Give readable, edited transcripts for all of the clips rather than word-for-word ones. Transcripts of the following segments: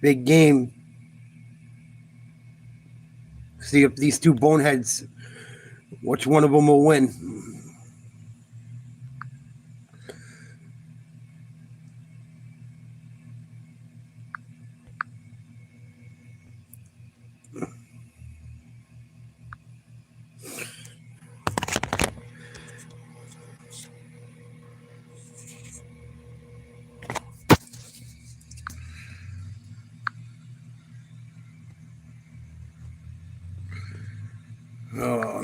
Big game. See if these two boneheads, which one of them will win.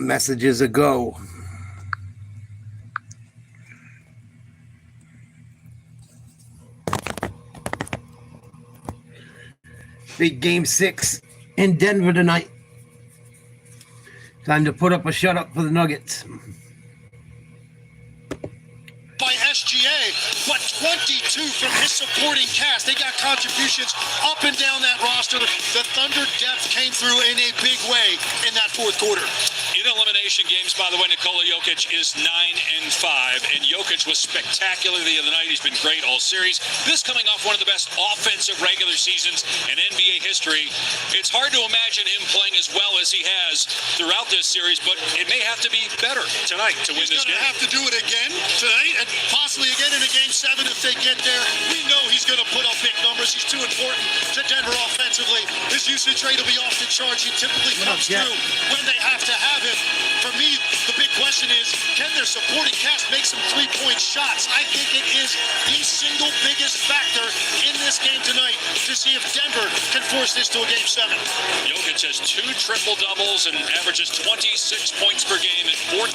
Messages ago. Big game 6 in Denver tonight. Time to put up a shut up for the Nuggets. By SGA, but 22 from his supporting cast. They got contributions up and down that roster. The Thunder depth came through in a big way in that fourth quarter. In elimination games, by the way, Nikola Jokic is 9-5, and Jokic was spectacular the other night. He's been great all series. This coming off one of the best offensive regular seasons in NBA history. It's hard to imagine him playing as well as he has throughout this series, but it may have to be better tonight to win this game. He's going to have to do it again tonight, and possibly again in a game 7 if they get there. We know he's going to put up big numbers. He's too important to Denver offensively. His usage rate will be off the charts. He typically comes through when they have to have him. For me, the big question is, can their supporting cast make some three-point shots? I think it is the single biggest factor in this game tonight to see if Denver can force this to a game 7. Jokic has 2 triple-doubles and averages 26 points per game in 14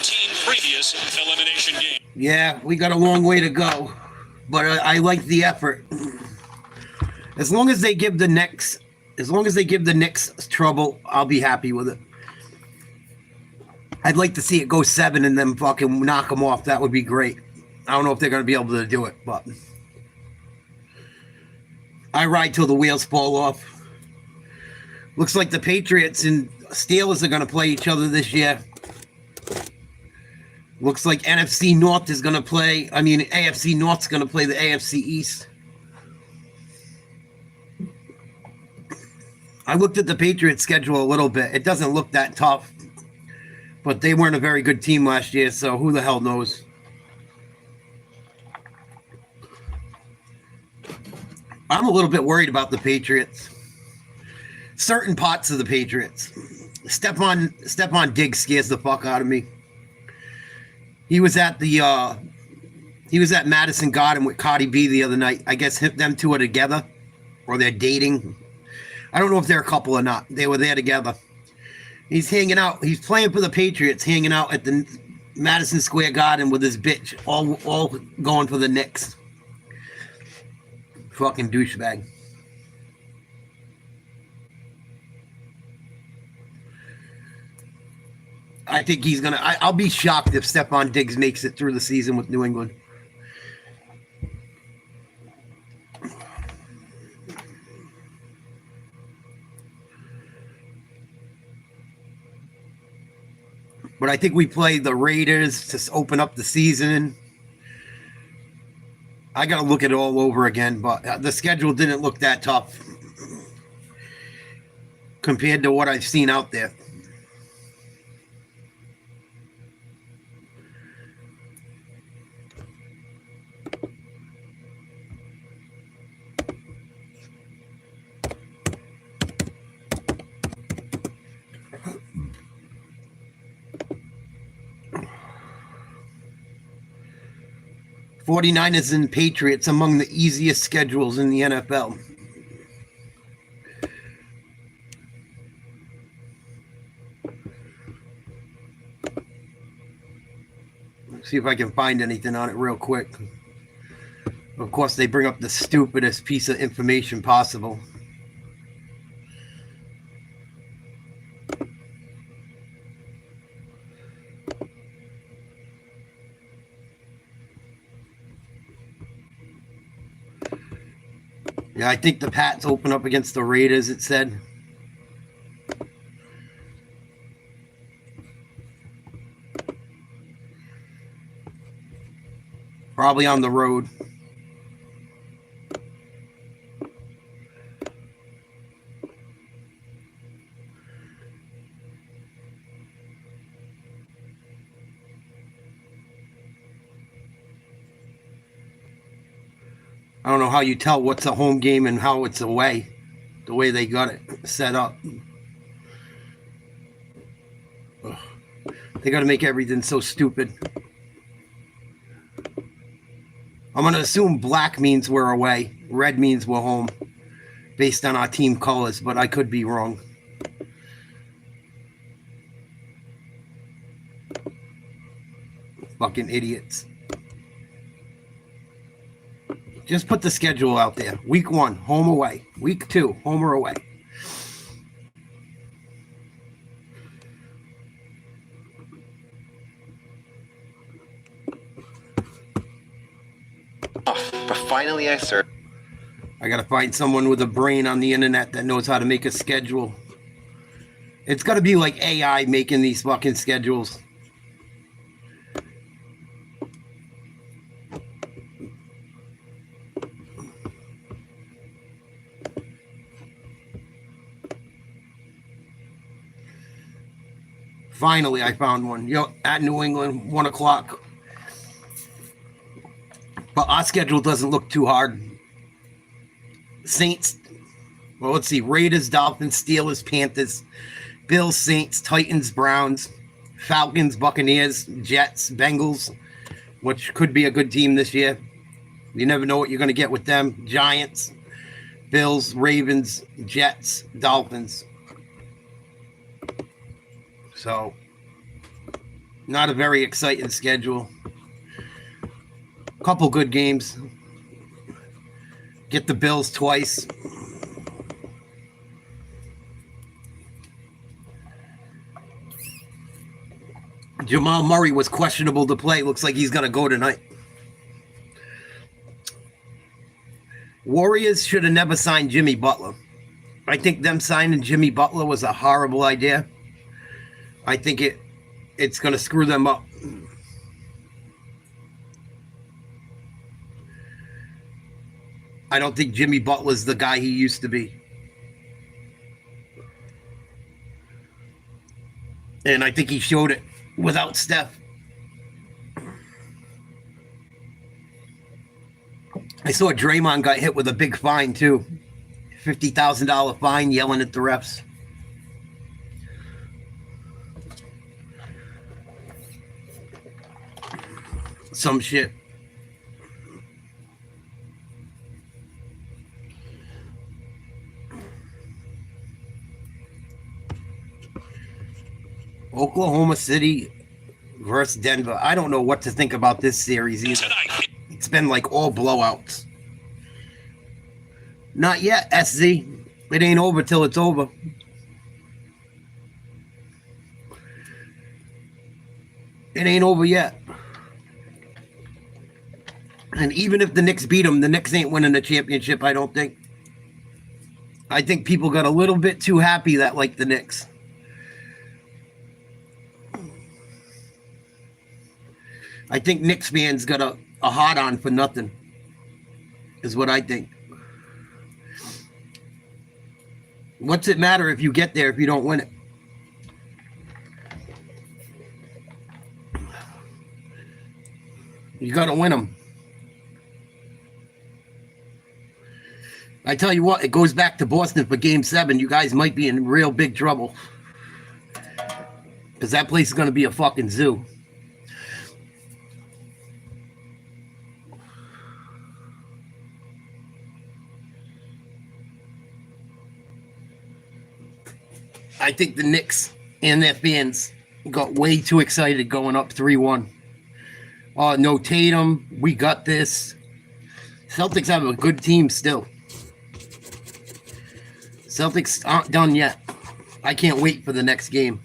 previous elimination games. Yeah, we got a long way to go, but I like the effort. As long as they give the Knicks trouble, I'll be happy with it. I'd like to see it go 7 and then fucking knock them off. That would be great. I don't know if they're going to be able to do it, but I ride till the wheels fall off. Looks like the Patriots and Steelers are going to play each other this year. Looks like AFC North's going to play the AFC East. I looked at the Patriots schedule a little bit. It doesn't look that tough. But they weren't a very good team last year, so who the hell knows? I'm a little bit worried about the Patriots. Certain parts of the Patriots. Stephon Diggs scares the fuck out of me. He was at Madison Garden with Cardi B the other night. I guess them two are together, or they're dating. I don't know if they're a couple or not. They were there together. He's hanging out. He's playing for the Patriots, hanging out at the Madison Square Garden with his bitch, all going for the Knicks. Fucking douchebag. I think he's gonna. I'll be shocked if Stephon Diggs makes it through the season with New England. But I think we play the Raiders to open up the season. I got to look at it all over again, but the schedule didn't look that tough compared to what I've seen out there. '49ers and Patriots among the easiest schedules in the NFL. Let's see if I can find anything on it real quick. Of course, they bring up the stupidest piece of information possible. Yeah, I think the Pats open up against the Raiders, it said. Probably on the road. I don't know how you tell what's a home game and how it's away, the way they got it set up. Ugh. They got to make everything so stupid. I'm going to assume black means we're away, red means we're home, based on our team colors, but I could be wrong. Fucking idiots. Just put the schedule out there. Week 1, home away. Week 2, home or away. But finally I searched. I gotta find someone with a brain on the internet that knows how to make a schedule. It's gotta be like AI making these fucking schedules. Finally, I found one. At New England, 1 o'clock. But our schedule doesn't look too hard. Saints, well, let's see. Raiders, Dolphins, Steelers, Panthers, Bills, Saints, Titans, Browns, Falcons, Buccaneers, Jets, Bengals, which could be a good team this year. You never know what you're going to get with them. Giants, Bills, Ravens, Jets, Dolphins. So, not a very exciting schedule. Couple good games. Get the Bills twice. Jamal Murray was questionable to play. Looks like he's going to go tonight. Warriors should have never signed Jimmy Butler. I think them signing Jimmy Butler was a horrible idea. I think it's going to screw them up. I don't think Jimmy Butler's the guy he used to be. And I think he showed it without Steph. I saw Draymond got hit with a big fine, too. $50,000 fine, yelling at the refs. Some shit. Oklahoma City versus Denver. I don't know what to think about this series either. Tonight. It's been like all blowouts. Not yet, SZ. It ain't over till it's over. It ain't over yet. And even if the Knicks beat them, the Knicks ain't winning the championship, I don't think. I think people got a little bit too happy that like the Knicks. I think Knicks fans got a hot on for nothing, is what I think. What's it matter if you get there if you don't win it? You got to win them. I tell you what, it goes back to Boston for Game 7. You guys might be in real big trouble. Because that place is going to be a fucking zoo. I think the Knicks and their fans got way too excited going up 3-1. Oh, no Tatum. We got this. Celtics have a good team still. Celtics aren't done yet. I can't wait for the next game.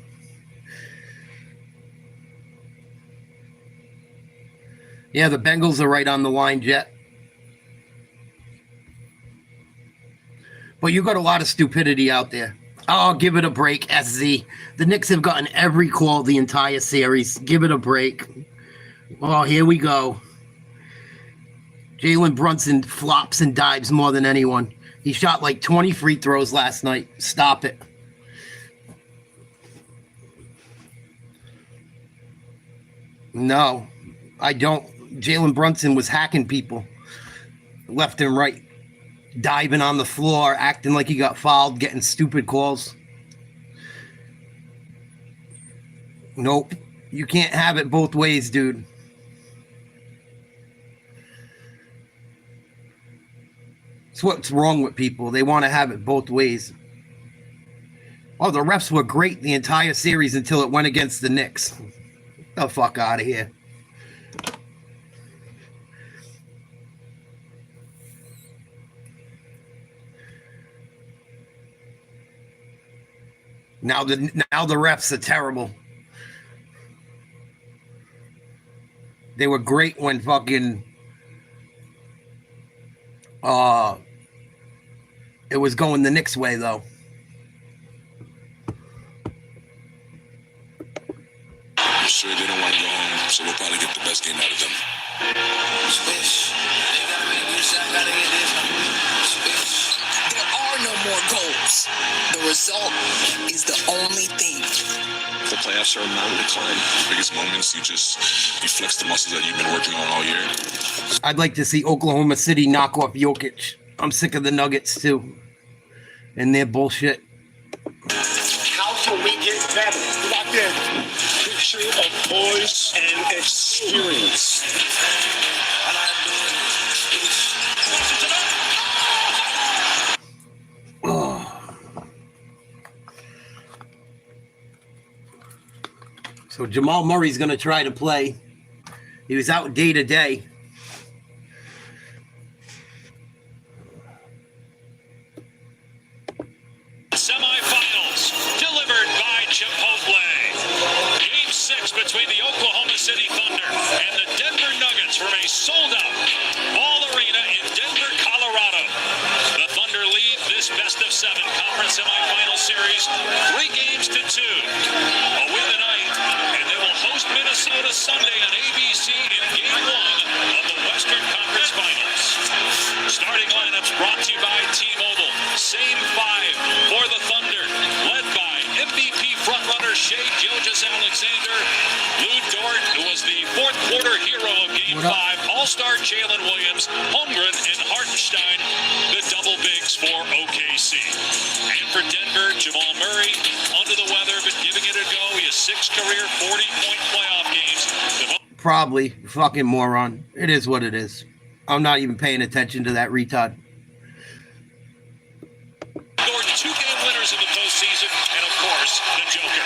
Yeah, the Bengals are right on the line, Jet. But you got a lot of stupidity out there. Oh, give it a break, SZ. The Knicks have gotten every call the entire series. Give it a break. Oh, here we go. Jalen Brunson flops and dives more than anyone. He shot like 20 free throws last night. Stop it. No, I don't. Jalen Brunson was hacking people. left and right, diving on the floor, acting like he got fouled, getting stupid calls. Nope. You can't have it both ways, dude. It's what's wrong with people. They want to have it both ways. Oh, the refs were great the entire series until it went against the Knicks. Get the fuck out of here. Now the refs are terrible. They were great when fucking it was going the Knicks way though. I'm sure they don't want to go home, so we'll probably get the best game out of them. There are no more goals. The result is the only thing. The playoffs are a mountain to climb. The biggest moments, you flex the muscles that you've been working on all year. I'd like to see Oklahoma City knock off Jokic. I'm sick of the Nuggets too, and their bullshit. How can we get better? Locked in. Picture of poise and experience. So Jamal Murray's going to try to play. He was out day to day. Semifinals delivered by Chipotle. Game 6 between the Oklahoma City Thunder and the Denver Nuggets from a sold-out Ball Arena in Denver, Colorado. The Thunder lead this best-of-7 conference semifinal series 3-2. A win tonight, and they will host Minnesota Sunday on ABC in Game 1 of the Western Conference Finals. Starting lineups brought to you by T-Mobile. Same 5 for the Thunder, led by MVP frontrunner Shai Gilgeous-Alexander, Lou Dort, who was the fourth quarter hero of Game 5, All-Star Jalen Williams, Holmgren, and Hartenstein, the double bigs for OKC. And for Denver, Jamal Murray, under the weather, but giving it a go. He has 6 career 40-point playoff games. Probably. Fucking moron. It is what it is. I'm not even paying attention to that retard. 2-game winners in the postseason, and of course, the Joker.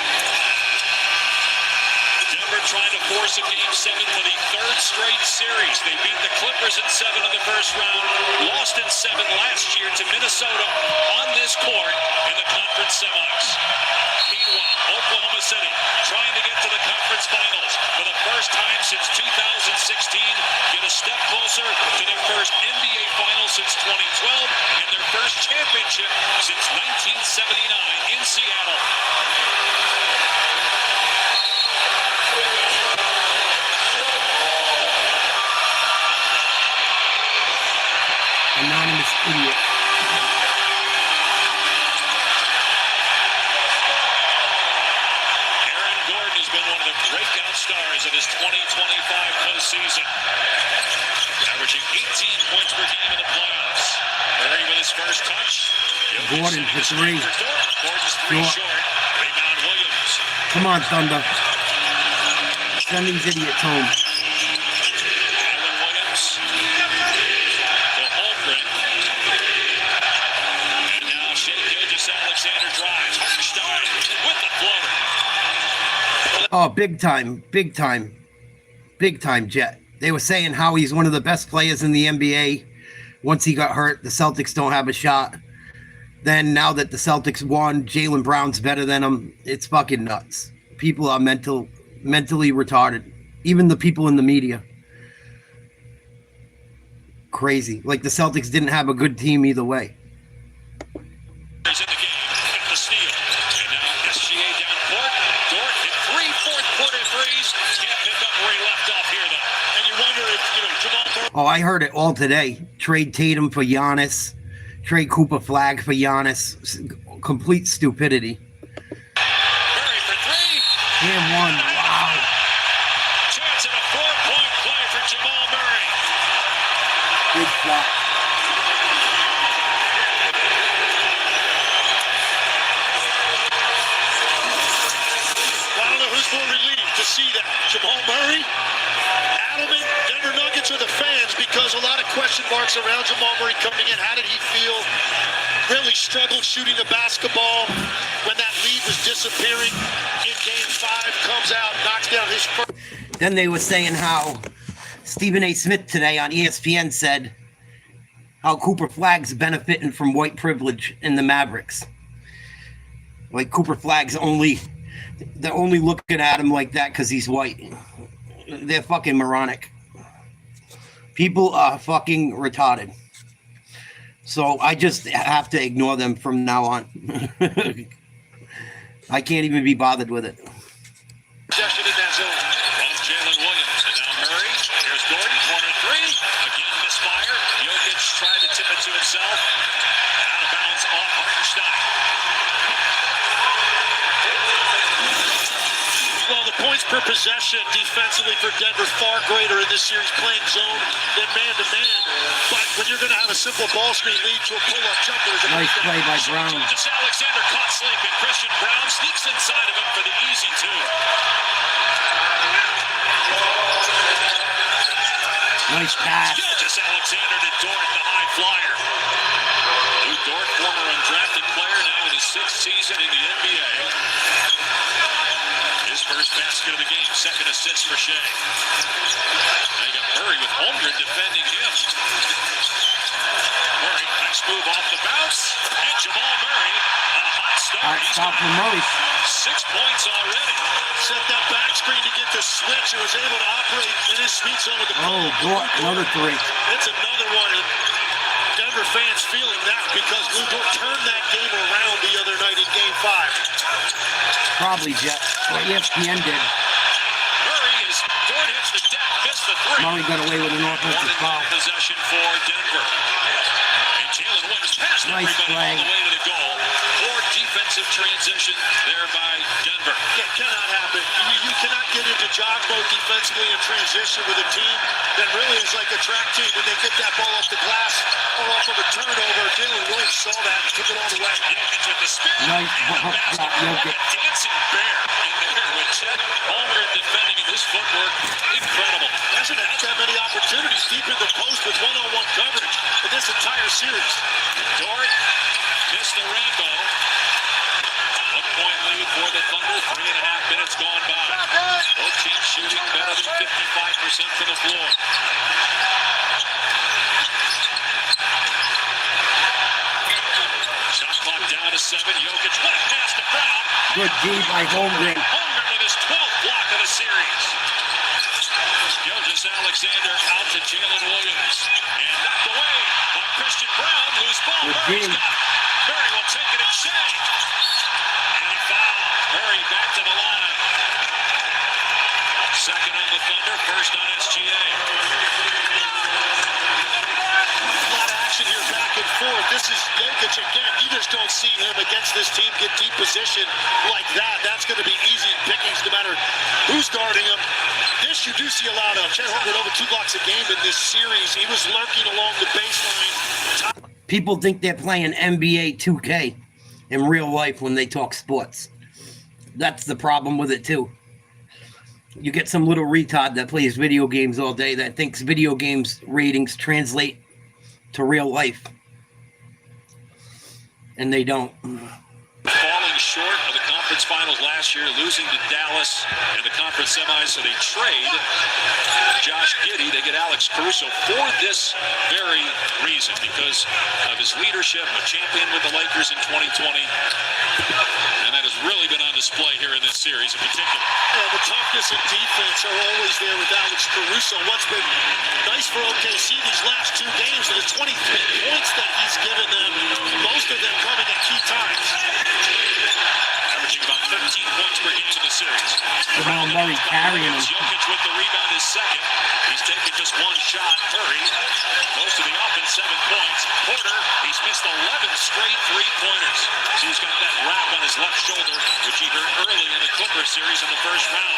Denver trying to force a Game 7 for the 3rd straight series. They beat the Clippers in 7 in the first round, lost in 7 last year to Minnesota on this court in the conference semis. Meanwhile, Oklahoma City trying to get to the conference finals for the first time since 2016, get a step closer to their first NBA finals since 2012 and their first championship since 1979 in Seattle. Anonymous idiot. Aaron Gordon has been one of the breakout stars of his 2025 postseason, averaging 18 points per game in the playoffs. Murray with his first touch. Gordon for 3. Gordon's 3 short. Rebound Williams. Come on, Thunder. Send these idiots home. Allen Williams to Holmgren. And now Shai Gilgeous-Alexander drives. Hartenstein with the floater. Oh, big time. Big time. Big time, Jet. They were saying how he's one of the best players in the NBA. Once he got hurt, the Celtics don't have a shot. Then now that the Celtics won, Jaylen Brown's better than him. It's fucking nuts. People are mentally retarded. Even the people in the media. Crazy. Like the Celtics didn't have a good team either way. He's in the game with the steal. And now SGA down court. Dort hit 3 fourth-quarter threes. Can't pick up where he left off here, though. And you wonder if, Jamal Murray... Oh, I heard it all today. Trade Tatum for Giannis. Trade Cooper Flag for Giannis. Complete stupidity. Murray for 3. And 1. Wow. Chance at a 4-point play for Jamal Murray. Big shot. sparks around Jamal Murray coming in. How did he feel? Really struggled shooting the basketball when that lead was disappearing in Game 5. Comes out, knocks down his first. Then they were saying how Stephen A. Smith today on ESPN said how Cooper Flagg's benefiting from white privilege in the Mavericks. Like Cooper Flagg's they're only looking at him like that because he's white. They're fucking moronic. People are fucking retarded. So I just have to ignore them from now on. I can't even be bothered with it. Possession in that zone. Both Jalen Williams and now Murray. Here's Gordon, corner three. Again, misfire. Jokic tried to tip it to himself. Out of bounds off Hartenstein. Well, the points per possession defensively for Denver far greater in this series playing zone than man-to-man. But when you're going to have a simple ball screen lead to a pull-up jumper, nice play by Brown. Just Alexander caught sleeping. Christian Brown sneaks inside of him for the easy two. Nice pass. Just Alexander to Dort, the high flyer. Lou Dort, former undrafted player, now in his 6th season in the NBA. His first basket of the game, second assist for Shea. Now you got Murray with Holmgren defending him. Murray, nice move off the bounce. And Jamal Murray, a hot start. Hot stop for Murray. 6 points already. Set that back screen to get the switch and was able to operate in his sweet zone with the Oh, Dort, another three. It's another one. And Denver fans feeling that because Lou Dort turned that game around the other night in Game 5. Probably Jet. Or ESPN did. Murray is Dort hits the deck, missed the three. Murray got away with an offensive foul. Possession for Denver. And Jalen Williams passed Nice everybody play. all the way to the goal. Poor defensive transition there by Denver. It cannot happen. You cannot get into jog mode defensively in transition with a team that really is like a track team when they get that ball off the glass or off of a turnover. Jalen Williams saw that and took it all the way. Jokic with the spin. Nice And the shot, basket. Jokic. A dancing bear in there with Chet Holmgren defending in his footwork. Incredible. Hasn't had that many opportunities deep in the post with one-on-one coverage in this entire series. Dort missed the rainbow. 1-point lead for the Thunder. 3.5 minutes gone by. Both teams shooting better than 55% from the floor. Shot clock down to 7. Jokic, what a pass to Brown. Good D by Holmgren. Holmgren with his 12th block of the series. Gilgeous Alexander out to Jalen Williams. And knocked away by Christian Brown. Loose ball. Good Murray's D. got it. Murray will take it at Shea. And a foul. Murray back to the line. Second on the Thunder, first on SGA. A lot of action here back and forth. This is Jokic again. You just don't see him against this team get deep position like that. That's going to be easy pickings no matter who's guarding him. This you do see a lot of. Chet Holmgren over 2 blocks a game in this series. He was lurking along the baseline. People think they're playing NBA 2K in real life when they talk sports. That's the problem with it, too. You get some little retard that plays video games all day that thinks video games ratings translate to real life. And they don't. Falling short of the conference finals last year, losing to Dallas in the conference semis, so they trade Josh Giddey. They get Alex Caruso for this very reason, because of his leadership, a champion with the Lakers in 2020. And that has really been on display here in this series in particular. Yeah, the toughness and defense are always there with Alex Caruso. What's been nice for OKC these last 2 games are the 23 points that he's given them, most of them coming at key times. Averaging about 13 points per game in the series. Jamal Murray carrying him. Jokic with the rebound is second. He's taken just 1 shot. Murray goes to the offense, 7 points. Porter, he's missed 11 straight 3-pointers. So he's got that wrap on his left shoulder, which he hurt early in the Clippers series in the first round.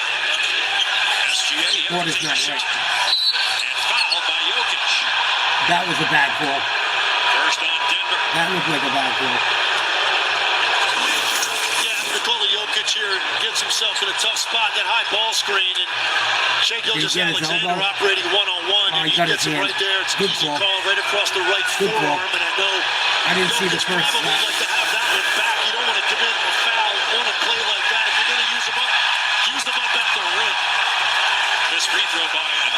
SGA, Porter's not right. and fouled by Jokic. That was a bad call. First on Denver. That looked like a bad call. Yeah, Nikola Jokic here here gets himself in a tough spot, that high ball screen, and Shea Gilgeous-Alexander operating one-on-one, and he gets it right there. It's an easy call right across the right forearm, and I know I didn't see the first probably snap. like to have that one back. You don't want to commit a foul on a play like that. If you're going to use them up at the rim. This free throw by a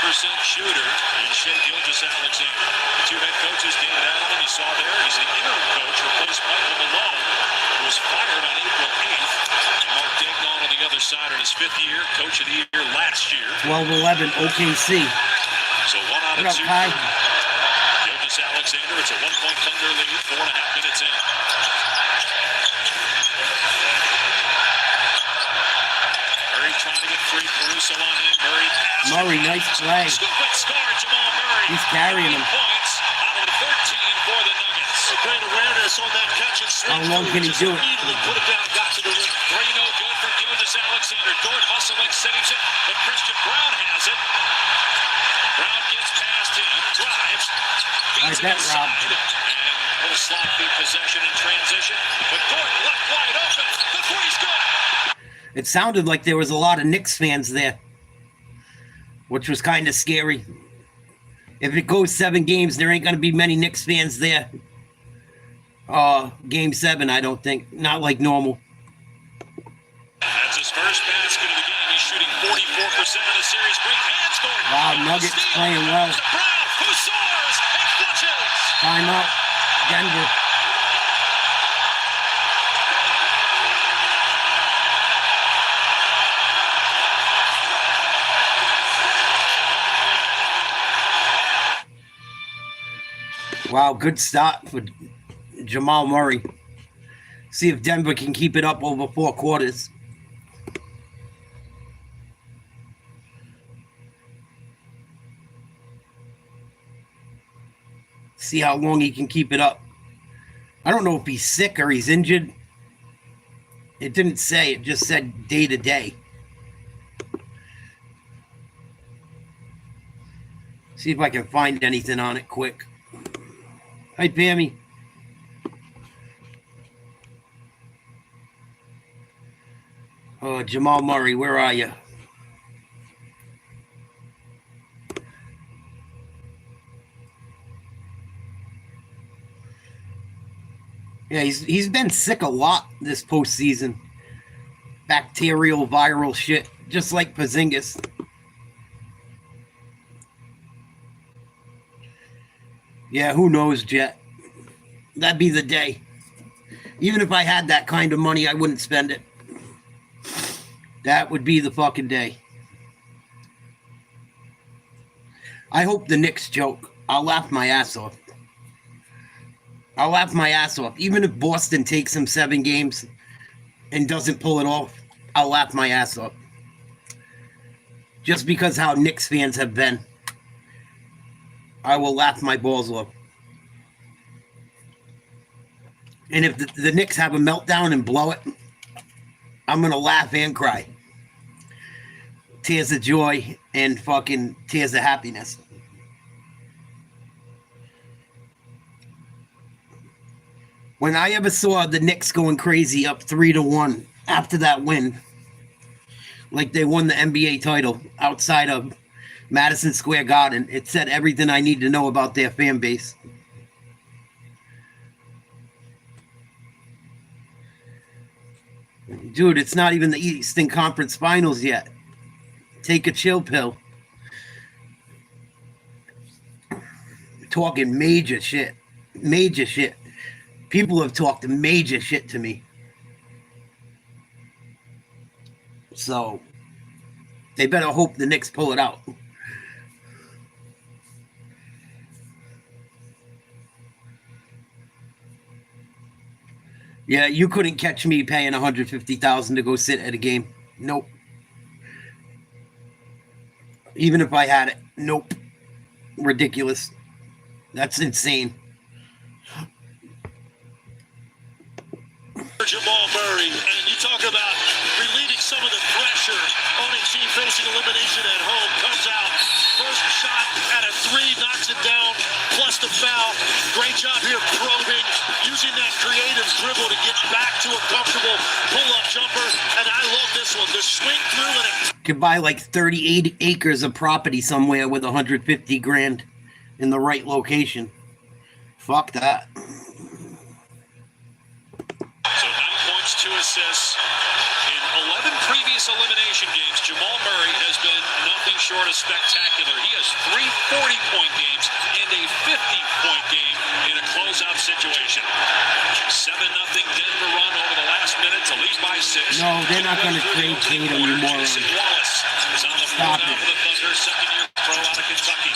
90% shooter in Shea Gilgeous-Alexander. The two head coaches, David Allen, you saw there, he's the interim coach, replaced Michael Malone, who was fired on April 8th. And Mark Daigneault on the other side in his 5th year, coach of the year last year. 12-11 OKC. So 1 out of 2. Gilgeous-Alexander, it's a 1-point Thunder lead, 4.5 minutes in. Murray trying to get free. Caruso on him. Murray passes. Murray, nice play. Quick score, Jamal Murray. He's carrying him. Points out of 13 for the Nuggets. Great awareness on that catch and swing. How long can he do it? Immediately put it down, got to the rim. 3 no good for Gilgeous-Alexander. Dort hustling, saves it, but Christian Brown has it. Brown gets past him, drives, feeds it inside, and a little sloppy possession in transition. But Dort left wide open. The three's good. It sounded like there was a lot of Knicks fans there, which was kind of scary. If it goes 7 games, there ain't going to be many Knicks fans there. Game 7, I don't think. Not like normal. That's his first basket of the game. He's shooting 44% of the series. Great hands going. Wow, Nuggets playing well. Brown, who soars and clutches. Timeout, Denver. Wow, good start for Jamal Murray. See if Denver can keep it up over 4 quarters. See how long he can keep it up. I don't know if he's sick or he's injured. It didn't say. It just said day to day. See if I can find anything on it quick. Hi, Pammy. Oh, Jamal Murray, where are you? Yeah, he's been sick a lot this postseason. Bacterial, viral shit, just like Porzingis. Yeah, who knows, Jet? That'd be the day. Even if I had that kind of money, I wouldn't spend it. That would be the fucking day. I hope the Knicks joke. I'll laugh my ass off. I'll laugh my ass off. Even if Boston takes them 7 games and doesn't pull it off, I'll laugh my ass off. Just because how Knicks fans have been. I will laugh my balls off. And if the Knicks have a meltdown and blow it, I'm going to laugh and cry. Tears of joy and fucking tears of happiness. When I ever saw the Knicks going crazy up 3-1 after that win, like they won the NBA title outside of Madison Square Garden, it said everything I need to know about their fan base. Dude, it's not even the Eastern Conference Finals yet. Take a chill pill. Talking major shit. Major shit. People have talked major shit to me. So, they better hope the Knicks pull it out. Yeah, you couldn't catch me paying $150,000 to go sit at a game. Nope. Even if I had it. Nope. Ridiculous. That's insane. Jamal Murray, and you talk about relieving some of the pressure on a team facing elimination at home. Comes out, first shot at a 3, knocks it down, plus the foul. Great job here probing, using that creative dribble to get back to a comfortable pull-up jumper, this one. The swing through and it. Could buy like 38 acres of property somewhere with 150 grand in the right location. Fuck that. So 9 points, 2 assists. In 11 previous elimination games, Jamal Murray has been nothing short of spectacular. He has 3 40-point games and a 50-point game in a closeout situation. 7-0 Denver run over the last minute to lead by 6. No, they're not going to trade Tatum, you moron. Jason Wallace is on the floor now for the Thunder, second-year pro out of Kentucky.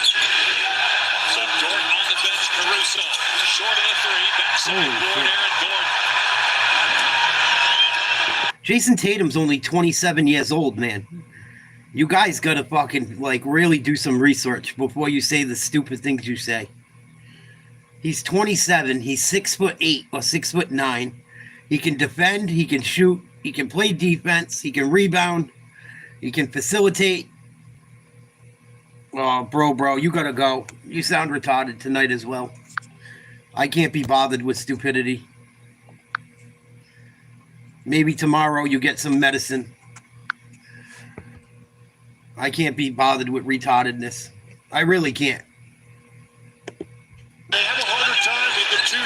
So Jordan on the bench, Caruso short of the 3, backside board, Aaron Gordon. Jason Tatum's only 27 years old, man. You guys gotta fucking, like, really do some research before you say the stupid things you say. He's 27. He's 6'8" or 6'9". He can defend. He can shoot. He can play defense. He can rebound. He can facilitate. Oh, bro, you gotta go. You sound retarded tonight as well. I can't be bothered with stupidity. Maybe tomorrow you get some medicine. I can't be bothered with retardedness. I really can't. They have a harder time in the 2-3,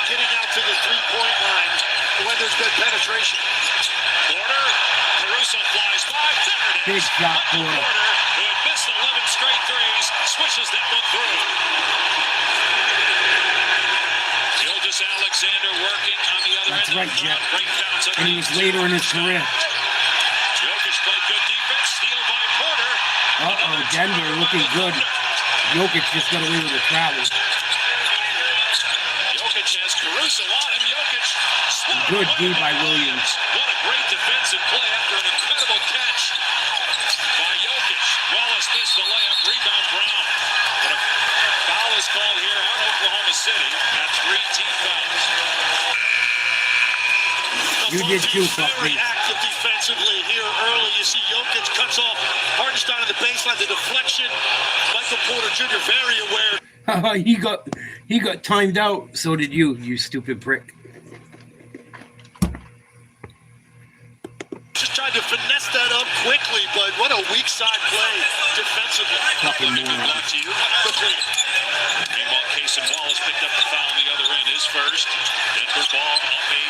getting out to the 3-point line when there's good penetration. Porter, Caruso flies by. There it is. Big shot, Porter, Porter. who had missed 11 straight threes, swishes that one through. Gilgeous Alexander working on the other That's end. right, Jeff. Great bounce. And he was later in his career. Jokic played good defense. Steal by Porter. Uh-oh, Denver looking good. Jokic just got away with the travel. Jokic has Caruso on him. Jokic swatted Good away D by Williams. What a great defensive play after an incredible catch by Jokic. Wallace missed the layup. Rebound Brown. But a foul is called here on Oklahoma City. That's 3 team fouls. You did too, Very fucker. active defensively here early. You see Jokic cuts off Hartenstein on the baseline. The deflection. Michael Porter Jr. very aware. he got timed out. So did you stupid prick. Just tried to finesse that up quickly, but what a weak side play defensively. Fucking Good moron. luck to you. Meanwhile, Casey Wallace picked up the foul on the other end. His first. Denver ball up 8.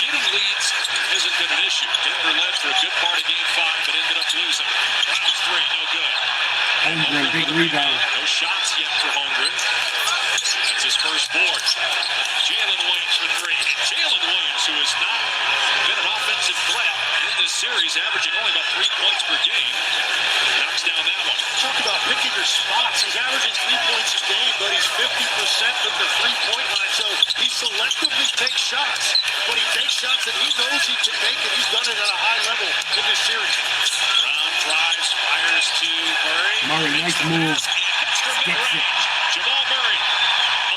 Getting leads hasn't been an issue. Denver led for a good part of Game 5, but ended up losing. Brown's 3, no good. Holmgren, big rebound. No shots yet for Holmgren. That's his first board. Jalen Williams for 3. Jalen Williams, who has not been an offensive threat in this series, averaging only about 3 points per game, knocks down that one. Talk about picking your spots. He's averaging 3 points a game, but he's 50% from the 3-point line. So he selectively takes shots. But he takes shots that he knows he can make, and he's done it at a high level in this series. Brown drives, fires to Murray. Murray, nice move. Hits from Gets it. mid-range. Jamal Murray,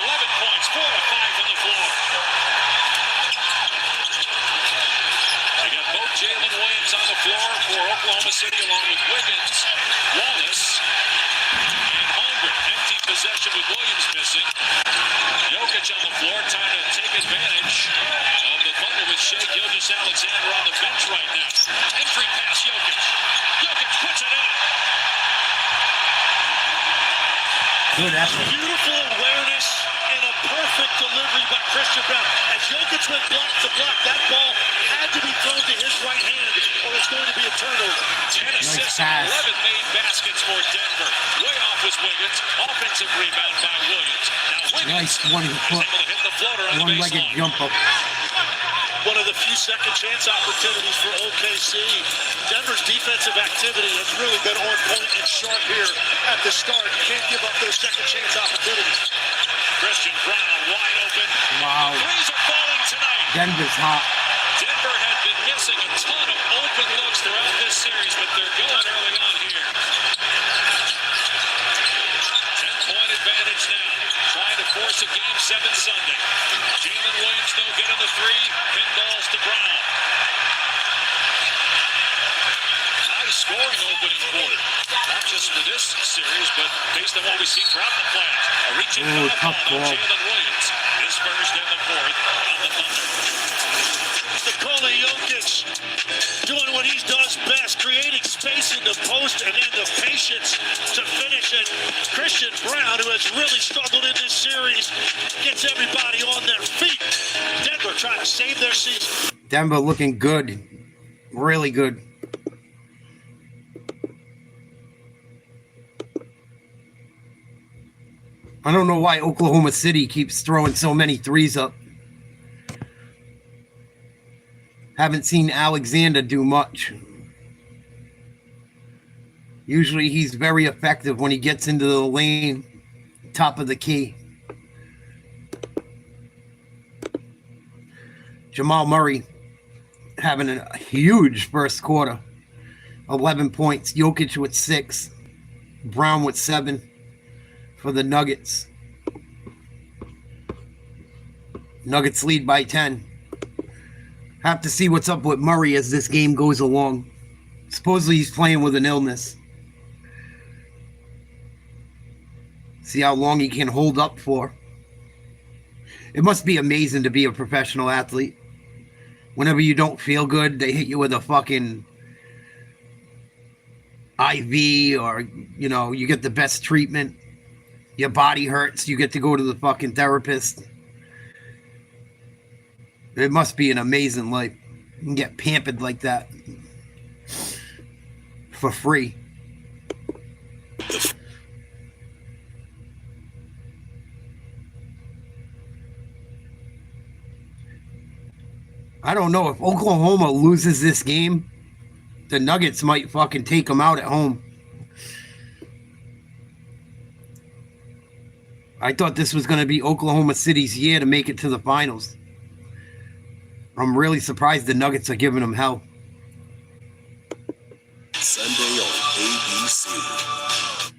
11 points, 4 of 5 on the floor. We got both Jalen Williams on the floor for Oklahoma City, along with Wiggins, Wallace, and Holmgren. Empty possession with Williams missing. Jokic on the floor, trying to take advantage of the Thunder with Shai Gilgeous-Alexander on the bench right now. Entry pass, Jokic. Jokic puts it in. Good effort. Beautiful awareness and a perfect delivery by Christian Brown. As Jokic went block to block, that ball had to be thrown to his right hand, or it's going to be a turnover. 10 assists, pass. 11 made baskets for Denver. Way off was Wiggins. Offensive rebound by Williams. Now Wiggins Nice one-foot, able to hit the floater on the one-legged baseline. jumper. One of the few second chance opportunities for OKC. Denver's defensive activity has really been on point and sharp here at the start. You can't give up those second chance opportunities. Christian Brown wide open. Wow. Threes are falling tonight. Denver's hot. Denver had been missing a ton of open looks throughout this series, but they're going early on here. 10-point advantage now. Trying to force a Game 7 Sunday. Jalen Williams no good on the 3. Pinballs to Brown. High scoring opening quarter. Not just for this series, but based on what we've seen throughout the playoffs. A reaching Ooh, foul tough call on ball. Jalen Williams. His first and the 4th on the Thunder. Nikola Jokic doing what he does best, creating space in the post and then the patience to finish it. Christian Brown, who has really struggled in this series, gets everybody on their feet. Denver trying to save their season. Denver looking good. Really good. I don't know why Oklahoma City keeps throwing so many threes up. Haven't seen Alexander do much. Usually he's very effective when he gets into the lane, top of the key. Jamal Murray having a huge first quarter. 11 points. Jokic with 6. Brown with 7 for the Nuggets. Nuggets lead by 10. Have to see what's up with Murray as this game goes along. Supposedly he's playing with an illness. See how long he can hold up for. It must be amazing to be a professional athlete. Whenever you don't feel good, they hit you with a fucking IV, or, you know, you get the best treatment. Your body hurts, you get to go to the fucking therapist. It must be an amazing life. You can get pampered like that for free. I don't know. If Oklahoma loses this game, the Nuggets might fucking take them out at home. I thought this was going to be Oklahoma City's year to make it to the finals. I'm really surprised the Nuggets are giving them hell. Sunday on ABC.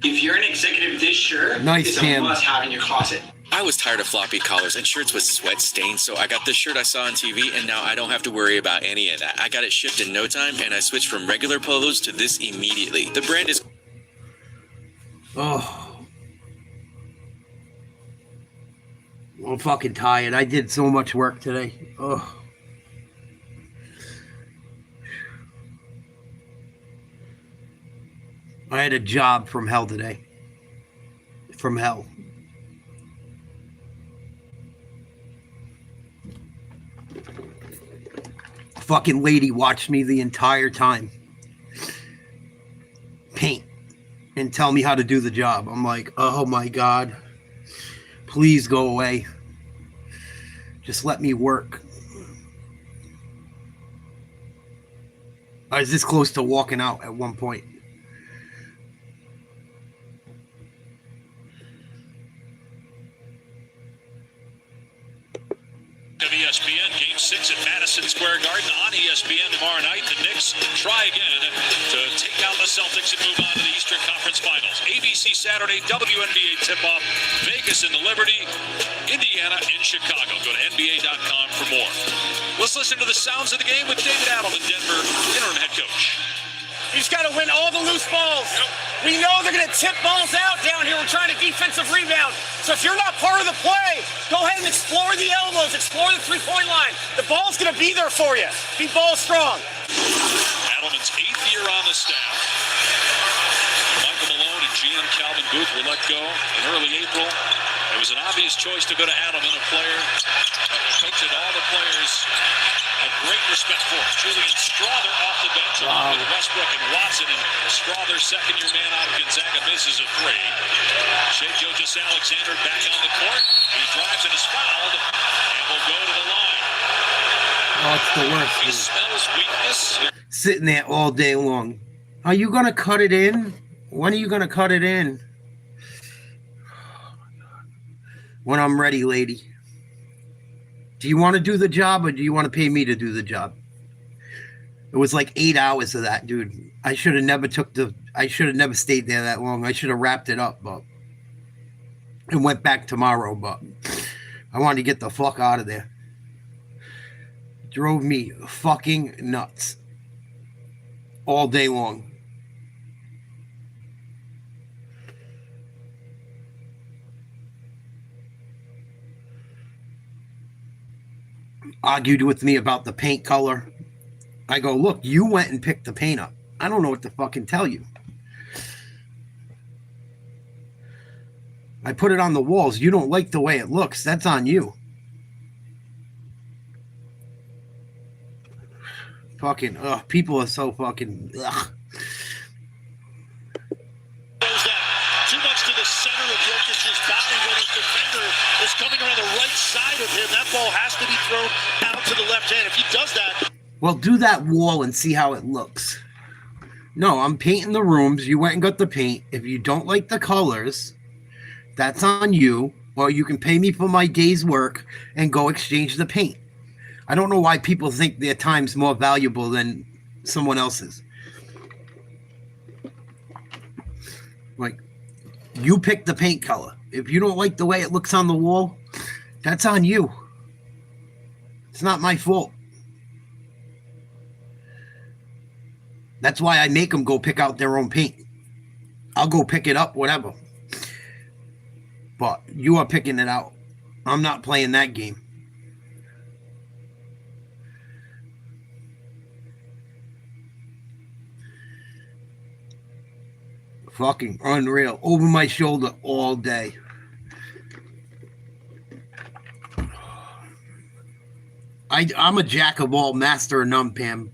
If you're an executive, this shirt Nice, is Cam. a must-have in your closet. I was tired of floppy collars and shirts with sweat stains, so I got this shirt I saw on TV, and now I don't have to worry about any of that. I got it shipped in no time, and I switched from regular polos to this immediately. The brand is... Oh. I'm fucking tired. I did so much work today. Oh. I had a job from hell today. From hell. Fucking lady watched me the entire time paint and tell me how to do the job. I'm like, oh my God, please go away. Just let me work. I was this close to walking out at one point. Of ESPN, Game 6 at Madison Square Garden on ESPN tomorrow night. The Knicks try again to take out the Celtics and move on to the Eastern Conference Finals. ABC Saturday, WNBA tip-off, Vegas and the Liberty, Indiana and Chicago. Go to NBA.com for more. Let's listen to the sounds of the game with David Adelman, Denver interim head coach. You just got to win all the loose balls. We know they're going to tip balls out down here. We're trying to defensive rebound. So if you're not part of the play, go ahead and explore the elbows, explore the three-point line. The ball's going to be there for you. Be ball strong. Adelman's 8th year on the staff. Michael Malone and GM Calvin Booth were let go in early April. It was an obvious choice to go to Adelman, a player, a coach that all the players have great respect for. Julian Strawther off the bench along with Westbrook and Watson, and Strawther, second-year man out of Gonzaga, misses a 3. Shea Gilgeous-Alexander back on the court. He drives and is fouled and will go to the line. Oh, it's the worst. He smells weakness. Sitting there all day long. Are you going to cut it in? When are you going to cut it in? When I'm ready, lady. Do you want to do the job, or do you want to pay me to do the job? It was like 8 hours of that, dude. I should have never stayed there that long. I should have wrapped it up, but and went back tomorrow, but I wanted to get the fuck out of there. Drove me fucking nuts all day long. Argued with me about the paint color. I go, look, you went and picked the paint up. I don't know what to fucking tell you. I put it on the walls. You don't like the way it looks. That's on you. Fucking, people are so fucking, ugh. Too much to the center of Jokic's body when his defender is coming around the right side of him. That ball has to be thrown out to the left hand. If he does that... Well, do that wall and see how it looks. No, I'm painting the rooms. You went and got the paint. If you don't like the colors, that's on you. Or you can pay me for my day's work and go exchange the paint. I don't know why people think their time's more valuable than someone else's. Like, you pick the paint color. If you don't like the way it looks on the wall, that's on you. It's not my fault. That's why I make them go pick out their own paint. I'll go pick it up, whatever. But you are picking it out. I'm not playing that game. Fucking unreal. Over my shoulder all day. I'm a jack of all, master of none, Pam.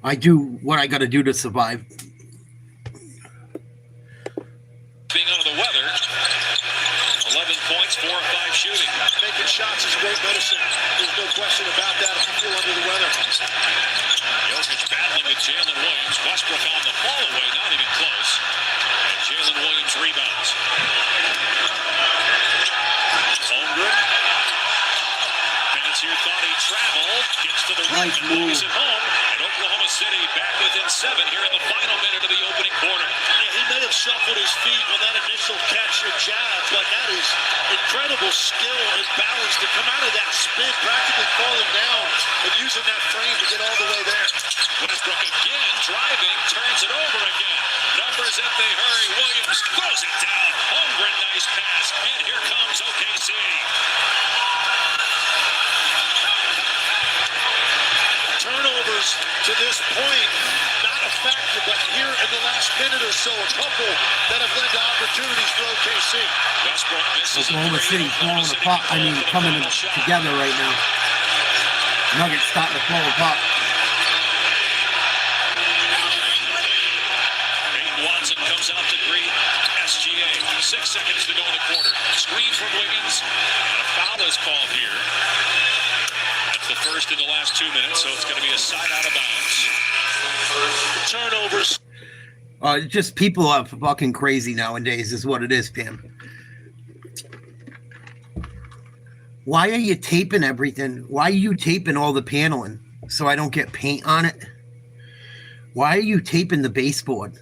I do what I got to do to survive. Being under the weather, 11 points, 4 of 5 shooting. Making shots is great medicine. There's no question about that if you feel under the weather. Jokic battling with Jalen Williams. Westbrook on the fall away, not even close. And Jalen Williams rebounds. Holmgren. Fans here thought he traveled. Gets to the rim and lays it home. And Oklahoma City back within 7 here in the final minute of the opening quarter. Yeah, he may have shuffled his feet on that initial catch or jab, but that is incredible skill and balance to come out of that spin, practically falling down and using that frame to get all the way there. Westbrook again driving, turns it over again. Numbers if they hurry. Williams throws it down. Holmgren, nice pass. And here comes OKC. Turnovers to this point, not a factor, but here in the last minute or so, a couple that have led to opportunities for OKC. Westbrook misses Oklahoma City falling apart. I mean, coming together right now. Nuggets starting to fall apart. Watson comes out to greet SGA. 6 seconds to go in the quarter. Screen from Wiggins. And a foul is called here. That's the first in the last 2 minutes, so it's going to be a side out of bounds. Turnovers. Just people are fucking crazy nowadays is what it is, Pam. Why are you taping everything? Why are you taping all the paneling so I don't get paint on it? Why are you taping the baseboard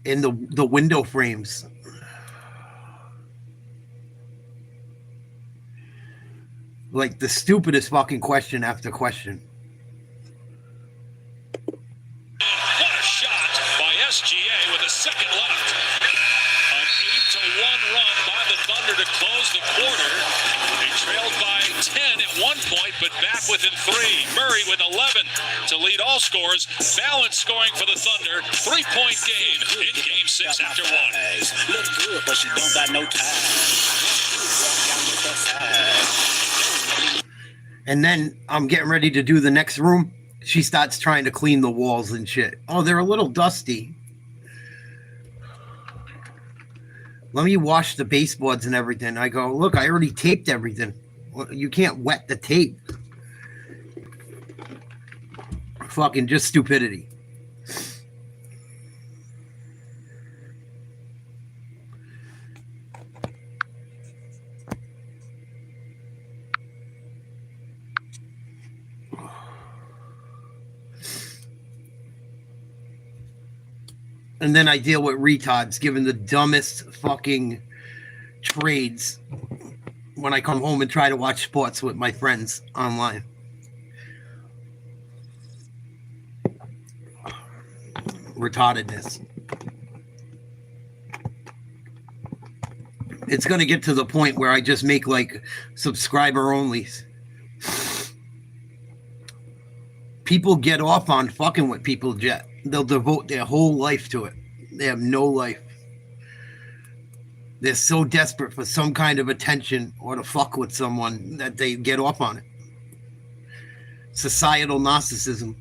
and the window frames? Like the stupidest fucking question after question. What a shot by SGA with a second left. An 8-1 run by the Thunder to close the quarter. They trailed by 10 at one point, but back within 3. Murray with 11 to lead all scores. Balance scoring for the Thunder. 3-point game in Game 6 after 1. Look good, but she don't got no time. And then I'm getting ready to do the next room. She starts trying to clean the walls and shit. Oh, they're a little dusty. Let me wash the baseboards and everything. I go, look, I already taped everything. You can't wet the tape. Fucking just stupidity. And then I deal with retards giving the dumbest fucking trades when I come home and try to watch sports with my friends online. Retardedness. It's going to get to the point where I just make like subscriber onlys. People get off on fucking with people, Jet. They'll devote their whole life to it. They have no life. They're so desperate for some kind of attention or to fuck with someone that they get off on it. Societal narcissism.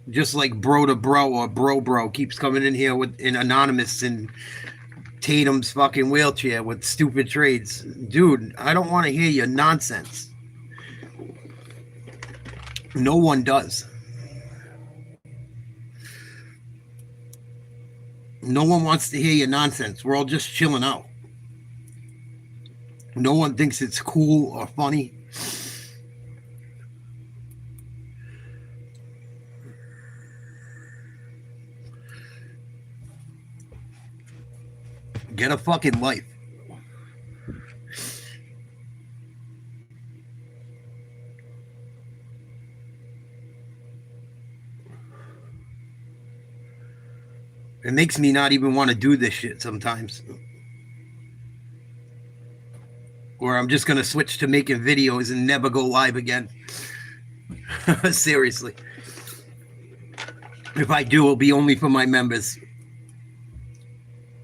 Just like bro to bro or bro keeps coming in here with an anonymous in Tatum's fucking wheelchair with stupid trades. Dude, I don't want to hear your nonsense. No one does. No one wants to hear your nonsense. We're all just chilling out. No one thinks it's cool or funny. Get a fucking life. It makes me not even want to do this shit sometimes. Or I'm just going to switch to making videos and never go live again. Seriously. If I do, it'll be only for my members.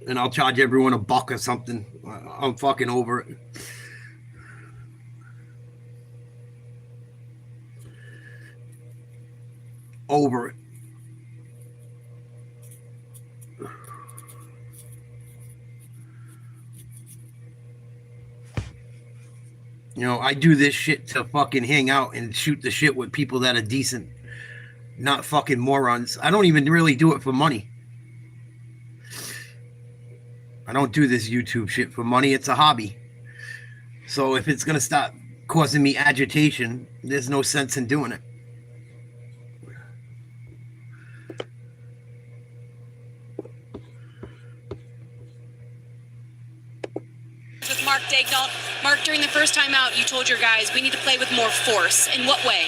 And I'll charge everyone $1 or something. I'm fucking over it. Over it. You know, I do this shit to fucking hang out and shoot the shit with people that are decent. Not fucking morons. I don't even really do it for money. I don't do this YouTube shit for money. It's a hobby. So if it's going to stop causing me agitation, there's no sense in doing it. With Mark Daignault. Mark, during the first time out, you told your guys we need to play with more force. In what way?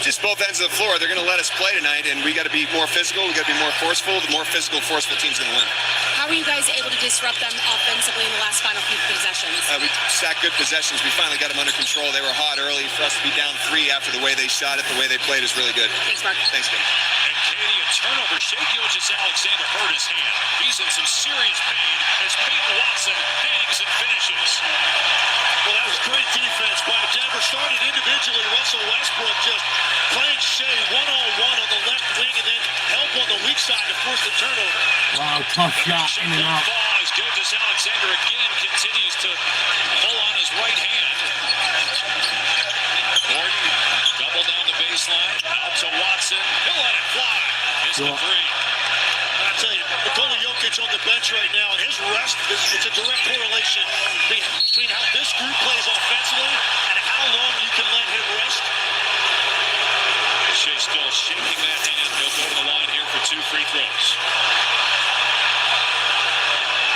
Just both ends of the floor. They're going to let us play tonight, and we got to be more physical. We got to be more forceful. The more physical, forceful team's going to win. How were you guys able to disrupt them offensively in the last final few possessions? We stacked good possessions. We finally got them under control. They were hot early. For us to be down 3 after the way they shot it, the way they played is really good. Thanks, Mark. Thanks, Dave. And Katie, a turnover. Shea Gilgeous-Alexander hurt his hand. He's in some serious pain as Peyton Watson hangs and finishes. Well, that was great defense by Denver. Started individually. Russell Westbrook just playing Shea one-on-one on the left wing and then help on the weak side to force the turnover. Wow, tough shot in and out. As Gilgeous-Alexander again continues to pull on his right hand. Gordon double down the baseline. Out to Watson. He'll let it fly. It's the three. I tell you, Nikola Jokic on the bench right now, his rest, it's a direct correlation between how this group plays offensively and how long you can let him rest. Shea still shaking that hand. He'll go to the line here for 2 free throws.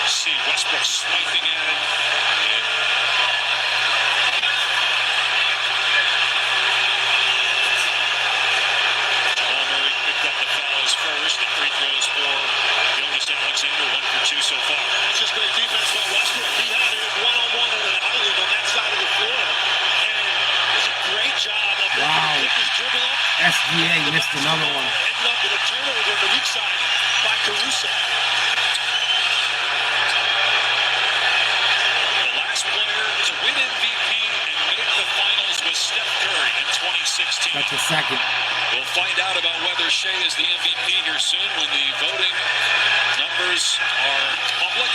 See Westbrook swiping at it. Murray picked up the fouls first. The free throws for Gilgeous-Alexander, 1 for 2 so far. It's just great defense by Westbrook. He had it one-on-one on an island on that side of the floor. And it's a great job of picking his dribble up. SGA missed another one. Ended up with a turnover on the weak side by Caruso. The last player to win MVP and make the finals was Steph Curry in 2016. That's a second. We'll find out about whether Shea is the MVP here soon when the voting numbers are public.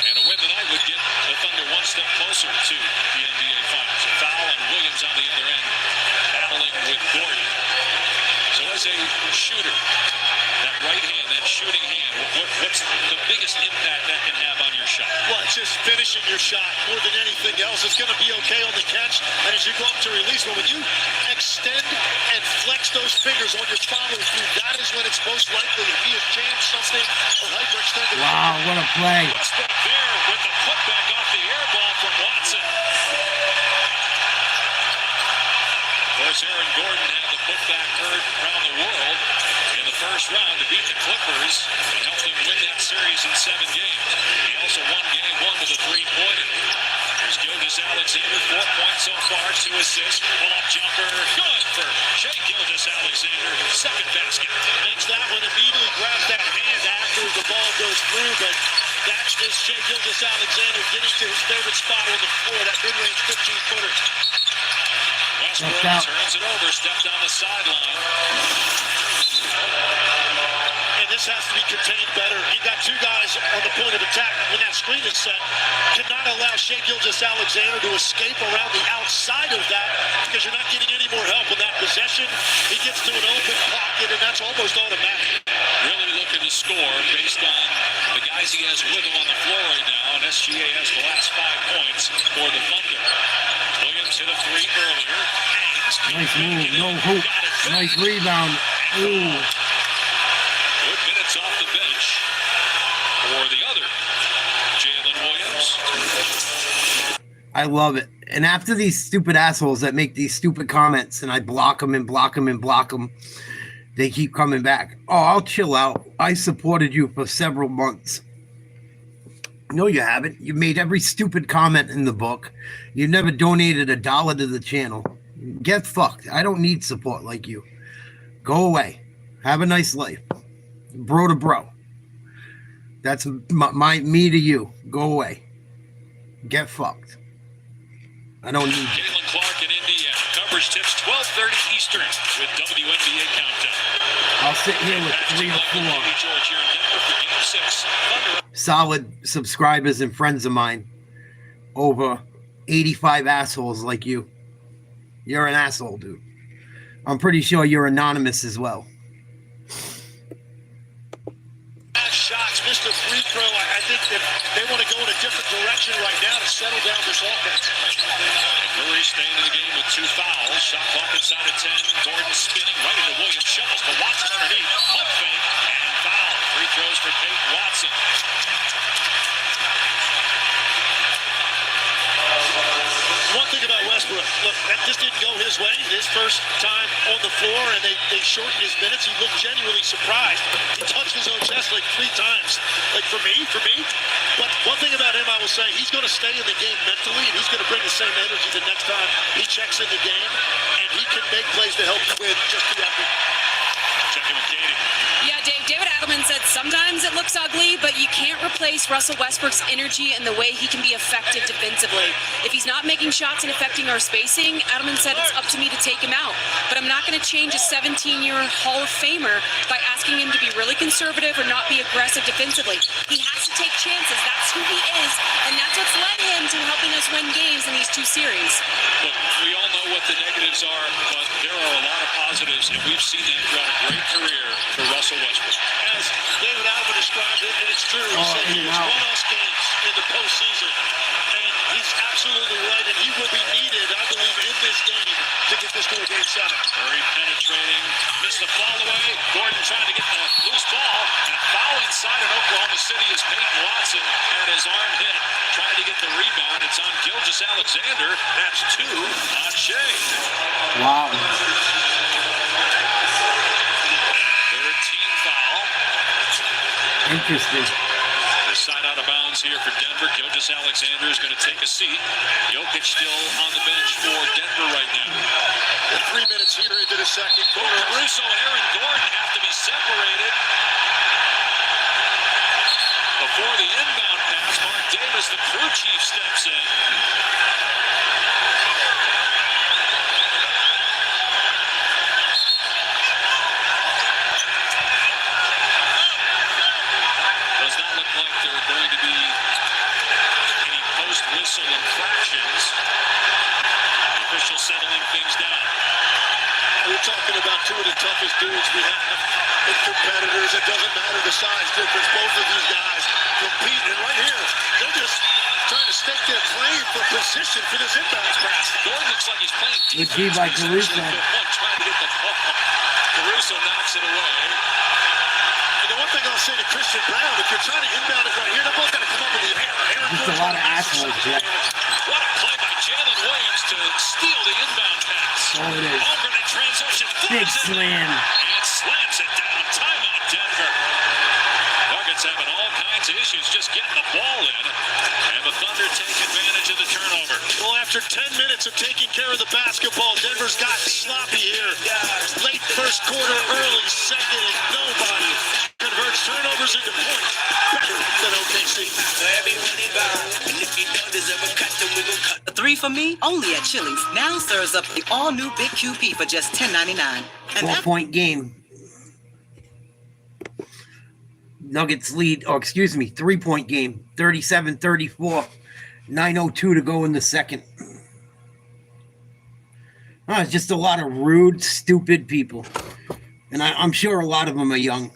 And a win tonight would get the Thunder 1 step closer to the NBA Finals. A foul on Williams on the other end, battling with Gordon. So as a shooter, that right hand, that shooting hand, what's the biggest impact that can have on your shot? Well, it's just finishing your shot more than anything else. It's going to be okay on the catch, and as you go up to release, but when you extend and flex those fingers on your follow through, that is when it's most likely if he has changed something or hyperextended. Wow, what a play. Westbrook there with the putback off the air ball from Watson. Of course, Aaron Gordon had the putback heard around the world in the first first round to beat the Clippers and help them win that series in 7 games. He also won game 1 with a three-pointer. Here's Gilgeous-Alexander, 4 points so far, 2 assists. Pull-up jumper, good for Shai Gilgeous-Alexander. Second basket. Makes that one, immediately grabs that hand after the ball goes through, but that's just Shai Gilgeous-Alexander getting to his favorite spot on the floor, that mid-range 15-footer. Westbrook turns it over, stepped on the sideline. And this has to be contained better. You got 2 guys on the point of attack when that screen is set. Cannot allow Shai Gilgeous-Alexander to escape around the outside of that because you're not getting any more help with that possession. He gets to an open pocket, and that's almost automatic. Really looking to score based on the guys he has with him on the floor right now. And SGA has the last 5 points for the Thunder. Williams hit a 3 earlier. Hangs. Nice move, no hope. Nice rebound. Ooh. Good minutes off the bench for the other Jalen Williams. I love it. And after these stupid assholes that make these stupid comments and I block them and block them and block them, they keep coming back. Oh, I'll chill out. I supported you for several months. No, you haven't. You made every stupid comment in the book. You never donated $1 to the channel. Get fucked. I don't need support like you. Go away. Have a nice life. Bro to bro. That's me to you. Go away. Get fucked. I don't need you. Caitlin Clark in Indiana. Coverage tips 12:30 Eastern with WNBA Countdown. I'll sit here with 3 or 4 George here in Denver for Game 6. Thunder. solid subscribers and friends of mine over 85 assholes like you. You're an asshole, dude. I'm pretty sure you're anonymous as well. Shots, missed a free throw. I think that they want to go in a different direction right now to settle down this offense. And Murray staying in the game with 2 fouls. Shot clock inside of 10. Gordon spinning right into Williams. Shovels to Watson underneath. Pump fake and foul. Free throws for Peyton Watson. One thing about Westbrook, look, that just didn't go his way. His first time on the floor, and they shortened his minutes. He looked genuinely surprised. He touched his own chest like 3 times. Like, for me. But one thing about him, I will say, he's going to stay in the game mentally, and he's going to bring the same energy the next time he checks in the game, and he can make plays to help you win just the effort. Check in with Katie. Yeah, Dave. David Adelman said sometimes it looks ugly, but you can't replace Russell Westbrook's energy and the way he can be effective defensively. If he's not making shots and affecting our spacing, Adelman said it's up to me to take him out. But I'm not going to change a 17-year Hall of Famer by asking him to be really conservative or not be aggressive defensively. He has to take chances. That's who he is, and that's what's led him to helping us win games in these 2 series. Look, we all know what the negatives are, but there are a lot of positives, and we've seen that throughout a great career for Russell Westbrook. As David Alba described it, and it's true, he said he has won us games in the postseason. And he's absolutely right, and he will be needed, I believe, in this game to get this to a game 7. Murray penetrating, missed the fall away. Gordon trying to get the loose ball, and foul inside in Oklahoma City as Peyton Watson had his arm hit. Trying to get the rebound. It's on Gilgeous-Alexander. That's 2 on Shai. Wow. 13 foul. Interesting. This side out of bounds here for Denver. Gilgeous-Alexander is going to take a seat. Jokic still on the bench for Denver right now. 3 minutes here into the second quarter. Caruso and Aaron Gordon have to be separated. Before the inbound pass, Mark Davis, the crew chief, steps in. Does not look like there are going to be any post-whistle infractions. Official settling things down. We're talking about 2 of the toughest dudes we have as competitors. It doesn't matter the size difference. Both of these guys compete. And right here, they're just trying to stake their claim for position for this inbound pass. Gordon looks like he's playing defense. Good D by Caruso. Trying to get the ball. Caruso knocks it away. And the one thing I'll say to Christian Brown, if you're trying to inbound it right here, the ball's got to come up in the air. Just a lot of assholes, Jeff. What a play by Jalen Williams to steal the inbound pass. Oh, it is. Holmgren in transition. Big slam. And slams it down. Timeout. issues just getting the ball in, and the Thunder take advantage of the turnover. Well, after 10 minutes of taking care of the basketball, Denver's got sloppy here. Late first quarter, early second, and nobody converts turnovers into points. Better than OKC. The 3 for me, only at Chili's. Now serves up the all-new Big QP for just $10.99. 4-point game. Nuggets lead, 3-point game. 37-34. 9:02 to go in the second. It's just a lot of rude, stupid people. And I'm sure a lot of them are young.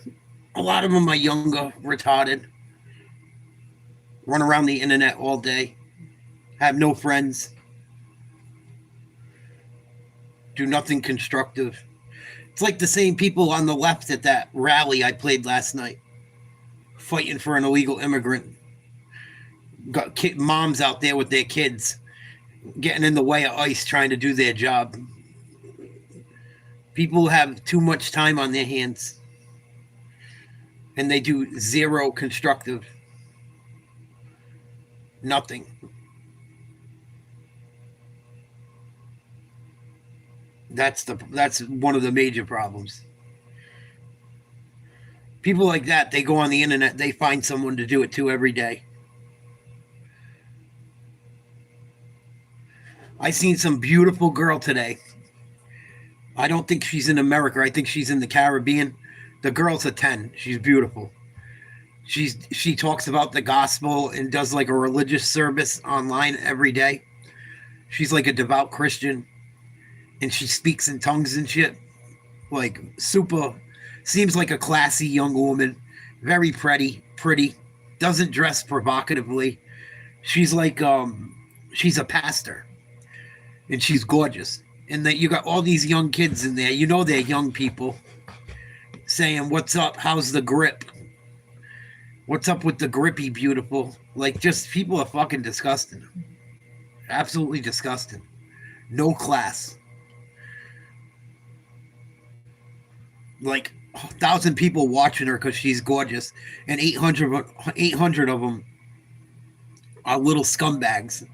A lot of them are younger, retarded. Run around the internet all day. Have no friends. Do nothing constructive. It's like the same people on the left at that rally I played last night. Fighting for an illegal immigrant. Got moms out there with their kids. Getting in the way of ICE trying to do their job. People have too much time on their hands. And they do zero constructive. Nothing. That's one of the major problems. People like that, they go on the internet, they find someone to do it to every day. I seen some beautiful girl today. I don't think she's in America. I think she's in the Caribbean. The girl's a 10. She's beautiful. She talks about the gospel and does like a religious service online every day. She's like a devout Christian. And she speaks in tongues and shit. Like super, seems like a classy young woman. Very pretty. Doesn't dress provocatively. She's like, she's a pastor. And she's gorgeous. And that you got all these young kids in there. You know they're young people. Saying, what's up? How's the grip? What's up with the grippy beautiful? Like, just people are fucking disgusting. Absolutely disgusting. No class. Like 1,000 people watching her because she's gorgeous, and 800 of them are little scumbags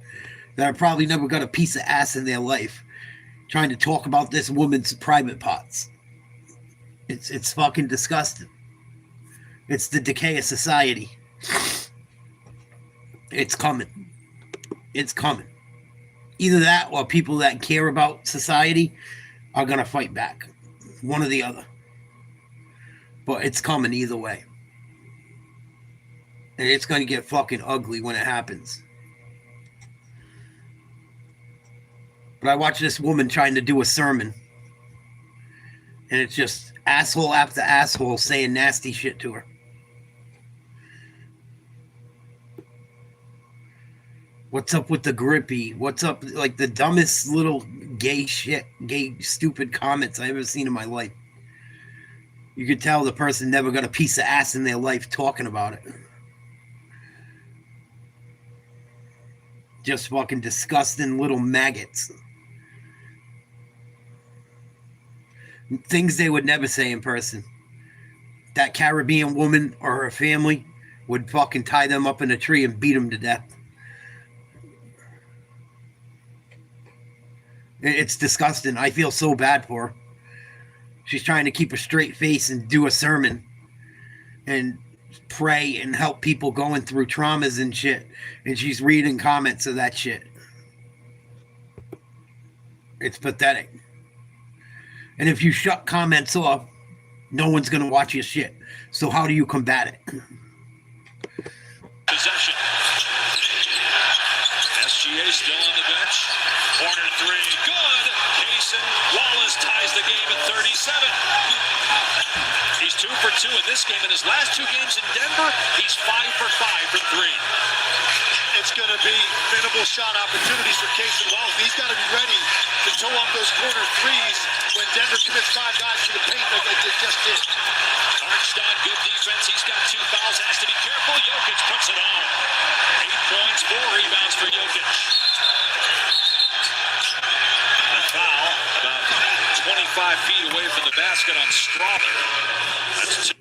that have probably never got a piece of ass in their life, trying to talk about this woman's private parts. It's fucking disgusting. It's the decay of society. It's coming. It's coming. Either that or people that care about society are gonna fight back. One or the other. But it's coming either way. And it's going to get fucking ugly when it happens. But I watched this woman trying to do a sermon. And it's just asshole after asshole saying nasty shit to her. What's up with the grippy? What's up? Like the dumbest little gay stupid comments I've ever seen in my life. You could tell the person never got a piece of ass in their life talking about it. Just fucking disgusting little maggots. Things they would never say in person. That Caribbean woman or her family would fucking tie them up in a tree and beat them to death. It's disgusting. I feel so bad for her. She's trying to keep a straight face and do a sermon and pray and help people going through traumas and shit. And she's reading comments of that shit. It's pathetic. And if you shut comments off, no one's going to watch your shit. So how do you combat it? Possession. SGA still on the bench. Corner three. Good. Jason Wallace ties the game at 37. He's 2 for 2 in this game. In his last 2 games in Denver, he's 5 for 5 from 3. It's going to be minimal shot opportunities for Jason Wallace. He's got to be ready to toe up those corner threes when Denver commits 5 guys to the paint like they just did. Hartenstein, good defense. He's got 2 fouls. Has to be careful. Jokic puts it on. 8 points, 4 rebounds for Jokic. And a foul about 25 feet away from the basket on Strawther.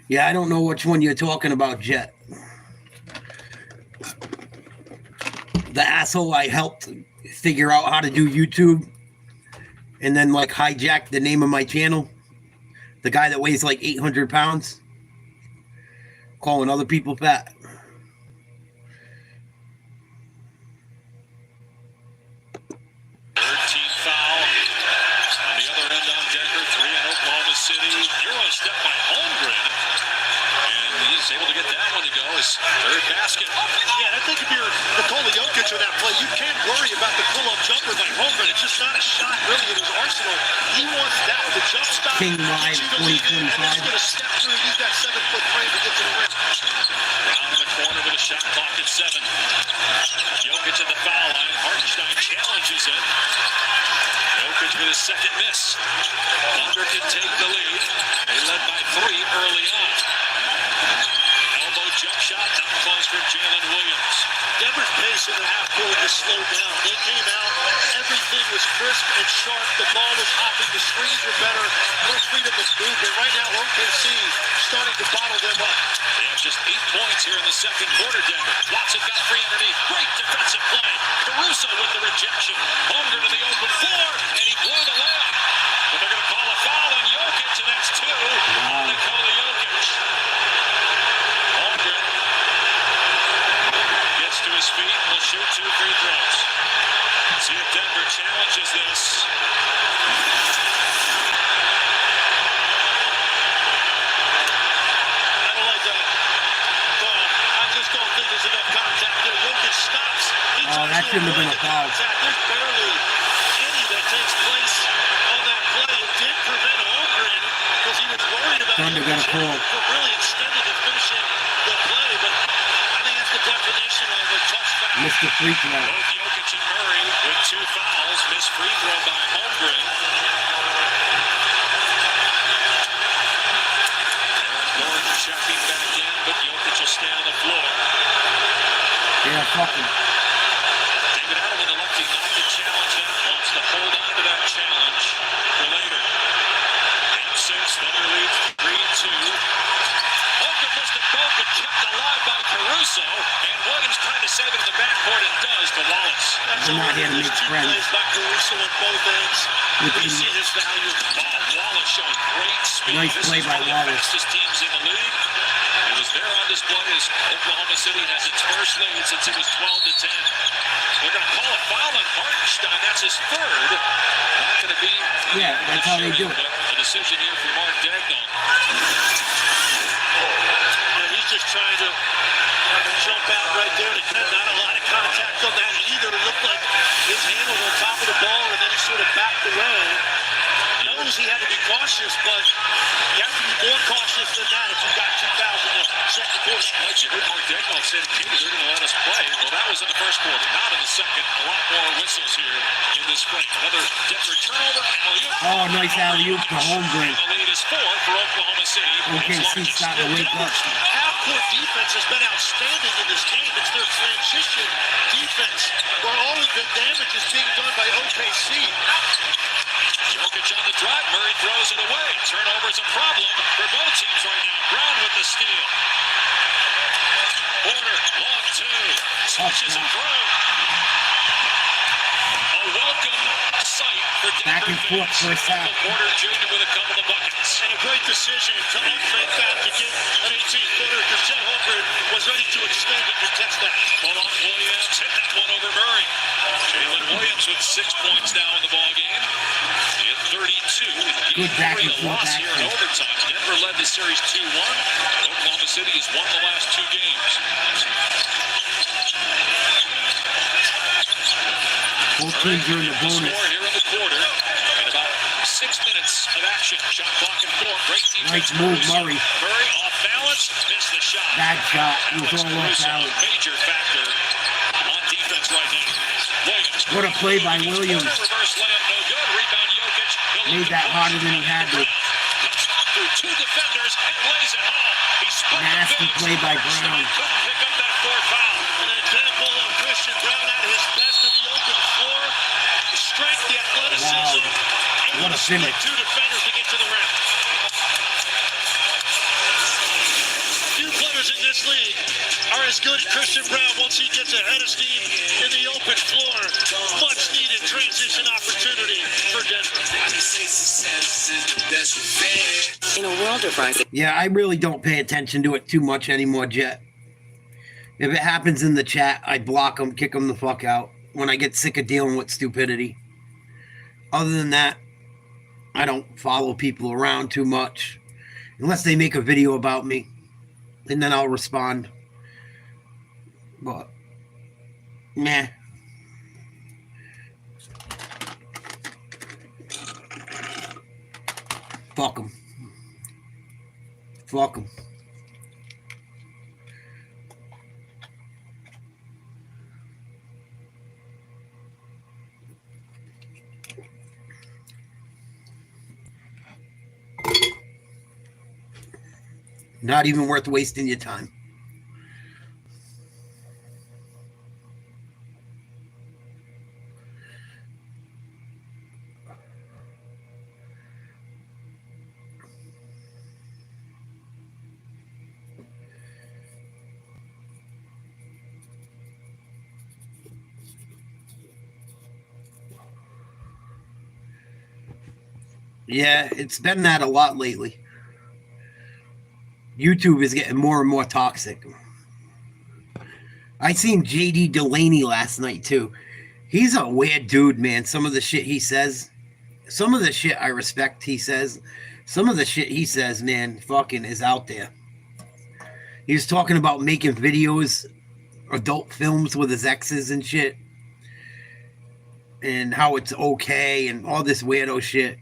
Yeah, I don't know which one you're talking about, Jet. the asshole I helped figure out how to do YouTube and then like hijacked the name of my channel. The guy that weighs like 800 pounds. Calling other people fat. 13th foul. On the other end on Denver, 3 in Oklahoma City. Euro step by Holmgren. And he's able to get that one to go. His third basket. Yeah, I think if you're Nikola Jokic on that play, you can't worry about the pull-up jumper by Holmgren. It's just not a shot really in his arsenal. He wants that, the jump stop. King Live 2025. And he's going to step through and use that 7-foot frame to get to the rim. Brown in the corner with a shot clock at 7. Jokic at the foul line. Hartenstein challenges it. Jokic with his second miss. Thunder can take the lead. They led by 3 early on. Elbow jump shot, not close for Jalen Williams. Denver's pace in the half court was slowed down. They came out, everything was crisp and sharp. The ball was hopping, the screens were better, more freedom of movement. Right now, OKC starting to bottle them up. They have just 8 points here in the second quarter, Denver. Watson got free underneath. Great defensive play. Caruso with the rejection. Holmgren in the open floor, and he blew the layup. But they're going to call a foul on Jokic, and that's 2 on Nikola Jokic. Holmgren gets to his feet and will shoot 2 free throws. See if Denver challenges this. That shouldn't have been a foul. There's barely any that takes place on that play. It did prevent Holmgren because he was worried about really extending and finishing the play. But I think that's the definition of a tough foul. Missed the free throw. Both Jokic and Murray with 2 fouls. Missed free throw by Holmgren. Aaron Gordon checking back in, but Jokic will stay on the floor. Yeah, fucking. David Adelman electing not to challenge that, wants to hold on to that challenge for later. Game 6, Thunder leads 3-2. Holmgren missed it both, but kept alive by Caruso, and Williams trying to save it in the backcourt and does to Wallace. We're not here to make friends. Plays by Caruso on both ends. We see his value. Wallace showing great speed. Nice play by Wallace. Fastest teams in the league. It was there on display as Oklahoma City has its first lead since it was 12-10. They're going to call a foul on Hartenstein. That's his third. Not going to be. Yeah, that's how they do it. A decision here for Mark Dagnall. He's just trying to jump out right there. Not a lot of contact on that either. It looked like his hand was on top of the ball, and then he sort of backed away. Knows he had to be cautious, but you have to be more cautious than that if you've got 2,000 in the second quarter. Like you heard Mark Dagnall say to Katie, they're going to let us play. Well, that was in the first quarter. Not in the second. A lot more whistles here in this break. Another Denver turnover. Alley-oop. Oh, nice alley-oop to Holmgren. The lead is 4 for Oklahoma City. OKC starting to wake up. Half-court defense has been outstanding in this game. It's their transition defense where all of the damage is being done by OKC. Jokic on the drive. Murray throws it away. Turnover's a problem for both teams right now. Brown with the steal. Porter, long 2. Switches it through. A welcome sight for Denver. Back and forth first half. Porter Jr. with a couple of buckets. And a great decision to unfake that to get an 18-footer because Chet Holmgren was ready to extend and contest that. Hold on, Williams hit that one over Murray. Jalen Williams with 6 points now in the ballgame. At 32. Good back and forth loss here in overtime. Denver led the series 2-1. Oklahoma City has won the last 2 games. Both teams are in the bonus. Score here in the quarter. And about 6 minutes of action. Shot clock and 4. Great defense. Nice move, Murray. Murray off balance. Missed the shot. Bad shot. It was all off balance. Major factor on defense right now. Williams. What a play by Williams. Reverse layup, no good. Rebound Jokic. Made that harder than he had to. Through 2 defenders and lays it home. He split Nasty play by Brown. Couldn't pick up that 4th foul. An example of Christian Brown at his best in the open floor. The strength, the athleticism. Wow. What a finish. 2 defenders to get to the rim. Few players playmakers in this league are as good as Christian Brown once he gets ahead of steam in the open floor. Much needed transition opportunity for Denver. In a world of rising. Yeah, I really don't pay attention to it too much anymore, Jet. If it happens in the chat, I block them, kick them the fuck out when I get sick of dealing with stupidity. Other than that, I don't follow people around too much. Unless they make a video about me. And then I'll respond. But, meh. Fuck them. Fuck them. Not even worth wasting your time. Yeah, it's been that a lot lately. YouTube is getting more and more toxic. I seen JD Delaney last night too. He's a weird dude, man. Some of the shit he says, some of the shit I respect he says, some of the shit he says, man, fucking is out there. He was talking about making videos, adult films with his exes and shit, and how it's okay and all this weirdo shit.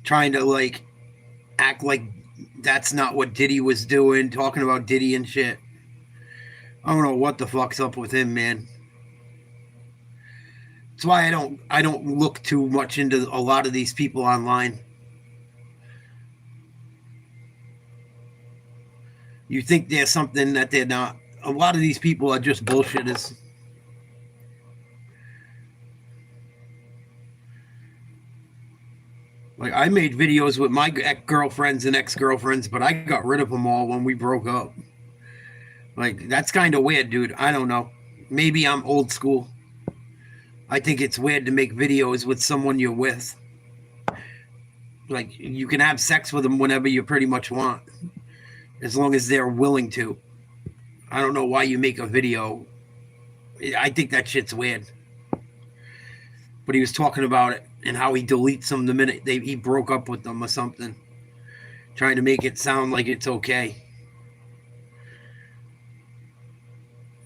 Trying to like act like that's not what Diddy was doing, talking about Diddy and shit. I don't know what the fuck's up with him, man. That's why I don't look too much into a lot of these people online. You think they're something that they're not. A lot of these people are just bullshitters. Like, I made videos with my girlfriends and ex-girlfriends, but I got rid of them all when we broke up. Like, that's kind of weird, dude. I don't know. Maybe I'm old school. I think it's weird to make videos with someone you're with. Like, you can have sex with them whenever you pretty much want, as long as they're willing to. I don't know why you make a video. I think that shit's weird. But he was talking about it and how he deletes them the minute he broke up with them or something. Trying to make it sound like it's okay.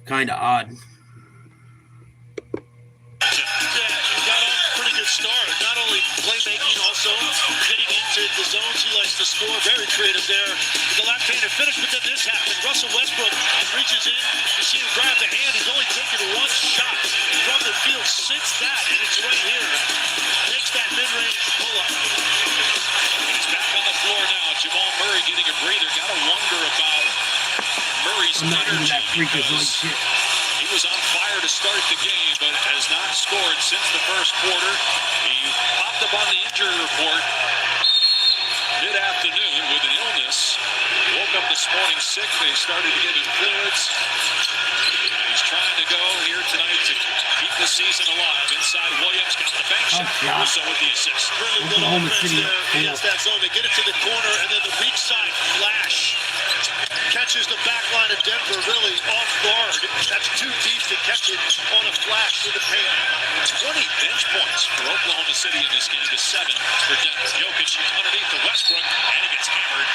Kind of odd. Yeah, you got off a pretty good start. Not only playmaking, also getting into the zones he likes to score. Very creative there with the left-handed finish, but then this happened. Russell Westbrook reaches in. You see him grab the hand. He's only taken one shot from the field since that, and it's right here. Makes that mid-range pull-up. And he's back on the floor now. Jamal Murray getting a breather. Got to wonder about Murray's energy, because he was on fire to start the game, but has not scored since the first quarter. He popped up on the injury report mid-afternoon with an illness. Woke up this morning sick. They started to give him fluids. He's trying to go here tonight to keep the season alive. Inside, Williams got the bank shot. Also with the assist. Really good offense there against that zone. They get it to the corner, and then the weak side flash catches the back line of Denver really off guard. That's too deep to catch it on a flash to the paint. 20 bench points for Oklahoma City in this game to 7 for Denver. Jokic underneath to Westbrook, and he gets hammered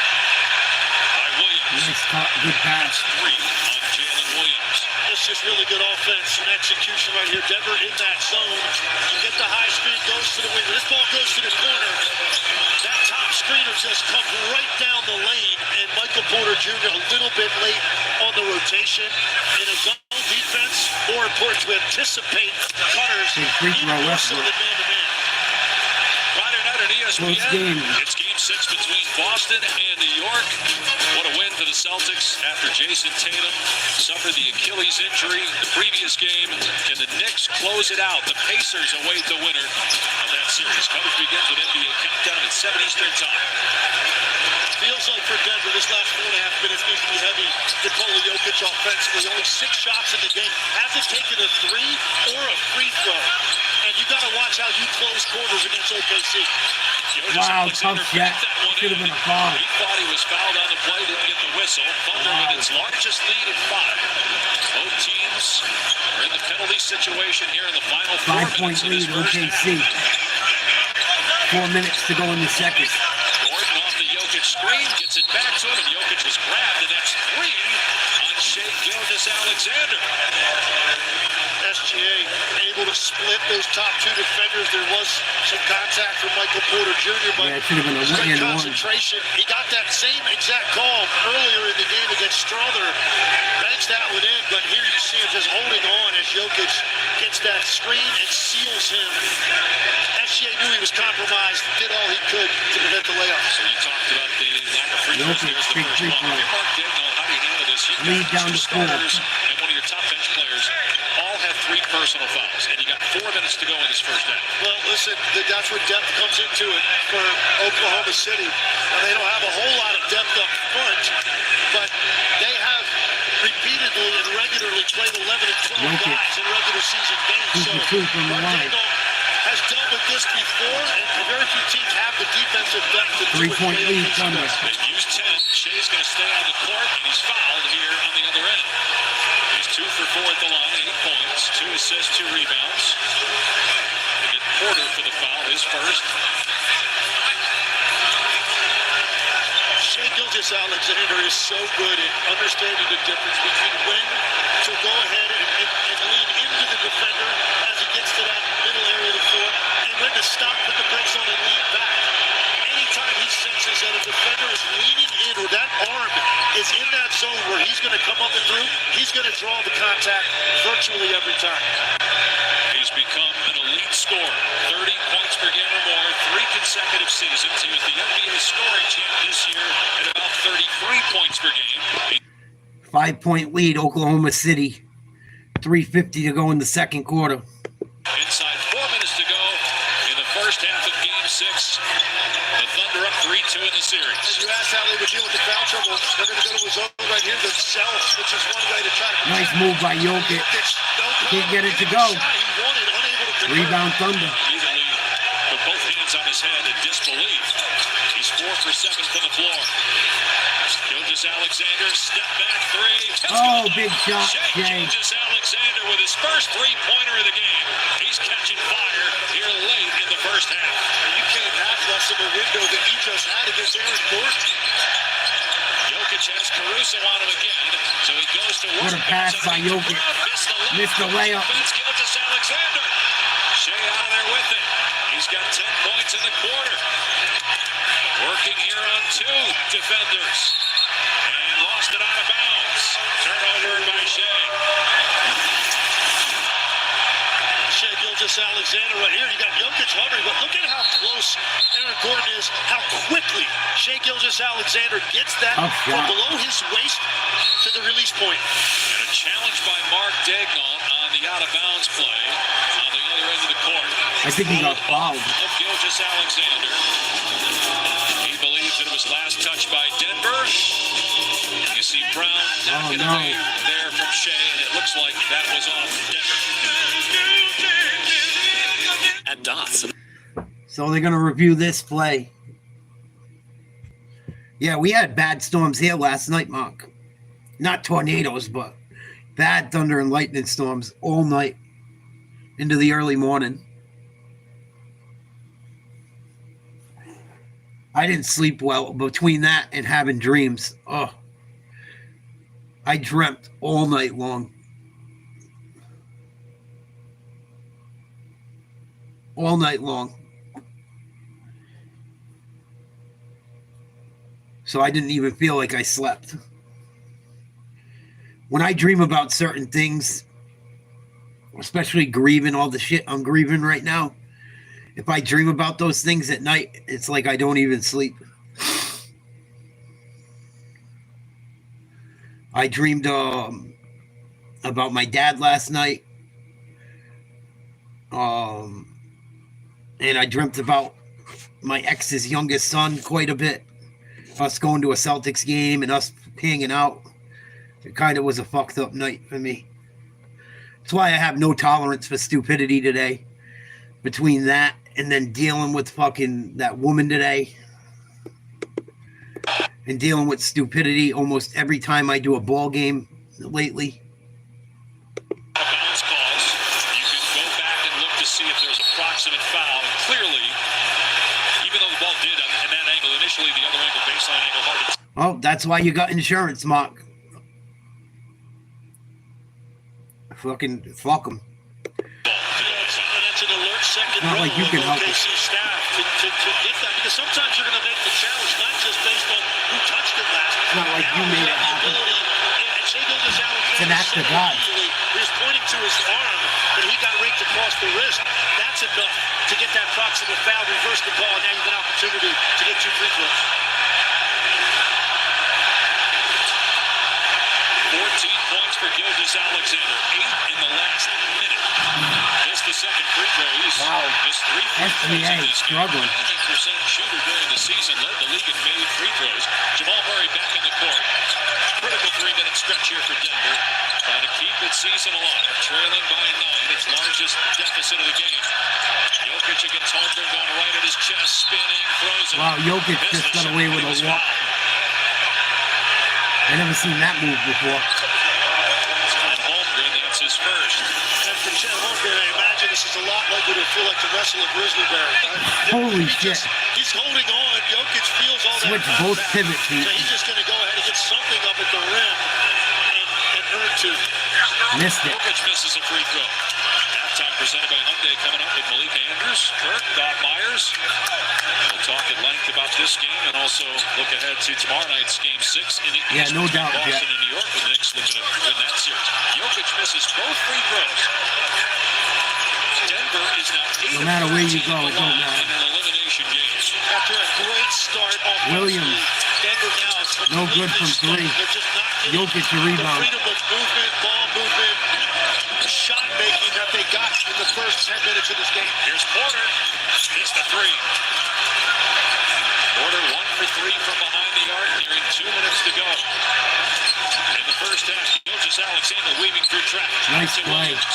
by Williams. Nice good pass. 3 on Jalen Williams. It's just really good offense and execution right here. Denver in that zone. You get the high speed, goes to the wing. This ball goes to the corner. That top screener just comes right down the lane, and Michael Porter Jr. a little bit late on the rotation. In a zone defense, more important to anticipate cutters. Even more so than man-to-man. Friday night at ESPN. It's Game 6 between Boston and New York. What a win for the Celtics after Jason Tatum suffered the Achilles injury in the previous game. Can the Knicks close it out? The Pacers await the winner of that series. Coverage begins with NBA Countdown at 7 Eastern Time. Feels like for Denver, this last 4.5 minutes needs to heavy Nikola Jokic offensively. Only 6 shots in the game. Hasn't taken a 3 or a free throw. And you got to watch how you close quarters against OKC. Wow, tough shot. Should have been a foul. He thought he was fouled on the play, didn't get the whistle. Thunder with its largest lead at 5. Both teams are in the penalty situation here in the final 4 minutes of this first OKC. 4 minutes to go in the second. Gordon off the Jokic screen, gets it back to him, and Jokic is grabbed, and that's 3 on Shai Gilgeous-Alexander. SGA able to split those top 2 defenders. There was some contact from Michael Porter Jr., but it should have been a great one-and-one. concentration. He got that same exact call earlier in the game against Strother. Banks that one in, but here you see him just holding on as Jokic gets that screen and seals him. SGA knew he was compromised, did all he could to prevent the layup. So you talked about the lack of free throws. Jokic, Here's the big first free one. throw. Mark Dagnall, how do you handle this? You've Lead got down 2 the floor. starters and one of your top bench players all have 3 personal fouls, and you got 4 minutes to go in this first half. Well, listen, that's where depth comes into it for Oklahoma City. Now, they don't have a whole lot of depth up front, but they have repeatedly and regularly played 11 and 12 guys in regular season games. So Mark has dealt with this before, and very few teams have the defensive depth to do it. 3-point lead, Thunder. They've used 10. Shai's going to stay on the court, and he's fouled here on the other end. He's 2 for 4 at the line, 8 points, 2 assists, 2 rebounds. They get Porter for the foul, his first. Shai Gilgeous-Alexander is so good at understanding the difference between when to go ahead and lean into the defender as he gets to that middle area of the floor, and when to stop, put the brakes on, and lean back. Anytime he senses that a defender is leaning in or that arm is in that zone where he's going to come up and through, he's going to draw the contact virtually every time. He's become an elite scorer, 30 points per game or more, 3 consecutive seasons. He was the NBA scoring champ this year at about 33 points per game. 5-point lead, Oklahoma City. 3:50 to go in the second quarter. Inside 4 minutes to go in the first half of Game 6. The Thunder up 3-2 in the series. You asked how they would deal with the foul trouble. They're going to go to his own right here themselves, which is one way to try to... Nice move by Jokic. Can't get it to go. Rebound Thunder. Immediately put both hands on his head in disbelief. He's 4 for 7 from the floor. Gilgeous-Alexander, step back 3. Oh, big shot, Shai Jay. Gilgeous-Alexander with his first 3-pointer of the game. He's catching fire here late in the first half. You can't have less of a window than he just had against Aaron Gordon. Jokic has Caruso on him again, so he goes to work. What a pass by Jokic. Missed the layup. Gilgeous-Alexander. Shai out of there with it. He's got 10 points in the quarter. Working here on 2 defenders. And lost it out of bounds. Turnover by Shai. Shai Gilgeous-Alexander right here. You got Jokic hovering, but look at how close Aaron Gordon is, how quickly Shai Gilgeous-Alexander gets that from below his waist to the release point. And a challenge by Mark Dagnall on the out-of-bounds play on the other end of the court. I think he got fouled. Of Gilgeous-Alexander. He believes it was last touched by Denver. You see Brown knocking away there from Shai, and it looks like that was off Denver. At dots. So they're going to review this play. Yeah, we had bad storms here last night, Mark. Not tornadoes, but bad thunder and lightning storms all night into the early morning. I didn't sleep well between that and having dreams. Oh, I dreamt all night long. All night long. So I didn't even feel like I slept. When I dream about certain things, especially grieving all the shit I'm grieving right now, if I dream about those things at night, it's like I don't even sleep. I dreamed about my dad last night. And I dreamt about my ex's youngest son quite a bit. Us going to a Celtics game and us hanging out. It kind of was a fucked up night for me. That's why I have no tolerance for stupidity today. Between that and then dealing with fucking that woman today. And dealing with stupidity almost every time I do a ball game lately. Bounce calls. You can go back and look to see if there's a proximate foul. And clearly, even though the ball did in that angle initially, the other angle, baseline angle, hard to... Oh, that's why you got insurance, Mark. Fucking fuck them. That's an alert second Not like you can help it. OKC staff to get that, because sometimes you're going to make the challenge not just based on who touched it last. It's not like you made it happen. It's an act of God. He's pointing to his arm, and he got raked across the wrist. That's enough to get that proximate foul, reverse the ball, and now you have an opportunity to get 2 free throws. 14 points for Gilgeous-Alexander. 8 in the last minute. Just the second free throw. He's missed 3 free throws in this game. 90% shooter during the season. Led the league in made free throws. Jamal Murray back in the court. Critical 3-minute stretch here for Denver. Trying to keep its season alive. Trailing by 9. Its largest deficit of the game. Jokic against Holmgren going right at his chest. Spinning. Throws it. Wow, Jokic just got away with a walk. I never seen that move before. And Holmgren, that's his first. And for Chet Holmgren, I imagine this is a lot likely to feel like the wrestle of Grizzly Bear. Holy shit. He's holding on. Jokic feels all that. Switch both pivot feet. So he's just going to go ahead and get something up at the rim and earn 2. Missed it. Jokic misses a free throw. Halftime presented by Hyundai coming up with Malik Andrews, Kirk, Bob Myers. We'll talk at length about this game and also look ahead to tomorrow night's Game 6 in the East no between doubt, Boston Jeff. and New York, with the Knicks looking to win that series. Jokic misses both free throws. Denver is now 8 No matter where you go, it don't in matter. an elimination game. After a great start offensively, Williams. Denver now is No good from 3. They're just not getting Jokic to the rebound. freedom of movement, ball movement, shot making that they got in the first 10 minutes of this game. Here's Porter. It's the 3. Porter 1 for 3 from behind the arc, nearing 2 minutes to go. In the first half, Gilgeous-Alexander weaving through traffic. Nice To play. Williams.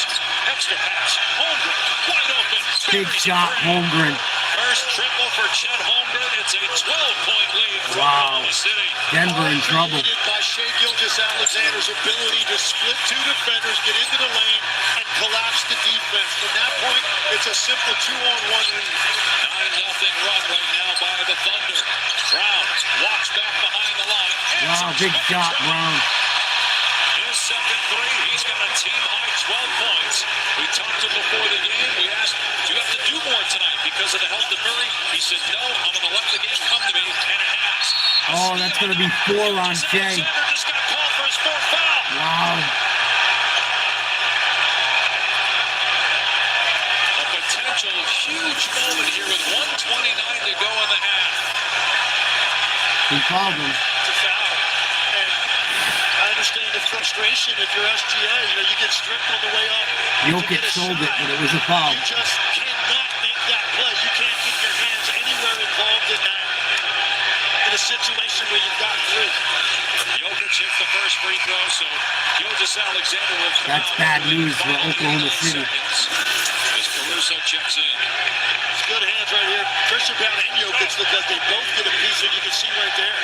Extra pass. Holmgren wide open. Big Buries shot, the three. Holmgren. First triple for Chet Holmgren. It's a 12-point lead for Wow. Oklahoma City. Denver in trouble. Created by Shai Gilgeous-Alexander's ability to split 2 defenders, get into the lane, and collapse the defense. From that point, it's a simple 2-on-1 lead. 9-0 run right now by the Thunder. Brown walks back behind the line. Wow, big shot, Brown. His second 3, he's got a team-high 12 points. We talked to him before the game. We asked, do you have to do more tonight because of the health of Murray? He said, no, I'm going to let the game come to me, and it has. Oh, that's going to be 4 on Shai. Alexander just got called for his 4th foul. Wow. A potential huge moment here with 1:29 to go in the half. He called him. It's a foul. And I understand the frustration if you're SGA. You get stripped on the way up. Jokic sold it, but it was a foul. You just cannot make that play. You can't get your hands anywhere involved in that. In a situation where you've got 3. Jokic hits the first free throw, so Gilgeous-Alexander will come That's out bad with news for 5 Oklahoma City. seconds as Caruso checks in. It's good hands right here. Christian Brown and Jokic look like they both get a piece, and you can see right there.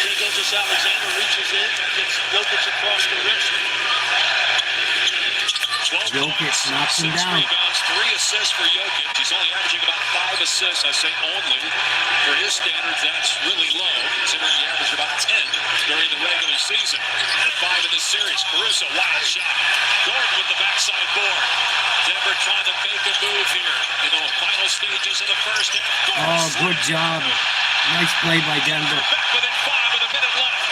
Shai Gilgeous-Alexander reaches in, gets Jokic across the wrist. 12 Jokic points, knocks him 6 down. rebounds, 3 assists for Jokic. He's only averaging about 5 assists. I say only. For his standards, that's really low, considering he averaged about 10 during the regular season. And 5 in this series. Caruso, wild shot. Gordon with the backside board. Denver trying to make a move here in the final stages of the first half. Oh, good job. Nice play by Denver. Back within 5 with a minute left.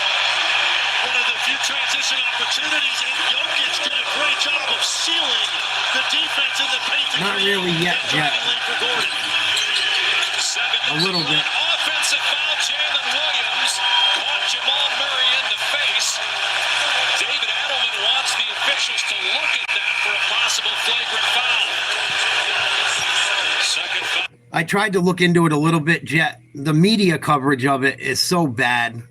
One of the few transition opportunities, and Jokic did a great job of sealing the defense in the paint. Not really yet, Jet. For Gordon. A little bit. Offensive foul, Jalen Williams caught Jamal Murray in the face. David Adelman wants the officials to look at that for a possible flagrant foul. Second foul. I tried to look into it a little bit, Jet. The media coverage of it is so bad.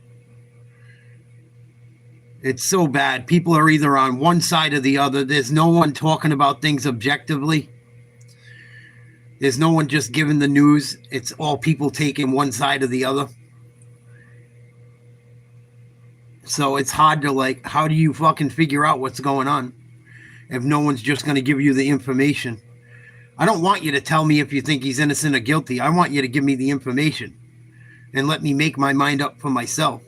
It's so bad. People are either on one side or the other. There's no one talking about things objectively. There's no one just giving the news. It's all people taking one side or the other. So it's hard to, like, how do you fucking figure out what's going on if no one's just going to give you the information? I don't want you to tell me if you think he's innocent or guilty. I want you to give me the information and let me make my mind up for myself.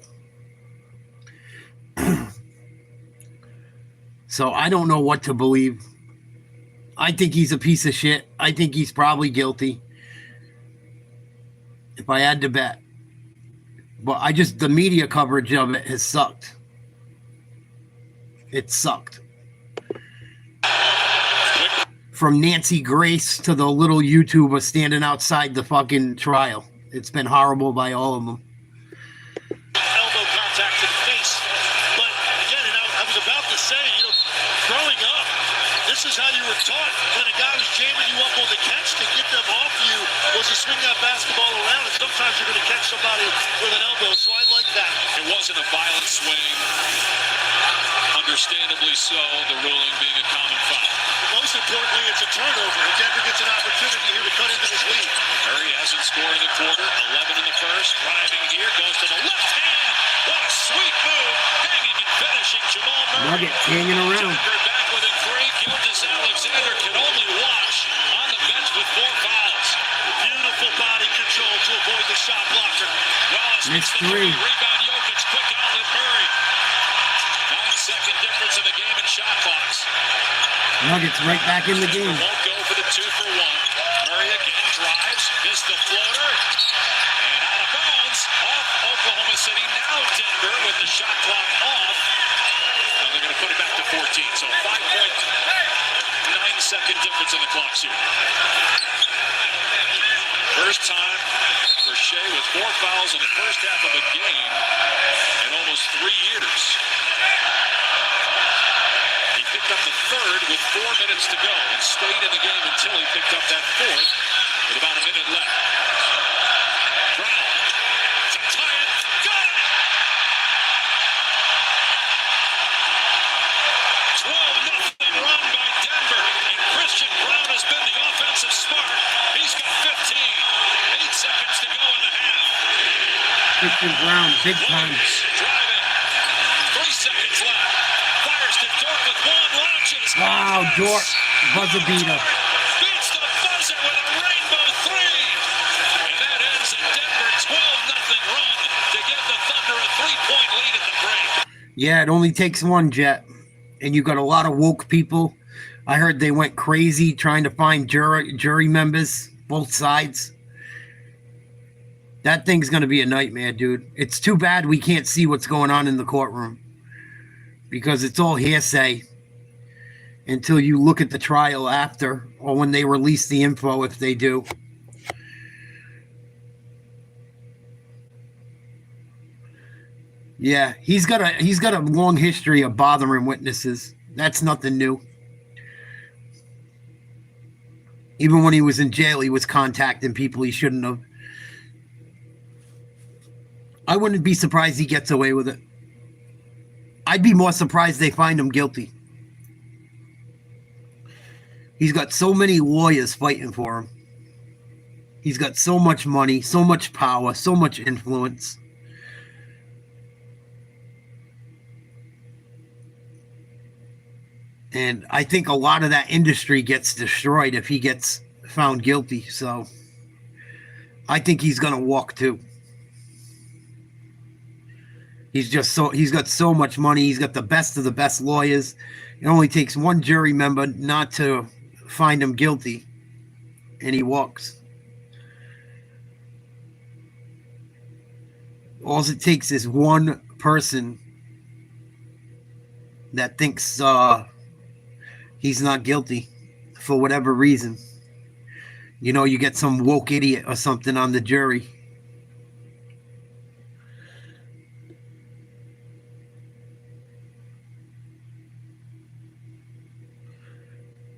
So I don't know what to believe. I think he's a piece of shit. I think he's probably guilty, if I had to bet. But the media coverage of it has sucked. It sucked. From Nancy Grace to the little YouTuber standing outside the fucking trial. It's been horrible by all of them. Elbow contact to the face. But again, and I was about to say, growing up, this is how you were taught. When a guy was jamming you up on the catch, to get them off you was to swing that basketball around, and sometimes you're going to catch somebody with an elbow, so I like that. It wasn't a violent swing. Understandably so, the ruling being a common foul. Most importantly, it's a turnover. And Denver gets an opportunity here to cut into this lead. Murray hasn't scored in the quarter. 11 in the first. Driving here. Goes to the left hand. What a sweet move. Hanging and finishing Jamal Murray. Nuggets hanging around. Denver back within 3. Gilgeous-Alexander can only watch on the bench with 4 fouls. Beautiful body control to avoid the shot blocker. Wallace makes the 3. Rebound Jokic. Quick outlet Murray. 9-second difference in the game in shot clocks. Nuggets right back in the game. Won't go for the 2 for 1. Murray again drives, missed the floater, and out of bounds off Oklahoma City. Now Denver with the shot clock off. Now they're going to put it back to 14. So 5.9-second difference in the clocks here. First time for Shea with 4 fouls in the first half of a game in almost 3 years. He picked up the 3rd with 4 minutes to go and stayed in the game until he picked up that 4th with about a minute left. Brown to tie it. Got it! 12-0 run by Denver, and Christian Brown has been the offensive spark. He's got 15. 8 seconds to go in the half. Christian Brown, big time. Driving. 3 seconds left. Fires to Dort with 1. Launches. Wow, Dort, buzzer beater. Beats the buzzer with a rainbow 3. And that ends a Denver 12-0 run to give the Thunder a 3-point lead at the break. Yeah, it only takes one, Jet. And you got a lot of woke people. I heard they went crazy trying to find jury members, both sides. That thing's going to be a nightmare, dude. It's too bad we can't see what's going on in the courtroom, because it's all hearsay until you look at the trial after, or when they release the info, if they do. Yeah, he's got a long history of bothering witnesses. That's nothing new. Even when he was in jail, he was contacting people he shouldn't have. I wouldn't be surprised he gets away with it. I'd be more surprised they find him guilty. He's got so many lawyers fighting for him. He's got so much money, so much power, so much influence. And I think a lot of that industry gets destroyed if he gets found guilty. So I think he's going to walk too. He's got so much money. He's got the best of the best lawyers. It only takes one jury member not to find him guilty, and he walks. All it takes is one person that thinks he's not guilty for whatever reason. You know, you get some woke idiot or something on the jury.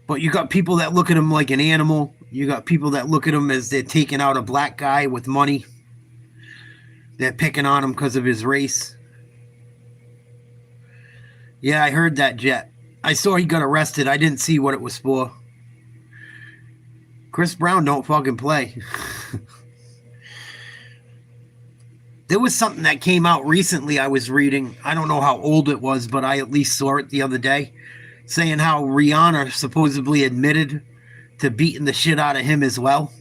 But you got people that look at him like an animal. You got people that look at him as they're taking out a black guy with money. They're picking on him because of his race. Yeah, I heard that, Jet. I saw he got arrested. I didn't see what it was for. Chris Brown don't fucking play. There was something that came out recently I was reading. I don't know how old it was, but I at least saw it the other day, saying how Rihanna supposedly admitted to beating the shit out of him as well.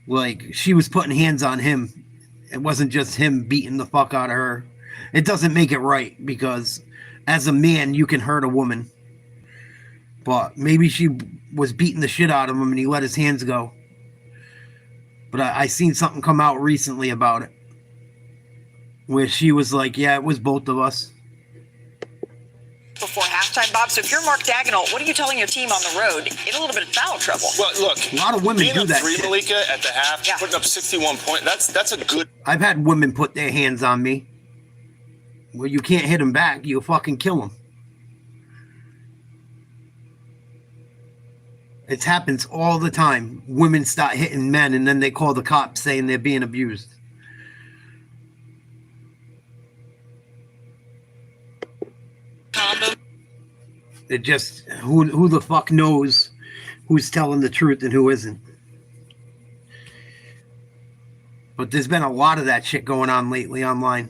Like, she was putting hands on him. It wasn't just him beating the fuck out of her. It doesn't make it right, because as a man, you can hurt a woman. But maybe she was beating the shit out of him and he let his hands go. But I seen something come out recently about it, where she was like, yeah, it was both of us. Before halftime, Bob. So if you're Mark Dagnall, what are you telling your team on the road in a little bit of foul trouble? Well, look, a lot of women do that three, shit. Malika, at the half, putting up 61 points. That's a good. I've had women put their hands on me. Well, you can't hit them back. You fucking kill them. It happens all the time. Women start hitting men, and then they call the cops saying they're being abused. It just, who the fuck knows who's telling the truth and who isn't. But there's been a lot of that shit going on lately online,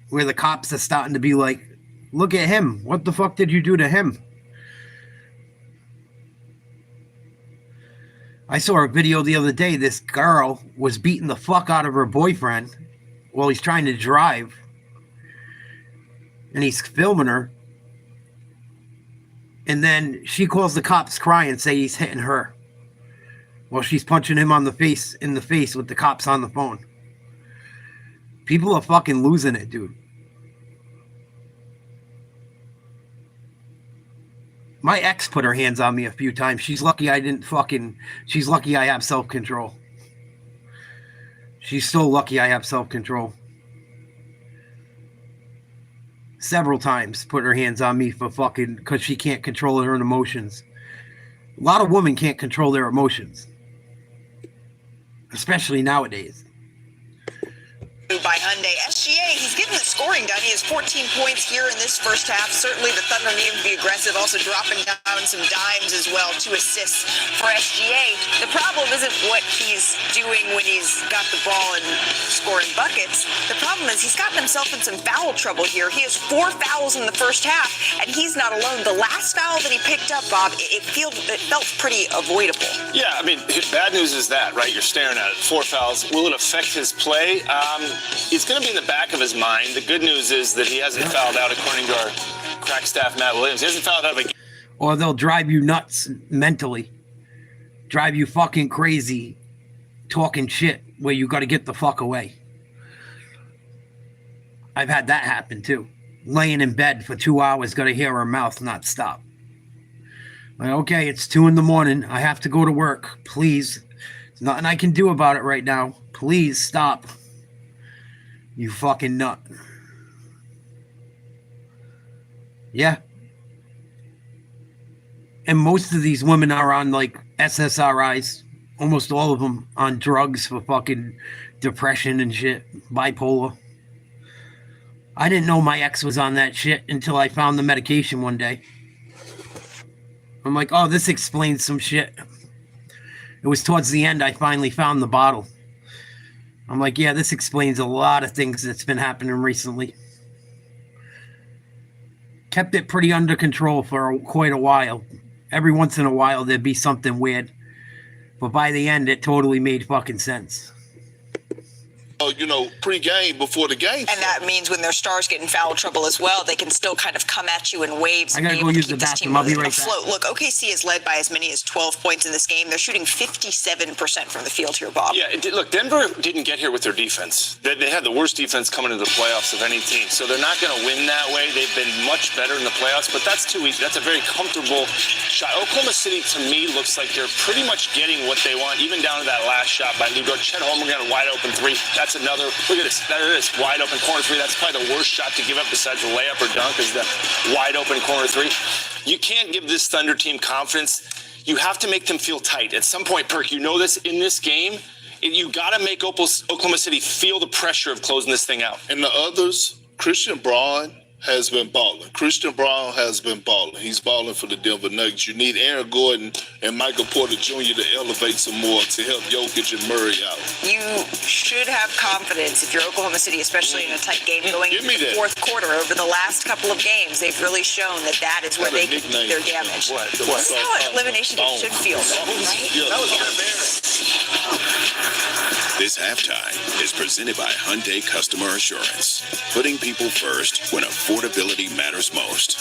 where the cops are starting to be like, look at him. What the fuck did you do to him? I saw a video the other day. This girl was beating the fuck out of her boyfriend while he's trying to drive. And he's filming her. And then she calls the cops crying and say he's hitting her. While she's punching him in the face with the cops on the phone. People are fucking losing it, dude. My ex put her hands on me a few times. She's lucky I she's lucky I have self-control. She's so lucky I have self-control. Several times put her hands on me for because she can't control her own emotions. A lot of women can't control their emotions. Especially nowadays. By Hyundai. SGA, he's getting the scoring done. He has 14 points here in this first half. Certainly the Thunder need to be aggressive, also dropping down some dimes as well. 2 assists for SGA. The problem isn't what he's doing when he's got the ball and scoring buckets. The problem is he's gotten himself in some foul trouble here. He has 4 fouls in the first half, and he's not alone. The last foul that he picked up, Bob, it felt pretty avoidable. Yeah, I mean, bad news is that, right? You're staring at it. 4 fouls. Will it affect his play? It's going to be in the back of his mind. The good news is that he hasn't fouled out, according to our crack staff, Matt Williams. He hasn't fouled out again. Or they'll drive you nuts mentally. Drive you fucking crazy talking shit where you got to get the fuck away. I've had that happen too. Laying in bed for 2 hours, got to hear her mouth not stop. Like, okay, it's 2 a.m. I have to go to work. Please. There's nothing I can do about it right now. Please stop. You fucking nut. Yeah. And most of these women are on like SSRIs. Almost all of them on drugs for fucking depression and shit. Bipolar. I didn't know my ex was on that shit until I found the medication one day. I'm like, oh, this explains some shit. It was towards the end I finally found the bottle. I'm like, yeah, this explains a lot of things that's been happening recently. Kept it pretty under control for quite a while. Every once in a while, there'd be something weird. But by the end, it totally made fucking sense. Pre-game before the game. And that means when their stars get in foul trouble as well, they can still kind of come at you in waves. I gotta go use the bathroom. I'll be right back. Look, OKC is led by as many as 12 points in this game. They're shooting 57% from the field here, Bob. Yeah, look, Denver didn't get here with their defense. They had the worst defense coming into the playoffs of any team, so they're not going to win that way. They've been much better in the playoffs, but that's too easy. That's a very comfortable shot. Oklahoma City, to me, looks like they're pretty much getting what they want, even down to that last shot by Lugo. Chet Holmgren got a wide-open 3. That's another. Look at this. That is wide open corner 3. That's probably the worst shot to give up besides the layup or dunk is the wide open corner 3. You can't give this Thunder team confidence. You have to make them feel tight. At some point, Perk, you know this, in this game, you got to make Oklahoma City feel the pressure of closing this thing out. And the others, Christian Braun has been balling. Christian Braun has been balling. He's balling for the Denver Nuggets. You need Aaron Gordon and Michael Porter Jr. to elevate some more to help Jokic and Murray out. You should have confidence if you're Oklahoma City, especially in a tight game going into the fourth quarter. Over the last couple of games, they've really shown that is where they can do their damage. This is how an elimination game should feel, right? Yeah. This halftime is presented by Hyundai Customer Assurance, putting people first when affordability matters most.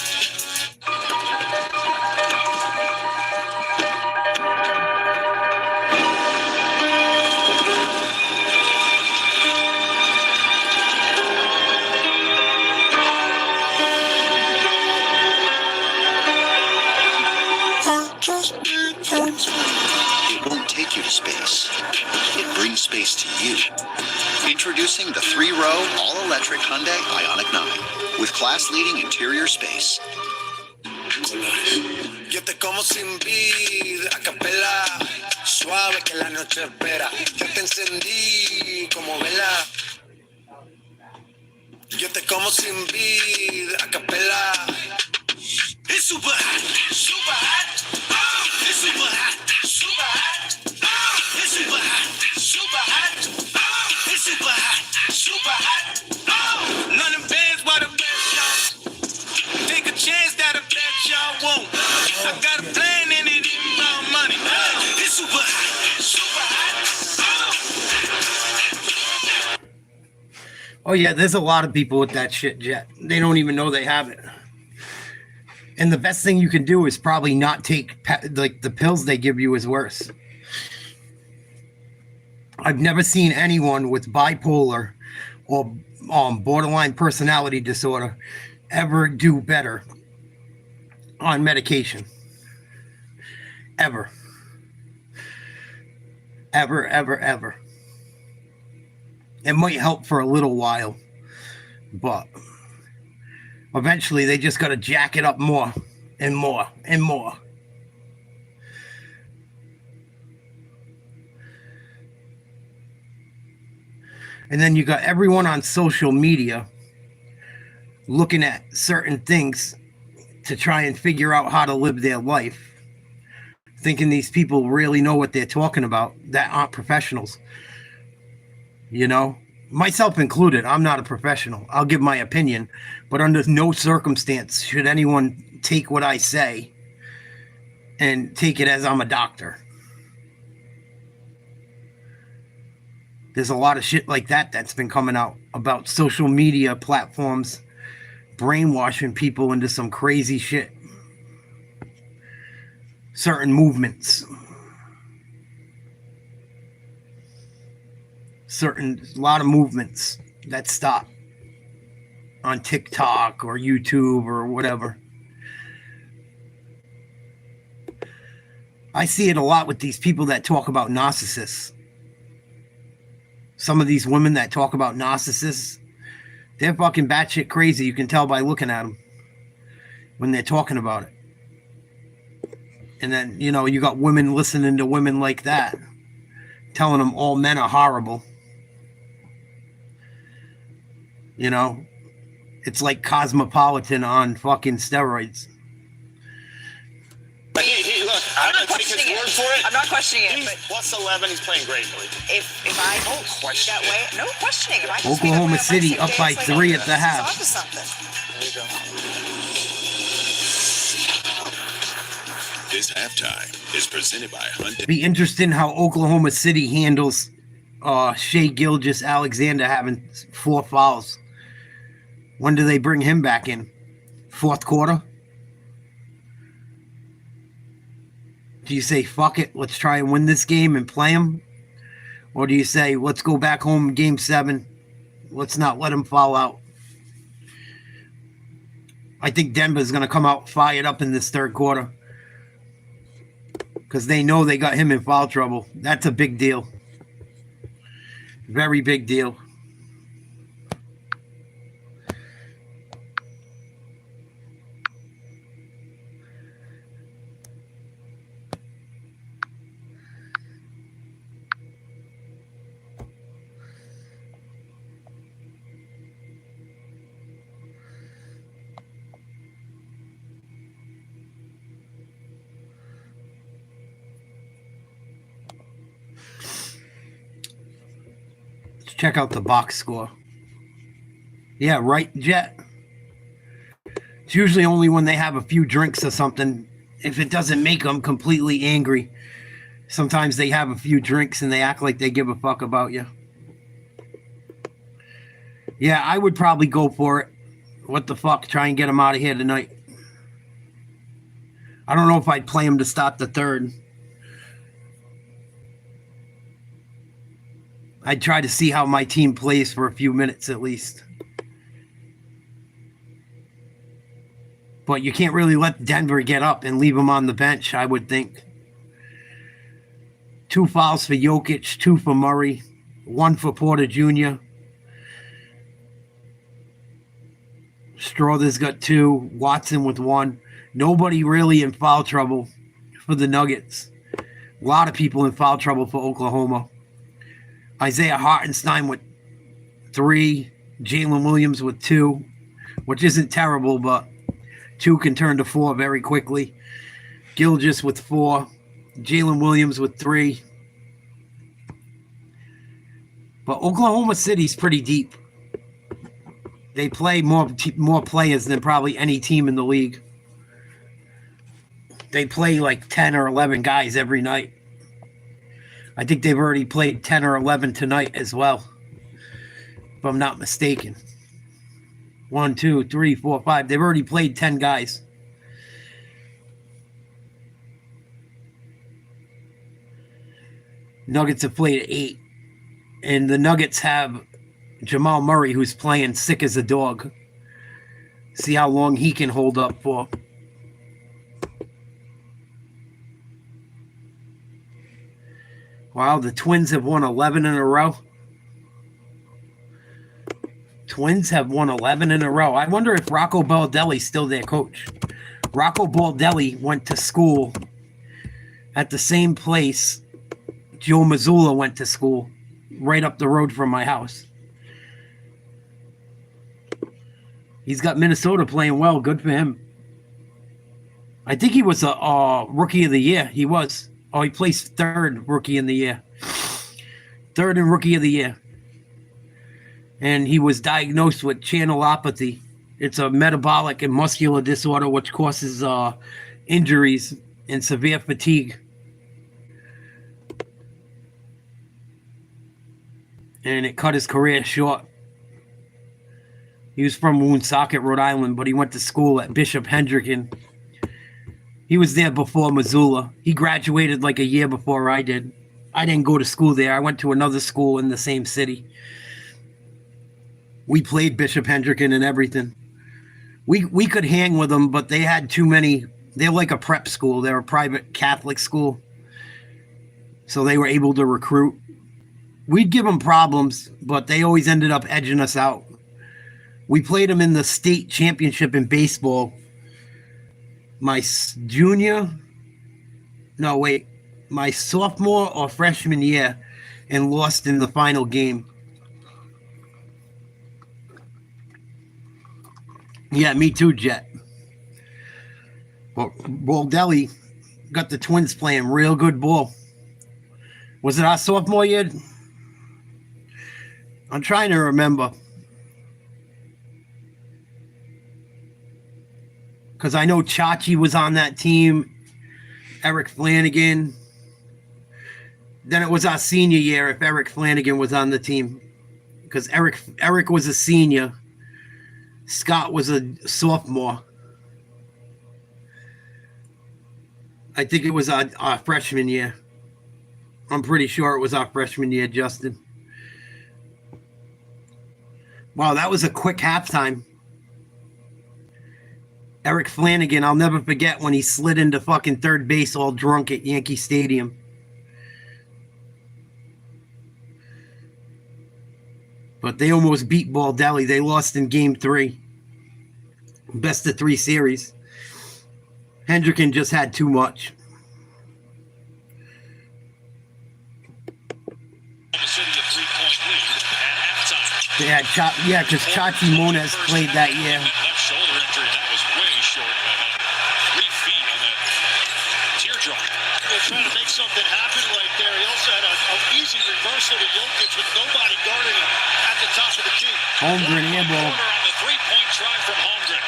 It won't take you to space. It brings space to you. Introducing the 3-row, all-electric Hyundai Ioniq 9 with class-leading interior space. Yo te como sin vid, a capela, suave que la noche espera. Yo te encendí como vela. Yo te como sin vid, a capela. It's super hot, super hot. Oh, it's super hot, super hot. Oh, it's super hot, super hot. Oh, it's super hot, super hot. Oh, none of bands why the best y'all. Take a chance that a bet y'all won't. I got a plan and it ain't about money. It's super hot, super hot. Oh yeah, there's a lot of people with that shit, Jet. They don't even know they have it. And the best thing you can do is probably not take the pills they give you is worse. I've never seen anyone with bipolar or borderline personality disorder ever do better on medication. Ever. Ever, ever, ever. It might help for a little while, but eventually they just got to jack it up more and more and more. And then you got everyone on social media looking at certain things to try and figure out how to live their life, thinking these people really know what they're talking about that aren't professionals. You know, myself included, I'm not a professional. I'll give my opinion, but under no circumstance should anyone take what I say and take it as I'm a doctor. There's a lot of shit like that that's been coming out about social media platforms brainwashing people into some crazy shit. Certain movements. A lot of movements that stop on TikTok or YouTube or whatever. I see it a lot with these people that talk about narcissists. Some of these women that talk about narcissists, they're fucking batshit crazy. You can tell by looking at them when they're talking about it. And then, you know, you got women listening to women like that, telling them all men are horrible. You know, it's like Cosmopolitan on fucking steroids. Look, I'm not taking his word for it. I'm not questioning it. He's plus 11. He's playing great. If I don't question that way, no questioning. If I just Oklahoma City up by 3 at the half. Onto something. There you go. This halftime is presented by Hyundai. Be interesting how Oklahoma City handles Shai Gilgeous-Alexander having 4 fouls. When do they bring him back in? Fourth quarter? Do you say, fuck it, let's try and win this game and play him? Or do you say, let's go back home game 7, let's not let him foul out? I think Denver's going to come out fired up in this third quarter because they know they got him in foul trouble. That's a big deal. Very big deal. check out the box score. Yeah, right, Jet. It's usually only when they have a few drinks or something. If it doesn't make them completely angry, sometimes they have a few drinks and they act like they give a fuck about you. Yeah, I would probably go for it. What the fuck? Try and get them out of here tonight. I don't know if I'd play them to start the third. I'd try to see how my team plays for a few minutes at least. But you can't really let Denver get up and leave them on the bench, I would think. 2 fouls for Jokic, 2 for Murray, 1 for Porter Jr. Strother's got 2, Watson with 1. Nobody really in foul trouble for the Nuggets. A lot of people in foul trouble for Oklahoma. Isaiah Hartenstein with 3, Jalen Williams with 2, which isn't terrible, but 2 can turn to 4 very quickly. Gilgeous with 4, Jalen Williams with 3. But Oklahoma City's pretty deep. They play more players than probably any team in the league. They play like 10 or 11 guys every night. I think they've already played 10 or 11 tonight as well, if I'm not mistaken. 1, 2, 3, 4, 5. They've already played 10 guys. Nuggets have played 8. And the Nuggets have Jamal Murray, who's playing sick as a dog. See how long he can hold up for. Wow, the Twins have won 11 in a row. Twins have won 11 in a row. I wonder if Rocco Baldelli's still their coach. Rocco Baldelli went to school at the same place Joe Mazzulla went to school, right up the road from my house. He's got Minnesota playing well. Good for him. I think he was a rookie of the year. He was. Oh, he placed 3rd rookie in the year. 3rd in rookie of the year. And he was diagnosed with channelopathy. It's a metabolic and muscular disorder which causes injuries and severe fatigue. And it cut his career short. He was from Woonsocket, Rhode Island, but he went to school at Bishop Hendricken. He was there before Missoula. He graduated like a year before I did. I didn't go to school there. I went to another school in the same city. We played Bishop Hendricken and everything. We could hang with them, but they had too many. They're like a prep school. They're a private Catholic school. So they were able to recruit. We'd give them problems, but they always ended up edging us out. We played them in the state championship in baseball. My sophomore or freshman year, and lost in the final game. Yeah, me too, Jet. Well, Baldelli got the Twins playing real good ball. Was it our sophomore year? I'm trying to remember. Because I know Chachi was on that team. Eric Flanagan. Then it was our senior year if Eric Flanagan was on the team. Because Eric was a senior. Scott was a sophomore. I think it was our freshman year. I'm pretty sure it was our freshman year, Justin. Wow, that was a quick halftime. Eric Flanagan, I'll never forget when he slid into fucking third base all drunk at Yankee Stadium. But they almost beat Baldelli. They lost in Game 3. Best of 3 series. Hendricken just had too much. Yeah, because Chachi Moniz played that year. Left shoulder injury, that was way short of 3 feet on that teardrop. They're trying to make something happen right there. He also had an easy easy reversal to Jokic with nobody guarding him at the top of the key. Holmgren air ball. On the three-point try from Holmgren.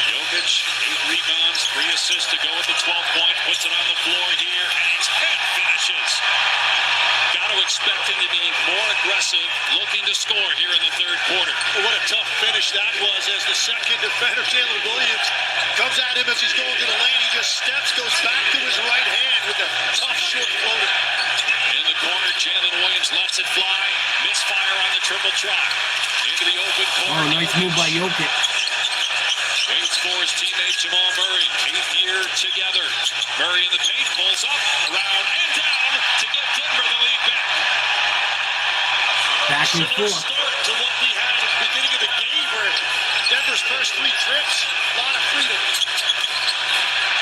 Jokic, 8 rebounds, 3 assists to go with the 12-point. Puts it on the floor here, and his head finishes. Got to expect him to be more aggressive, looking to score here in the third quarter. Well, what a tough finish that was as the second defender, Jalen Williams, comes at him as he's going to the lane. He just steps, goes back to his right hand with a tough short floater. In the corner, Jalen Williams lets it fly. Misfire on the triple try. Into the open corner. Oh, nice move by Jokic. Waits for his teammate Jamal Murray. 8th year together. Murray in the paint, pulls up, around, and down to get Denver the lead back. Back and Similar forth. start to what we had at the beginning of the game where Denver's first 3 trips, a lot of freedom.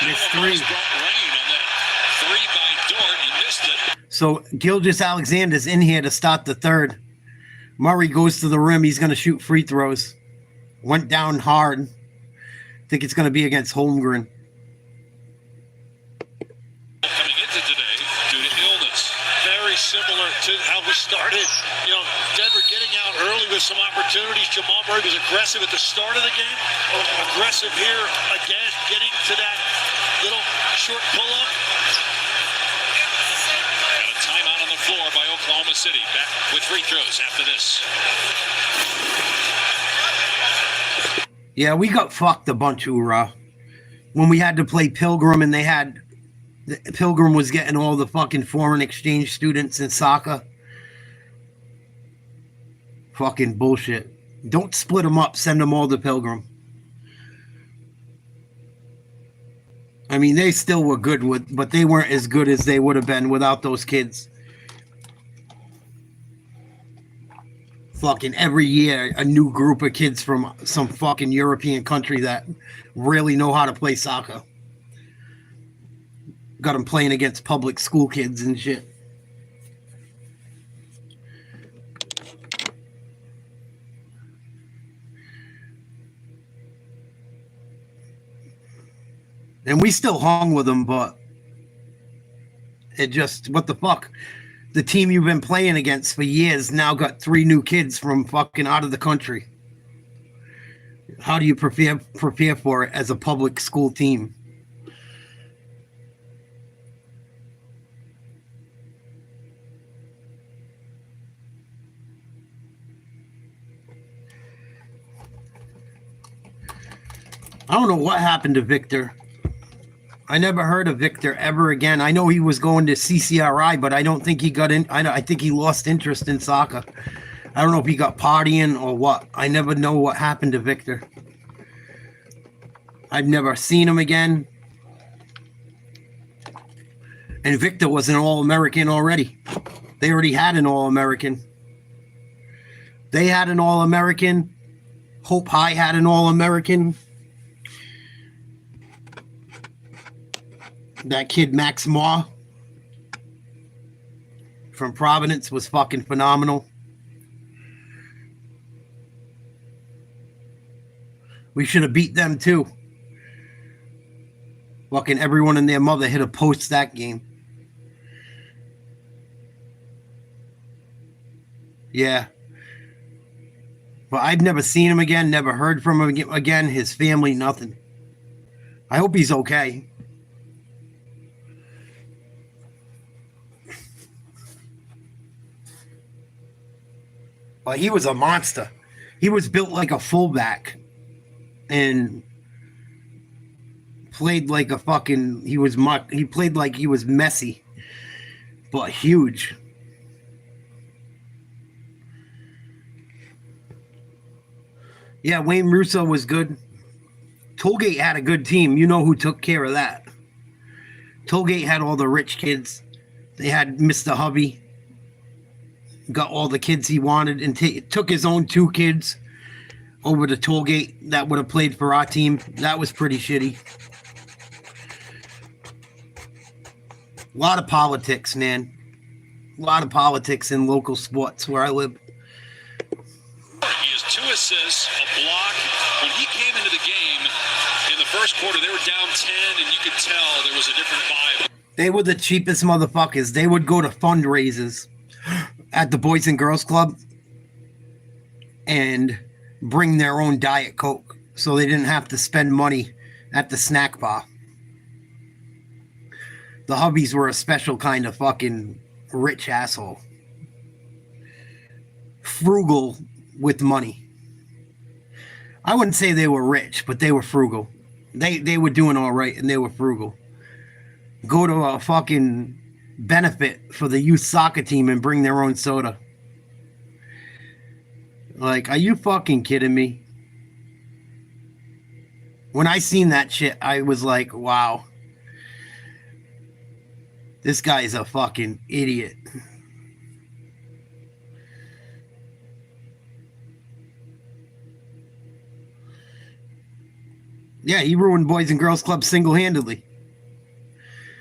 Missed 3. Rain on that 3 by Dort. He missed it. So Gilgeous-Alexander's in here to start the third. Murray goes to the rim. He's going to shoot free throws. Went down hard. Think it's going to be against Holmgren. Coming into today due to illness. Very similar to how we started. You know, Denver getting out early with some opportunities. Jamal Murray was aggressive at the start of the game. Aggressive here again, getting to that little short pull-up. Got a timeout on the floor by Oklahoma City. Back with free throws after this. Yeah, we got fucked a bunch, Ura. When we had to play Pilgrim and Pilgrim was getting all the fucking foreign exchange students in soccer. Fucking bullshit. Don't split them up. Send them all to Pilgrim. I mean, they still were good, but they weren't as good as they would have been without those kids. Fucking every year, a new group of kids from some fucking European country that really know how to play soccer. Got them playing against public school kids and shit. And we still hung with them, but it just, what the fuck? The team you've been playing against for years now got 3 new kids from fucking out of the country. How do you prepare for it as a public school team? I don't know what happened to Victor. I never heard of Victor ever again. I know he was going to CCRI, but I don't think he got in. I think he lost interest in soccer. I don't know if he got partying or what. I never know what happened to Victor. I've never seen him again. And Victor was an All-American already. They already had an All-American. They had an All-American. Hope High had an All-American. That kid, Max Maw, from Providence, was fucking phenomenal. We should have beat them, too. Fucking everyone and their mother hit a post that game. Yeah. But I've never seen him again, never heard from him again. His family, nothing. I hope he's okay. But he was a monster. He was built like a fullback and played like a fucking, he played like he was messy, but huge. Yeah, Wayne Russo was good. Tollgate had a good team. You know who took care of that. Tollgate had all the rich kids. They had Mr. Hubby. Got all the kids he wanted and took his own 2 kids over to Tollgate that would have played for our team. That was pretty shitty. A lot of politics, man. A lot of politics in local sports where I live. He has 2 assists, a block. When he came into the game, in the first quarter, they were down 10, and you could tell there was a different vibe. They were the cheapest motherfuckers. They would go to fundraisers at the Boys and Girls Club and bring their own Diet Coke so they didn't have to spend money at the snack bar. The hubbies were a special kind of fucking rich asshole. Frugal with money. I wouldn't say they were rich, but they were frugal. They were doing all right, and they were frugal. Go to a fucking benefit for the youth soccer team and bring their own soda. Like, are you fucking kidding me? When I seen that shit, I was like, wow. This guy's a fucking idiot. Yeah, he ruined Boys and Girls Club single-handedly.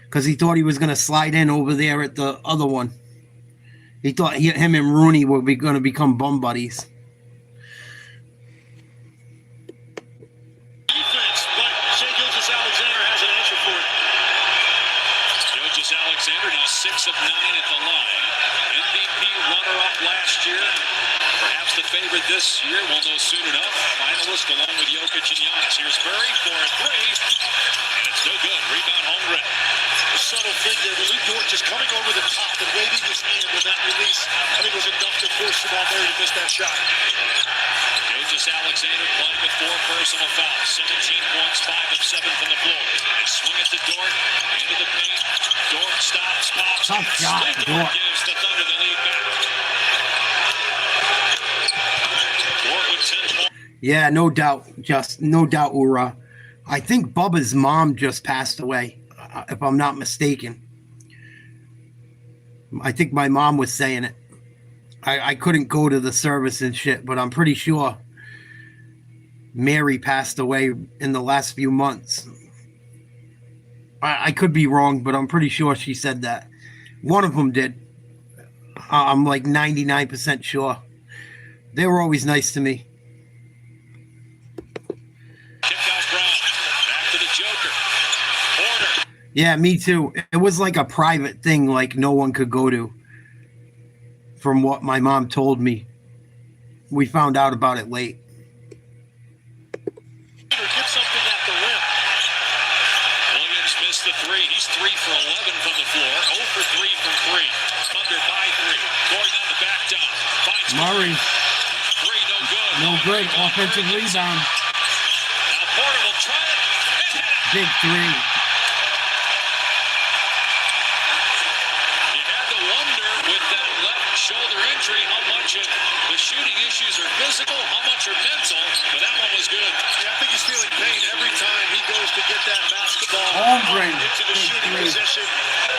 Because he thought he was going to slide in over there at the other one. He thought him and Rooney were going to become bum buddies. Defense, but Shea Gilgeous-Alexander has an answer for it. Gilgeous-Alexander now 6 of 9 at the line. MVP runner-up last year. Perhaps the favorite this year. We'll know soon enough. Finalist along with Jokic and Giannis. Here's Murray for a three. And it's no good. Rebound Holmgren. A subtle thing there. Luke Dort just coming over the top and waving his hand with that release. I think it was enough to force Jamal Murray to miss that shot. Gilgeous-Alexander playing with 4 personal fouls. 17 points, 5 of 7 from the floor. They swing it to Dort. Into the paint. Dort stops, pops. Tough shot, Dort. Gives the Thunder the lead back. Dort with 10 points. Yeah, no doubt. No doubt, Ura. I think Bubba's mom just passed away, if I'm not mistaken. I think my mom was saying it. I couldn't go to the service and shit, but I'm pretty sure Mary passed away in the last few months. I could be wrong, but I'm pretty sure she said that. One of them did. I'm like 99% sure. They were always nice to me. Yeah, me too. It was like a private thing, like no one could go to. From what my mom told me. We found out about it late. Get something at the rim. Williams missed the 3. He's 3 for 11 from the floor. 0 for 3 from 3. Thunder by 3. Going on the back down. Finds Murray. 3, no good. No good. Offensive rebound. Now Porter will try it. Big 3. Shoulder injury, how much of the shooting issues are physical, how much are mental, but that one was good. Yeah, I think he's feeling pain every time he goes to get that basketball into the shooting position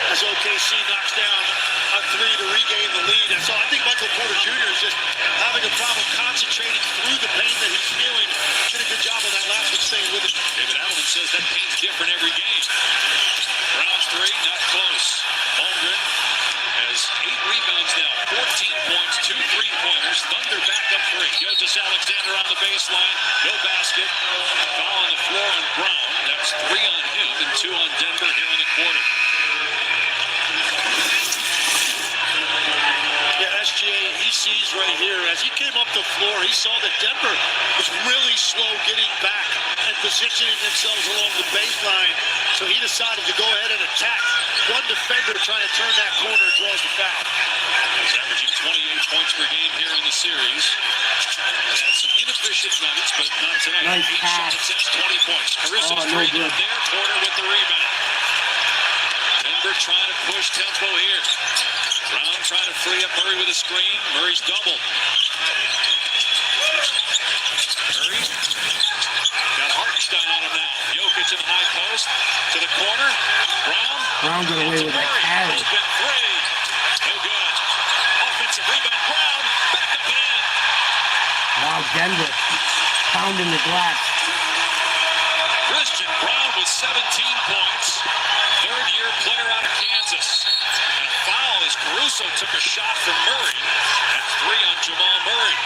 as OKC knocks down a 3 to regain the lead. And so I think Michael Porter Jr. is just having a problem concentrating through the pain that he's feeling. Did a good job on that last one, staying with it. David Adelman says that pain's different every game. Brown's 3, not close. Holmgren has 8 rebounds now, 14 points, 2 3-pointers. Thunder back up 3. Gilgeous-Alexander on the baseline. No basket. Foul on the floor on Brown. That's 3 on him and 2 on Denver here in the quarter. Yeah, SGA, he sees right here, as he came up the floor, he saw that Denver was really slow getting back and positioning themselves along the baseline. So he decided to go ahead and attack. One defender trying to turn that corner, draws the foul. He's averaging 28 points per game here in the series. He's had some inefficient nights, but not tonight. Nice 8 pass. shots, that's 20 points. Caruso's no three good. up there. Porter with the rebound. Denver trying to push tempo here. Brown trying to free up Murray with a screen. Murray's doubled. Murray got Hartenstein on him now. Jokic in the high post to the corner. Brown got away with a carry. Open 3. No good. Offensive rebound. Brown back up and in. Wow, Denver pounding the glass. Christian Brown with 17 points. Third-year player out of Kansas. And a foul as Caruso took a shot from Murray. That's 3 on Jamal Murray.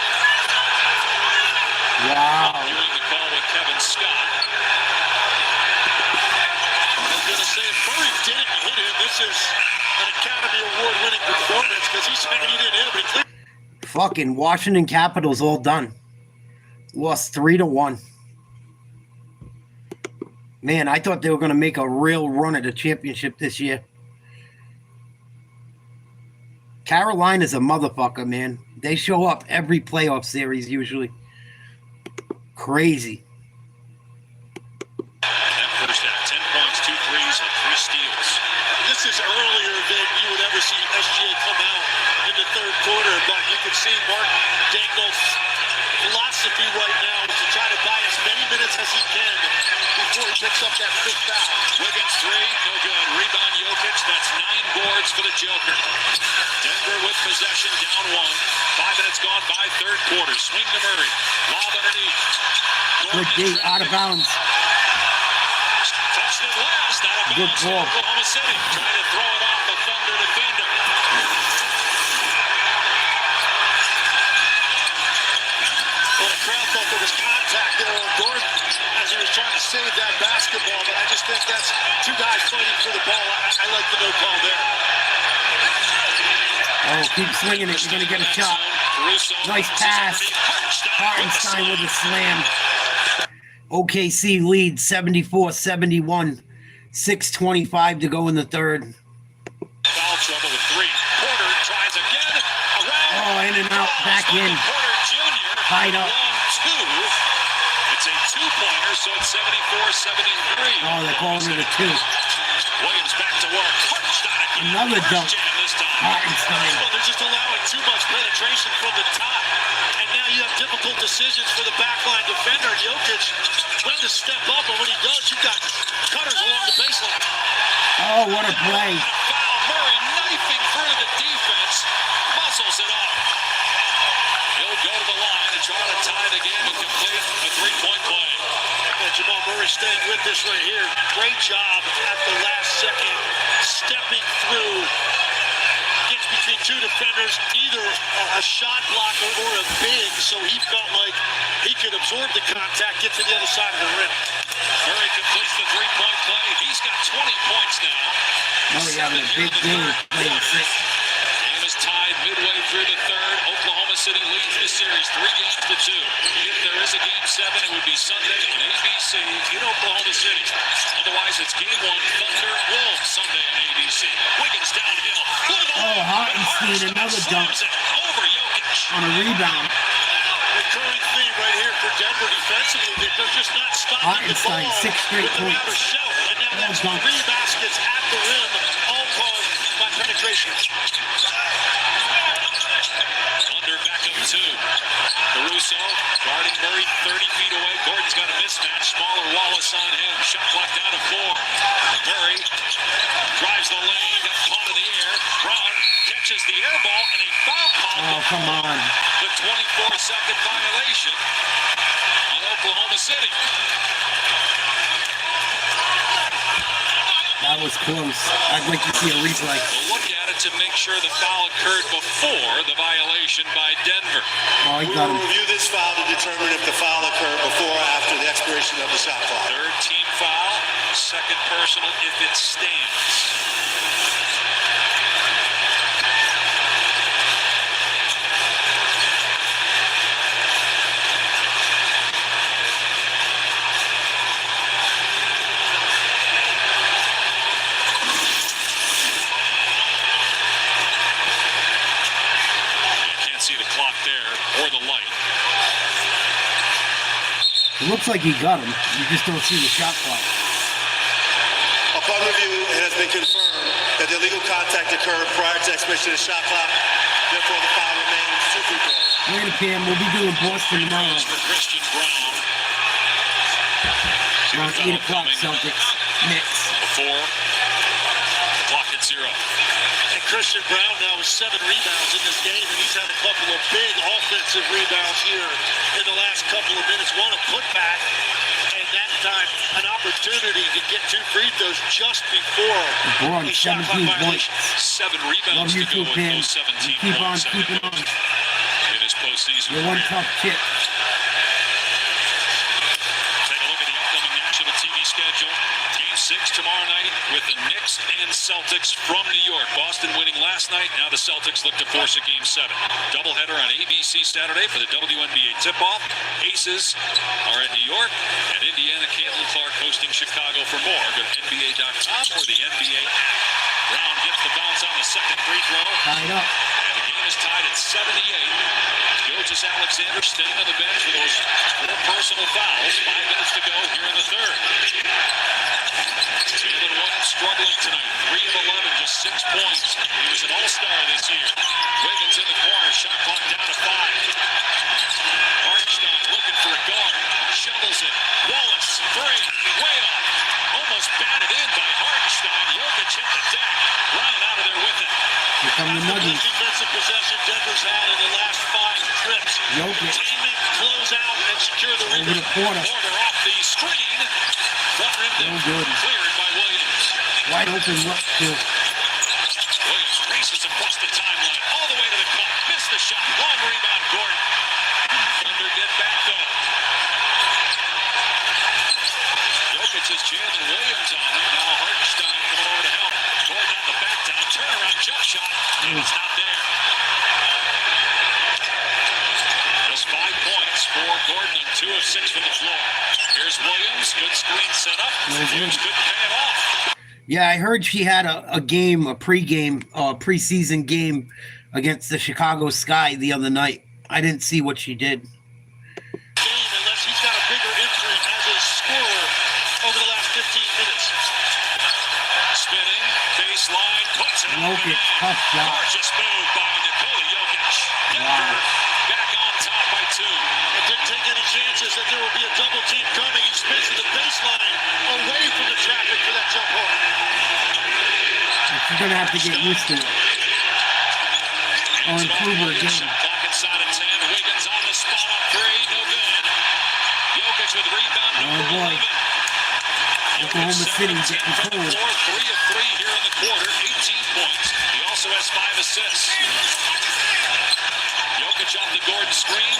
Wow. Viewing the call with Kevin Scott. didn't hit him, this is an Academy Award-winning performance because he's saying he didn't hit him. But Fucking Washington Capitals all done. Lost 3-1. Man, I thought they were going to make a real run at the championship this year. Carolina's a motherfucker, man. They show up every playoff series usually. Crazy. That first half, 10 points, 2 threes, and 3 steals. this is earlier than you would ever see SGA come out in the third quarter, but you can see Mark Daigneault's philosophy right now is to try to buy as many minutes as he can before he picks up that fifth foul. Wiggins 3, no good. Rebound Jokic, that's 9 boards for the Joker. Denver with possession, down 1. 5 minutes gone by third quarter. Swing to Murray. Lob underneath. Good D, out of bounds. Touched it last, out of Good bounds. ball. Oklahoma City trying to throw it off the Thunder defender. Well, the crowd thought there was contact there on Gordon as he was trying to save that basketball, but I just think that's two guys fighting for the ball. I like the no call there. Oh, keep swinging it. You're going to get a shot. Nice pass. Hartenstein with a slam. OKC leads 74-71. 6:25 to go in the third. Foul trouble with 3. Porter tries again. Around. Oh, in and out. Back in. Porter Jr. Tied up. Long 2. It's a 2-pointer, so it's 74-73. Oh, they're calling it a 2. Williams back to work. Another dunk. Hartenstein. Well, they're just allowing too much penetration from the top. And now you have difficult decisions for the backline defender. Jokic, when to step up, and when he does, you've got cutters along the baseline. Oh, what a play. Foul. Murray knifing through the defense. Muscles it up. He'll go to the line and try to tie the game and complete a 3-point play. And Jamal Murray staying with this right here. Great job at the last second, stepping through. Gets between two defenders, either a shot blocker or a big, so he felt like he could absorb the contact, get to the other side of the rim. Murray completes the 3-point play. He's got 20 points now. Murray having a big game, playing 6. Game is tied midway through the third. Oklahoma City leads the series 3-2. If there is a Game 7, it would be Sunday on ABC in Oklahoma City. Otherwise, it's Game 1, Thunder Wolves, Sunday on ABC. Wiggins downhill. Oh, Hartenstein, another dunk Over Jokic. on a rebound. Recurring theme right here for Denver defensively. They're just not stopping Hartenstein, the ball 6 straight with the points. outer shell. And now that's 3 baskets at the rim, all caused by penetration. Under back up 2. Caruso guarding Murray 30 feet away. Gordon's got a mismatch. Smaller Wallace on him. Shot clock down to 4. Murray drives the lane. Got caught in the air. Brown catches the air ball and a foul call. Oh, come on. The 24-second violation on Oklahoma City. That was close. I'd like to see a replay. We'll look at it to make sure the foul occurred before the violation by Denver. Oh, he We got will him. review this foul to determine if the foul occurred before or after the expiration of the shot clock. Third team foul, second personal if it stands. See the clock there or the light. It looks like he got him. You just don't see the shot clock. Upon review, it has been confirmed that the illegal contact occurred prior to expiration of the shot clock. Therefore, the foul remains 2 free throws. Later, Pam. We'll be doing Boston tomorrow. For Christian Brown. Around 8 o'clock, Celtics. Knicks. Before. Clock at 0. And Christian Brown now with 7 rebounds in this game, and he's had a couple of big offensive rebounds here in the last couple of minutes. One a putback, and that time an opportunity to get 2 free throws just before LeBron, the shot clock 17 points. violation. 7 Love rebounds you to too, go with Pam. those 17 Keep on points keeping on. in his postseason. You're one career. tough kid. Take a look at the upcoming national TV schedule. Game 6 tomorrow night. tonight with the Knicks and Celtics from New York. Boston winning last night. Now the Celtics look to force a Game 7. Doubleheader on ABC Saturday for the WNBA tip-off. Aces are at New York, and Indiana, Caitlin Clark hosting Chicago. For more, go to NBA.com or the NBA app. Brown gets the bounce on the second free throw. Tied up. And the game is tied at 78. Gilgeous Alexander staying on the bench for those 4 personal fouls. 5 minutes to go here in the third. Jalen Williams struggling tonight. 3 of 11, just 6 points. He was an all-star this year. Wiggins in the corner. Shot clock down to 5. Hartenstein looking for a guard. Shovels it. Wallace, 3. Way off. Almost batted in by Hartenstein. Jokic hit the deck. Brown out of there with it. Here come the Nuggets. Defensive possession Denver's had in the last 5 trips. Jokic. Containment, close out, and secure the Over the corner. Porter off the screen. Front rim No good. cleared by Williams. Wide open look, too. Williams races across the timeline all the way to the cup. Missed the shot. Long rebound, Gordon. Thunder get back though. Jokic has Jalen Williams on him. Now Hartenstein coming over to help. Gordon on the back down. Turnaround jump shot. And it's not there. Just 5 points for Gordon and 2 of 6 from the floor. Here's Williams. Good screen set up. Williams couldn't pay it off. Yeah, I heard she had a game, a preseason game against the Chicago Sky the other night. I didn't see what she did. Unless he's got a bigger imprint as a scorer over the last 15 minutes. Spinning, baseline, puts it Jokic, tough shot. Gorgeous move by Nikola Jokic. Denver back on top by 2. It didn't take any chances that there would be a double team coming. He spins to the baseline away from the traffic for that jump hook. She's going to have to get used to it. Or improve her game. Clock inside of 10. Wiggins on the spot up 3. No good. Jokic with rebound Oh, number boy. 11. Oklahoma City getting cold. 3 of 3 here in the quarter. 18 points. He also has 5 assists. Jokic off the Gordon screen.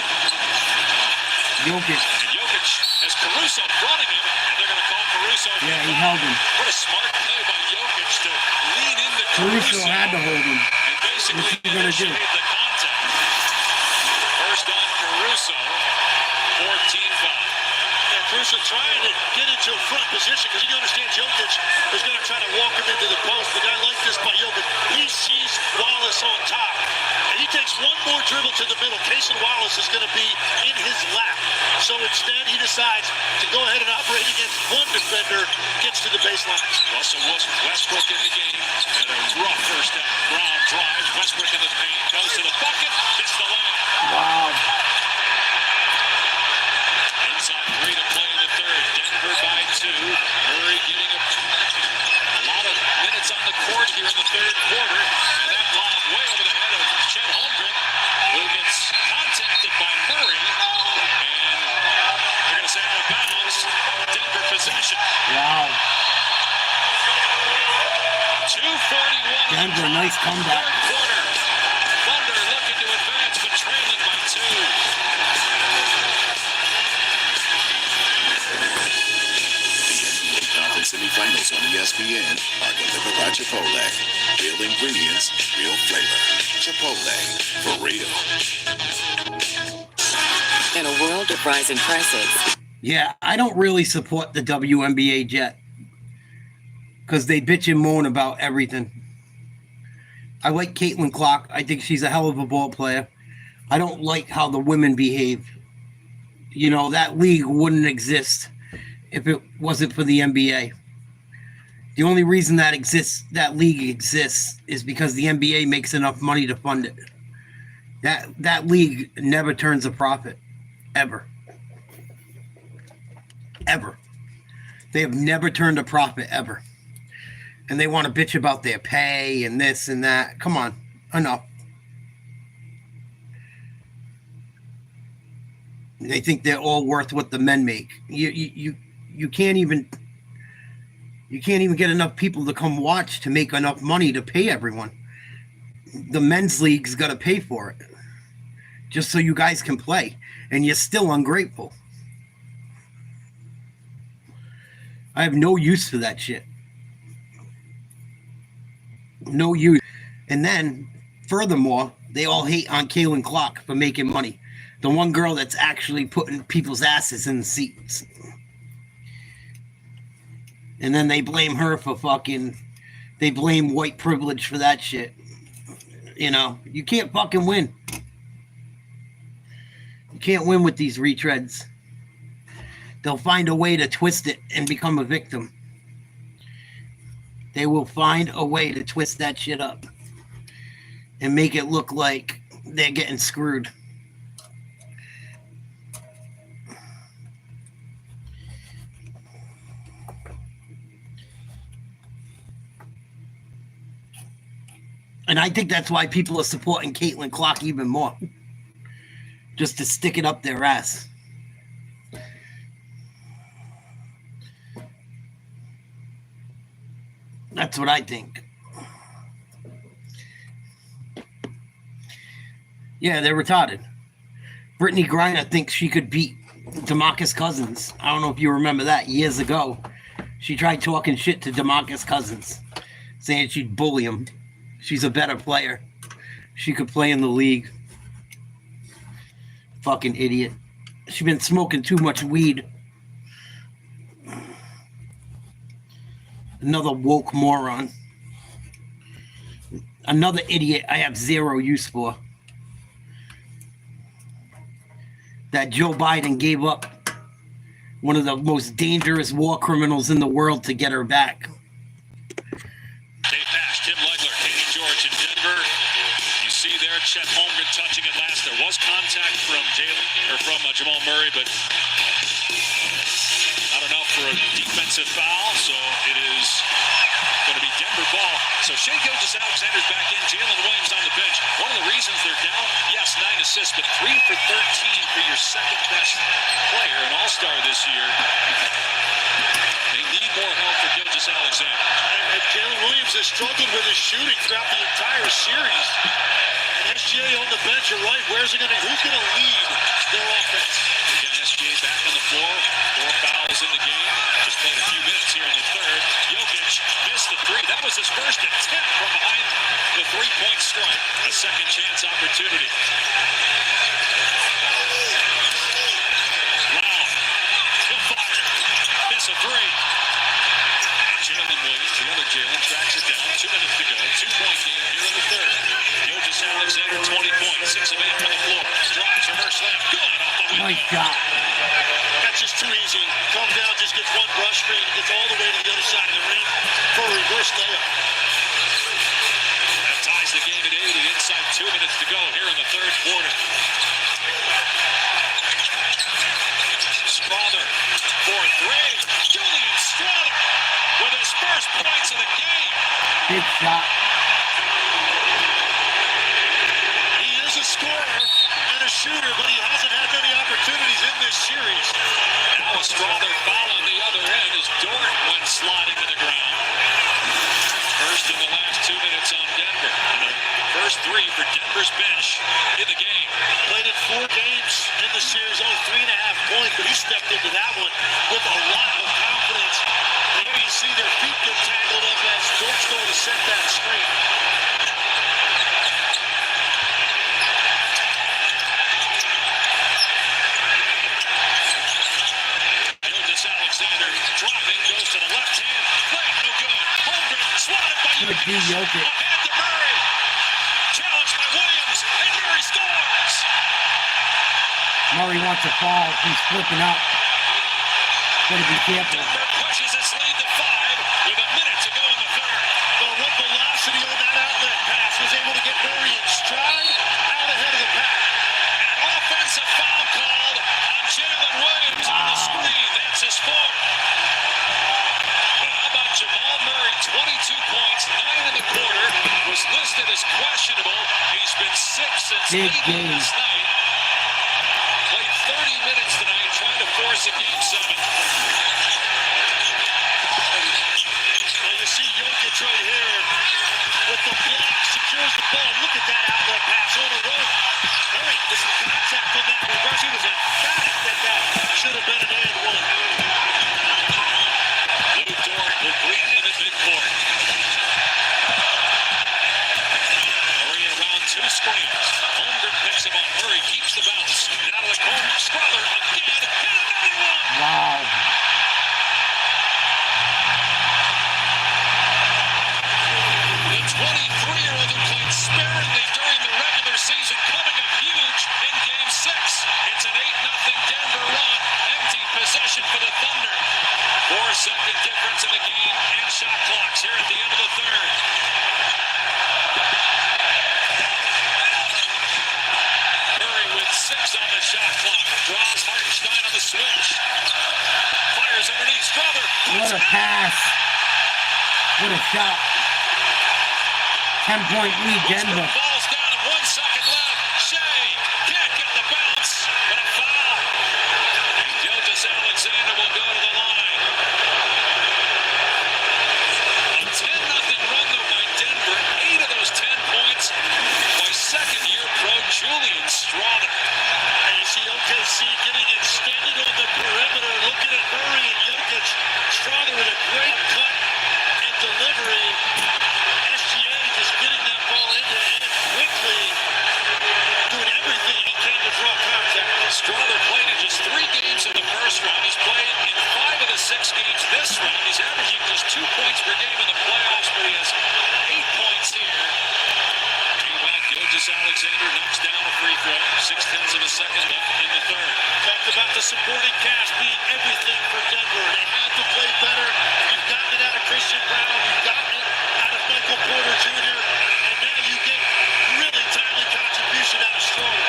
Jokic. And Jokic has Caruso fronting him, and they're going to call Caruso. Yeah, he held him. What a smart play by Jokic to lean into Caruso had to hold him. and basically What's he going to do? initiate the contact. First on Caruso, 14 foul. And Caruso trying to get into a front position because he understands Jokic is going to try to walk him into the post. But I like this by Jokic. He sees Wallace on top. And he takes one more dribble to the middle. Casey Wallace is going to be in his lap. So instead, he decides to go ahead and operate against one defender, gets to the baseline. Russell Westbrook in the game. And a rough first half. Brown drives. Westbrook in the paint. Goes to the bucket. Hits the layup. Wow. Inside 3 to play in the third. Denver by 2. Murray getting a lot of minutes on the court here in the third quarter. And that lob way over the head of Chet Holmgren, who gets contacted by Murray. And they're going to say out of bounds. Denver possession. Wow. 2:41. Denver, nice comeback. Third quarter. Thunder looking to advance, but trailing by 2. Conference semifinals on ESPN are delivered by Chipotle. Real ingredients, real flavor. Chipotle, for real. In a world of rising prices. Yeah, I don't really support the WNBA yet. Because they bitch and moan about everything. I like Caitlin Clark. I think she's a hell of a ball player. I don't like how the women behave. You know, that league wouldn't exist if it wasn't for the NBA. The only reason that league exists is because the NBA makes enough money to fund it. That league never turns a profit. Ever. Ever. They have never turned a profit, ever. And they want to bitch about their pay and this and that. Come on. Enough. They think they're all worth what the men make. You can't even get enough people to come watch to make enough money to pay everyone. The men's league's got to pay for it just so you guys can play, and you're still ungrateful. I have no use for that shit. No use. And then, furthermore, they all hate on Caitlin Clark for making money. The one girl that's actually putting people's asses in the seats. And then they blame her for fucking... They blame white privilege for that shit. You know, you can't fucking win. You can't win with these retreads. They'll find a way to twist it and become a victim. They will find a way to twist that shit up and make it look like they're getting screwed. And I think that's why people are supporting Caitlin Clark even more. Just to stick it up their ass. That's what I think. Yeah, they're retarded. Brittany Griner thinks she could beat DeMarcus Cousins. I don't know if you remember that years ago. She tried talking shit to DeMarcus Cousins, saying she'd bully him. She's a better player. She could play in the league. Fucking idiot. She's been smoking too much weed. Another woke moron. Another idiot I have zero use for. That Joe Biden gave up one of the most dangerous war criminals in the world to get her back. They passed Tim Legler, Katie George in Denver. You see there, Chet Holmgren touching it last. There was contact from Jamal Murray, but not enough for a defensive foul. So it is going to be Denver ball. So Shai Gilgeous-Alexander's back in. Jalen Williams on the bench. One of the reasons they're down, yes, 9 assists, but 3 for 13 for your second best player, an all-star this year. They need more help for Gilgeous-Alexander. And Jalen Williams has struggled with his shooting throughout the entire series. And SGA on the bench, you're right. Who's going to lead their offense? Again, SGA back on the floor. 4 fouls in the game. Just played a few minutes here in the third. Jokic missed the three. That was his first attempt from behind the three-point stripe. A second chance opportunity. Loud. The fire. Miss a three. Jalen Williams, the other Jalen, tracks it down. 2 minutes to go. 2-point game here in the third. Gilgeous-Alexander, 20 points. 6 of 8 from the floor. Drives, reverse slam. Good off the window. Nice shot. That's just too easy. Come down, just gets one brush screen, gets all the way to the other side of the ring for a reverse layup. That ties the game at 80. Inside 2 minutes to go here in the third quarter. Strother for three. Julian Strother with his first points of the game. Big shot. He is a scorer and a shooter, but he hasn't had many opportunities in this series. Now a Strother foul on the other end as Dort went sliding to the ground. First in the last 2 minutes on Denver. And the first three for Denver's bench in the game. Played in 4 games in the series, only 3.5 points, but he stepped into that one with a lot of confidence. And here you see their feet get tangled up as Dort's going to set that straight. Gilgeous-Alexander dropping, goes to the left hand. Play no good. Holmgren swatted by Jokic. Ahead to Murray. Challenged by Williams, and Murray scores. Murray wants to fall. He's flipping out. Gotta be careful. Denver pushes its lead to 5 with a minute to go in the third. Well, what velocity on that outlet pass was able to get Murray in stride out ahead of the pack. An offensive foul called on Jalen Williams on the screen. That's his fourth. But how about Jamal Murray? 22 points, 9 in the quarter. Was listed as questionable. He's been sick since Big leaving game. last night. Played 30 minutes tonight trying to force a game 7. Well, you see Jokic right here with the block, secures the ball. Look at that outlet pass on the road. Murray, this is contact on that reverse. He was emphatic that should have been an and one. Lou Dort will greet him at midcourt. position for the Thunder. 4-second difference in the game and shot clocks here at the end of the third. Murray with 6 on the shot clock. Draws Hartenstein on the switch. Fires underneath. Strother. What a pass. What a shot. 10-point lead, Denver. Falls down and 1 second left. Shea can't get the bounce, but a foul. And Gilgeous-Alexander will go to the line. A 10-0 run though by Denver. 8 of those 10 points by second-year pro Julian Strother. And you see OKC getting extended on the perimeter, looking at Murray and Jokic. Strother with a great cut and delivery. SGA just getting that ball into it quickly, doing everything he can to draw contact. Strother played in just 3 games in the first round. He's played in 5 of the 6 games this round. He's averaging just 2 points per game in the playoffs, but he has 8 points here. Meanwhile, Gilgeous-Alexander knocks down a free throw. 0.6 of a second left in the third. Talked about the supporting cast being everything for Denver. They had to play better. You've gotten it out of Christian Brown. You've gotten it out of Michael Porter Jr. And now you get really timely contribution out of Strother.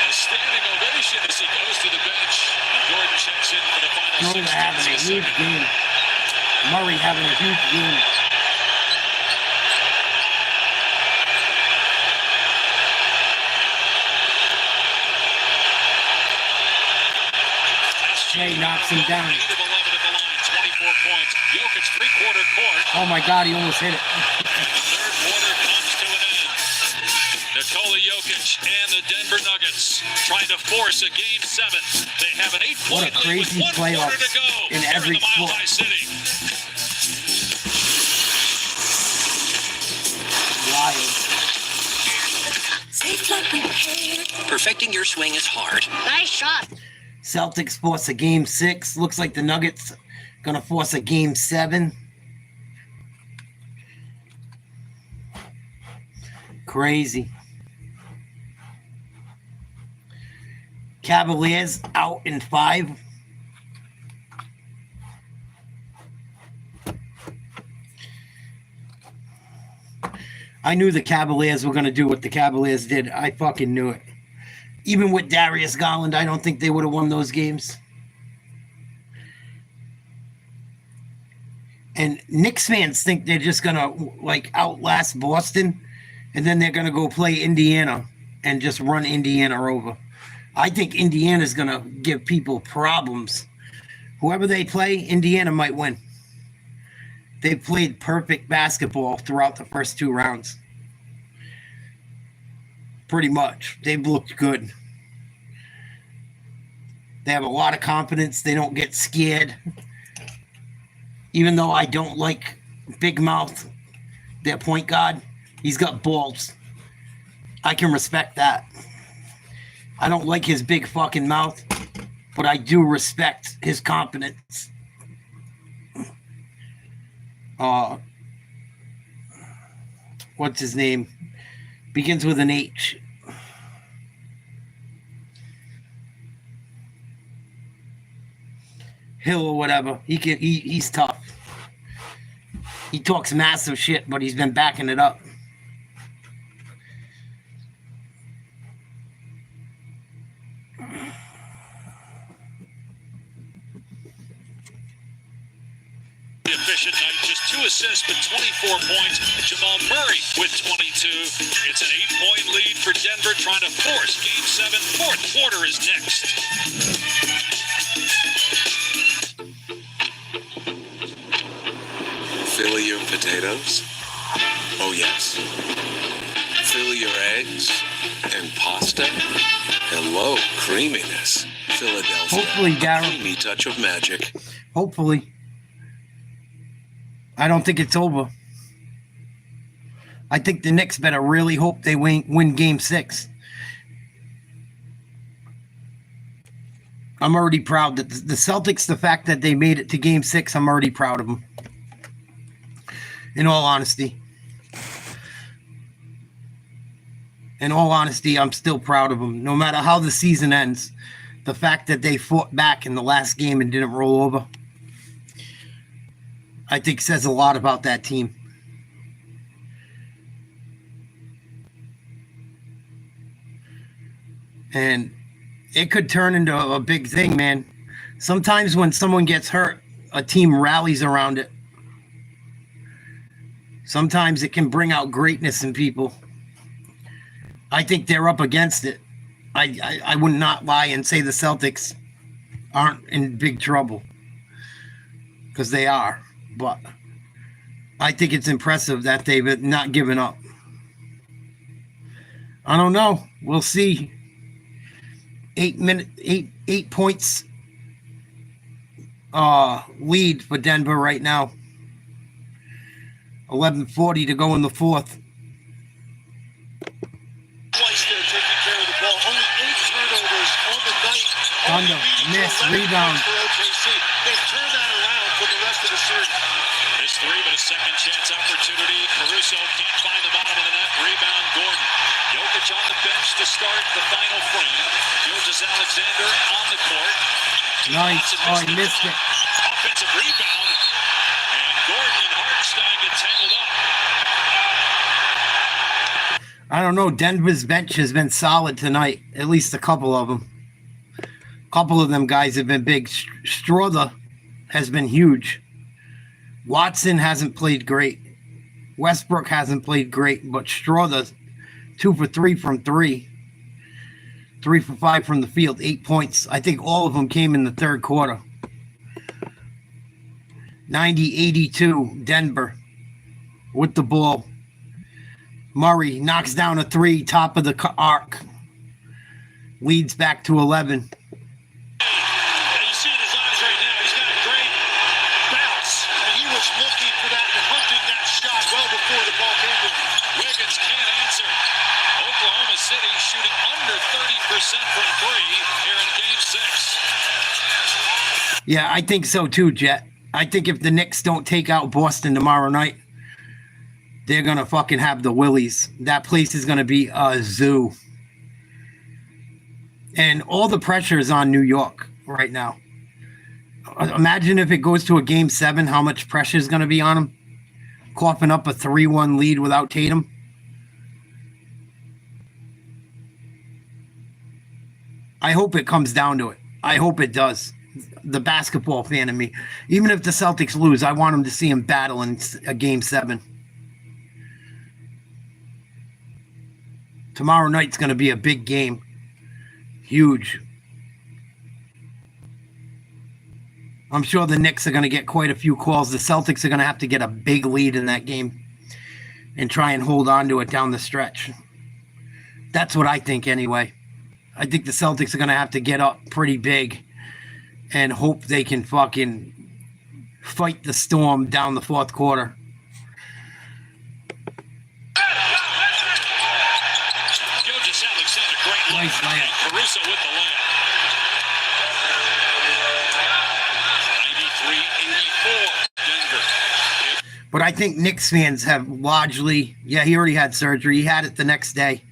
A standing ovation as he goes to the bench. And Jordan checks in for the final 6 Strother having a minutes. huge game. Murray having a huge game. Shea knocks him down. 8 of 11 at the line, 24 points. Jokic three-quarter court. Oh my God, he almost hit it. Third quarter comes to an end. Nikola Jokic and the Denver Nuggets trying to force a game 7. They have an 8-point lead with 1 quarter to go in every here in the Mile sport. High City. Wild. Perfecting your swing is hard. Nice shot. Celtics force a game 6. Looks like the Nuggets gonna force a game 7. Crazy. Cavaliers out in 5. I knew the Cavaliers were gonna do what the Cavaliers did. I fucking knew it. Even with Darius Garland, I don't think they would have won those games. And Knicks fans think they're just going to, like, outlast Boston, and then they're going to go play Indiana and just run Indiana over. I think Indiana's going to give people problems. Whoever they play, Indiana might win. They played perfect basketball throughout the first 2 rounds. Pretty much. They've looked good. They have a lot of confidence. They don't get scared. Even though I don't like Big Mouth, their point guard, he's got balls. I can respect that. I don't like his big fucking mouth, but I do respect his confidence. What's his name? Begins with an H. Hill or whatever. He's tough. He talks massive shit, but he's been backing it up. Efficient night, just 2 assists, but 24 points. Jamal Murray with 22. It's an 8-point lead for Denver, trying to force Game 7. Fourth quarter is next. Fill your potatoes? Oh yes. Fill your eggs and pasta? Hello, creaminess. Philadelphia. Hopefully, Darryl. Creamy touch of magic. Hopefully. I don't think it's over. I think the Knicks better really hope they win Game 6. I'm already proud that the Celtics, the fact that they made it to Game 6, I'm already proud of them. In all honesty. I'm still proud of them. No matter how the season ends, The fact that they fought back in the last game and didn't roll over, I think says a lot about that team. And it could turn into a big thing, man. Sometimes when someone gets hurt, a team rallies around it. Sometimes it can bring out greatness in people. I think they're up against it. I would not lie and say the Celtics aren't in big trouble, because they are. But I think it's impressive that they've not given up. I don't know. We'll see. 8 points lead for Denver right now. 11:40 to go in the fourth. Twice they're taking care of the ball. Only 8 turnovers on the night. Thunder, miss, rebound. For OKC. They've turned that around for the rest of the series. This three, but a second chance opportunity. Caruso can't find the bottom of the net. Rebound, Gordon. Jokic on the bench to start the final frame. Gilgeous-Alexander on the court. Nice. Oh, he missed it. Offensive rebound. And Gordon and Hartenstein get tangled up. I don't know. Denver's bench has been solid tonight. At least a couple of them. A couple of them guys have been big. Strother has been huge. Watson hasn't played great. Westbrook hasn't played great, but Strother, 2 for 3 from 3. 3 for 5 from the field, 8 points. I think all of them came in the third quarter. 90-82, Denver with the ball. Murray knocks down a 3, top of the arc. Leads back to 11. You see in his eyes right now, he's got a great bounce, and he was looking for that and hunting that shot well before the ball came to him. Wiggins can't answer. Oklahoma City shooting under 30% from 3 here in Game 6. Yeah, I think so too, Jet. I think if the Knicks don't take out Boston tomorrow night, they're going to fucking have the willies. That place is going to be a zoo. And all the pressure is on New York right now. Imagine if it goes to a Game 7, how much pressure is going to be on them. Coughing up a 3-1 lead without Tatum. I hope it comes down to it. I hope it does. The basketball fan in me. Even if the Celtics lose, I want them to see them battle in a Game 7. Tomorrow night's going to be a big game. Huge. I'm sure the Knicks are going to get quite a few calls. The Celtics are going to have to get a big lead in that game and try and hold on to it down the stretch. That's what I think anyway. I think the Celtics are going to have to get up pretty big and hope they can fucking fight the storm down the fourth quarter. Gilgeous-Alexander, great nice layup. Caruso with the layup. 93-84, Denver. But I think Knicks fans have largely, he already had surgery. He had it the next day.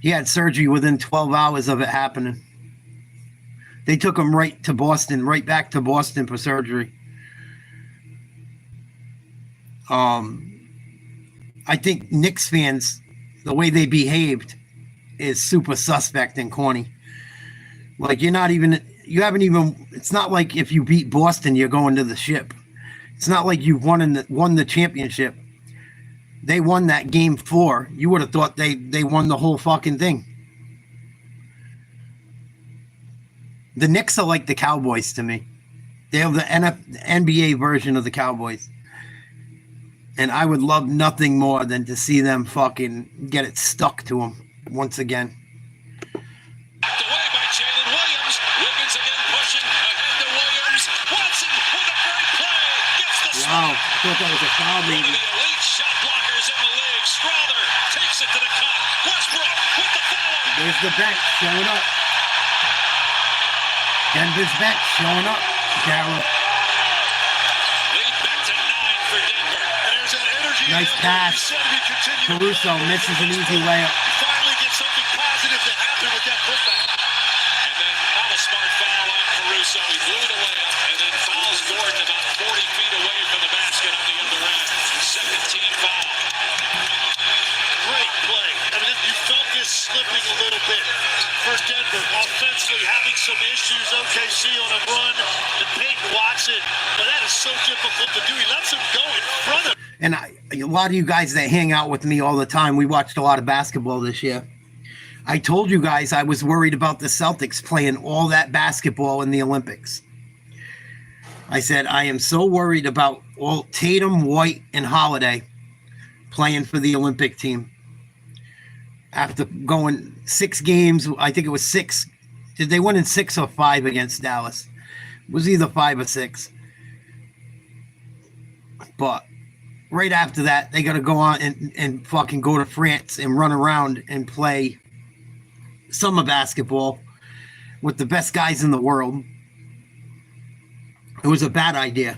He had surgery within 12 hours of it happening. They took him right back to Boston for surgery. I think Knicks fans, the way they behaved is super suspect and corny. Like it's not like if you beat Boston, you're going to the ship. It's not like you won the championship. They won that Game 4. You would have thought they won the whole fucking thing. The Knicks are like the Cowboys to me. They have the NBA version of the Cowboys. And I would love nothing more than to see them fucking get it stuck to them once again. Away by Jalen Williams. Wiggins again pushing ahead to Williams. Watson with a great play. Gets the wow, I thought that was a foul, one baby. of the elite shot blockers in the league. Strother takes it to the cup. Westbrook with the follow. There's the bench showing up. Denver's bench showing up. Darryl. Lead back to 9 for Denver. And there's that energy. Nice pass. Caruso misses an easy layup. Finally get something positive to happen with that putback. And then so. He blew the layup and then fouls Gordon about 40 feet away from the basket on the other end. Second team foul. Great play. I mean, you felt this slipping a little bit for Denver. Offensively having some issues. OKC on a run. And Peyton Watson. But that is so difficult to do. He lets him go in front of him. And a lot of you guys that hang out with me all the time, we watched a lot of basketball this year. I told you guys I was worried about the Celtics playing all that basketball in the Olympics. I said, I am so worried about all Tatum, White, and Holiday playing for the Olympic team. After going 6 games, I think it was 6. Did they win in 6 or 5 against Dallas? It was either 5 or 6. But right after that, they got to go on and fucking go to France and run around and play summer basketball with the best guys in the world. It was a bad idea.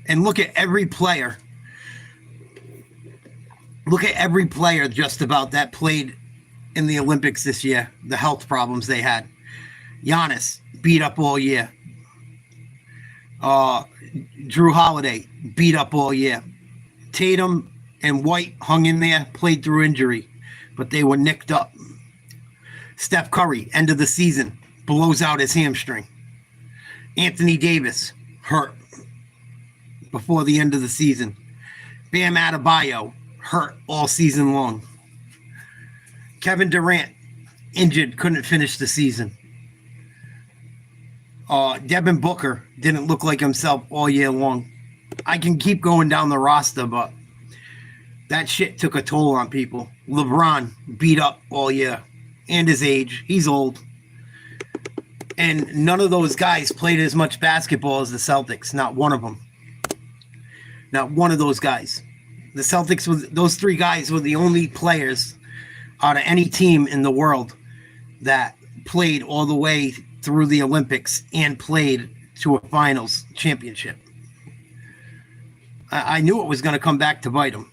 And look at every player. Look at every player just about that played in the Olympics this year. The health problems they had. Giannis beat up all year. Drew Holiday beat up all year. Tatum and White hung in there, played through injury, but they were nicked up. Steph Curry, end of the season, blows out his hamstring. Anthony Davis, hurt before the end of the season. Bam Adebayo, hurt all season long. Kevin Durant, injured, couldn't finish the season. Devin Booker didn't look like himself all year long. I can keep going down the roster, but that shit took a toll on people. LeBron beat up all year. And his age. He's old. And none of those guys played as much basketball as the Celtics. Not one of them. Not one of those guys. The Celtics, those 3 guys were the only players out of any team in the world that played all the way through the Olympics and played to a finals championship. I knew it was going to come back to bite them.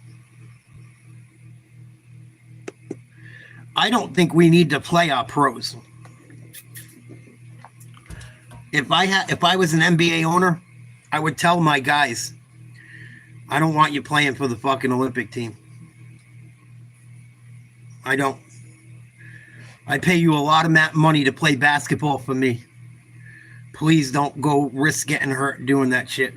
I don't think we need to play our pros. If I was an NBA owner, I would tell my guys, I don't want you playing for the fucking Olympic team. I don't. I pay you a lot of money to play basketball for me. Please don't go risk getting hurt doing that shit.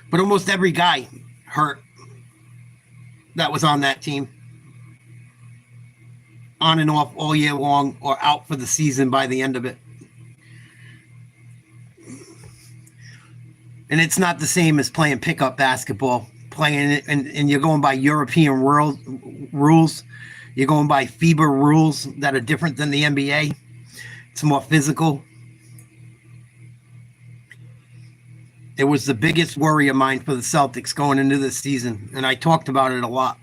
But almost every guy hurt that was on that team. On and off all year long or out for the season by the end of it. And it's not the same as playing pickup basketball. Playing it and you're going by European world rules. You're going by FIBA rules that are different than the NBA. It's more physical. It was the biggest worry of mine for the Celtics going into this season, and I talked about it a lot.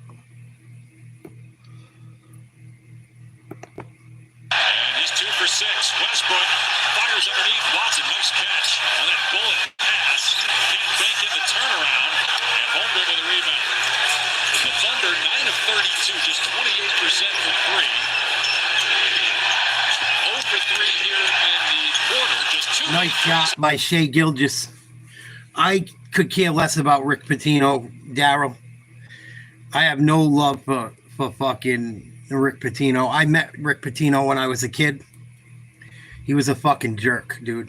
And he's 2 for 6. Westbrook fires underneath Watson. Nice catch on that bullet pass. Can't bank in the turnaround, and Holmgren with a rebound. The Thunder 9 of 32, just 28% from 3. 0 for 3 here in the quarter. Just 2. Nice shot by Shai Gilgeous. I could care less about Rick Pitino, Daryl. I have no love for fucking Rick Pitino. I met Rick Pitino when I was a kid. He was a fucking jerk, dude.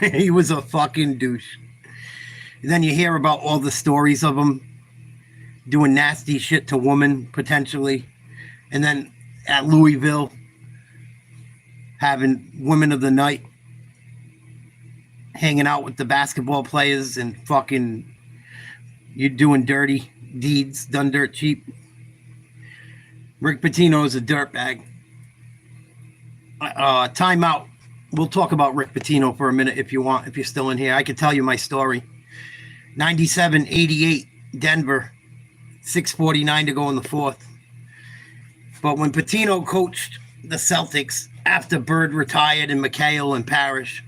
He was a fucking douche. And then you hear about all the stories of him doing nasty shit to women, potentially. And then at Louisville, having women of the night, hanging out with the basketball players and fucking you doing dirty deeds, done dirt cheap. Rick Pitino is a dirtbag. Timeout. We'll talk about Rick Pitino for a minute if you want, if you're still in here. I could tell you my story. 97-88 Denver. 6:49 to go in the fourth. But when Pitino coached the Celtics after Bird retired and McHale and Parrish,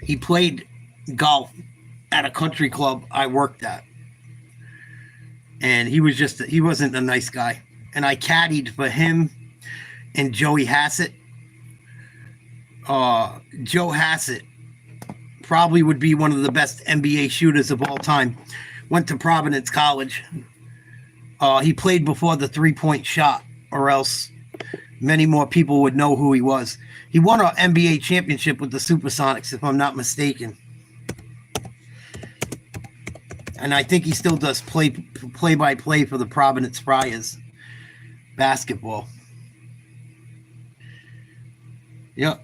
he played golf at a country club I worked at. And he wasn't a nice guy. And I caddied for him and Joey Hassett. Joe Hassett probably would be one of the best NBA shooters of all time. Went to Providence College. He played before the three-point shot, or else many more people would know who he was. He won an NBA championship with the Supersonics, if I'm not mistaken. And I think he still does play-by-play for the Providence Friars basketball. Yep.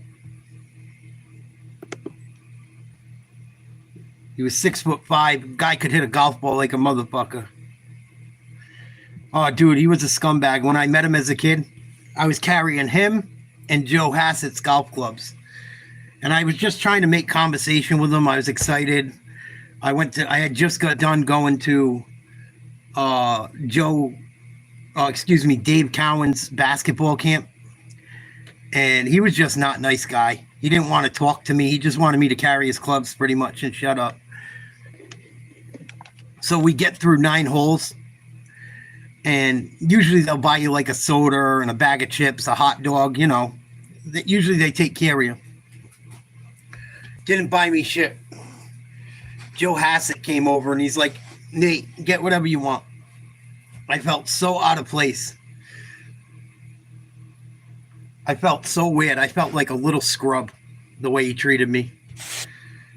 He was 6'5". Guy could hit a golf ball like a motherfucker. Oh, dude, he was a scumbag. When I met him as a kid, I was carrying him and Joe Hassett's golf clubs. And I was just trying to make conversation with him. I was excited. I had just got done going to Dave Cowan's basketball camp. And he was just not a nice guy. He didn't want to talk to me. He just wanted me to carry his clubs pretty much and shut up. So we get through 9 holes. And usually they'll buy you like a soda and a bag of chips, a hot dog, you know. Usually they take care of you. Didn't buy me shit. Joe Hassett came over and he's like, Nate, get whatever you want. I felt so out of place. I felt so weird. I felt like a little scrub the way he treated me.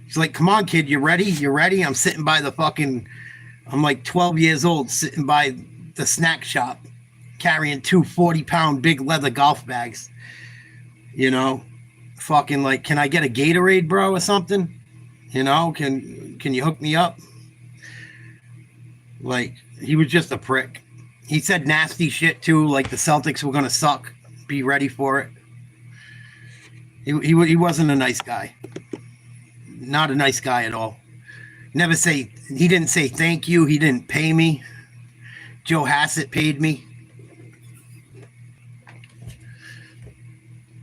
He's like, come on, kid, you ready? You ready? I'm sitting by I'm like 12 years old, sitting by the snack shop, carrying 2 40-pound big leather golf bags. You know, fucking like, can I get a Gatorade, bro, or something? You know, can you hook me up? Like, he was just a prick. He said nasty shit too, like the Celtics were gonna suck. Be ready for it. He wasn't a nice guy. Not a nice guy at all. He didn't say thank you. He didn't pay me. Joe Hassett paid me.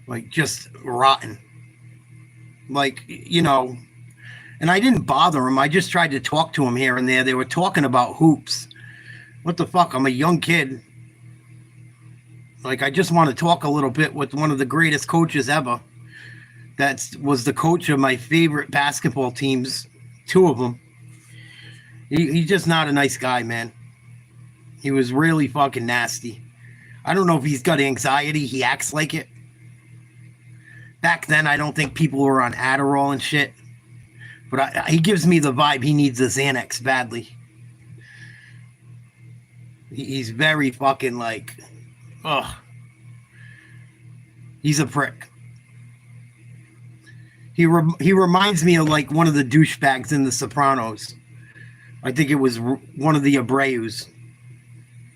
Like, just rotten. Like, you know, and I didn't bother him. I just tried to talk to him here and there. They were talking about hoops. What the fuck? I'm a young kid. Like, I just want to talk a little bit with one of the greatest coaches ever. That was the coach of my favorite basketball teams, 2 of them. He's just not a nice guy, man. He was really fucking nasty. I don't know if he's got anxiety. He acts like it. Back then, I don't think people were on Adderall and shit. But he gives me the vibe he needs a Xanax badly. He's very fucking like... Ugh. He's a prick. He reminds me of like one of the douchebags in The Sopranos. I think it was one of the Abreus.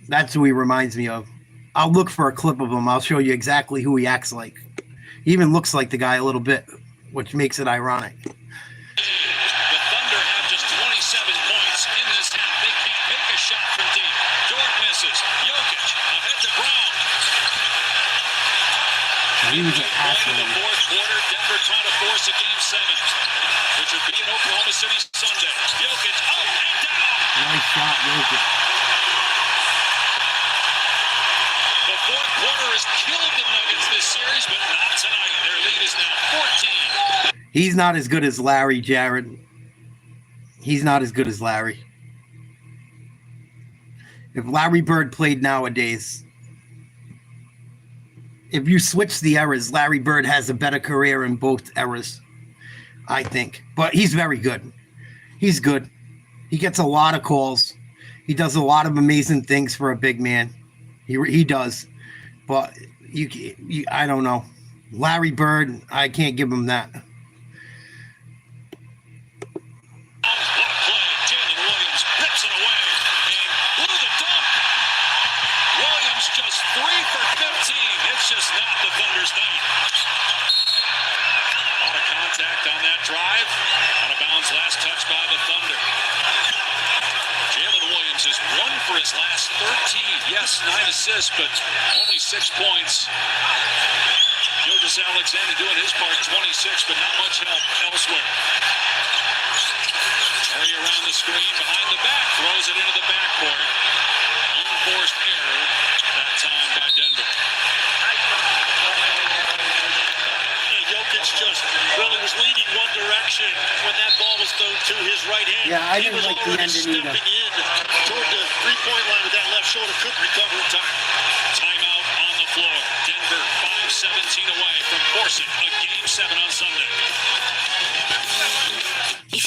That's who he reminds me of. I'll look for a clip of him. I'll show you exactly who he acts like. He even looks like the guy a little bit, which makes it ironic. The Thunder have just 27 points in this half. They can't make a shot from deep. Dort misses. Jokic ahead to Brown. He was an asshole. In the fourth quarter, Denver trying to force a game 7, which would be in Oklahoma City Sunday. Jokic up and down. Nice shot, Jokic. The fourth quarter has killed the Nuggets this series, but not tonight. Their lead is now 14. He's not as good as Larry, Jared. He's not as good as Larry. If Larry Bird played nowadays, if you switch the eras, Larry Bird has a better career in both eras, I think. But he's very good. He's good. He gets a lot of calls. He does a lot of amazing things for a big man. He does. But I don't know. Larry Bird, I can't give him that. Just not the Thunder's night. A lot of contact on that drive. Out of bounds, last touch by the Thunder. Jalen Williams is 1 for his last 13. Yes, 9 assists, but only 6 points. Gilgeous Alexander doing his part, 26, but not much help elsewhere. Murray around the screen, behind the back, throws it into the backcourt. Unforced error that time by Denver. was leaning one direction when that ball was thrown to his right hand. Yeah, I he didn't was like the already ending stepping either. in toward the three-point line with that left shoulder. Couldn't recover in time. Timeout on the floor. Denver 5-17 away from forcing a Game 7 on Sunday.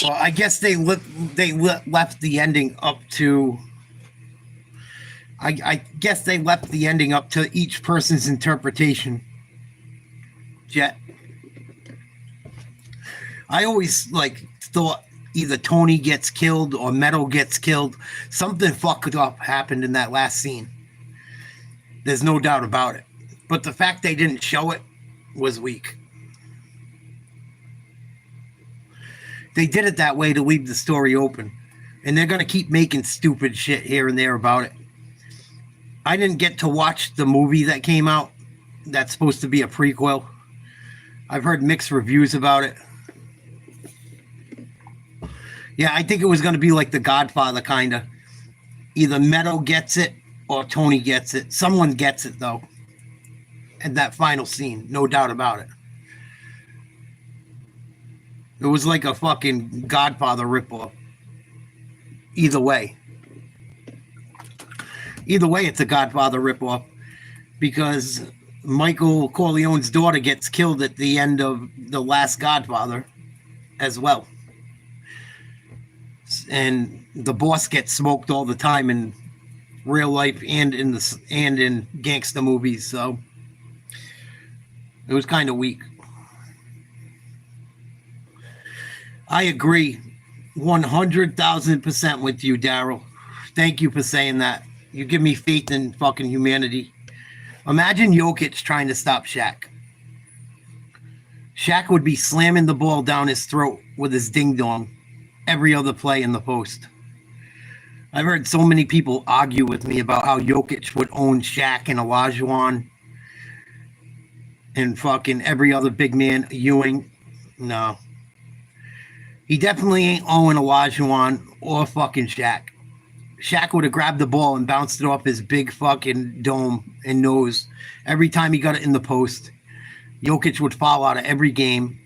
Well, I guess they left the ending up to. I guess they left the ending up to each person's interpretation. Jet. I always thought either Tony gets killed or Metal gets killed. Something fucked up happened in that last scene. There's no doubt about it. But the fact they didn't show it was weak. They did it that way to leave the story open. And they're going to keep making stupid shit here and there about it. I didn't get to watch the movie that came out. That's supposed to be a prequel. I've heard mixed reviews about it. Yeah, I think it was going to be like The Godfather, kind of. Either Metal gets it or Tony gets it. Someone gets it, though. In that final scene, no doubt about it. It was like a fucking Godfather ripoff. Either way. Either way, it's a Godfather ripoff. Because Michael Corleone's daughter gets killed at the end of The Last Godfather as well. And the boss gets smoked all the time in real life and in gangster movies, so it was kind of weak. I agree 100,000% with you, Daryl. Thank you for saying that. You give me faith in fucking humanity. Imagine Jokic trying to stop Shaq. Shaq would be slamming the ball down his throat with his ding-dong every other play in the post. I've heard so many people argue with me about how Jokic would own Shaq and Olajuwon and fucking every other big man, Ewing. No. He definitely ain't owning Olajuwon or fucking Shaq. Shaq would have grabbed the ball and bounced it off his big fucking dome and nose every time he got it in the post. Jokic would foul out of every game.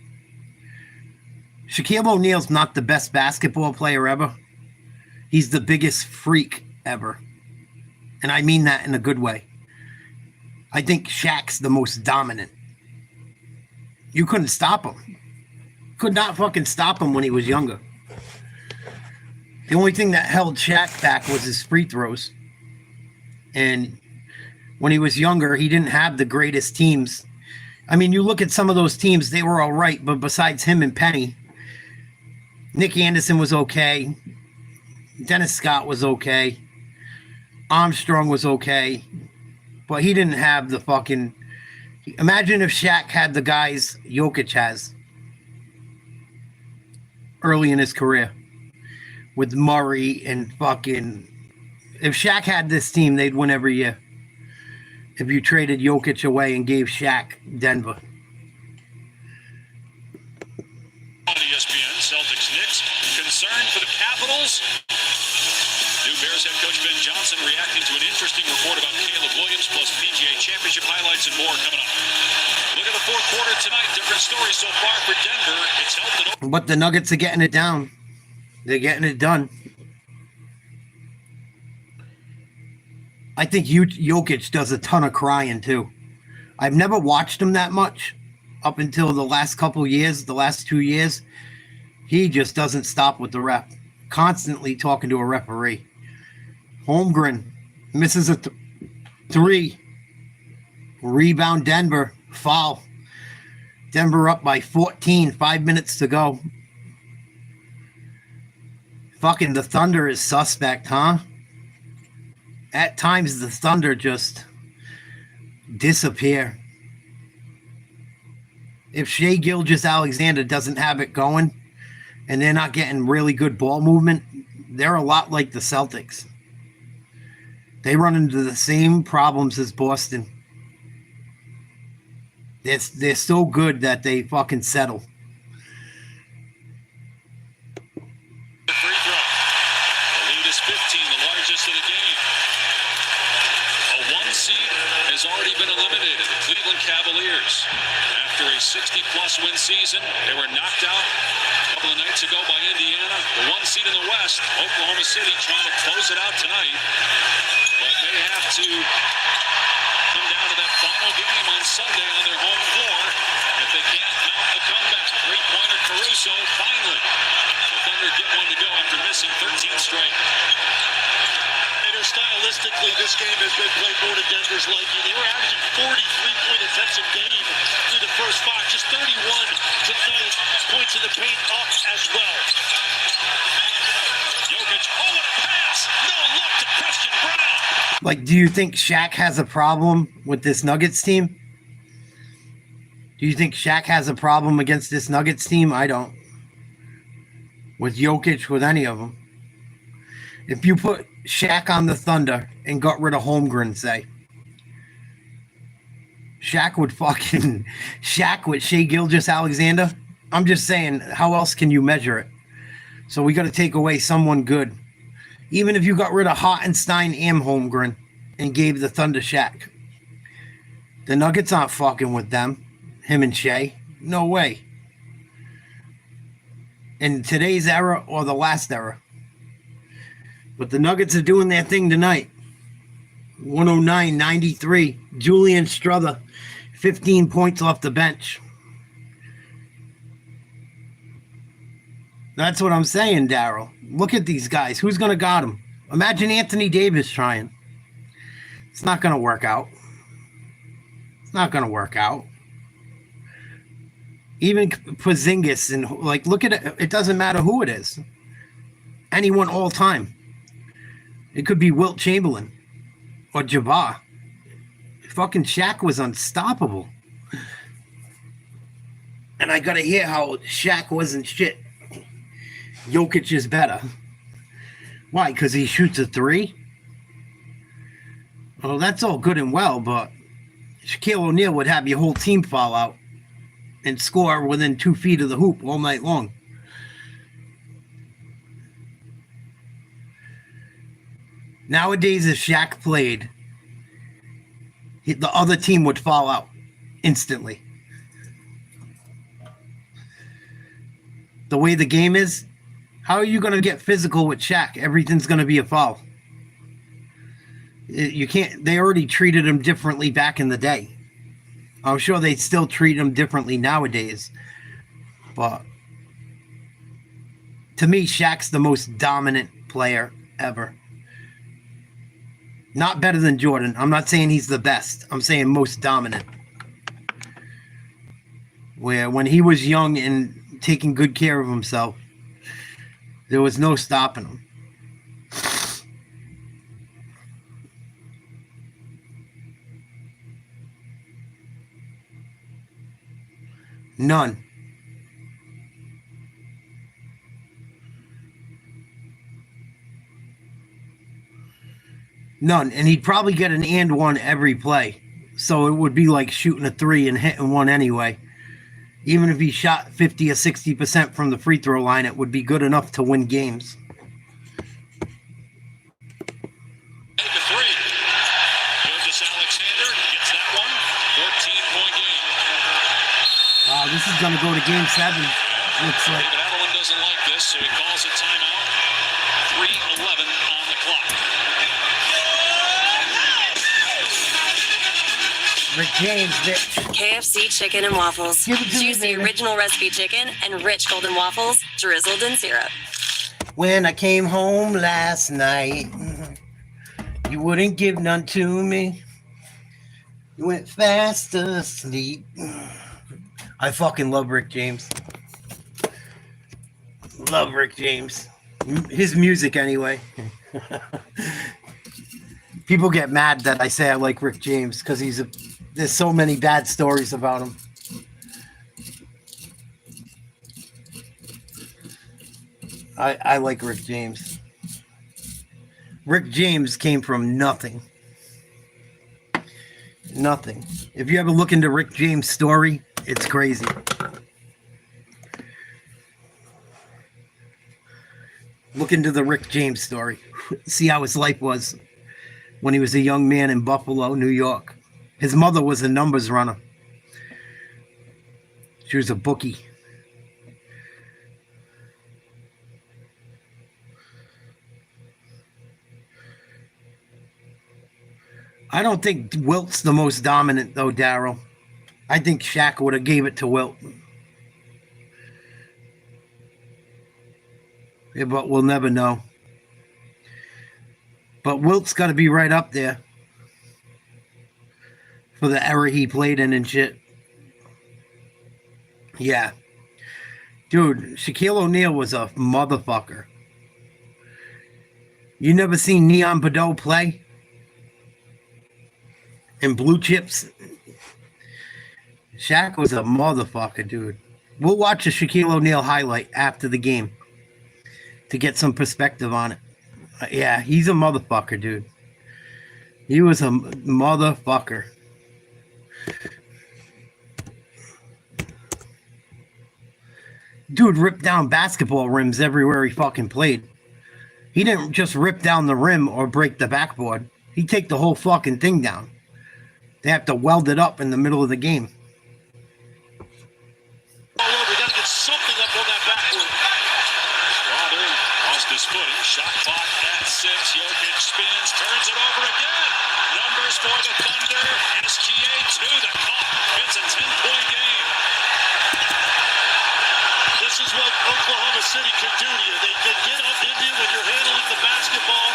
Shaquille O'Neal's not the best basketball player ever. He's the biggest freak ever. And I mean that in a good way. I think Shaq's the most dominant. You couldn't stop him. Could not fucking stop him when he was younger. The only thing that held Shaq back was his free throws. And when he was younger, he didn't have the greatest teams. I mean, you look at some of those teams, they were all right, but besides him and Penny, Nick Anderson was okay. Dennis Scott was okay. Armstrong was okay. But he didn't have the fucking... Imagine if Shaq had the guys Jokic has early in his career. With Murray and fucking... If Shaq had this team, they'd win every year. If you traded Jokic away and gave Shaq Denver. On ESPN, Celtics Knicks. Concern for the Capitals. New Bears head coach Ben Johnson reacting to an interesting report about Caleb Williams, plus PGA Championship highlights and more coming up. Look at the fourth quarter tonight. Different story so far for Denver. It's helped. But the Nuggets are getting it down. They're getting it done. I think Jokic does a ton of crying too. I've never watched him that much up until the last couple years, the last 2 years. He just doesn't stop with the ref. Constantly talking to a referee. Holmgren misses a three. Rebound Denver. Foul. Denver up by 14. 5 minutes to go. Fucking the Thunder is suspect, huh? At times, the Thunder just disappear. If Shai Gilgeous-Alexander doesn't have it going and they're not getting really good ball movement, they're a lot like the Celtics. They run into the same problems as Boston. They're so good that they fucking settle. The free throw. The lead is 15, the largest of the game. A one seed has already been eliminated the Cleveland Cavaliers. After a 60-plus win season, they were knocked out a couple of nights ago by Indiana. The one seed in the West, Oklahoma City, trying to close it out tonight, but may have to come down to that final game on Sunday on their home floor if they can't mount the comeback. Three-pointer Caruso, finally. The Thunder get one to go after missing 13 straight. Stylistically, this game has been played more to Denver's liking. They were averaging 40 three-point attempts a game through the first 5, just 31 tonight. Points in the paint up as well. Jokic, oh, what a pass! No look to Christian Brown. Like, do you think Shaq has a problem with this Nuggets team? Do you think Shaq has a problem against this Nuggets team? I don't. With Jokic, with any of them. If you put Shaq on the Thunder and got rid of Holmgren, say, Shaq with Shea Gilgeous-Alexander. I'm just saying, how else can you measure it? So we got to take away someone good. Even if you got rid of Hartenstein and Holmgren and gave the Thunder Shaq. The Nuggets aren't fucking with them. Him and Shea. No way. In today's era or the last era. But the Nuggets are doing their thing tonight. 109-93. Julian Strother, 15 points off the bench. That's what I'm saying, Daryl. Look at these guys. Who's going to guard them? Imagine Anthony Davis trying. It's not going to work out. It's not going to work out. Even Porzingis, and like, look at it. It doesn't matter who it is. Anyone all time. It could be Wilt Chamberlain or Jabbar. Fucking Shaq was unstoppable. And I got to hear how Shaq wasn't shit. Jokic is better. Why? Because he shoots a three? Well, that's all good and well, but Shaquille O'Neal would have your whole team fall out and score within 2 feet of the hoop all night long. Nowadays, if Shaq played, the other team would fall out instantly. The way the game is, how are you going to get physical with Shaq? Everything's going to be a foul. You can't. They already treated him differently back in the day. I'm sure they still treat him differently nowadays. But to me, Shaq's the most dominant player ever. Not better than Jordan. I'm not saying he's the best. I'm saying most dominant. Where when he was young and taking good care of himself, there was no stopping him. None. None. And he'd probably get an and one every play. So it would be like shooting a three and hitting one anyway. Even if he shot 50 or 60% from the free throw line, it would be good enough to win games. Gilgeous-Alexander gets that one. 14-point game. Wow, this is going to go to game 7. Looks like. David Adelman doesn't like this, so he calls a timeout. 3:11 on the clock. Rick James, bitch. KFC chicken and waffles. Juicy original recipe chicken and rich golden waffles drizzled in syrup. When I came home last night, you wouldn't give none to me. You went fast asleep. I fucking love Rick James. Love Rick James. His music, anyway. People get mad that I say I like Rick James because there's so many bad stories about him. I like Rick James. Rick James came from nothing. Nothing. If you ever look into Rick James' story, it's crazy. Look into the Rick James story. See how his life was when he was a young man in Buffalo, New York. His mother was a numbers runner. She was a bookie. I don't think Wilt's the most dominant, though, Daryl. I think Shaq would have gave it to Wilt. Yeah, but we'll never know. But Wilt's got to be right up there for the era he played in and shit. Yeah. Dude, Shaquille O'Neal was a motherfucker. You never seen Neon Bordeaux play? In Blue Chips? Shaq was a motherfucker, dude. We'll watch a Shaquille O'Neal highlight after the game to get some perspective on it. Yeah, he's a motherfucker, dude. He was a motherfucker. Dude ripped down basketball rims everywhere he fucking played. He didn't just rip down the rim or break the backboard. He'd take the whole fucking thing down. They have to weld it up in the middle of the game. All over, got to get something up on that backboard. Wilder lost his footing. Shot clock at 6. Jokic spins, turns it over again. Numbers for the Thunder. SGA to the cup. It's a 10-point game. This is what Oklahoma City can do to you. They can get up in you when you're handling the basketball.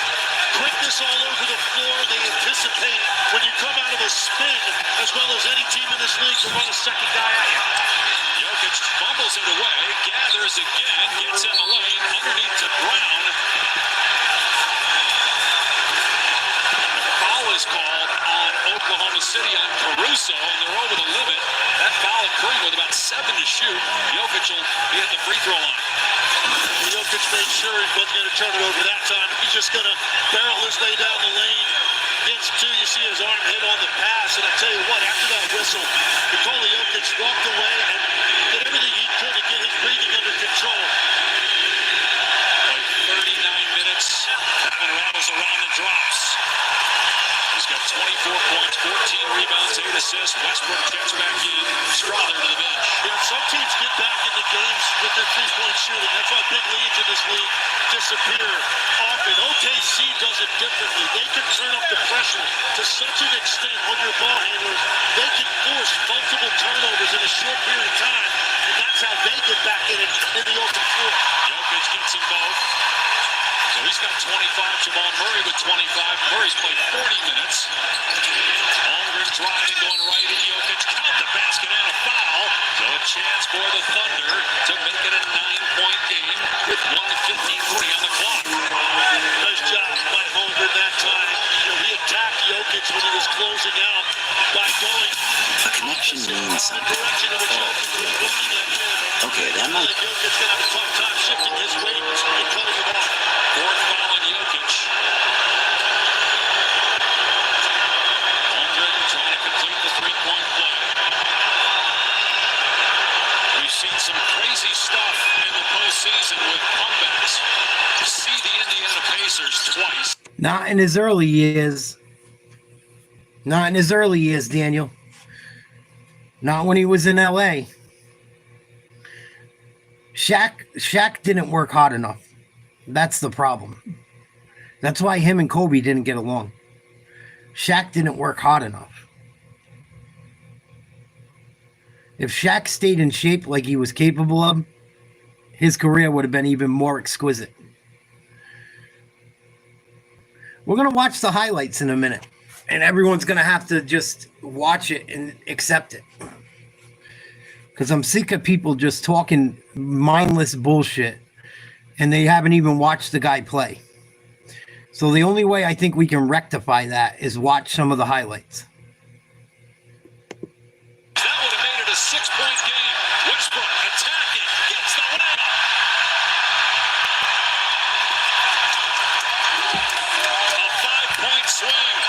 Quickness all over the floor. They anticipate when you come out of a spin, as well as any team in this league, to run a second guy at you. Jokic fumbles it away, gathers again, gets in the lane, underneath to Brown. The foul is called on Oklahoma City on Caruso, and they're over the limit. That foul occurring with about 7 to shoot. Jokic will be at the free throw line. Jokic made sure he wasn't going to turn it over that time. He's just going to barrel his way down the lane. Gets to, you see his arm hit on the pass, and I tell you what, after that whistle, Nikola Jokic walked away and did everything he could to get his breathing under control. Like 39 minutes, that one rattles around and drops. He's got 24 points, 14 rebounds, 8 assists. Westbrook checks back in. Strother to the bench. Yeah, some teams get back into games with their three-point shooting. That's why big leads in this league disappear often. OKC does it differently. They can turn up the pressure to such an extent on your ball handlers. They can force multiple turnovers in a short period of time, and that's how they get back in it in the open floor. Jokic gets them both. So he's got 25. Jamal Murray with 25. Murray's played 40 minutes. Holmgren driving, going right at Jokic. Count the basket and a foul. So a chance for the Thunder to make it a 9-point game with 1:53 on the clock. Nice job by Holmgren that time. You know, he attacked Jokic when he was closing out by going A connection means the something. direction in which Jokic was looking at him. Okay, that might. Jokic's going to have a tough time shifting his weight and cutting him off. Fourth foul on Jokic. Holmgren trying to complete the three-point play. We've seen some crazy stuff in the postseason with comebacks. You see the Indiana Pacers twice. Not in his early years. Not in his early years, Daniel. Not when he was in LA. Shaq didn't work hard enough. That's the problem. That's why him and Kobe didn't get along. Shaq didn't work hard enough. If Shaq stayed in shape like he was capable of, his career would have been even more exquisite. We're going to watch the highlights in a minute, and everyone's going to have to just watch it and accept it. Because I'm sick of people just talking mindless bullshit, and they haven't even watched the guy play. So the only way I think we can rectify that is watch some of the highlights. That would have made it a 6-point game. Westbrook attacking, gets the layup. A 5-point swing.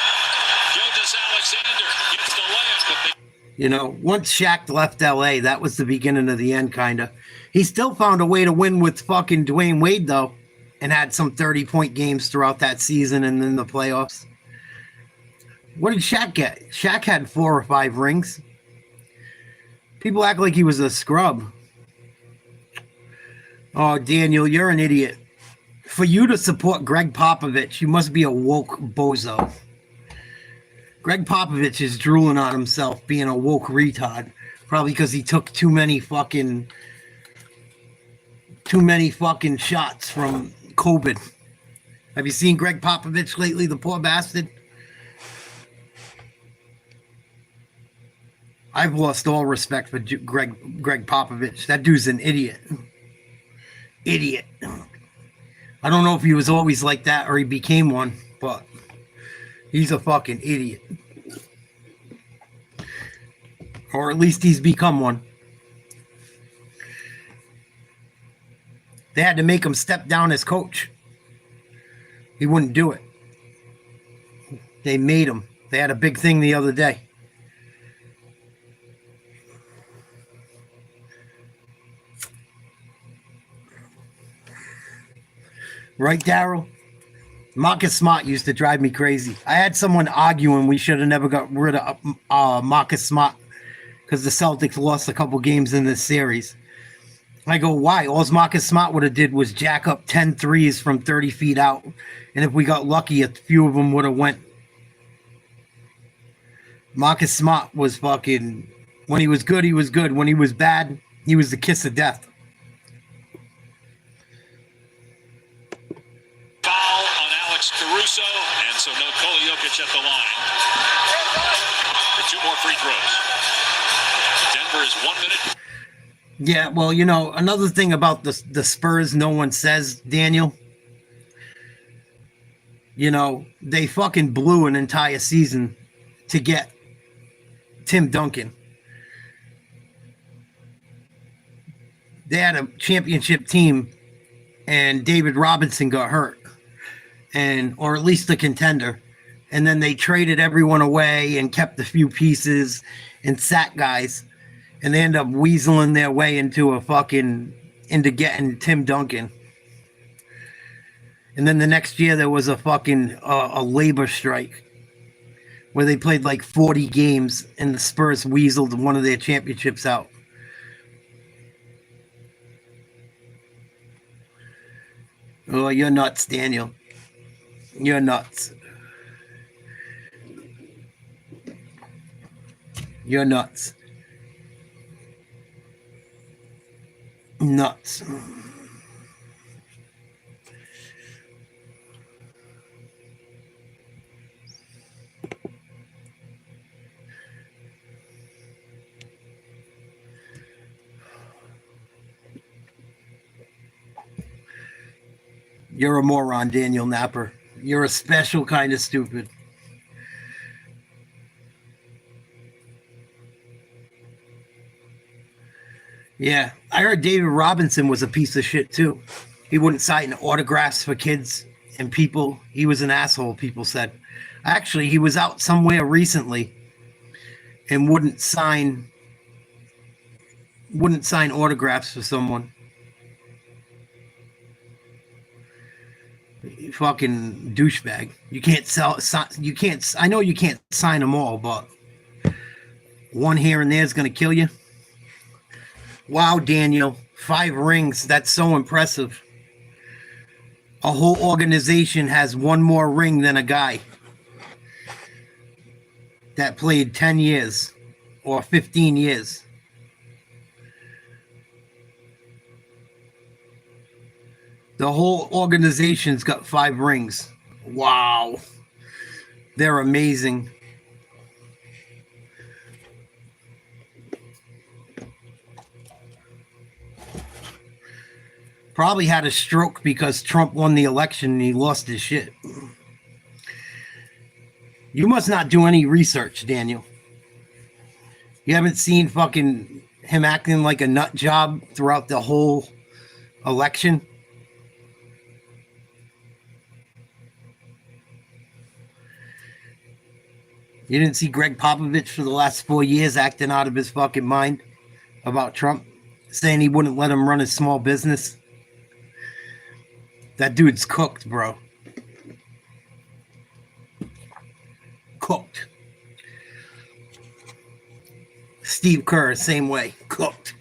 Gilgeous-Alexander gets the layup, but they... You know, once Shaq left LA, that was the beginning of the end, kind of. He still found a way to win with fucking Dwayne Wade, though, and had some 30-point games throughout that season and then the playoffs. What did Shaq get? Shaq had 4 or 5 rings. People act like he was a scrub. Oh, Daniel, you're an idiot. For you to support Greg Popovich, you must be a woke bozo. Greg Popovich is drooling on himself being a woke retard. Probably because he took too many fucking shots from COVID. Have you seen Greg Popovich lately, the poor bastard? I've lost all respect for Greg Popovich. That dude's an idiot. Idiot. I don't know if he was always like that or he became one, but he's a fucking idiot. Or at least he's become one. They had to make him step down as coach. He wouldn't do it. They made him. They had a big thing the other day. Right, Daryl? Marcus Smart used to drive me crazy. I had someone arguing we should have never got rid of Marcus Smart because the Celtics lost a couple games in this series. I go, why? All Marcus Smart would have did was jack up 10 threes from 30 feet out. And if we got lucky, a few of them would have went. Marcus Smart was fucking... When he was good, he was good. When he was bad, he was the kiss of death. Foul on Alex Caruso, and so no Nikola Jokic at the line. For 2 more free throws. Denver is 1 minute. Yeah, well, you know, another thing about the Spurs no one says, Daniel, you know, they fucking blew an entire season to get Tim Duncan. They had a championship team and David Robinson got hurt, or at least the contender. And then they traded everyone away and kept a few pieces and sat guys. And they end up weaseling their way into getting Tim Duncan. And then the next year there was a fucking a labor strike where they played like 40 games and the Spurs weaseled one of their championships out. Oh, you're nuts, Daniel. You're nuts. You're nuts. Nuts. You're a moron, Daniel Napper. You're a special kind of stupid. Yeah, I heard David Robinson was a piece of shit too. He wouldn't sign autographs for kids and people. He was an asshole, people said. Actually, he was out somewhere recently and wouldn't sign autographs for someone. Fucking douchebag. You can't I know you can't sign them all, but one here and there is going to kill you. Wow, Daniel, 5 rings. That's so impressive. A whole organization has 1 more ring than a guy that played 10 years or 15 years. The whole organization's got 5 rings. Wow. They're amazing. Probably had a stroke because Trump won the election and he lost his shit. You must not do any research, Daniel. You haven't seen fucking him acting like a nut job throughout the whole election? You didn't see Greg Popovich for the last 4 years acting out of his fucking mind about Trump, saying he wouldn't let him run his small business? That dude's cooked, bro. cooked. Steve Kerr, same way, cooked.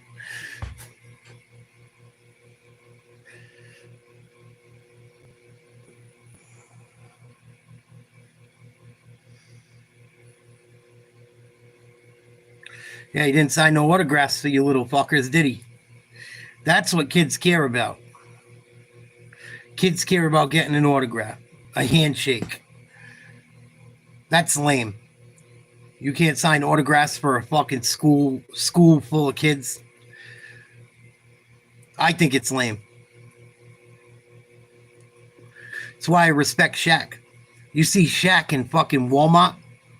Yeah, he didn't sign no autographs for you little fuckers, did he? That's what kids care about. Kids care about getting an autograph, a handshake. That's lame. You can't sign autographs for a fucking school full of kids. I think it's lame. That's why I respect Shaq. You see Shaq in fucking Walmart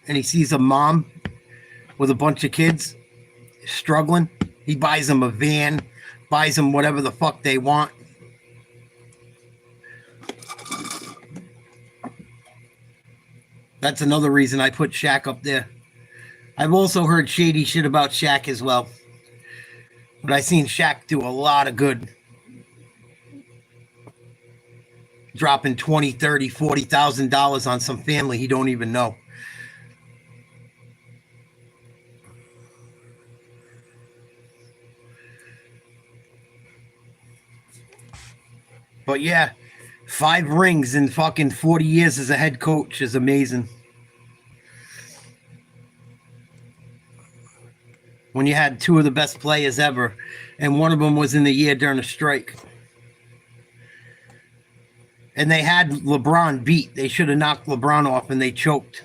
and he sees a mom with a bunch of kids struggling. He buys them a van, buys them whatever the fuck they want. That's another reason I put Shaq up there. I've also heard shady shit about Shaq as well. But I seen Shaq do a lot of good. Dropping $20,000, $30,000, $40,000 on some family he don't even know. But yeah, 5 rings in fucking 40 years as a head coach is amazing. When you had 2 of the best players ever, and one of them was in the year during a strike. And they had LeBron beat. They should have knocked LeBron off, and they choked.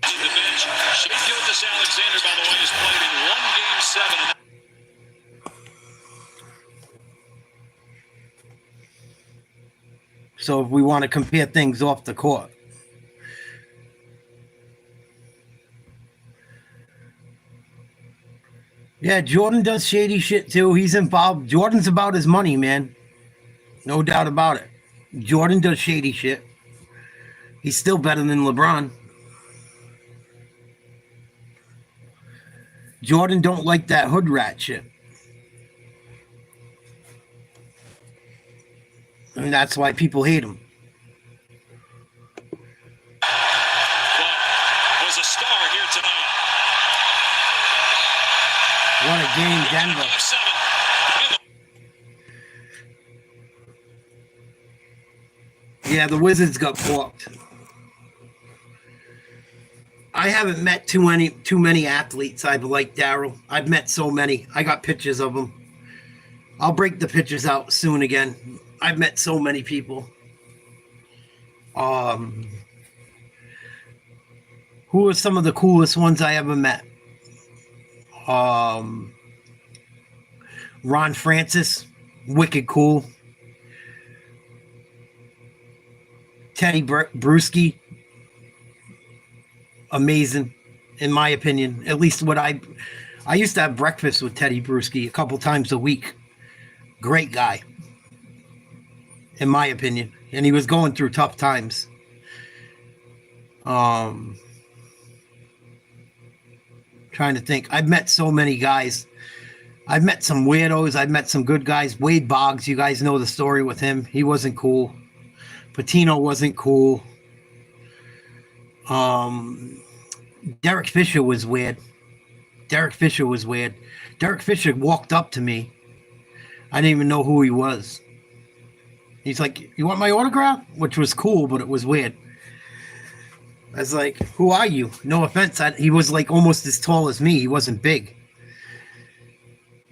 Alexander, by the way, has played in 1 Game 7. So if we want to compare things off the court. Yeah, Jordan does shady shit too. He's involved. Jordan's about his money, man. No doubt about it. Jordan does shady shit. He's still better than LeBron. Jordan don't like that hood rat shit. And that's why people hate him. But was a star here tonight. What a game, Denver. Yeah, the Wizards got porked. I haven't met too many athletes I've liked, Daryl. I've met so many. I got pictures of them. I'll break the pictures out soon again. I've met so many people. Who are some of the coolest ones I ever met? Ron Francis, wicked cool. Teddy Bruschi, amazing, in my opinion. At least what I used to have breakfast with Teddy Bruschi a couple times a week. Great guy, in my opinion. And he was going through tough times. Trying to think. I've met so many guys. I've met some weirdos. I've met some good guys. Wade Boggs, you guys know the story with him. He wasn't cool. Patino wasn't cool. Derek Fisher was weird. Derek Fisher walked up to me. I didn't even know who he was. He's like, "You want my autograph?" Which was cool, but it was weird. I was like, "Who are you?" No offense. He was like almost as tall as me. He wasn't big.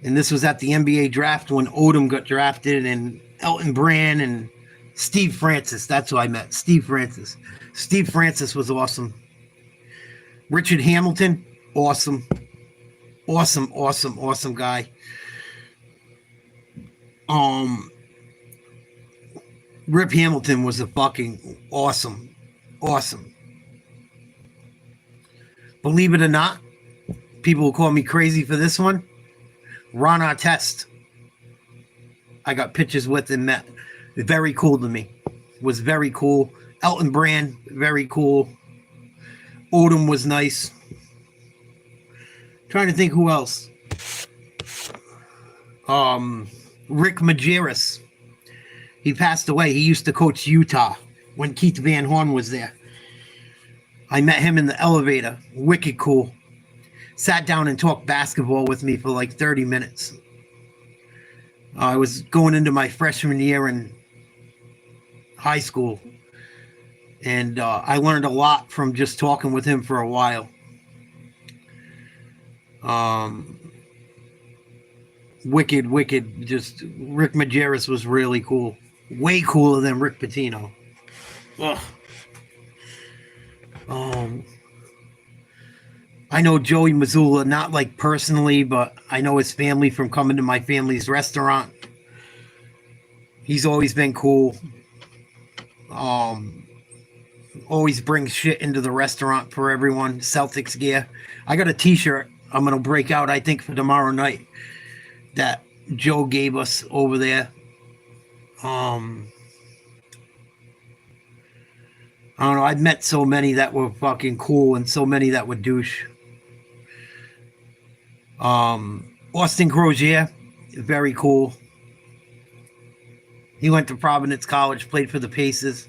And this was at the NBA draft when Odom got drafted and Elton Brand and Steve Francis. That's who I met. Steve Francis. Steve Francis was awesome. Richard Hamilton, awesome. Awesome guy. Rip Hamilton was a fucking awesome. Believe it or not, people will call me crazy for this one. Ron Artest. I got pictures with and met. Very cool to me. Was very cool. Elton Brand, very cool. Odom was nice. Trying to think who else. Rick Majerus. He passed away. He used to coach Utah when Keith Van Horn was there. I met him in the elevator. Wicked cool. Sat down and talked basketball with me for like 30 minutes. I was going into my freshman year in high school, and I learned a lot from just talking with him for a while. Wicked. Just Rick Majerus was really cool. Way cooler than Rick Pitino. Ugh. I know Joey Mazzulla, not like personally, but I know his family from coming to my family's restaurant. He's always been cool. Always brings shit into the restaurant for everyone. Celtics gear. I got a t-shirt I'm going to break out, I think, for tomorrow night that Joe gave us over there. I don't know. I've met so many that were fucking cool and so many that were douche. Austin Crozier, very cool. He went to Providence College, played for the Pacers.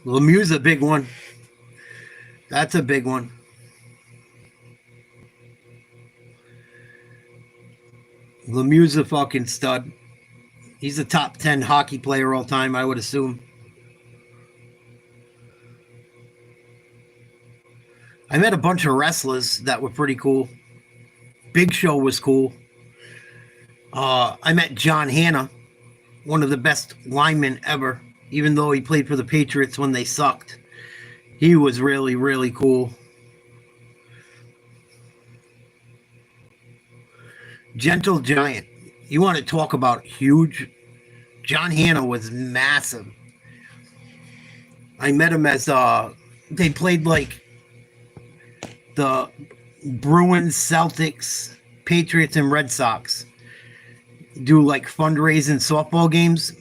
Lemieux's a big one. That's a big one. Lemieux's a fucking stud. He's a top 10 hockey player all time, I would assume. I met a bunch of wrestlers that were pretty cool. Big Show was cool. I met John Hanna, one of the best linemen ever, even though he played for the Patriots when they sucked. He was really, really cool. Gentle Giant. You want to talk about huge? John Hanna was massive. I met him as they played like the Bruins, Celtics, Patriots, and Red Sox. Do like fundraising softball games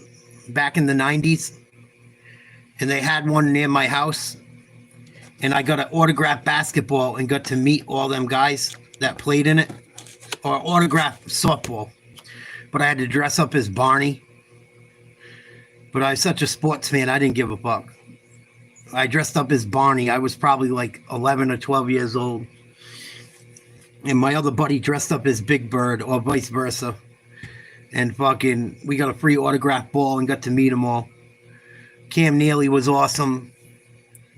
back in the 90s. And they had one near my house. And I got an autographed basketball and got to meet all them guys that played in it. Or autographed softball. But I had to dress up as Barney. But I was such a sports fan, I didn't give a fuck. I dressed up as Barney. I was probably like 11 or 12 years old. And my other buddy dressed up as Big Bird or vice versa. And fucking, we got a free autograph ball and got to meet them all. Cam Neely was awesome.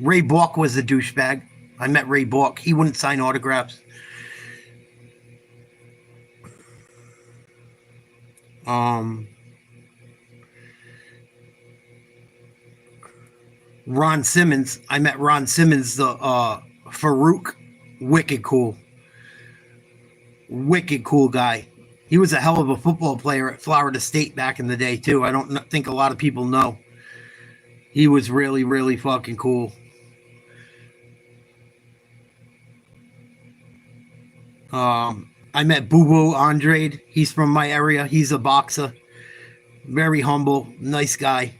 Ray Bork was a douchebag. I met Ray Bork. He wouldn't sign autographs. Ron Simmons. I met Ron Simmons, the Farouk. Wicked cool. Wicked cool guy. He was a hell of a football player at Florida State back in the day, too. I don't think a lot of people know. He was really, really fucking cool. I met Boo Boo Andrade. He's from my area. He's a boxer. Very humble. Nice guy.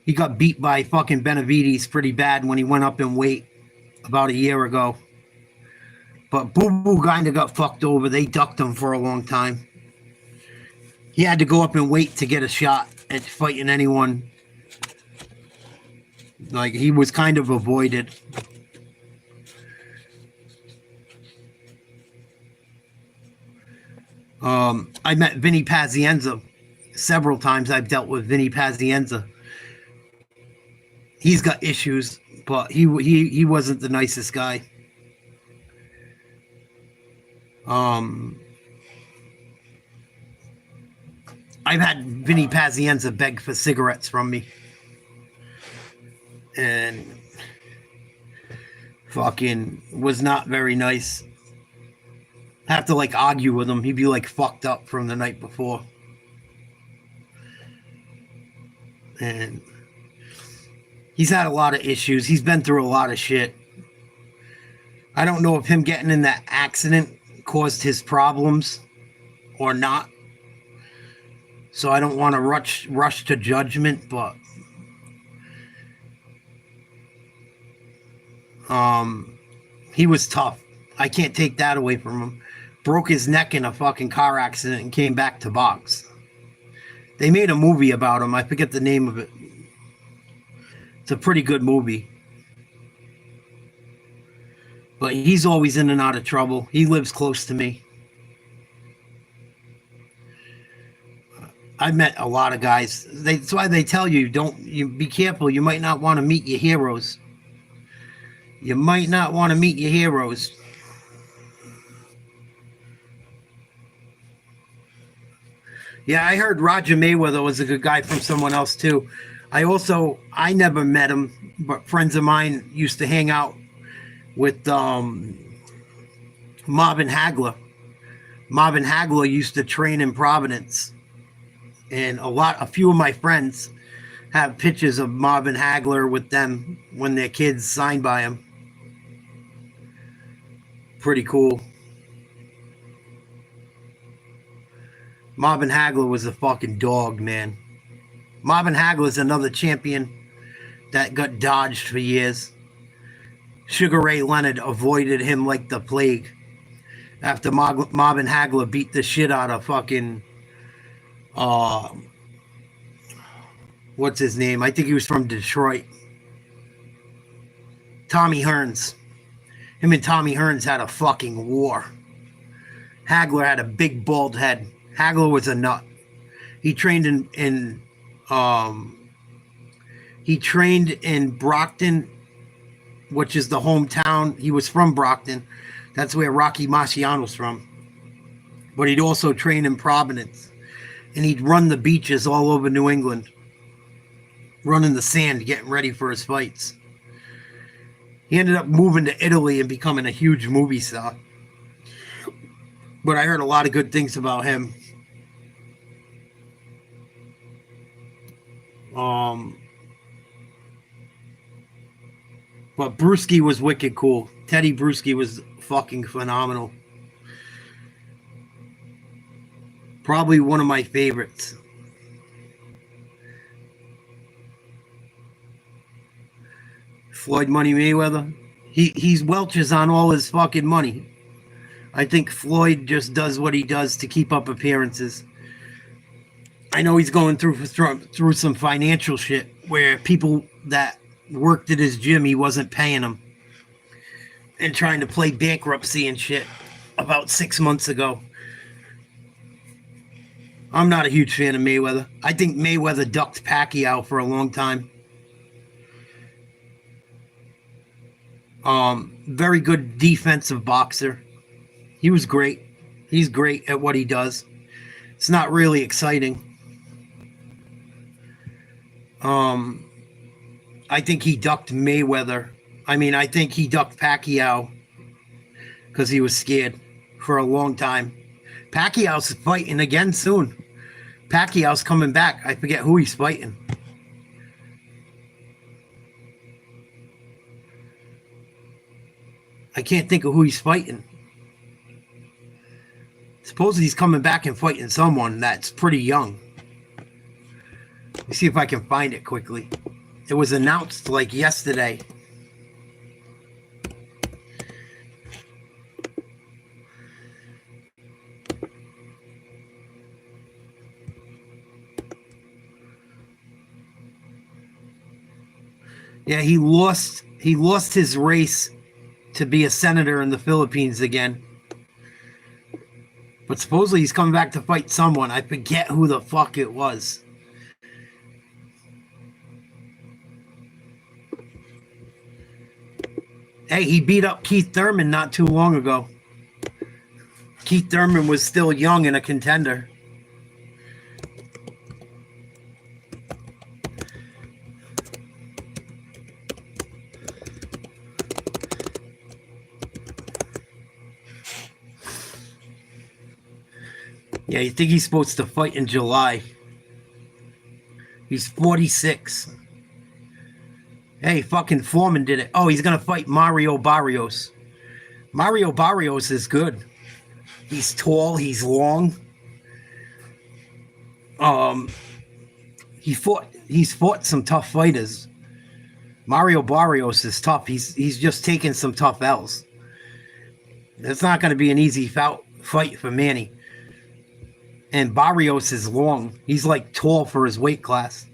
He got beat by fucking Benavides pretty bad when he went up in weight about a year ago. But Boo Boo kind of got fucked over. They ducked him for a long time. He had to go up in weight to get a shot at fighting anyone. Like, he was kind of avoided. I met Vinny Pazienza. Several times I've dealt with Vinny Pazienza. He's got issues, but he wasn't the nicest guy. I've had Vinny Pazienza beg for cigarettes from me. And fucking was not very nice. Have to like argue with him. He'd be like fucked up from the night before. And he's had a lot of issues. He's been through a lot of shit. I don't know if him getting in that accident caused his problems or not. So I don't want to rush to judgment, but He was tough. I can't take that away from him. Broke his neck in a fucking car accident and came back to box. They made a movie about him. I forget the name of it. It's a pretty good movie. But he's always in and out of trouble. He lives close to me. I've met a lot of guys. That's why they tell you, be careful. You might not want to meet your heroes. You might not want to meet your heroes. Yeah, I heard Roger Mayweather was a good guy from someone else too. I never met him, but friends of mine used to hang out with Marvin Hagler. Marvin Hagler used to train in Providence. And a few of my friends have pictures of Marvin Hagler with them when their kids signed by him. Pretty cool. Marvin Hagler was a fucking dog, man. Marvin Hagler is another champion that got dodged for years. Sugar Ray Leonard avoided him like the plague after Marvin Hagler beat the shit out of fucking what's his name? I think he was from Detroit. Tommy Hearns. Him and Tommy Hearns had a fucking war. Hagler had a big bald head. Hagler was a nut. He trained in Brockton, which is the hometown. He was from Brockton. That's where Rocky Marciano's from. But he'd also train in Providence. And he'd run the beaches all over New England. Running the sand, getting ready for his fights. He ended up moving to Italy and becoming a huge movie star. But I heard a lot of good things about him. But Brewski was wicked cool. Teddy Brewski was fucking phenomenal. Probably one of my favorites. Floyd Money Mayweather. He's Welch's on all his fucking money. I think Floyd just does what he does to keep up appearances. I know he's going through some financial shit where people that worked at his gym, he wasn't paying them. And trying to play bankruptcy and shit about 6 months ago. I'm not a huge fan of Mayweather. I think Mayweather ducked Pacquiao for a long time. Very good defensive boxer. He was great. He's great at what he does. It's not really exciting. I think he ducked Mayweather. I think he ducked Pacquiao because he was scared for a long time. Pacquiao's fighting again soon. Pacquiao's coming back. I forget who he's fighting. I can't think of who he's fighting. Supposedly he's coming back and fighting someone that's pretty young. Let me see if I can find it quickly. It was announced like yesterday. Yeah, he lost his race to be a senator in the Philippines again. But supposedly he's coming back to fight someone. I forget who the fuck it was. Hey, he beat up Keith Thurman not too long ago. Keith Thurman was still young and a contender. Yeah, you think he's supposed to fight in July. He's 46. Hey, fucking Foreman did it. Oh, he's going to fight Mario Barrios. Mario Barrios is good. He's tall. He's long. He's fought some tough fighters. Mario Barrios is tough. He's just taking some tough L's. It's not going to be an easy fight for Manny. And Barrios is long. He's like tall for his weight class.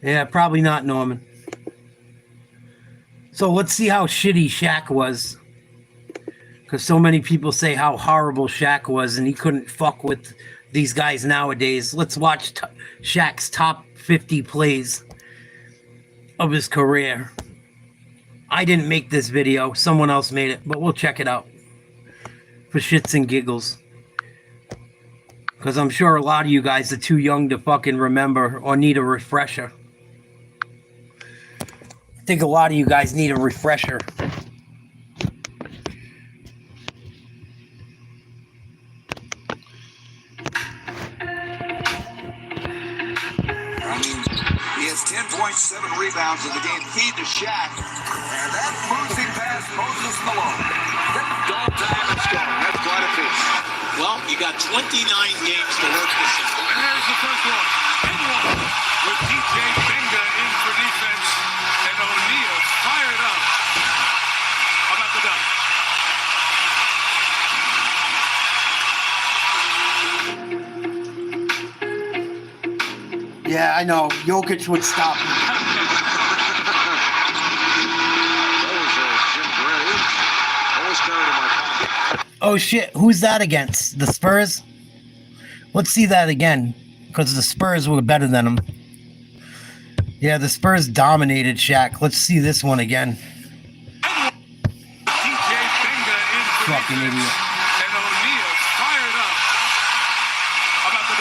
Yeah, probably not, Norman. So let's see how shitty Shaq was. Because so many people say how horrible Shaq was and he couldn't fuck with these guys nowadays. Let's watch Shaq's top 50 plays of his career. I didn't make this video. Someone else made it, but we'll check it out for shits and giggles. Because I'm sure a lot of you guys are too young to fucking remember or need a refresher. I think a lot of you guys need a refresher. He has 10.7 rebounds in the game. Feed to Shaq. And that moving pass Moses Malone. Don't time and score. That's quite a piece. Well, you got 29 games to work this season. And there's the first one. And one. With DJ Benga in for defense. And O'Neal fired up. How about the dunk? Yeah, I know. Jokic would stop him. Oh shit, who's that against? The Spurs? Let's see that again. Because the Spurs were better than them. Yeah, the Spurs dominated Shaq. Let's see this one again. Fucking idiot. And O'Neal fired up. How about the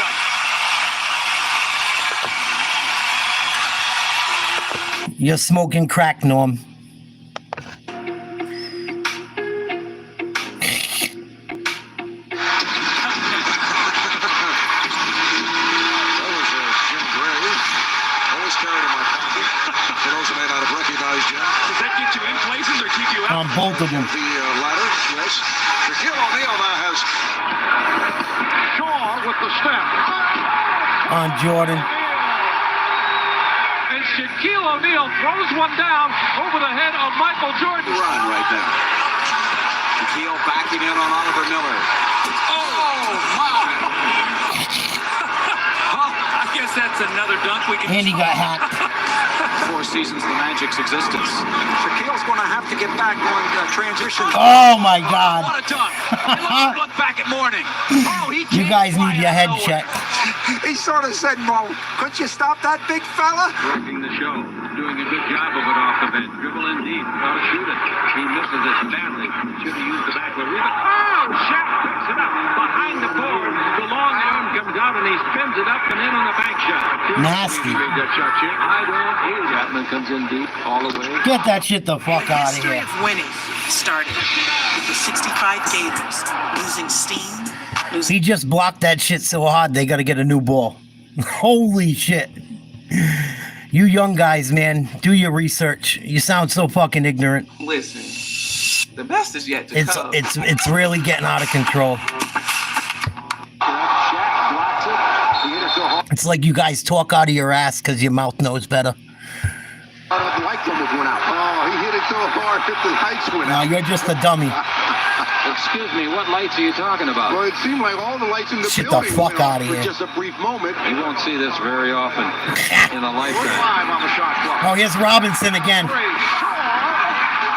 dunk? You're smoking crack, Norm. On both of them. The ladder, yes. Shaquille O'Neal now has Shaw with the step. On Jordan. And Shaquille O'Neal throws one down over the head of Michael Jordan. Run right there. Shaquille backing in on Oliver Miller. Oh, my. I guess that's another dunk we can. And he got hacked. 4 seasons the Magic's existence. Shaquille's going to have to get back on transition. Oh my God! What a dunk! Look back at morning. Oh, you guys need your head checked. He sort of said, "Mo, could you stop that big fella?" Working the show, doing a good job of it off the bench. Dribble in deep, got to shoot it. He misses it badly. Should have used the back rebound. Oh, Shaq picks it up behind the board. The long arm comes out and he spins it up and in on the bank shot. Nasty. That shot, Chip. I don't. Chapman comes in deep all the way. Get that shit the fuck out of History here. of winning started with the 65 Gators losing steam. He just blocked that shit so hard they gotta get a new ball. Holy shit. You young guys, man, do your research. You sound so fucking ignorant. Listen, the best is yet to come. It's really getting out of control. It's like you guys talk out of your ass because your mouth knows better. The light bulbs went out. Oh, he hit it so hard that the lights went out. No, you're just a dummy. Excuse me, what lights are you talking about? Well, it seemed like all the lights in the Shit building the fuck went off out of for here. just a brief moment. You won't see this very often in a lifetime. 5 on the shot clock. Oh, here's Robinson again.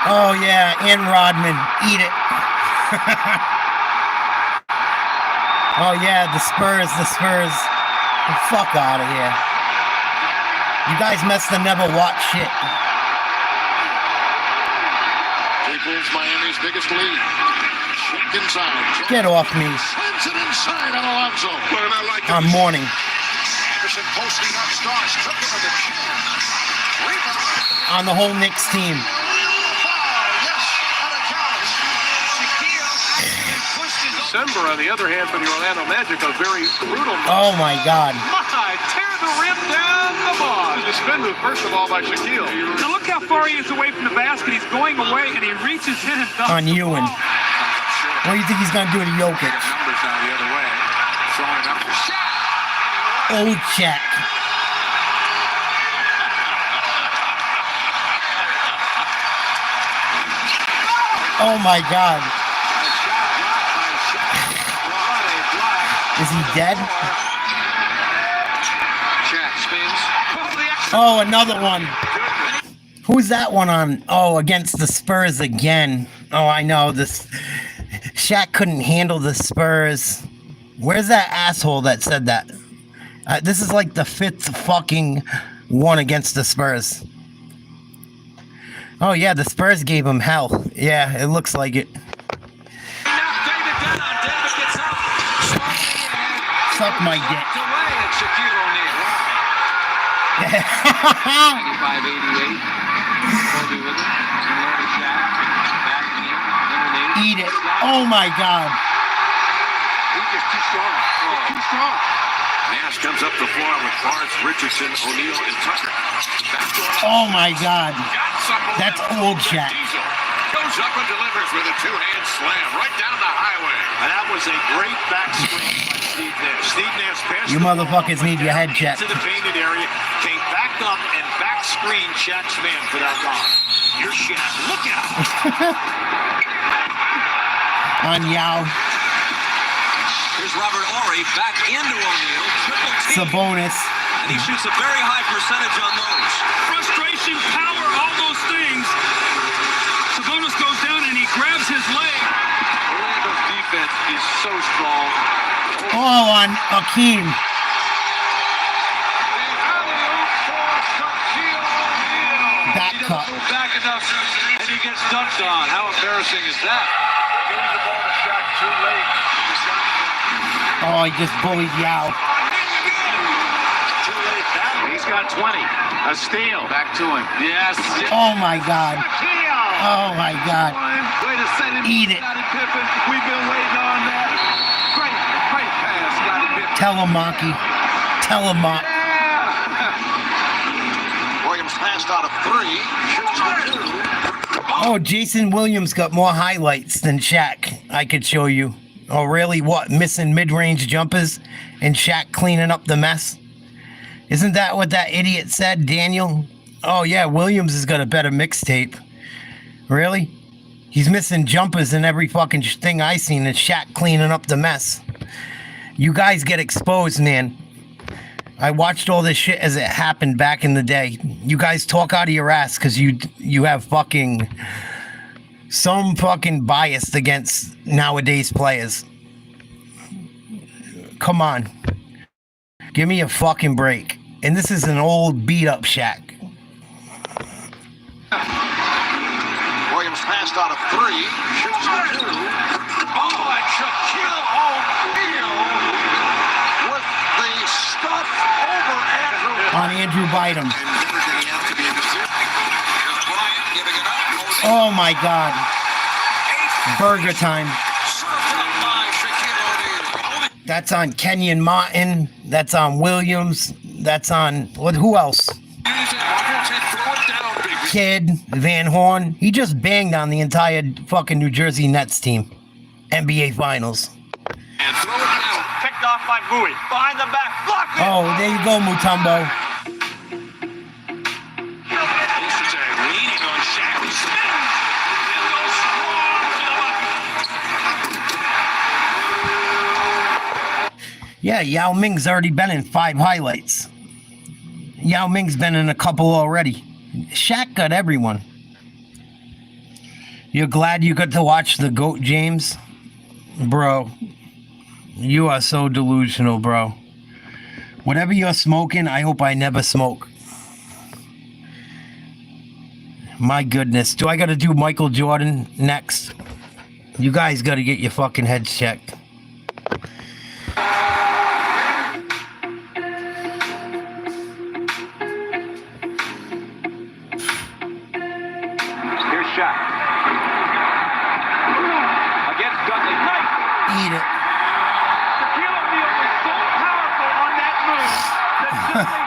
Oh yeah, and Rodman. Eat it. Oh yeah, the Spurs. The fuck out of here. You guys must have never watched shit. Equals Miami's biggest lead. Check inside. Get off me. Sends it inside on Alonzo. I'm mourning. Anderson posting up Stars. Took him to the chin. Rebound. On the whole Knicks team. December, on the other hand, for the Orlando Magic, a very brutal. Oh my God. My, tear the rim down the bar. The spin move, first of all, by Shaquille. Now look how far he is away from the basket. He's going away, and he reaches in and dumps on Ewan. What do you think he's going to do to Jokic? Numbers down the other way. Throwing it up for Shaq. Old Shaq. Oh my God. Is he dead? Oh, another one. Who's that one on? Oh, against the Spurs again. Oh, I know. This Shaq couldn't handle the Spurs. Where's that asshole that said that? This is like the 5th fucking one against the Spurs. Oh, yeah, the Spurs gave him hell. Yeah, it looks like it. Suck my dick. 95-88. Eat it. Oh my God. He's just too strong. Too strong. Nash comes up the floor with Barnes, Richardson, O'Neal, and Tucker. Oh my God. That's old Shaq. Goes up and delivers with a two-hand slam right down the highway. And that was a great back screen by Steve Nash. Steve Nash passed You motherfuckers need your head checked. to the painted area, came back up and back screen Shaq's man for that lob. You're Shaq. Look out. On Yao. Here's Robert Horry back into O'Neal. Triple team. Sabonis. And he shoots a very high percentage on those. Frustration, power, all those things. Sabonis goes down and he grabs his leg. Orlando's defense is so strong. Oh, on Akeem. Back cut. Back enough and he gets dunked on. How embarrassing is that? Gave the ball to Shaq too late. Oh, he just bullied Yao. Too late. He's got 20. A steal. Back to him. Yes. Oh my God. Oh my God. Way to send him. Eat it. We've been waiting on that. Great pass. Scottie Pippen. Tell him, Monkey. Tell him, Mock. Williams passed out of 3. Shoots for 2. Oh, Jason Williams got more highlights than Shaq. I could show you. Oh, really? What? Missing mid-range jumpers and Shaq cleaning up the mess? Isn't that what that idiot said, Daniel? Oh, yeah, Williams has got a better mixtape. Really? He's missing jumpers in every fucking thing I seen, and Shaq cleaning up the mess. You guys get exposed, man. I watched all this shit as it happened back in the day. You guys talk out of your ass because you have fucking some fucking bias against nowadays players. Come on. Give me a fucking break. And this is an old beat up Shaq. Williams passed out of 3. Shoots for 2. Oh, and Shaquille O'Neal with the stuff over Andrew. On Andrew Bynum. Oh my God. Burger time. That's on Kenyon Martin. That's on Williams. That's on who else? Kid, Van Horn. He just banged on the entire fucking New Jersey Nets team. NBA Finals. Picked off by Bowie. Behind the back. Block it. Oh, there you go, Mutombo. This is a leaning on Shaq. Yeah, Yao Ming's already been in 5 highlights. Yao Ming's been in a couple already. Shaq got everyone. You're glad you got to watch the GOAT, James? Bro, you are so delusional, bro. Whatever you're smoking, I hope I never smoke. My goodness. Do I got to do Michael Jordan next? You guys got to get your fucking heads checked. Here's Shaq. Against Dudley. Nice. Eat it. Shaquille O'Neal was so powerful on that move that Dudley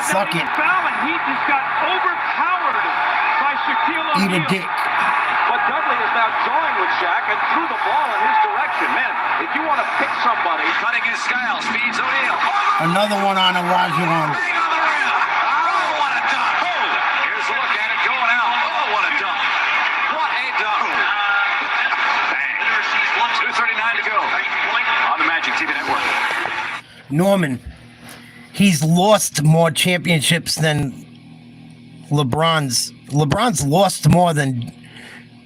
Suck it. Foul, and he just got overpowered by Shaquille O'Neal. Eat a dick. But Dudley is now joined with Shaq and threw the ball in his direction. Man, if you want to pick somebody, Cutting his style, feeds O'Neal. Another one on Olajuwon. Oh, what a dunk. Here's a look at it going out. Oh, what a dunk. What a dunk. Bang. 2:39 to go on the Magic TV Network. Norman, he's lost more championships than LeBron's. LeBron's lost more than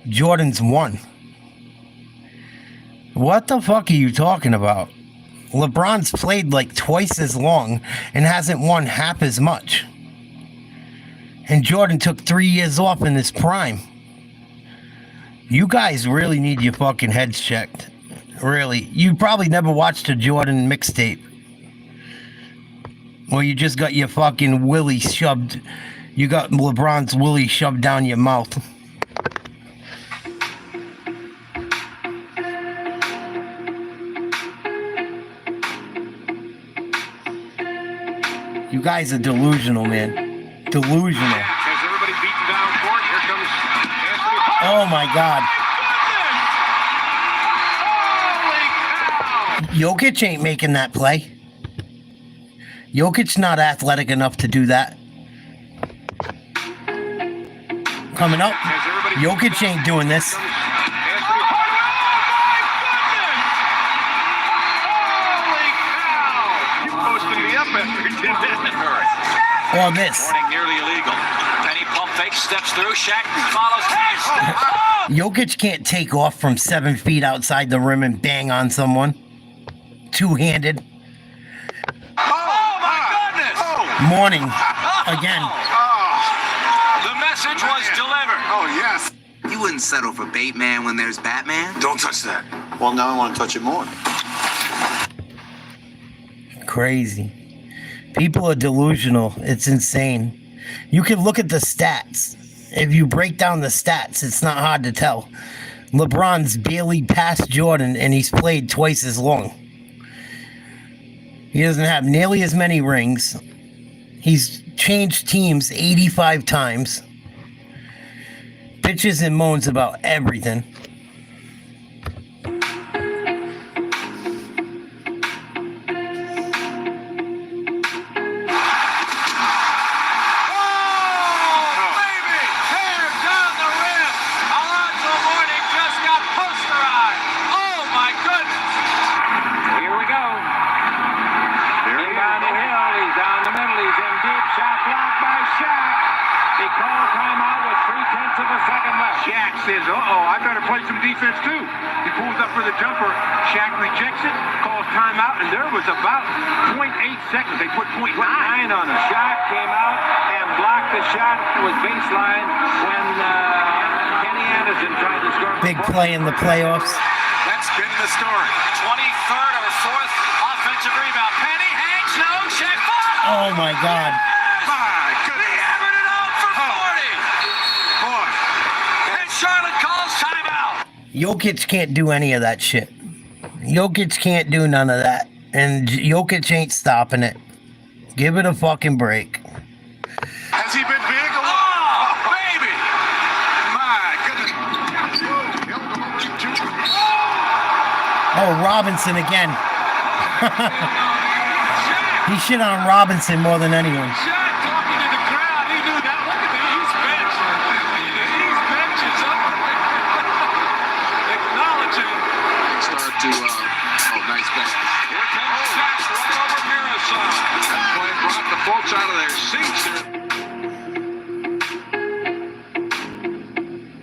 Jordan's won. What the fuck are you talking about? LeBron's played like twice as long and hasn't won half as much. And Jordan took 3 years off in his prime. You guys really need your fucking heads checked. Really. You probably never watched a Jordan mixtape. Or you just got your fucking willy shoved. You got LeBron's willy shoved down your mouth. You guys are delusional, man. Delusional. has everybody beaten down court. Here comes Anthony. Oh my God. Jokic ain't making that play. Jokic's not athletic enough to do that. Coming up. Jokic ain't doing this. Or this. Nearly illegal. Penny pump fake, steps through, Shaq follows. Jokic can't take off from 7 feet outside the rim and bang on someone. Two-handed. Oh my goodness! Morning. Again. The message was delivered. Oh, yes. You wouldn't settle for Bateman when there's Batman? Don't touch that. Well, now I want to touch it more. Crazy. People are delusional. It's insane. You can look at the stats. If you break down the stats, it's not hard to tell. LeBron's barely passed Jordan, and he's played twice as long. He doesn't have nearly as many rings. He's changed teams 85 times. Bitches and moans about everything. Says, I better play some defense too. He pulls up for the jumper. Shaq rejects it, calls timeout, and there was about 0.8 seconds. They put 0.9 on it. Shaq came out and blocked the shot. It was baseline when Kenny Anderson tried to score. Big play in the playoffs. That's been the story. 23rd or 4th offensive rebound. Penny hangs no. Shaq falls. Oh my God. My goodness. He hammered it out for 40. Boy. And Charlotte calls timeout. Jokic can't do any of that shit. Jokic can't do none of that. And Jokic ain't stopping it. Give it a fucking break. Has he been big? Oh, baby. My goodness. Oh, Robinson again. He shit on Robinson more than anyone. Nice pass. Here comes Shaq right over Mirasol. That play brought the folks out of their seats here.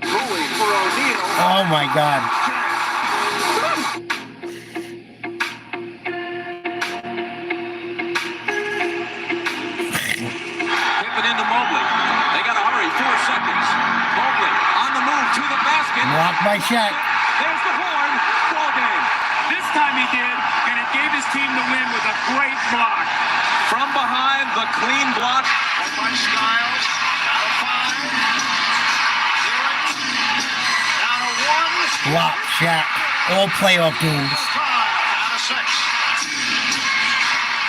Going for O'Neal. Oh my God. Pippen into Mobley. They got to hurry. 4 seconds. Mobley on the move to the basket. Blocked by Shaq. There's the horn. Ball game. This time he did, and it gave his team the win with a great block. From behind, the clean block. By Skiles. Out of 5. Down to 1. Block, Shaq. All playoff games. Out of 6.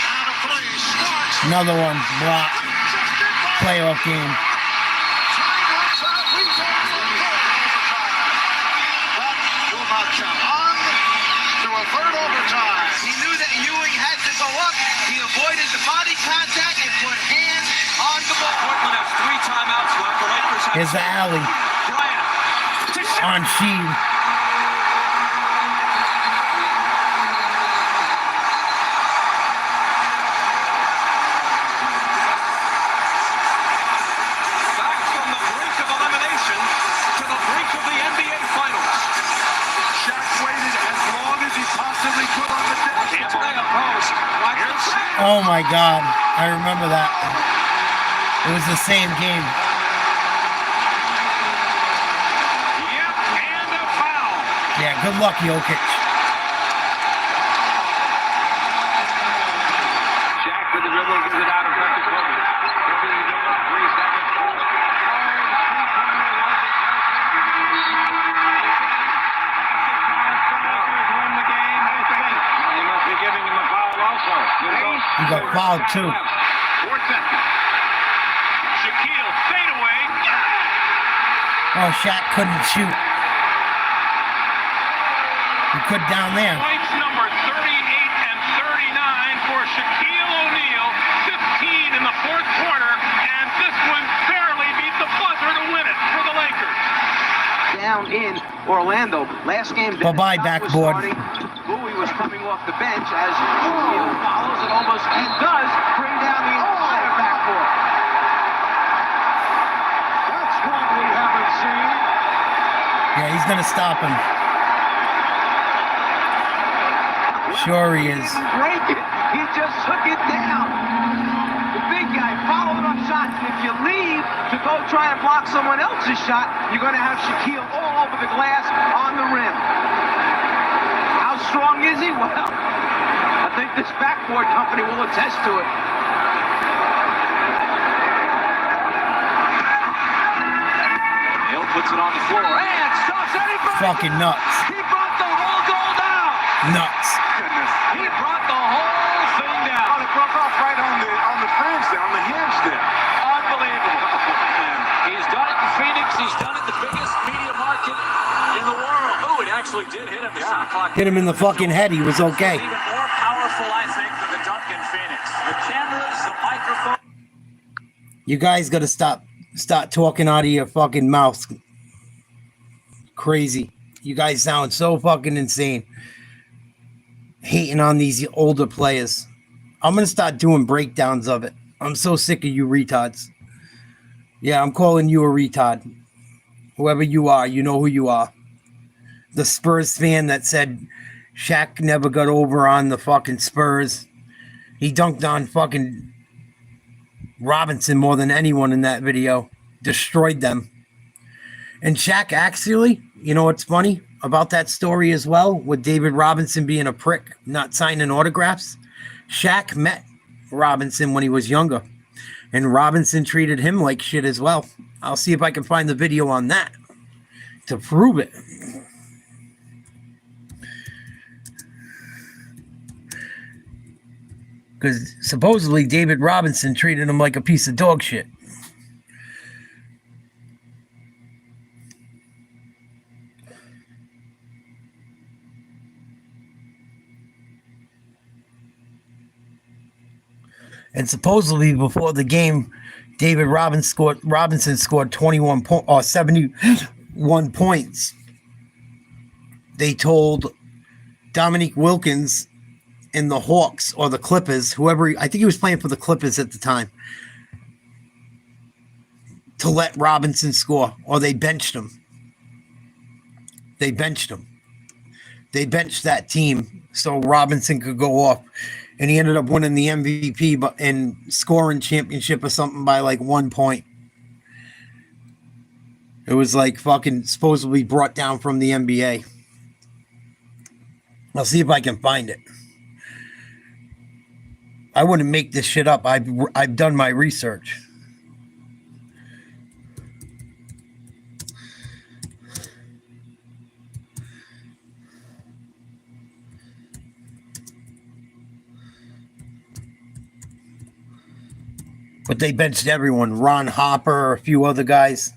Down to 3. Starks. Another one. Block. playoff game. Third overtime. He knew that Ewing had to go up. He avoided the body contact and put hands on the ball. Portland has 3 timeouts left. The Lakers have Here's the alley on Sheed. back from the brink of elimination to the brink of the NBA Finals. Shaq waited as long as he possibly could on the deck. Can't play a post. Oh my God, I remember that. It was the same game. Yep, and a foul. Yeah, good luck, Jokic. Shaq with the dribble, gives it out in front to Kobe. Kobe is in 3 seconds. Win the game. You must be giving him a foul also. He got fouled too. 4 seconds. Shaquille, fade away. Oh, Shaq couldn't shoot. He could down there. Points number 38 and 39 for Shaquille O'Neal. 15 in the 4th quarter, and this one barely beat the buzzer to win it for the Lakers. Down in Orlando. Last game. Bye-bye, backboard. Bowie was coming off the bench as Shaquille follows and almost does bring down the entire backboard. That's one we haven't seen. Yeah, he's going to stop him. Sure he is. Break it. He just took it down. The big guy following up shots. And if you leave to go try and block someone else's shot, you're going to have Shaquille all over the glass on the rim. How strong is he? Well, I think this backboard company will attest to it. Hill puts it on the floor and stops anybody. Fucking nuts. He brought the whole goal down. Nuts. He brought the whole thing down. Oh, it broke off right on the fringe there, on the hinge there. Unbelievable. He's done it in Phoenix. He's done it the biggest media market in the world. Oh, it actually did hit him. The shot clock. Hit him in the fucking head. He was okay. Even more powerful, I think, than the dunk in Phoenix. The cameras, the microphone. You guys got to start talking out of your fucking mouths. Crazy. You guys sound so fucking insane. Hating on these older players. I'm going to start doing breakdowns of it. I'm so sick of you retards. Yeah, I'm calling you a retard. Whoever you are, you know who you are. The Spurs fan that said Shaq never got over on the fucking Spurs. He dunked on fucking Robinson more than anyone in that video. Destroyed them. And Shaq actually, you know what's funny about that story as well, with David Robinson being a prick, not signing autographs? Shaq met Robinson when he was younger, and Robinson treated him like shit as well. I'll see if I can find the video on that to prove it. Because supposedly David Robinson treated him like a piece of dog shit. And supposedly before the game, David Robinson scored 71 points. They told Dominique Wilkins and the Hawks or the Clippers, whoever, I think he was playing for the Clippers at the time, to let Robinson score, or they benched him. They benched that team so Robinson could go off. And he ended up winning the MVP and scoring championship or something by like 1 point. It was like fucking supposedly brought down from the NBA. I'll see if I can find it. I wouldn't make this shit up. I've done my research. But they benched everyone. Ron Hopper, a few other guys.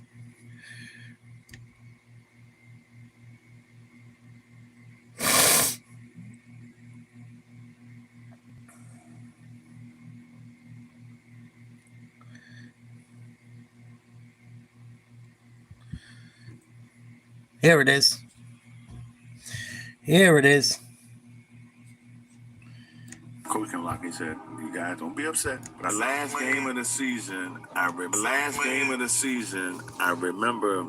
Here it is. Here it is. Coach Kenlocky said, "You guys don't be upset." The last game of the season, I remember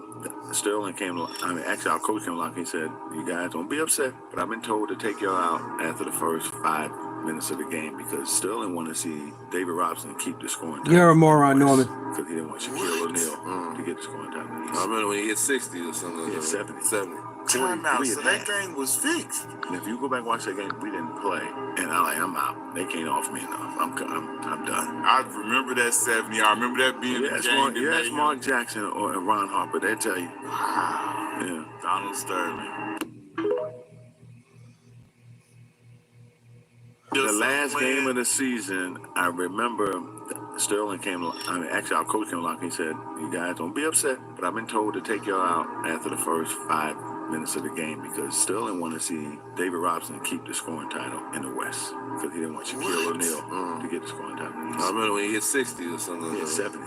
Sterling came. Actually, our coach Kenlocky said, "You guys don't be upset." But I've been told to take y'all out after the first 5 minutes of the game because Sterling wanted to see David Robinson keep the scoring time. You're a moron, Norman. Because he didn't want Shaquille O'Neal to get the scoring time. I remember when he hit 60 or something. Yeah, 70. Time out, so that game was fixed. And if you go back and watch that game, we didn't play. And I'm out. They can't offer me enough. I'm done. I remember that 70. I remember that being the game. Yes, Mark Jackson or Ron Harper. They tell you. Yeah. Donald Sterling. The last game of the season, I remember Sterling came. Actually, our coach came along. He said, "You guys don't be upset." But I've been told to take y'all out after the first 5 minutes of the game because Sterling wanted to see David Robinson keep the scoring title in the West because he didn't want Shaquille O'Neal to get the scoring title. I remember when he hit 60 or something. Yeah, 70.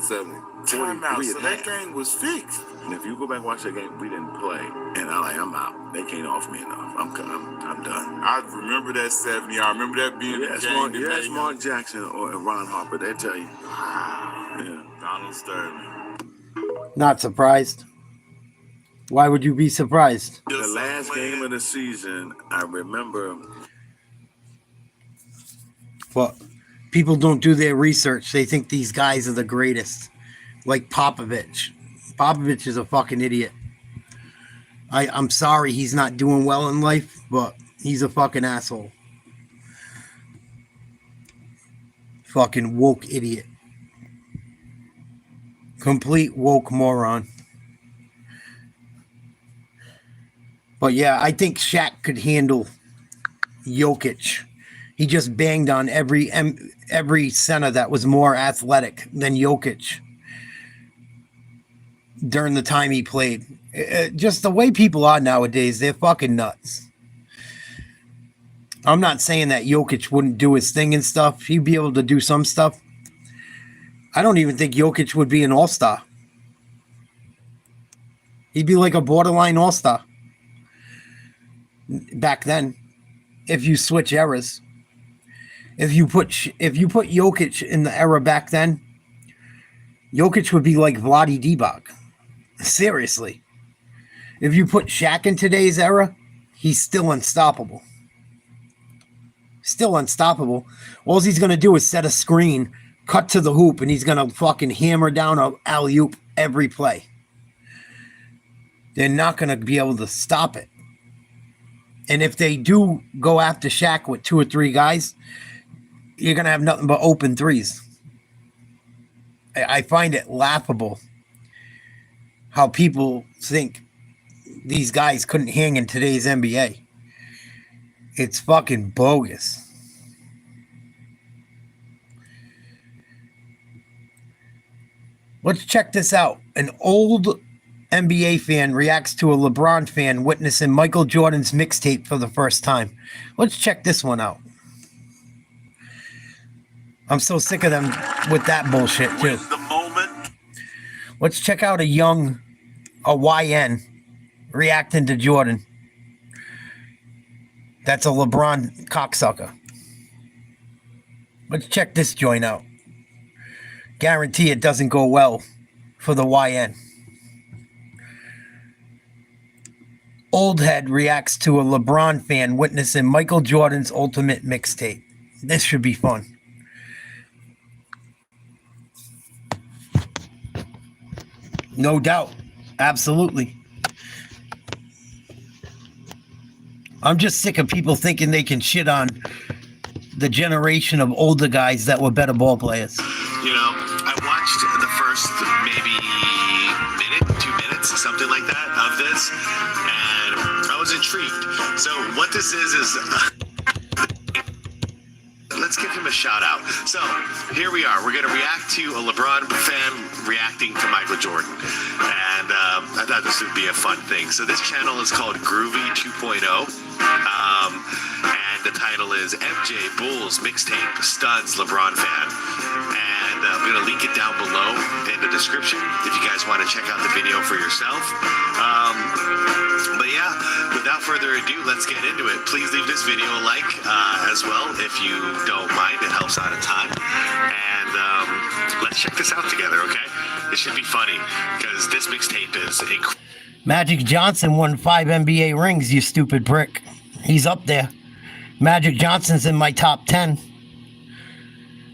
Time out, so that game was fixed. And if you go back and watch that game, we didn't play. And I'm out. They can't offer me enough. I'm done. I remember that 70. I remember that being the game. Yes, Mark Jackson or Ron Harper. They tell you. Yeah. Donald Sterling. Not surprised. Why would you be surprised? The last game of the season, I remember. Well, people don't do their research. They think these guys are the greatest. Like Popovich. Popovich is a fucking idiot. I'm sorry he's not doing well in life, but he's a fucking asshole. Fucking woke idiot. Complete woke moron. But yeah, I think Shaq could handle Jokic. He just banged on every center that was more athletic than Jokic during the time he played. Just the way people are nowadays, they're fucking nuts. I'm not saying that Jokic wouldn't do his thing and stuff. He'd be able to do some stuff. I don't even think Jokic would be an all-star. He'd be like a borderline all-star back then. If you switch eras, if you put Jokic in the era back then, Jokic would be like Vlade Divac. Seriously. If you put Shaq in today's era, he's still unstoppable. Still unstoppable. All he's going to do is set a screen, cut to the hoop, and he's going to fucking hammer down an alley-oop every play. They're not going to be able to stop it. And if they do go after Shaq with 2 or 3 guys, you're going to have nothing but open threes. I find it laughable how people think these guys couldn't hang in today's NBA. It's fucking bogus. Let's check this out. An old NBA fan reacts to a LeBron fan witnessing Michael Jordan's mixtape for the first time. Let's check this one out. I'm so sick of them with that bullshit too. Let's check out a YN reacting to Jordan. That's a LeBron cocksucker. Let's check this joint out. Guarantee it doesn't go well for the YN. Old head reacts to a LeBron fan witnessing Michael Jordan's ultimate mixtape. This should be fun. No doubt. Absolutely. I'm just sick of people thinking they can shit on the generation of older guys that were better ball players. You know, I watched the first maybe minute, 2 minutes, something like that of this, and I was intrigued. So what this is let's give him a shout out. So here we are. We're going to react to a LeBron fan reacting to Michael Jordan. And I thought this would be a fun thing. So this channel is called Groovy 2.0. And the title is MJ Bulls Mixtape Studs LeBron Fan. And I'm going to link it down below in the description if you guys want to check out the video for yourself. But yeah, without further ado, let's get into it. Please leave this video a like as well if you don't mind. It helps out a ton. And let's check this out together, okay? It should be funny because this mixtape is incredible. Magic Johnson won 5 NBA rings, you stupid prick. He's up there. Magic Johnson's in my top 10.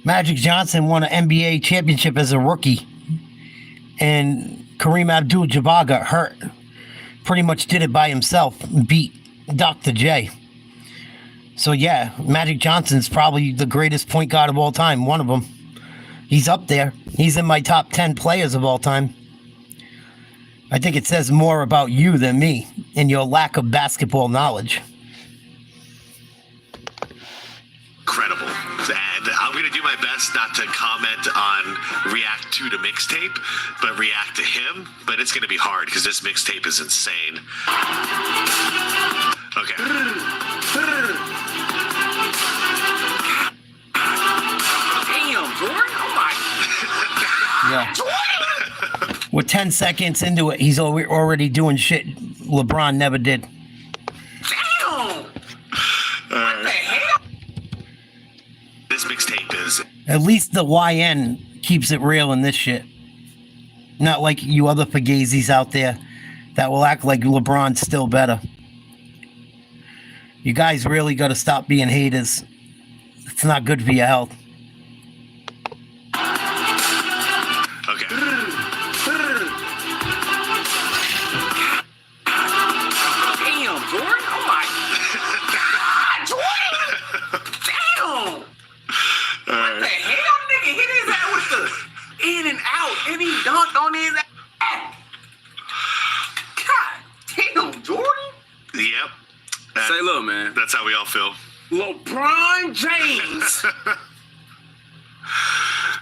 Magic Johnson won an NBA championship as a rookie. And Kareem Abdul-Jabbar got hurt. Pretty much did it by himself and beat Dr. J. So yeah, Magic Johnson's probably the greatest point guard of all time. One of them. He's up there. He's in my top 10 players of all time. I think it says more about you than me and your lack of basketball knowledge. Incredible. And I'm going to do my best not to comment on react to the mixtape, but react to him. But it's going to be hard because this mixtape is insane. Okay. Damn, Jordan. Oh my. Yeah. We're 10 seconds into it. He's already doing shit LeBron never did. Damn. What the hell? This mixtape is... At least the YN keeps it real in this shit. Not like you other Fagazis out there that will act like LeBron's still better. You guys really got to stop being haters. It's not good for your health. Okay. Damn, Jordan. Oh my. Jordan. Damn. What the hell, nigga? Hit his ass with the in and out, and he dunked on his ass. God damn, Jordan. Yep. Say look, man. That's how we all feel. LeBron James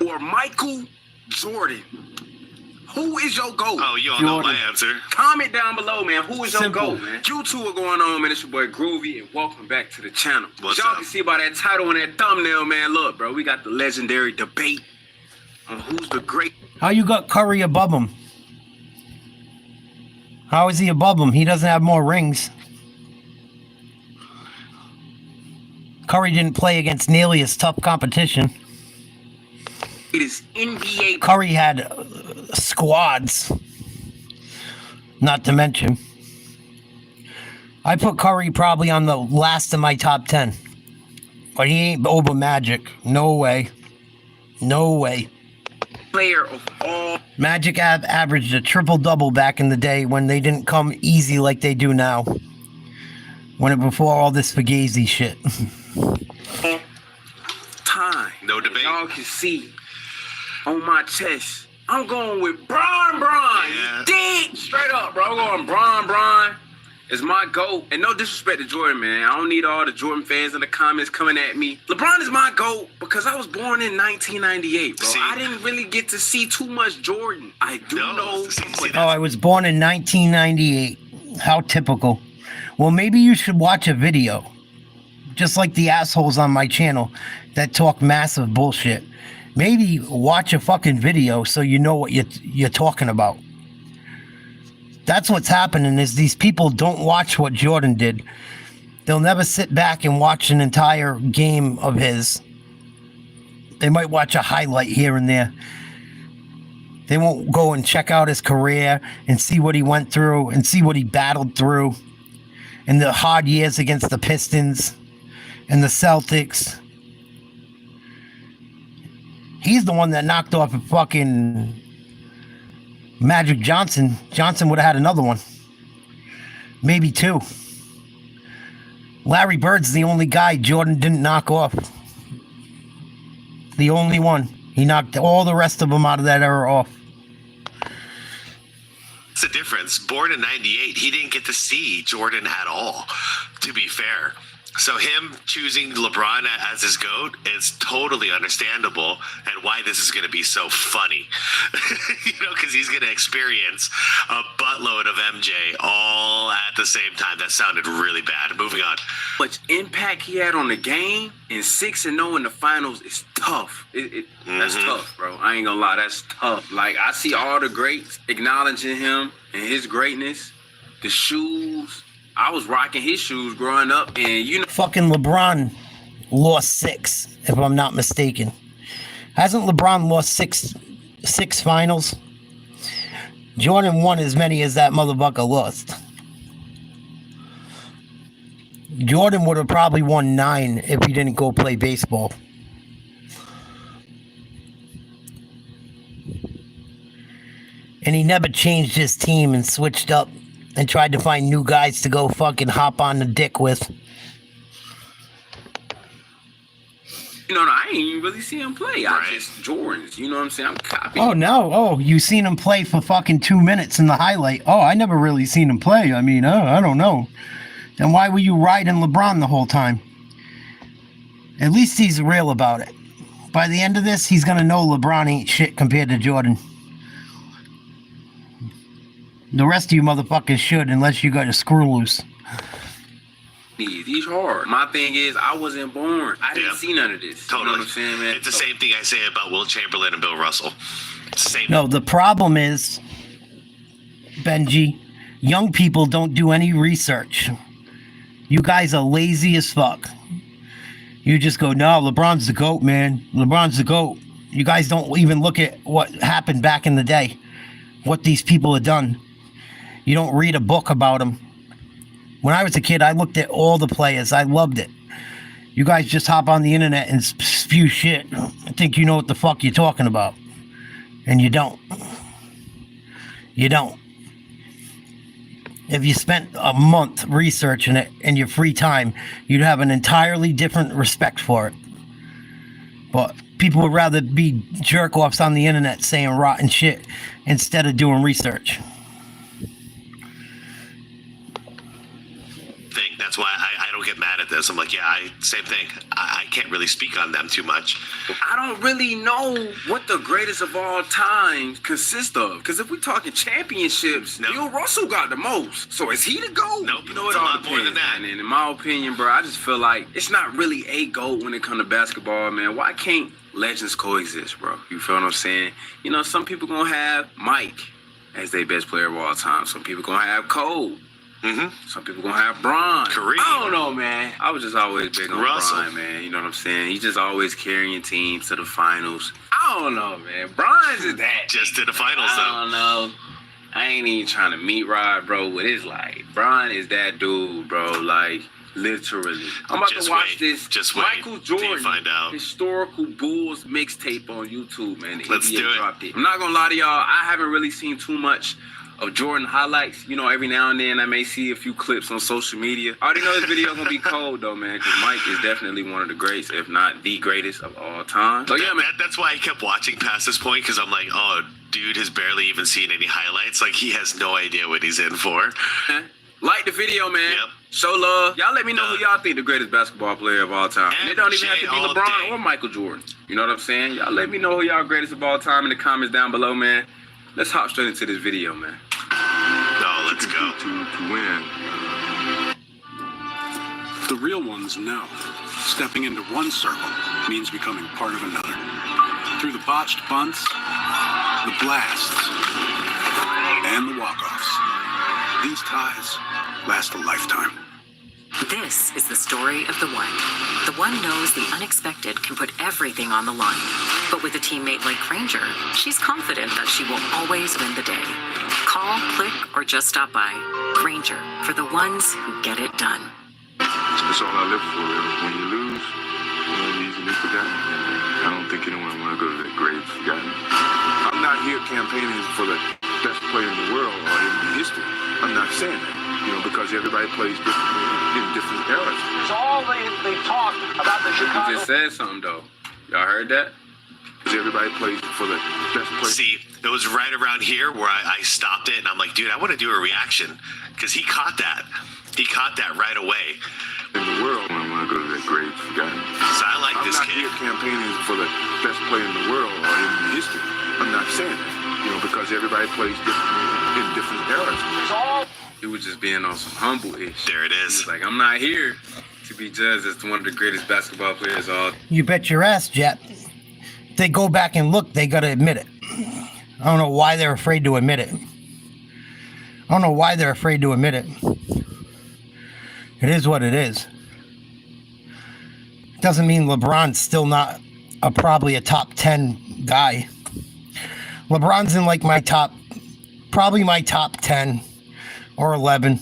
or Michael Jordan. Who is your GOAT? Oh, you all know my answer. Comment down below, man. Who is your Simple. GOAT, man? You two are going on, man. It's your boy Groovy, and welcome back to the channel. What's Y'all up? can see by that title and that thumbnail, man. Look, bro, we got the legendary debate on who's the great. How you got Curry above him? How is he above him? He doesn't have more rings. Curry didn't play against nearly as tough competition. It is NBA. Curry had squads. Not to mention. I put Curry probably on the last of my top 10. But he ain't over Magic. No way. No way. Player of all. Magic averaged a triple-double back in the day when they didn't come easy like they do now. Before all this Fugazi shit. Time. No debate. Y'all can see on my chest. I'm going with Bron. Yeah. Dig straight up, bro. I'm going Bron. Is my GOAT. And no disrespect to Jordan, man. I don't need all the Jordan fans in the comments coming at me. LeBron is my GOAT because I was born in 1998, bro. See? I didn't really get to see too much Jordan. I do know. Oh, I was born in 1998. How typical. Well, maybe you should watch a video. Just like the assholes on my channel that talk massive bullshit. Maybe watch a fucking video so you know what you're talking about. That's what's happening is these people don't watch what Jordan did. They'll never sit back and watch an entire game of his. They might watch a highlight here and there. They won't go and check out his career and see what he went through and see what he battled through in the hard years against the Pistons and the Celtics. He's the one that knocked off a fucking Magic Johnson. Johnson would have had another one. Maybe two. Larry Bird's the only guy Jordan didn't knock off. The only one. He knocked all the rest of them out of that era off. It's the difference. Born in 98, he didn't get to see Jordan at all, to be fair. So him choosing LeBron as his GOAT is totally understandable, and why this is going to be so funny. Because he's going to experience a buttload of MJ all at the same time. That sounded really bad. Moving on. Much impact he had on the game, and 6-0 in the finals is tough. That's tough, bro. I ain't gonna lie, that's tough. Like, I see all the greats acknowledging him and his greatness. The shoes. I was rocking his shoes growing up, and fucking LeBron lost 6, if I'm not mistaken. Hasn't LeBron lost six finals? Jordan won as many as that motherfucker lost. Jordan would have probably won 9 if he didn't go play baseball. And he never changed his team and switched up and tried to find new guys to go fucking hop on the dick with. I ain't even really see him play. I just Jordans. You know what I'm saying? I'm copying. Oh, no. Oh, you seen him play for fucking 2 minutes in the highlight. Oh, I never really seen him play. I mean, I don't know. Then why were you riding LeBron the whole time? At least he's real about it. By the end of this, he's going to know LeBron ain't shit compared to Jordan. The rest of you motherfuckers should, unless you got a screw loose. He's hard. My thing is, I wasn't born. I didn't see none of this. Totally. You know what I'm saying, man? It's the same thing I say about Will Chamberlain and Bill Russell. Same. No, the problem is, Benji, young people don't do any research. You guys are lazy as fuck. You just go, no, LeBron's the GOAT, man. LeBron's the GOAT. You guys don't even look at what happened back in the day. What these people have done. You don't read a book about them. When I was a kid, I looked at all the players. I loved it. You guys just hop on the internet and spew shit. I think you know what the fuck you're talking about. And you don't. You don't. If you spent a month researching it in your free time, you'd have an entirely different respect for it. But people would rather be jerk-offs on the internet saying rotten shit instead of doing research. That's why I don't get mad at this. I'm like, yeah, same thing. I can't really speak on them too much. I don't really know what the greatest of all time consists of. Because if we're talking championships, Bill Russell got the most. So is he the GOAT? Nope. You know, it all depends, more than that. And in my opinion, bro, I just feel like it's not really a GOAT when it comes to basketball, man. Why can't legends coexist, bro? You feel what I'm saying? You know, some people gonna have Mike as their best player of all time. Some people gonna have Cole. Some people gonna have Bron. Kareem. I don't know, man. I was just always big on Russell. Bron, man. You know what I'm saying? He's just always carrying teams to the finals. I don't know, man. Bron's is that. Just to the finals, though. I don't know. I ain't even trying to meet Rod, bro. But it's like, Bron is that dude, bro. Like, literally. I'm about to watch this Michael Jordan find out. historical Bulls mixtape on YouTube, man. The Let's NBA do it. dropped it. I'm not gonna lie to y'all. I haven't really seen too much of Jordan highlights. You know, every now and then I may see a few clips on social media. I already know this video gonna be cold though, man, because Mike is definitely one of the greats, if not the greatest of all time. So yeah, man. That's why I kept watching past this point, because I'm like, oh, dude has barely even seen any highlights. Like, he has no idea what he's in for. Like the video, man. Yep. Show love. Y'all let me know who y'all think the greatest basketball player of all time. And it don't even have to be LeBron or Michael Jordan. You know what I'm saying? Y'all let me know who y'all greatest of all time in the comments down below, man. Let's hop straight into this video, man. No, let's go. To win. The real ones know. Stepping into one circle means becoming part of another. Through the botched bunts, the blasts, and the walk-offs. These ties last a lifetime. This is the story of the one. The one knows the unexpected can put everything on the line. But with a teammate like Granger, she's confident that she will always win the day. Call, click, or just stop by. Granger, for the ones who get it done. That's all I live for, really. When you lose, you easily forget. I don't think anyone want to go to that grave forgotten. I'm not here campaigning for the best player in the world or in history. I'm not saying that. You know, because everybody plays differently in different eras. It's all they talk about the Chicago. He just said something, though. Y'all heard that? Because everybody plays for the best player. See, it was right around here where I stopped it, and I'm like, dude, I want to do a reaction. Because he caught that. He caught that right away. In the world, when his grades. You got him. So I like this I'm not kid. here campaigning for the best player in the world or in history. I'm not saying that, because everybody plays in different eras. He was just being on some humble-ish. There it is. He was like, I'm not here to be judged as one of the greatest basketball players of all. You bet your ass, Jet. If they go back and look, they got to admit it. I don't know why they're afraid to admit it. I don't know why they're afraid to admit it. It is what it is. Doesn't mean LeBron's still not probably a top 10 guy. LeBron's in like probably my top 10 or 11.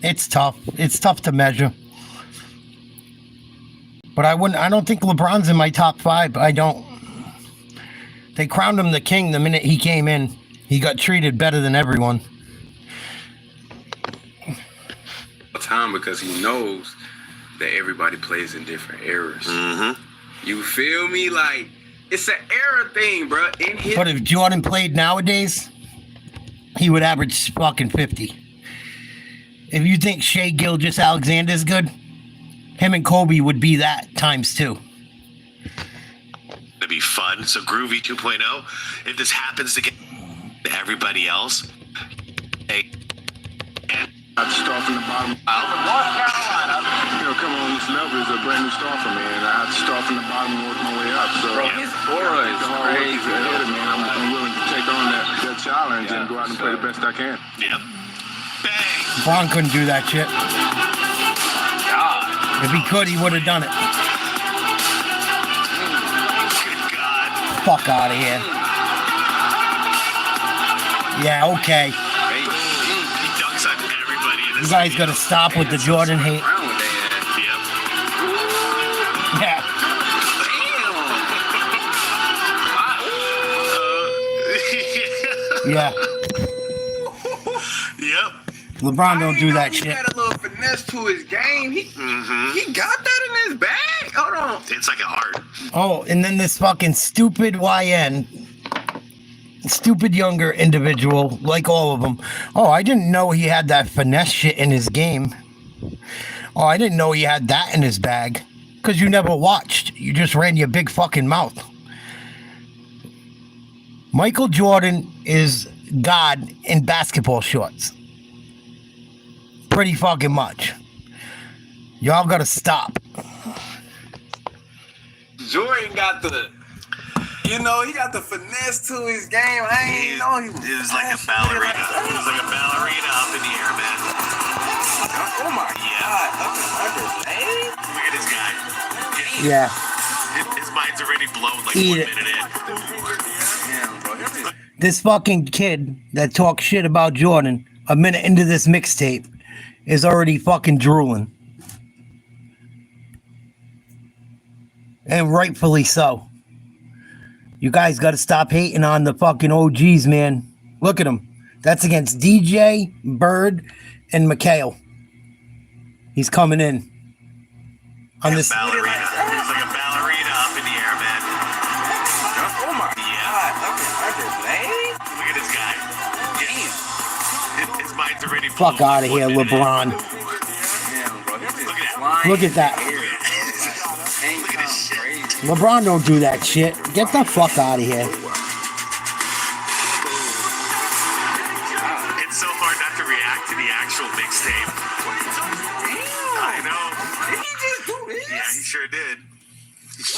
It's tough. It's tough to measure. But I don't think LeBron's in my top 5. I don't. They crowned him the king the minute he came in. He got treated better than everyone. Time because he knows that everybody plays in different eras. You feel me? Like, it's an era thing, bro. But if Jordan played nowadays, he would average fucking 50. If you think Shea Gilgeous-Alexander's good, him and Kobe would be that times 2. It'd be fun. So Groovy 2.0, if this happens to get everybody else, hey, I'd start from the bottom. Come on, this level is a brand new start for me, and I have to start from the bottom and work my way up. So his aura is crazy. Ahead of me, and I'm willing to take on that challenge and go out and play the best I can. Yep. LeBron couldn't do that shit. If he could, he would have done it. Fuck out of here. Yeah, okay. You guys gotta stop with the Jordan hate. Yeah. Yeah. Yep. LeBron don't do that shit. He had a little finesse to his game. He got that in his bag. Hold on. It's like an art. Oh, and then this fucking stupid YN, stupid younger individual, like all of them. Oh, I didn't know he had that finesse shit in his game. Oh, I didn't know he had that in his bag. Because you never watched. You just ran your big fucking mouth. Michael Jordan is God in basketball shorts. Pretty fucking much. Y'all gotta stop. Jordan got the, he got the finesse to his game. I ain't know he was. It was like a ballerina. It was like a ballerina up in the air, man. Oh my God. Look at this guy. Yeah. His mind's already blown like Eat 1 it. minute in. This fucking kid that talks shit about Jordan a minute into this mixtape is already fucking drooling. And rightfully so. You guys got to stop hating on the fucking OGs, man. Look at them. That's against DJ, Bird, and McHale. He's coming in. On this Ballerina. It was like a ballerina up in the air, man. Oh my God. Look at this guy. His mind's already blown. fuck out of here, LeBron. Look at that. LeBron don't do that shit. Get the fuck out of here. It's so hard not to react to the actual mixtape. I know. Did he just do this? Yeah, he sure did.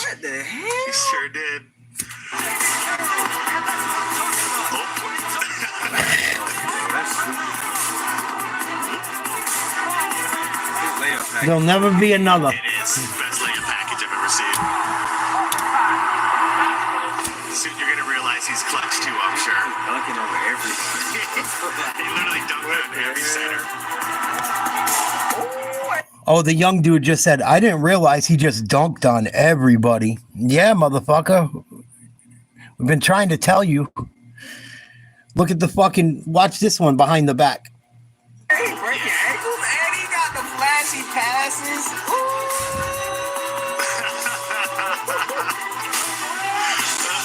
What the hell? He sure did. There'll never be another. It is the best layup package I've ever seen. Soon you're gonna realize he's clutch too, I'm sure. Dunking over everybody. He literally dunked on every center. Oh, the young dude just said, I didn't realize he just dunked on everybody. Yeah, motherfucker. We've been trying to tell you. Look at the fucking, watch this one behind the back. Hey, break your ankles, and he got the flashy passes.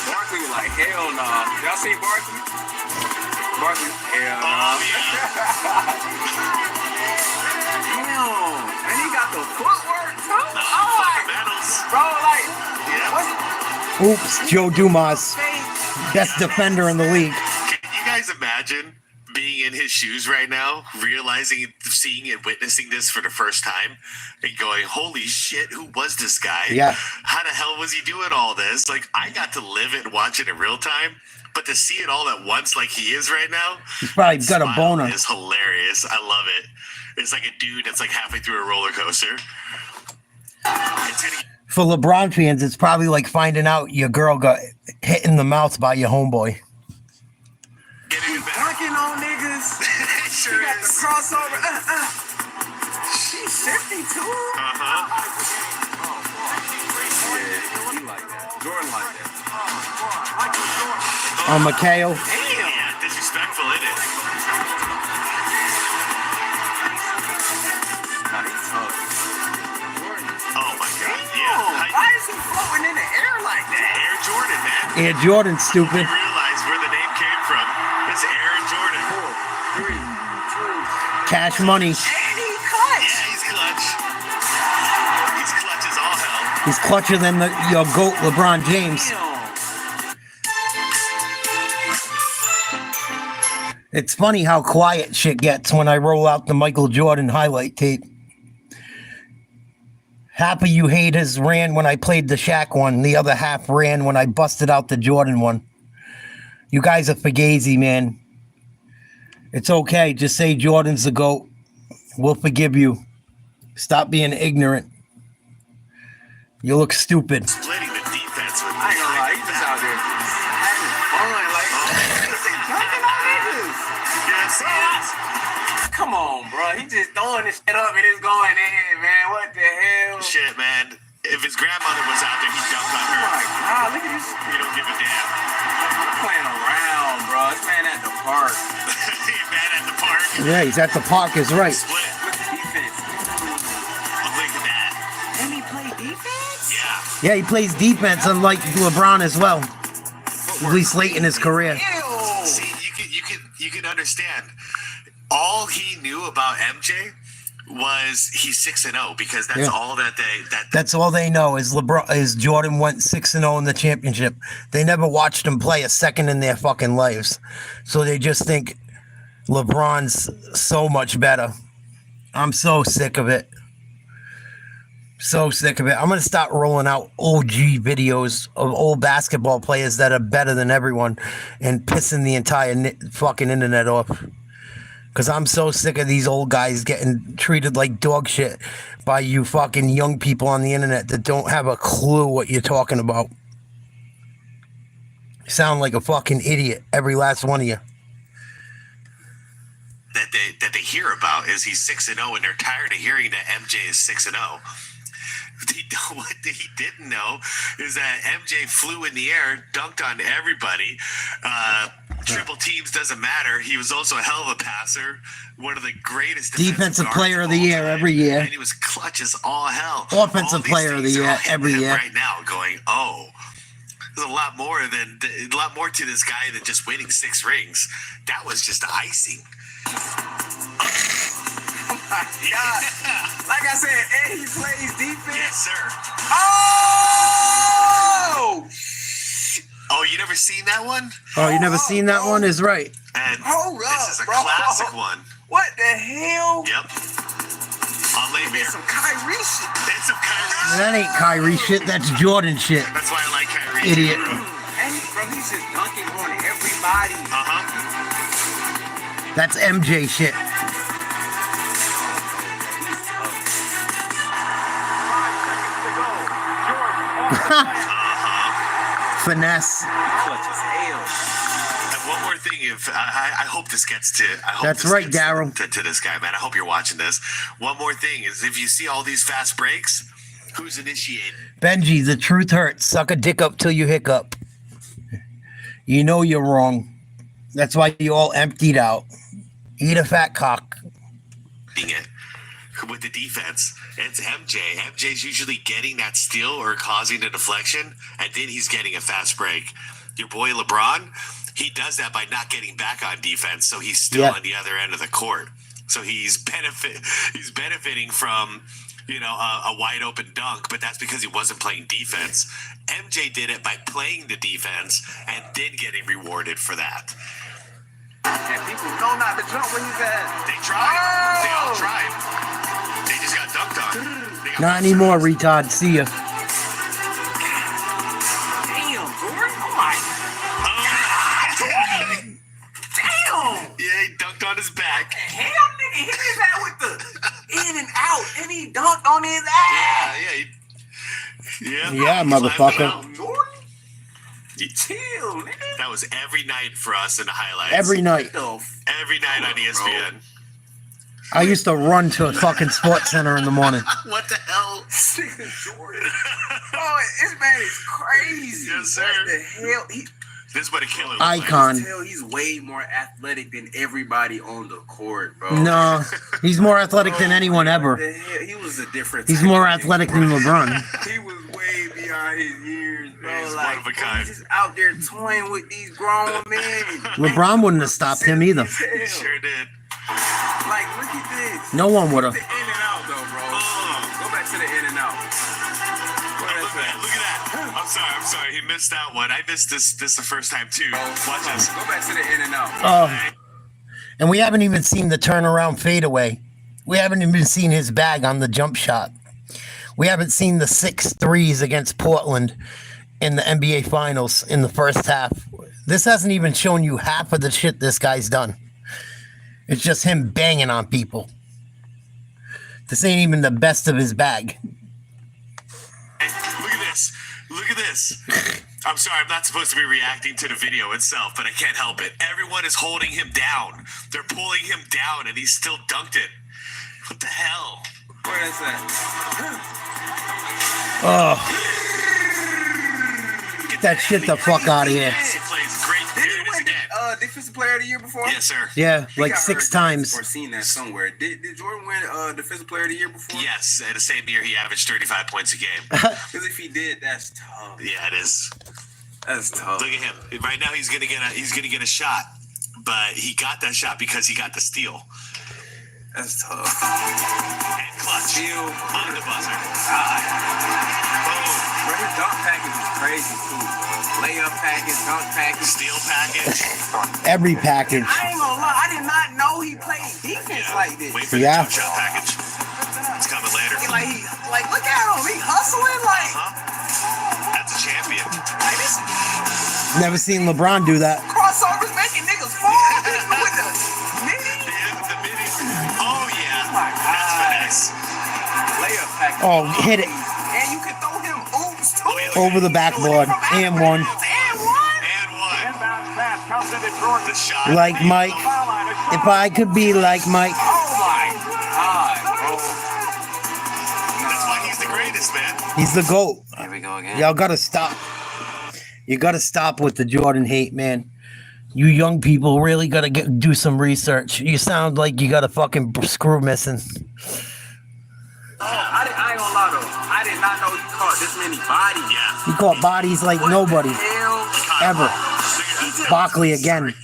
Barkley was like, hell no. Y'all see Barkley? Barkley, hell no. the footwork, too. Fundamentals. Bro, like, Yeah. Oops, Joe Dumas, best defender in the league. Can you guys imagine being in his shoes right now, realizing, seeing and witnessing this for the first time, and going, holy shit, who was this guy? Yeah. How the hell was he doing all this? Like, I got to live it and watch it in real time, but to see it all at once like he is right now, He's probably got a smile boner. is hilarious. I love it. It's like a dude that's like halfway through a roller coaster. For LeBron fans, it's probably like finding out your girl got hit in the mouth by your homeboy. Dunking on niggas. She got the crossover. She's 52. Yeah, he like that. Jordan like that. Mikhail. Damn. Yeah, disrespectful, isn't it? Oh my god. Yeah. Why is he floating in the air like that? Air Jordan, man. Air Jordan, stupid. I realize where the name came from. It's Air Jordan. 4, 3, 2. Cash money. And he clutch. Yeah, he's clutch. He's clutch as all hell. He's clutcher than your GOAT, LeBron James. It's funny how quiet shit gets when I roll out the Michael Jordan highlight tape. Half of you haters ran when I played the Shaq one. The other half ran when I busted out the Jordan one. You guys are fugazi, man. It's okay. Just say Jordan's the GOAT. We'll forgive you. Stop being ignorant. You look stupid. Splitting the defense with I ain't gonna lie, he's just out there having fun. Like, he's dunking on niggas. Yes, he is. Come on, bro. He just throwing this shit up and it's going in, man. What the hell? Shit, man. If his grandmother was out there, he'd dunk on Oh her. my God, look at this. You don't give a damn. Playing around, bro. This man at the park. Man at the park. Yeah, he's at the park is right. Split. Defense. Look at that. And he play defense? Yeah. Yeah, he plays defense unlike LeBron as well. At least late in his career. See, you can understand. All he knew about MJ was he's 6-0 because that's all that That's all they know is Jordan went 6-0 in the championship. They never watched him play a second in their fucking lives. So they just think LeBron's so much better. I'm so sick of it. So sick of it. I'm going to start rolling out OG videos of old basketball players that are better than everyone and pissing the entire fucking internet off. Because I'm so sick of these old guys getting treated like dog shit by you fucking young people on the internet that don't have a clue what you're talking about. You sound like a fucking idiot, every last one of you. that they hear about is he's 6-0, and they're tired of hearing that MJ is 6-0. What he didn't know is that MJ flew in the air, dunked on everybody. Triple teams doesn't matter. He was also a hell of a passer, one of the greatest defensive player of the year every year. And he was clutch as all hell. Offensive player of the year every year. Right now, going, oh, there's a lot more to this guy than just winning 6 rings. That was just icing. Oh my God. Like I said, and he plays defense. Yes, sir. Oh! Oh, you never seen that one? Oh, you never seen that one? Is right. And Hold this is a bro. classic one. What the hell? Yep. I'll lay here. Some Kyrie shit. That's some Kyrie shit. That ain't Kyrie shit. That's Jordan shit. That's why I like Kyrie. Idiot. And he's just dunking on everybody. That's MJ shit. Finesse. And one more thing, if I hope this gets to. That's right, Daryl. To this guy, man. I hope you're watching this. One more thing is, if you see all these fast breaks, who's initiating? Benji, the truth hurts. Suck a dick up till you hiccup. You know you're wrong. That's why you all emptied out. Eat a fat cock. It with the defense. It's MJ. MJ's usually getting that steal or causing a deflection, and then he's getting a fast break. Your boy LeBron, he does that by not getting back on defense, so he's still on the other end of the court. So he's benefiting from a wide open dunk, but that's because he wasn't playing defense. MJ did it by playing the defense and then getting rewarded for that. And people know not to jump when he's at. They tried. Oh! They all tried. They just got dunked on. Not anymore, retard. See ya. Damn, Jordan. Oh my. Damn. Yeah, he dunked on his back. Hell, nigga hit his ass with the in and out, and he dunked on his ass. Yeah, motherfucker. Jordan. Chill, nigga. That was every night for us in the highlights. Every night. Every night on ESPN. I used to run to a fucking sports center in the morning. What the hell? Jordan. Oh, this man is crazy. Yes, sir. What the hell? This is what a killer Icon. I can tell he's way more athletic than everybody on the court, bro. No, he's more athletic than anyone ever. The hell? He was a different. He's more athletic than LeBron. He was way beyond his years, bro. He's like, one of a kind. He's just out there toying with these grown men. LeBron wouldn't have stopped him either. He sure did. Like, look at this. No one would have. The in and out, though, bro. Go back to the in and out. Look at that. I'm sorry. He missed that one. I missed this the first time, too. Watch this. Go back to the in and out. Oh. And we haven't even seen the turnaround fadeaway. We haven't even seen his bag on the jump shot. We haven't seen the 6 threes against Portland in the NBA Finals in the first half. This hasn't even shown you half of the shit this guy's done. It's just him banging on people. This ain't even the best of his bag. Hey, look at this. I'm sorry, I'm not supposed to be reacting to the video itself, but I can't help it. Everyone is holding him down. They're pulling him down, and he still dunked it. What the hell? Where is that? Oh. Get that shit the fuck out of here. He plays great. Here it is again. Defensive player of the year before? Yes, sir. Yeah, like 6 times. Or seen that somewhere. Did Jordan win defensive player of the year before? Yes, the same year he averaged 35 points a game. Because if he did, that's tough. Yeah, it is. That's tough. Look at him. Right now he's gonna get a shot, but he got that shot because he got the steal. That's tough. And clutch. Steal on the buzzer. Bro, his dunk package is crazy too. Layup package, dunk package, steal package. Every package. I ain't gonna lie, I did not know he played defense like this. Wait for the jump shot package. It's coming later. Like look at him. He hustling like. That's a champion. Like this. Never seen LeBron do that. Crossovers making niggas fall with the mini. The mini. Oh yeah. Oh my God. That's finesse. Layup package. Oh, hit it. And you can throw him oops too. Over the backboard. And one. The shot. Like Mike. If I could be like Mike. Oh my God, bro. That's why he's the greatest, man. He's the GOAT. Here we go again. Y'all gotta stop. You gotta stop with the Jordan hate, man. You young people really gotta do some research. You sound like you got a fucking screw missing. I ain't gonna lie though. I did not know he caught this many bodies. Yeah. He caught bodies like nobody. Ever. Barkley again.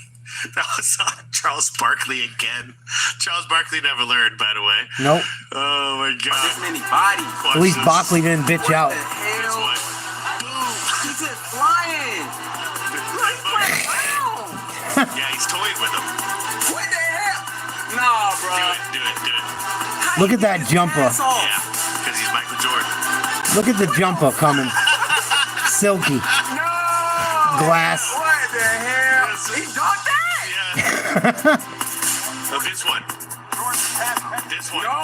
That was Charles Barkley again. Charles Barkley never learned, by the way. Nope. Oh my God. This many bodies. At least Barkley didn't bitch out. What the hell? He's just flying. Look, he's playing around. Yeah, he's toying with him. What the hell? Nah, bro. Do it. Look at that jumper. Yeah, because he's Michael Jordan. Look at the jumper coming. Silky. No. Glass. What the hell? He dunked that? Yeah. So this one. No.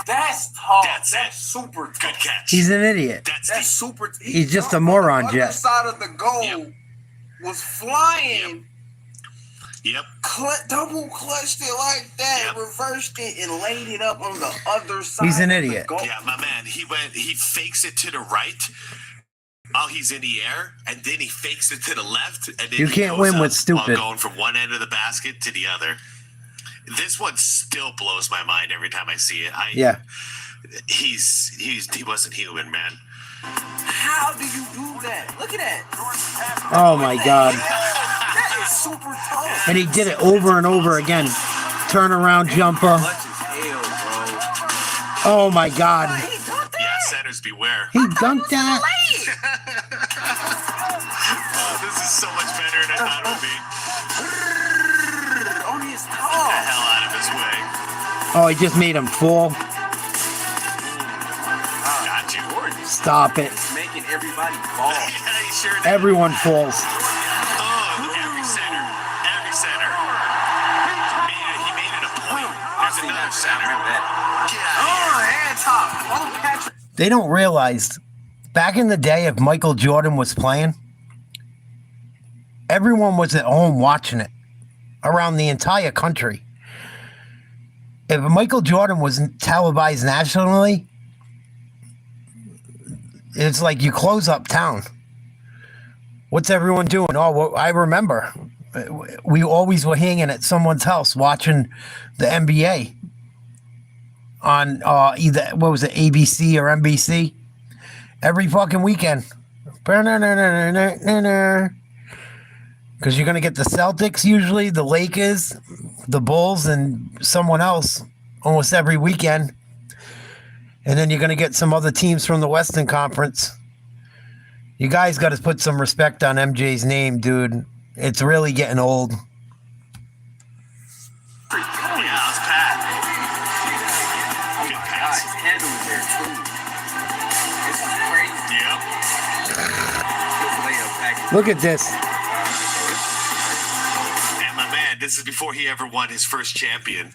That's tough. That's super tough. Good catch. He's an idiot. That's super. He's just a moron, The other Jeff. side of the goal was flying. Yep. Double clutched it like that, reversed it, and laid it up on the other side. He's an of idiot. The goal. Yeah, my man. He fakes it to the right while he's in the air, and then he fakes it to the left, and then You he can't goes win with up stupid. while going from one end of the basket to the other. This one still blows my mind every time I see it. Yeah. He wasn't human, man. How do you do that? Look at that. Oh my God. That is super tough. And he did it over and over again. Turnaround jumper. Clutch as hell, bro. Oh my God. Yeah, centers beware. He dunked that. This is so much better than I thought it would be. On his Get the hell out of his way. Oh, he just made him fall. Got you. Stop it. He's making everybody fall. Yeah, he sure did. Everyone falls. Oh, every center. Every center. He made it a point. There's another center. Hand top. Oh, Patrick. They don't realize back in the day, if Michael Jordan was playing, everyone was at home watching it around the entire country. If Michael Jordan was televised nationally, it's like you close up town. What's everyone doing? Oh, well, I remember. We always were hanging at someone's house watching the NBA on either, what was it, ABC or NBC? Every fucking weekend. Because you're going to get the Celtics usually, the Lakers, the Bulls, and someone else almost every weekend. And then you're going to get some other teams from the Western Conference. You guys got to put some respect on MJ's name, dude. It's really getting old. Yeah, that's Pat. Good pass. Handle there, too. This is crazy. Yep. Look at this. And my man, this is before he ever won his first championship.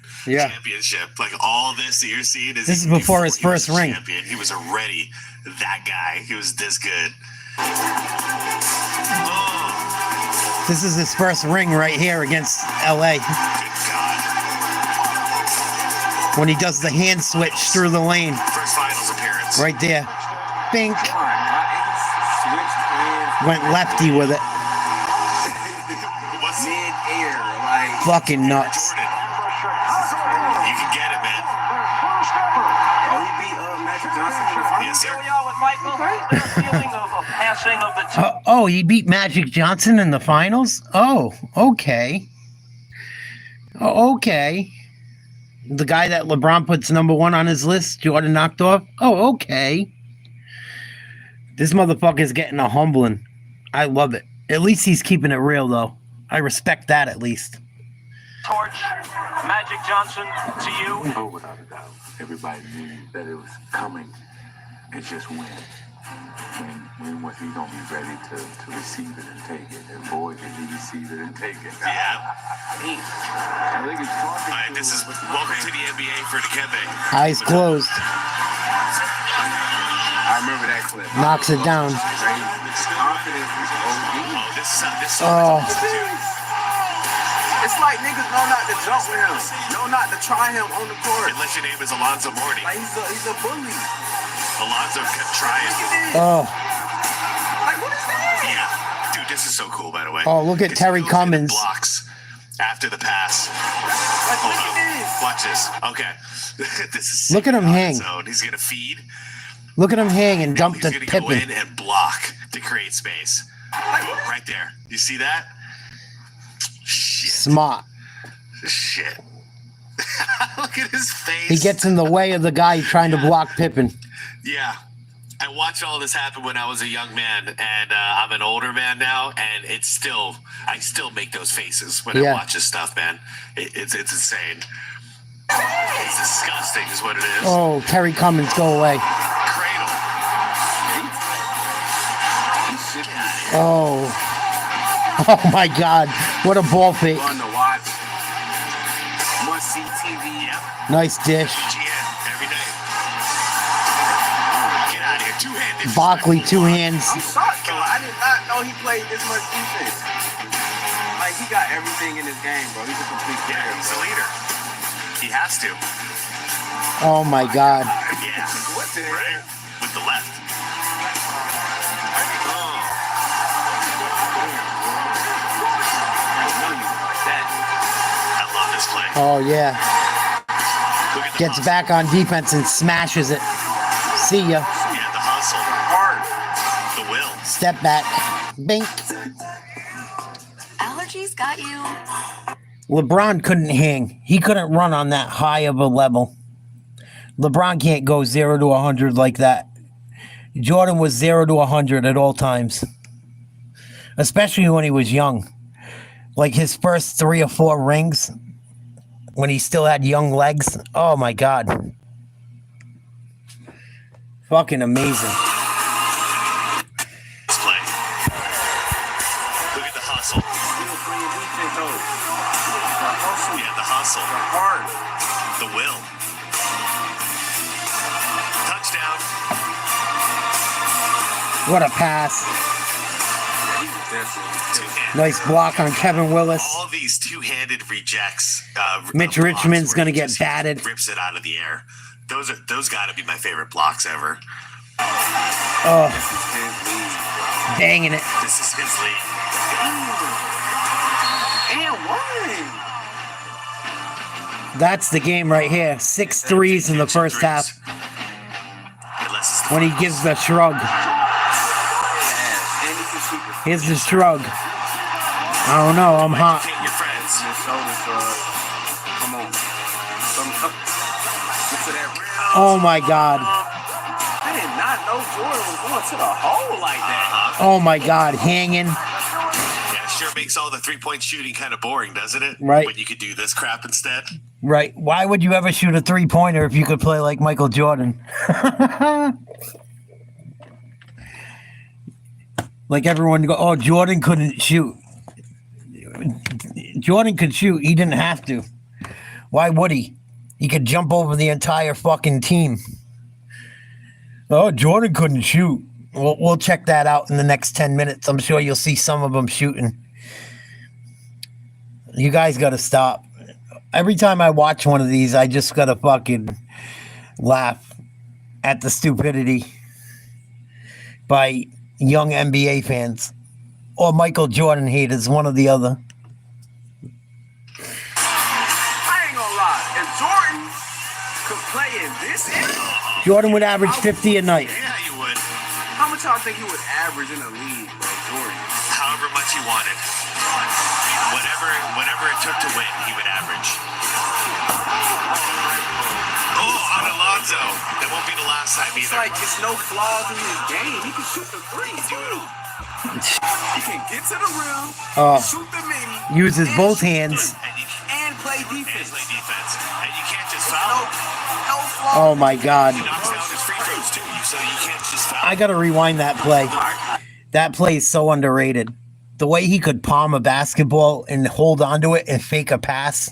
Like all of this that you're seeing is This is before his first ring. Champion. He was already that guy. He was this good. This is his first ring right here against LA. When he does the hand switch through the lane. First finals appearance. Right there. Bink. Went lefty with it. Mid-air, like. Fucking nuts. You can get it, man. Oh, he beat Magic Johnson in the final. Yes, sir. Oh, he beat Magic Johnson in the finals? Oh, okay. Oh, okay. The guy that LeBron puts number one on his list, Jordan knocked off? Oh, okay. This motherfucker's getting a humbling. I love it. At least he's keeping it real, though. I respect that, at least. Torch, Magic Johnson, to you. Oh, without a doubt. Everybody knew that it was coming. It's just when was he gonna be ready to receive it and take it? And boy, did he receive it and take it. Yeah. I think it's All right, this is welcome to the NBA for Dikembe. Eyes closed. I remember that clip. Knocks it down. Confidence is OD. This Oh. It's like niggas know not to jump with him, know not to try him on the court. Unless your name is Alonzo Mourning. Like he's a bully. Alonzo kept trying. Oh. Like what is that? Yeah. Dude, this is so cool, by the way. Oh, look at Terry Cummins. Blocks after the pass. Like Hold look on. at this. Watch this. Okay. This is Look at him hang. zone. He's going to feed. Look at him hang and dump He's the going to go in Pippen. and block to create space. Right there. You see that? Shit. Smart. Shit. Look at his face. He gets in the way of the guy trying to block Pippen. Yeah. I watched all this happen when I was a young man, and I'm an older man now, and I still make those faces when I watch this stuff, man. It's insane. It's disgusting is what it is. Oh, Terry Cummins, go away. Cradle. Oh. Oh my God. What a ball fake. Fun to watch. Must see TV. Yep. Nice dish. GM every night. Get out of here. Two-handed. Barkley, two hands. I'm shocked, though. I did not know he played this much defense. Like, he got everything in his game, bro. He's a complete player. Yeah, he's a leader. He has to. Oh my God. Yeah. What the Right? With the left. I love this play. Oh yeah. Look at the Gets hustle. back on defense and smashes it. See ya. Yeah, the hustle. hard. The will. Step back. Bink. Allergies got you. LeBron couldn't hang. He couldn't run on that high of a level. LeBron can't go 0 to 100 like that. Jordan was 0 to 100 at all times, especially when he was young. Like his first 3 or 4 rings, when he still had young legs. Oh my God. Fucking amazing. Let's play. Look at the hustle. Yeah, the hustle. The heart. The will. Touchdown. What a pass. Nice block on Kevin Willis. All these two-handed rejects. Mitch Richmond's going to get batted. Rips it out of the air. Those got to be my favorite blocks ever. Oh, banging it. This is his lead. And one. That's the game right here. 6 threes in the first half. When he gives the shrug. Here's the shrug. I don't know. I'm hot. Oh my God. I did not know Jordan was going to the hole like that. Oh my God. Hanging. Yeah, it sure makes all the three-point shooting kind of boring, doesn't it? Right. When you could do this crap instead. Right. Why would you ever shoot a 3-pointer if you could play like Michael Jordan? Like everyone go, oh, Jordan couldn't shoot. Jordan could shoot. He didn't have to. Why would he? He could jump over the entire fucking team. Oh, Jordan couldn't shoot. We'll check that out in the next 10 minutes. I'm sure you'll see some of them shooting. You guys got to stop. Every time I watch one of these, I just got to fucking laugh at the stupidity by young NBA fans or Michael Jordan haters, one or the other. I ain't gonna lie. If Jordan could play in this era, Jordan would average 50 a night. Yeah, you would. how much y'all think he would average in the league, bro, Jordan? However much he wanted. Whatever it took to win, he would average. Oh, on Alonzo. That won't be the last time It's either. like it's no flaws in his game. He can shoot the three, too. He can get to the rim, shoot the mini, Uses both hands. and play defense. And you can't just foul him. No flaws. Oh my God. He knocks down his free throws too, so you can't just foul him. I got to rewind that play. That play is so underrated. The way he could palm a basketball and hold onto it and fake a pass.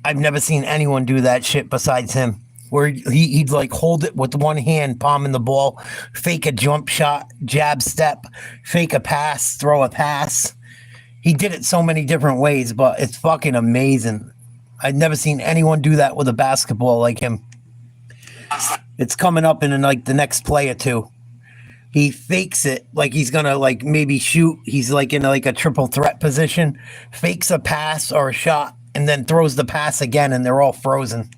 I've never seen anyone do that shit besides him. Where he'd like hold it with one hand, palming the ball, fake a jump shot, jab step, fake a pass, throw a pass. He did it so many different ways, but it's fucking amazing. I've never seen anyone do that with a basketball like him. It's coming up in like the next play or two. He fakes it like he's gonna like maybe shoot. He's like in like a triple threat position, fakes a pass or a shot, and then throws the pass again, and they're all frozen.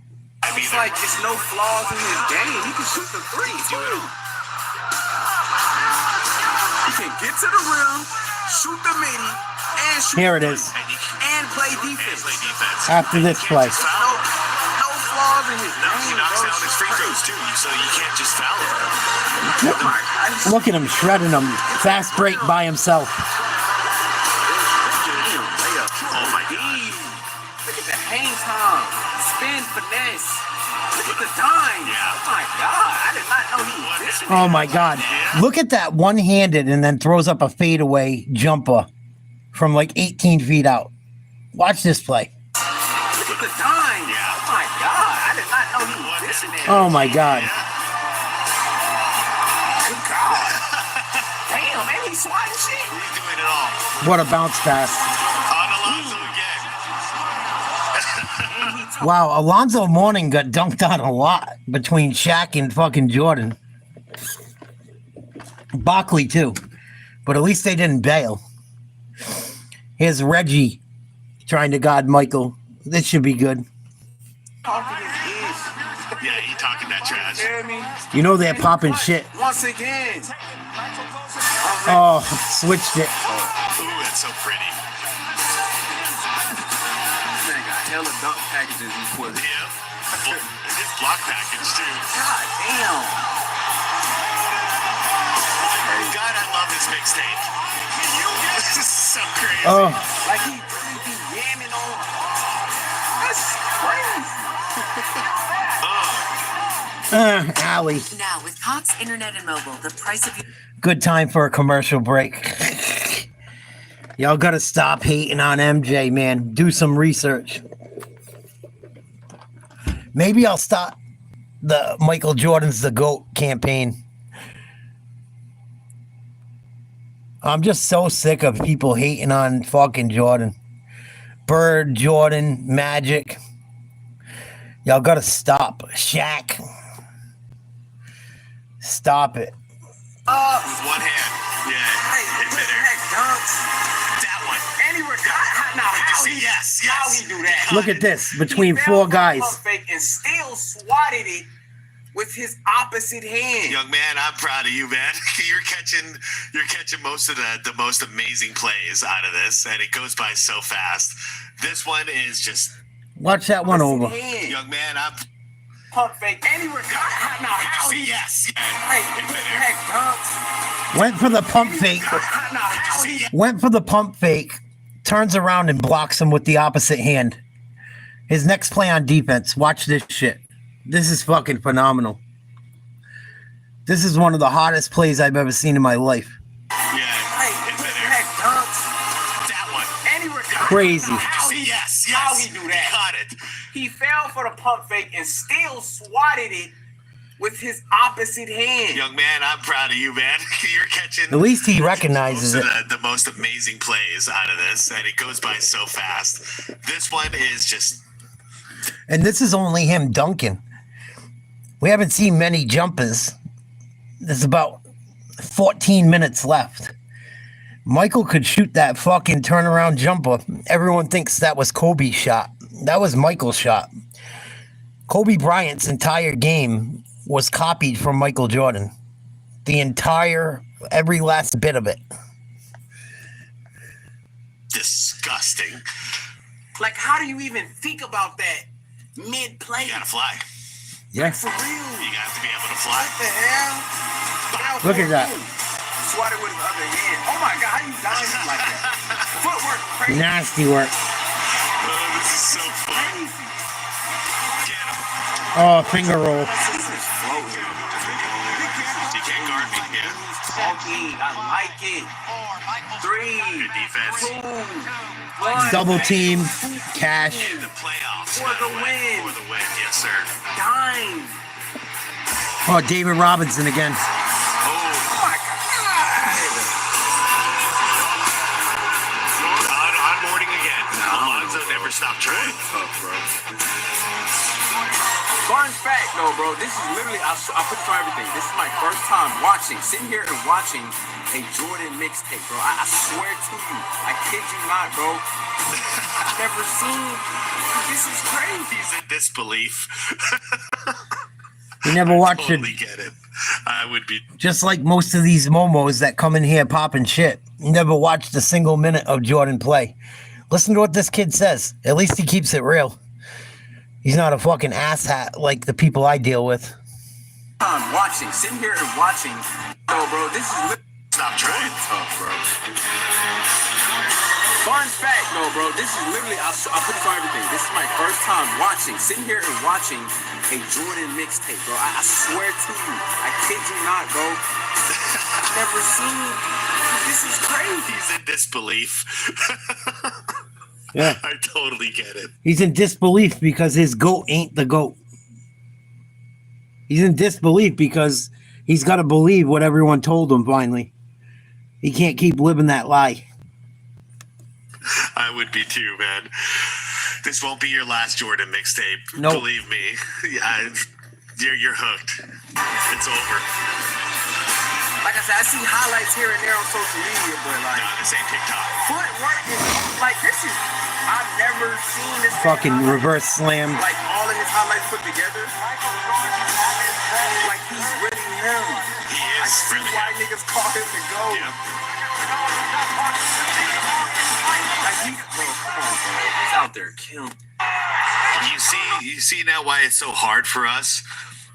It's like it's no flaws in his game. He can shoot the three, too. He can get to the rim, shoot the mini, and shoot Here it the is. three, and play defense. After this play. No flaws in his game. He knocks down his free throws too, so you can't just foul him. Look at him shredding them. Fast break by himself. Oh my God. Look at the hang time. Spin finesse. Look at the time. Yeah. Oh my God. I did not know he was this. Oh my God. Look at that one-handed and then throws up a fadeaway jumper from like 18 feet out. Watch this play. Look at the time. Yeah. Oh my God. I did not know he was this. Oh my God. Good God. Damn, man, he's swatting shit. He's doing it all. What a bounce pass. On Alonzo again. Wow, Alonzo Mourning got dunked on a lot between Shaq and fucking Jordan. Barkley too. But at least they didn't bail. Here's Reggie trying to guard Michael. This should be good. Yeah, he talking that trash. You know they're popping shit. Once again. Oh, switched it. Ooh, that's so pretty. Man got hella dunk packages he put. Yeah. Nice block package, too. God damn. God, I love this mixtape. This is so crazy. Oh. Like he really be yamming on. That's crazy. Allie. Now with Cox Internet and Mobile, the price of Good time for a commercial break. Y'all gotta stop hating on MJ, man. Do some research. Maybe I'll stop the Michael Jordan's the GOAT campaign. I'm just so sick of people hating on fucking Jordan. Bird, Jordan, Magic. Y'all gotta stop. Shaq. Stop it. With one hand. Yeah. In midair. That one. And he now how he, yes. How he do that? Look at this. Between four guys. Fake and still swatted it with his opposite hand. Young man, I'm proud of you, man. You're catching most of the most amazing plays out of this, and it goes by so fast. This one is just Watch that one over. Young man, I'm pump fake. And he now how he yes. Went for the pump fake. Went for the pump fake. Turns around and blocks him with the opposite hand. His next play on defense. Watch this shit. This is fucking phenomenal. This is one of the hottest plays I've ever seen in my life. That one. And he Crazy. Yes. How he do that? Caught it. He fell for the pump fake and still swatted it with his opposite hand. Young man, I'm proud of you, man. You're catching At least he recognizes it. the most amazing plays out of this, and it goes by so fast. This one is just... And this is only him dunking. We haven't seen many jumpers. There's about 14 minutes left. Michael could shoot that fucking turnaround jumper. Everyone thinks that was Kobe's shot. That was Michael's shot. Kobe Bryant's entire game was copied from Michael Jordan. Every last bit of it. Disgusting. Like, how do you even think about that mid-play? You gotta fly. Yeah. For real. You got to be able to fly. What the hell? Look at that. Swatted with his other hand. Oh my God, how you dying like that? Footwork crazy. Nasty work. Oh, this is so funny. Oh, finger roll. You can't guard me, yeah. Funky, I like it. 3. Good defense. 2. 1. Double team. Cash. In the playoffs. For the win. For the win, yes, sir. Dime. Oh, David Robinson again. Oh my God. On morning again. Alonzo never stopped trying. Fun fact, though, bro. This is literally, I put it for everything. This is my first time sitting here and watching a Jordan mixtape, bro. I swear to you. I kid you not, bro. I've never seen. This is crazy. He's in disbelief. You never watched totally it. Get it. I would be. Just like most of these momos that come in here popping shit. You never watched a single minute of Jordan play. Listen to what this kid says. At least he keeps it real. He's not a fucking asshat like the people I deal with. I'm sitting here and watching. Oh, bro, this is Stop trying. tough, bro. Fun fact, though, bro. This is literally, I put it for everything. This is my first time sitting here and watching a Jordan mixtape, bro. I swear to you. I kid you not, bro. I've never seen. This is crazy. He's in disbelief. Yeah. I totally get it. He's in disbelief because his GOAT ain't the GOAT. He's in disbelief because he's got to believe what everyone told him finally. He can't keep living that lie. I would be too, man. This won't be your last Jordan mixtape. Nope. Believe me. Yeah, you're hooked. It's over. Like I said, I see highlights here and there on social media, but like, No, this ain't TikTok. footwork is like this is. I've never seen this. Fucking reverse slam. Like all of his highlights put together. Like he's really him. He I is see really why him. niggas call him the GOAT. Yep. Like bro, come on, bro. He's out there killing. You see now why it's so hard for us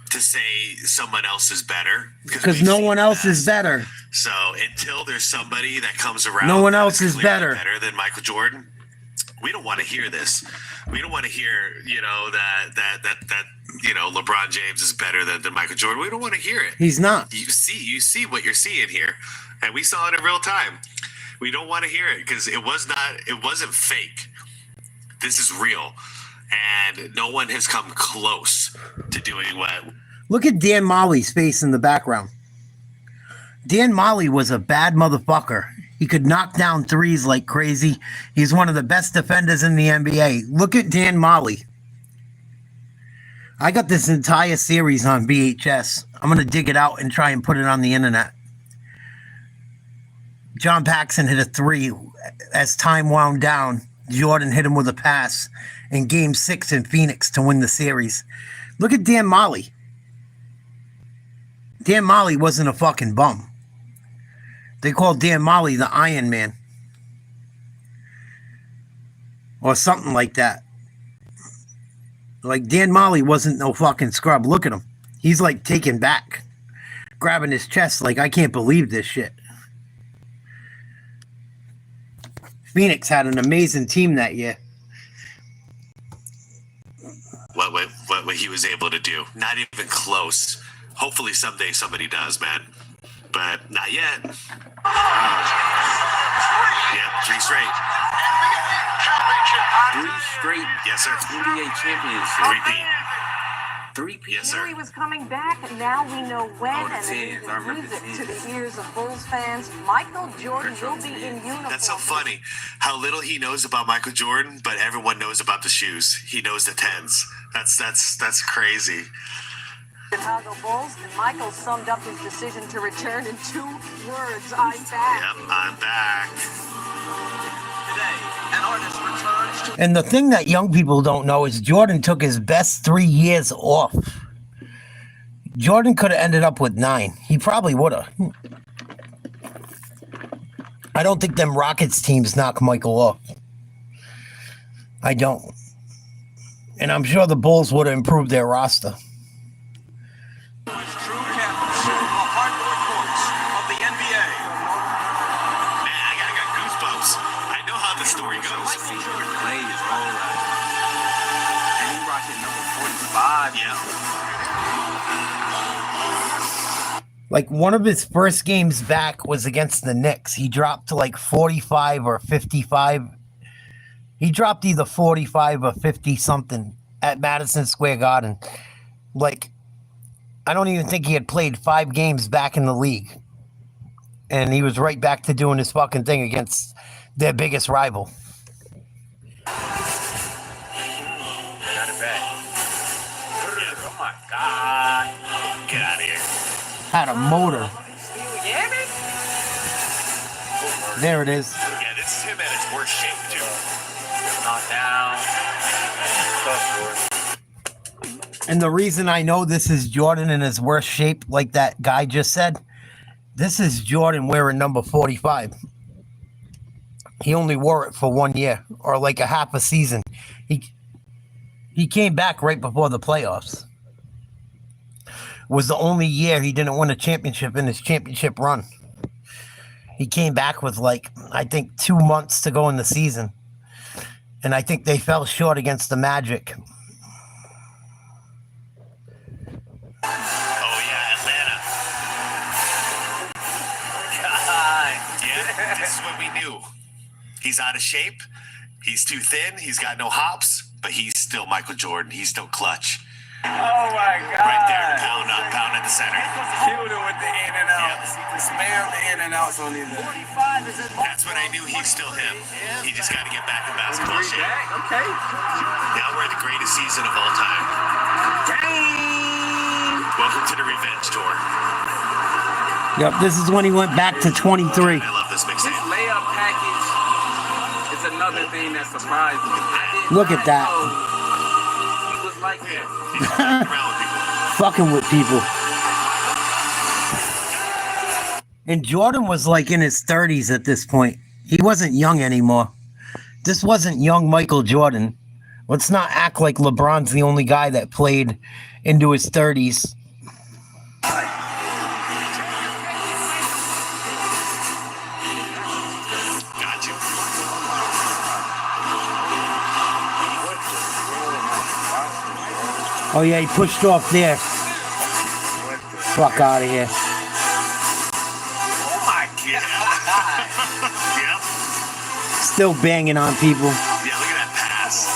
to say someone else is better, because no one else is better. So until there's somebody that comes around, No one else is better than Michael Jordan. We don't want to hear this. We don't want to hear, that LeBron James is better than Michael Jordan. We don't want to hear it. He's not. You see what you're seeing here, and we saw it in real time. We don't want to hear it because it wasn't fake. This is real, and no one has come close to doing what. Look at Dan Molly's face in the background. Dan Molly was a bad motherfucker. He could knock down threes like crazy. He's one of the best defenders in the NBA. Look at Dan Molly. I got this entire series on VHS. I'm going to dig it out and try and put it on the internet. John Paxson hit a three. As time wound down, Jordan hit him with a pass in Game 6 in Phoenix to win the series. Look at Dan Molly. Dan Molly wasn't a fucking bum. They called Dan Molly the Iron Man. Or something like that. Like, Dan Molly wasn't no fucking scrub. Look at him. He's like taken back. Grabbing his chest like, I can't believe this shit. Phoenix had an amazing team that year. What he was able to do. Not even close. Hopefully someday somebody does, man. But not yet. Yeah, 3 straight. 3 straight. Yes, sir. NBA championship. 3 P. Yes, sir. He was coming back, and now we know when, Oh, the and they Tens. I remember music the to Tens. the ears of Bulls fans. Michael Jordan will be in uniform. That's so funny. How little he knows about Michael Jordan, but everyone knows about the shoes. He knows the 10s. That's crazy. Chicago Bulls, and Michael summed up his decision to return in 2 words: "I'm back." Yep, I'm back. Today, an artist returns to. And the thing that young people don't know is Jordan took his best 3 years off. Jordan could have ended up with 9. He probably would have. I don't think them Rockets teams knock Michael off. I don't. And I'm sure the Bulls would have improved their roster. True captains of the hardwood courts of the NBA. Man, I got goosebumps. I know how the story goes. Play his whole life. And he rocking number 45. Yeah. Like, one of his first games back was against the Knicks. He dropped to like 45 or 55. He dropped either 45 or 50 something at Madison Square Garden. Like, I don't even think he had played 5 games back in the league. And he was right back to doing his fucking thing against their biggest rival. Got it back. Oh my God. Get out of here. Had a motor. There it is. Yeah, this is him at his worst shape, too. Knocked down. And the reason I know this is Jordan in his worst shape, like that guy just said, this is Jordan wearing number 45. He only wore it for 1 year, or like a half a season. He came back right before the playoffs. Was the only year he didn't win a championship in his championship run. He came back with like, I think 2 months to go in the season. And I think they fell short against the Magic. Oh, yeah, Atlanta. God. Yeah, this is what we knew. He's out of shape. He's too thin. He's got no hops, but he's still Michael Jordan. He's still clutch. Oh my God. Right there, pound at the center. Killed him with the in and outs. You can smell the in and outs on his. 45 is it? That's when I knew he's still him. He just got to get back in basketball shape. Okay. Now we're at the greatest season of all time. Dang. Welcome to the revenge tour. Yep, this is when he went back to 23. I love this mixtape. His layup package is another thing that surprised me. Look at that. He was like that. Fucking with people. And Jordan was like in his 30s at this point. He wasn't young anymore. This wasn't young Michael Jordan. Let's not act like LeBron's the only guy that played into his 30s. Got you. Oh, yeah, he pushed off there. Fuck out of here. Oh my God. Yep. Still banging on people. Yeah, look at that pass.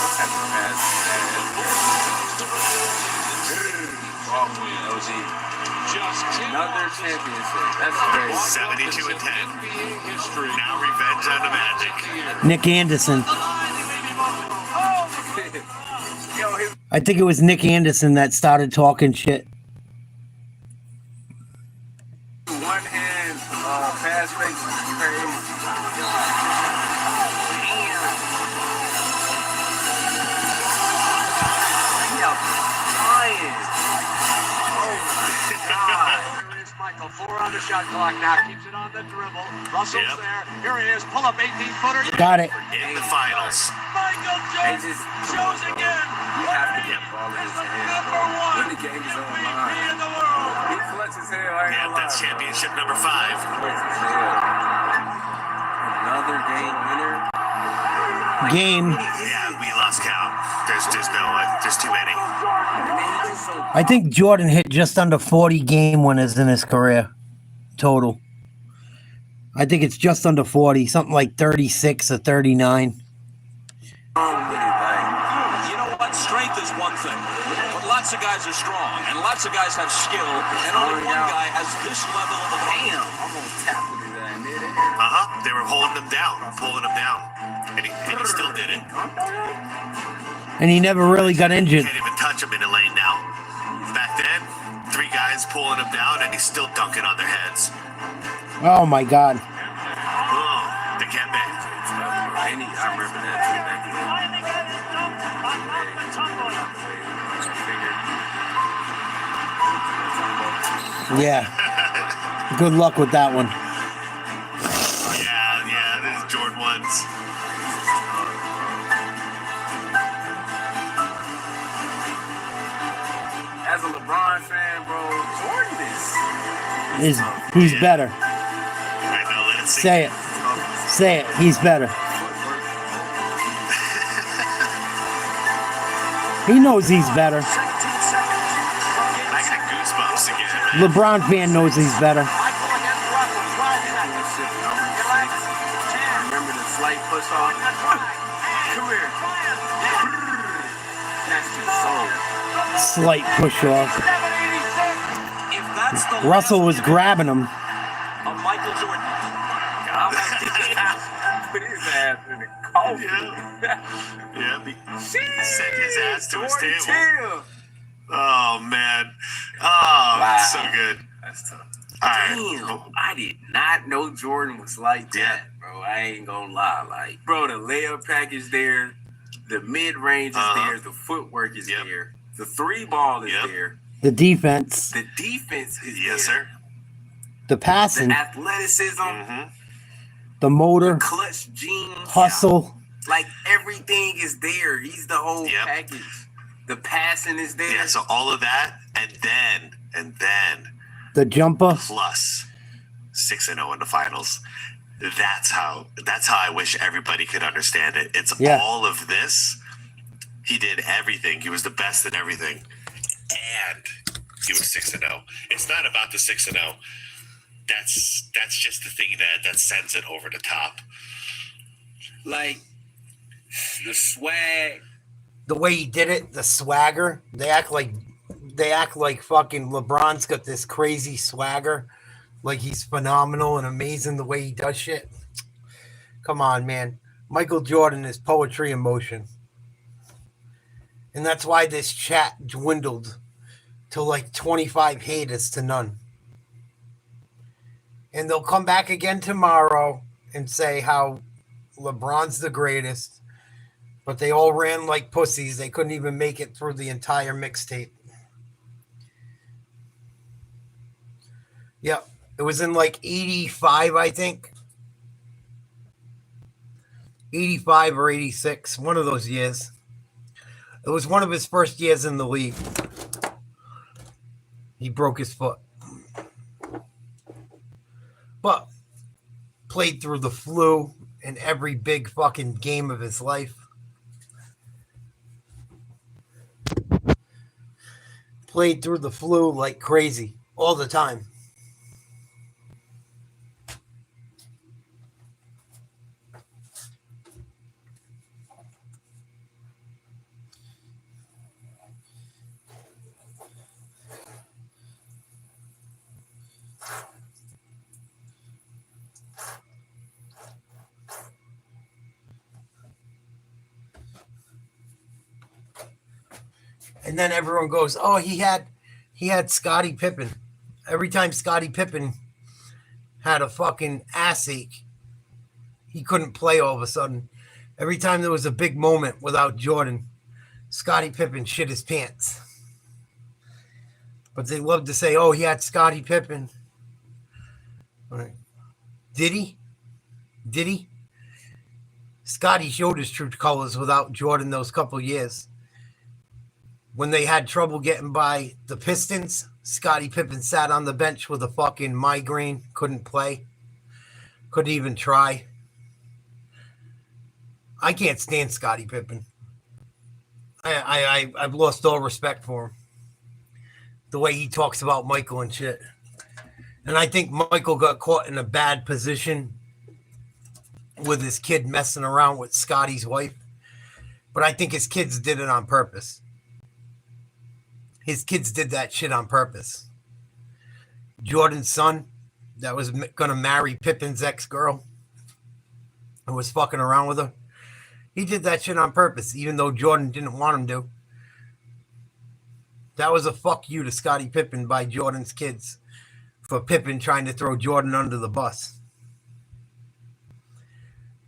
Another championship. That's crazy. 72 and 10. Now revenge on the Magic. Nick Anderson. I think it was Nick Anderson that started talking shit. One hand pass fake is crazy. Michael, 4 on the shot clock now. Keeps it on the dribble. Russell's there. Here he is. Pull up 18-footer. Got it. In the finals. Michael Jordan shows again. You have to get the ball in his hands, bro. When the game is on the line. He clutch his hair. Yeah, that's championship number 5. Another game winner. Game. Yeah, we lost count. There's too many. I think Jordan hit just under 40 game winners in his career. Total. I think it's just under 40. Something like 36 or 39. You know what? Strength is one thing. But lots of guys are strong, and lots of guys have skill, and only one guy has this level of damn. I'm gonna tap into that midair. They were holding him down, pulling him down. And he still did it. And he never really got injured. Can't even touch him in the lane now. Back then, 3 guys pulling him down, and he's still dunking on their heads. Oh my God. Oh, Dikembe. I remember that too back then. Yeah. Good luck with that one. Yeah, this is Jordan 1s. As a LeBron fan, bro, Jordan is. He's better. I know, let it sink. Say it. Say it. He's better. He knows he's better. I got goosebumps again, man. LeBron fan knows he's better. Remember the slight push off? Come here. That's just so. Slight push off. Russell was grabbing him. Michael Jordan. Put his ass in the coffin. Yeah, he sent his ass to his Jordan table. Chill. Oh, man. Oh, that's so good. That's tough. All right. Damn, I did not know Jordan was like that, bro. I ain't gonna lie. Like, bro, the layup package there, the mid-range is there, the footwork is there, the 3-ball is there. The defense. The defense is yes, sir. The passing. The athleticism. The motor. Clutch genes. Hustle. Like, everything is there. He's the whole package. The passing is there. Yeah, so all of that, and then The jumper. plus 6-0 in the finals. That's how I wish everybody could understand it. It's all of this. He did everything. He was the best in everything. And he was 6-0. It's not about the 6-0. That's just the thing that sends it over the top. Like the swag. The way he did it, the swagger. They act like fucking LeBron's got this crazy swagger. Like he's phenomenal and amazing the way he does shit. Come on, man. Michael Jordan is poetry in motion. And that's why this chat dwindled to like 25 haters to none. And they'll come back again tomorrow and say how LeBron's the greatest, but they all ran like pussies. They couldn't even make it through the entire mixtape. Yep. It was in like 85, I think. 85 or 86, one of those years. It was one of his first years in the league. He broke his foot. But played through the flu in every big fucking game of his life. Played through the flu like crazy all the time. And then everyone goes, "Oh, he had Scottie Pippen." Every time Scottie Pippen had a fucking ass ache, he couldn't play all of a sudden. Every time there was a big moment without Jordan, Scottie Pippen shit his pants. But they love to say, "Oh, he had Scottie Pippen." Did he? Did he? Scottie showed his true colors without Jordan those couple years. When they had trouble getting by the Pistons, Scottie Pippen sat on the bench with a fucking migraine, couldn't play, couldn't even try. I can't stand Scottie Pippen. I've lost all respect for him. The way he talks about Michael and shit. And I think Michael got caught in a bad position with his kid messing around with Scottie's wife. But I think his kids did it on purpose. His kids did that shit on purpose. Jordan's son that was going to marry Pippen's ex-girl and was fucking around with her. He did that shit on purpose, even though Jordan didn't want him to. That was a fuck you to Scottie Pippen by Jordan's kids for Pippen trying to throw Jordan under the bus.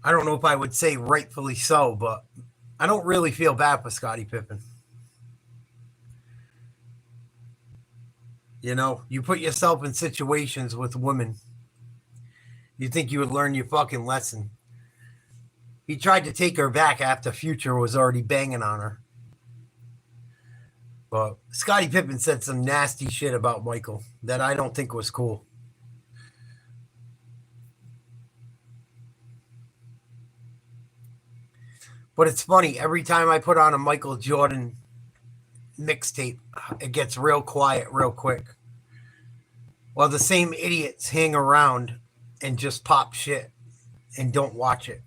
I don't know if I would say rightfully so, but I don't really feel bad for Scottie Pippen. You know, you put yourself in situations with women. You think you would learn your fucking lesson. He tried to take her back after Future was already banging on her. But Scottie Pippen said some nasty shit about Michael that I don't think was cool. But it's funny, every time I put on a Michael Jordan mixtape, it gets real quiet real quick. While the same idiots hang around and just pop shit and don't watch it.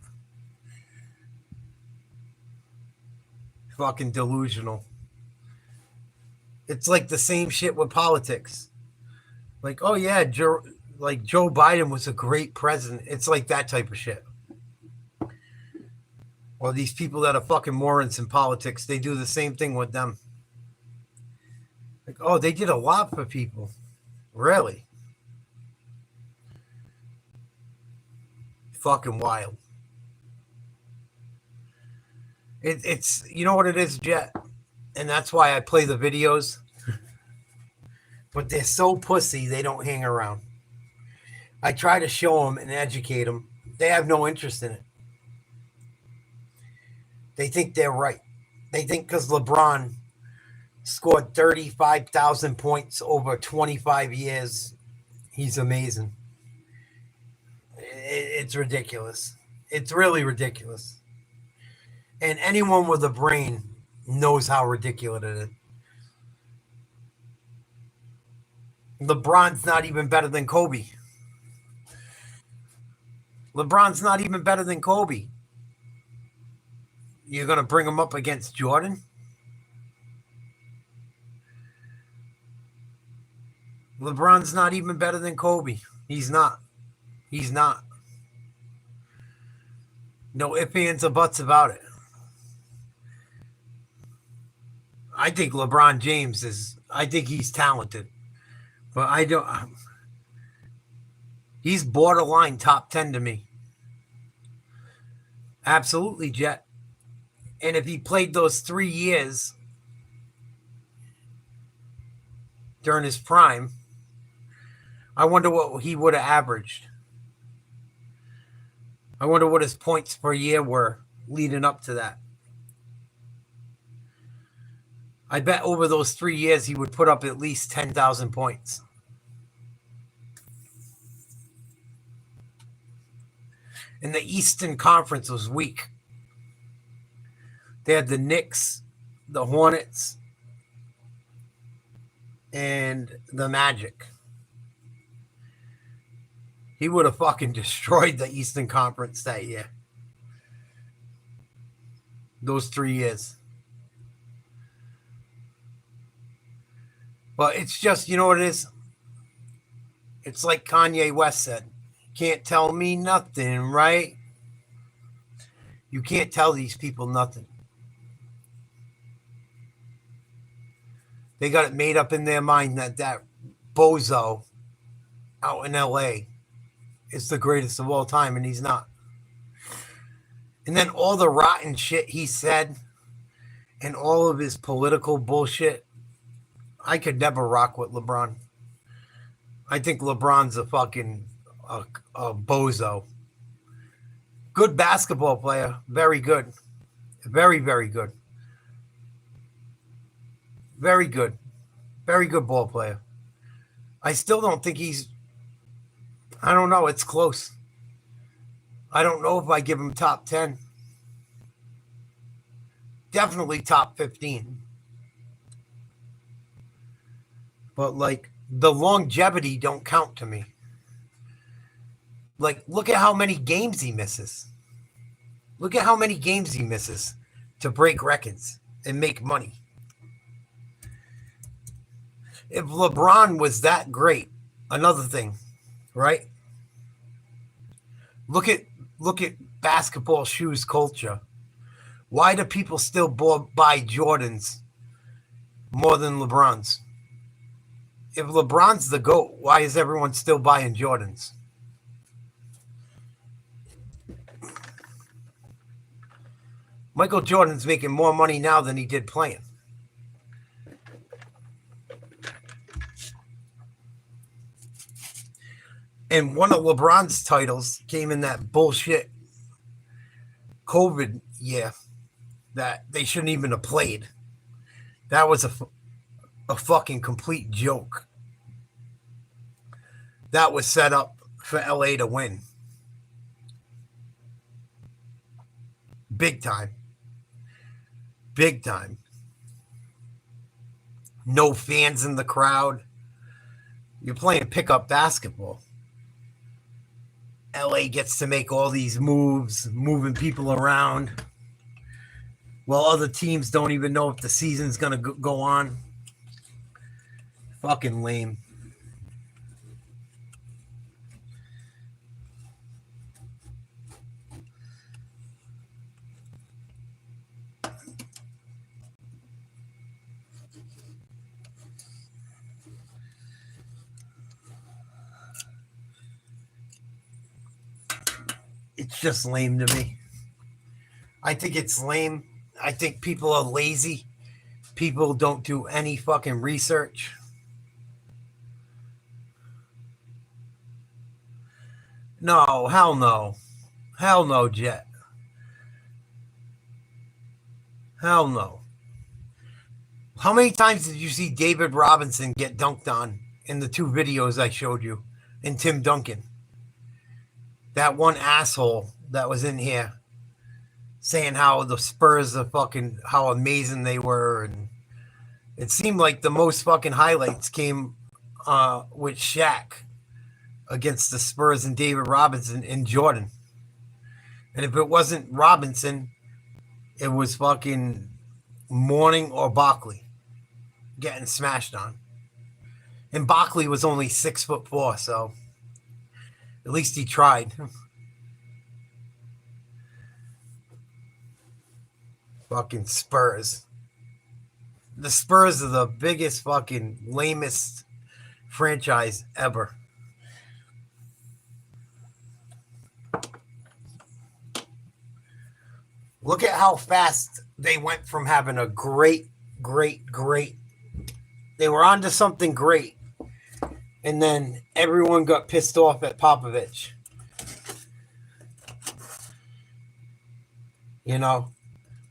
Fucking delusional. It's like the same shit with politics. Like, oh yeah, Joe Biden was a great president. It's like that type of shit. Or these people that are fucking morons in politics, they do the same thing with them. Like, oh, they did a lot for people. Really? Fucking wild. It's, you know what it is, Jet? And that's why I play the videos. But they're so pussy, they don't hang around. I try to show them and educate them. They have no interest in it. They think they're right. They think because LeBron scored 35,000 points over 25 years, he's amazing. It's ridiculous. It's really ridiculous. And anyone with a brain knows how ridiculous it is. LeBron's not even better than Kobe. LeBron's not even better than Kobe. You're going to bring him up against Jordan? LeBron's not even better than Kobe. He's not. He's not. No ifs, ands, or buts about it. I think LeBron James is, I think he's talented. But I don't, he's borderline top 10 to me. Absolutely, Jet. And if he played those 3 years during his prime, I wonder what he would have averaged. I wonder what his points per year were leading up to that. I bet over those 3 years he would put up at least 10,000 points. And the Eastern Conference was weak. They had the Knicks, the Hornets, and the Magic. He would have fucking destroyed the Eastern Conference that year. Those 3 years. But it's just, you know what it is? It's like Kanye West said. Can't tell me nothing, right? You can't tell these people nothing. They got it made up in their mind that bozo out in LA is the greatest of all time, and he's not. And then all the rotten shit he said and all of his political bullshit, I could never rock with LeBron. I think LeBron's a fucking a bozo. Good basketball player. Very good. Very, very good. Very good. Very good ball player. I still don't think he's... I don't know. It's close. I don't know if I give him top 10. Definitely top 15. But, like, the longevity don't count to me. Like, look at how many games he misses. Look at how many games he misses to break records and make money. If LeBron was that great, another thing, right? Look at basketball shoes culture. Why do people still buy Jordans more than LeBron's? If LeBron's the GOAT, why is everyone still buying Jordans? Michael Jordan's making more money now than he did playing. And one of LeBron's titles came in that bullshit COVID year that they shouldn't even have played. That was a fucking complete joke. That was set up for LA to win. Big time. Big time. No fans in the crowd. You're playing pickup basketball. LA gets to make all these moves, moving people around, while other teams don't even know if the season's going to go on. Fucking lame. It's just lame to me. I think it's lame. I think people are lazy. People don't do any fucking research. No, hell no. Hell no, Jet. Hell no. How many times did you see David Robinson get dunked on in the 2 videos I showed you? And Tim Duncan? That one asshole that was in here saying how the Spurs are fucking, how amazing they were. And it seemed like the most fucking highlights came with Shaq against the Spurs and David Robinson and Jordan. And if it wasn't Robinson, it was fucking Mourning or Barkley getting smashed on. And Barkley was only 6'4", so at least he tried. Fucking Spurs. The Spurs are the biggest fucking lamest franchise ever. Look at how fast they went from having a great. They were onto something great. And then everyone got pissed off at Popovich. You know,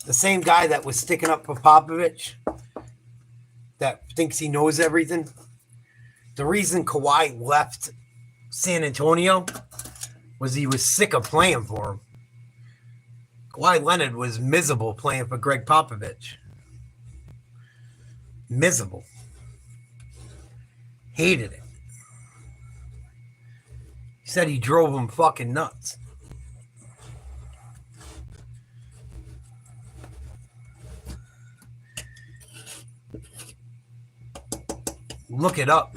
the same guy that was sticking up for Popovich that thinks he knows everything. The reason Kawhi left San Antonio was he was sick of playing for him. Kawhi Leonard was miserable playing for Greg Popovich. Miserable. Hated it. He said he drove him fucking nuts. Look it up.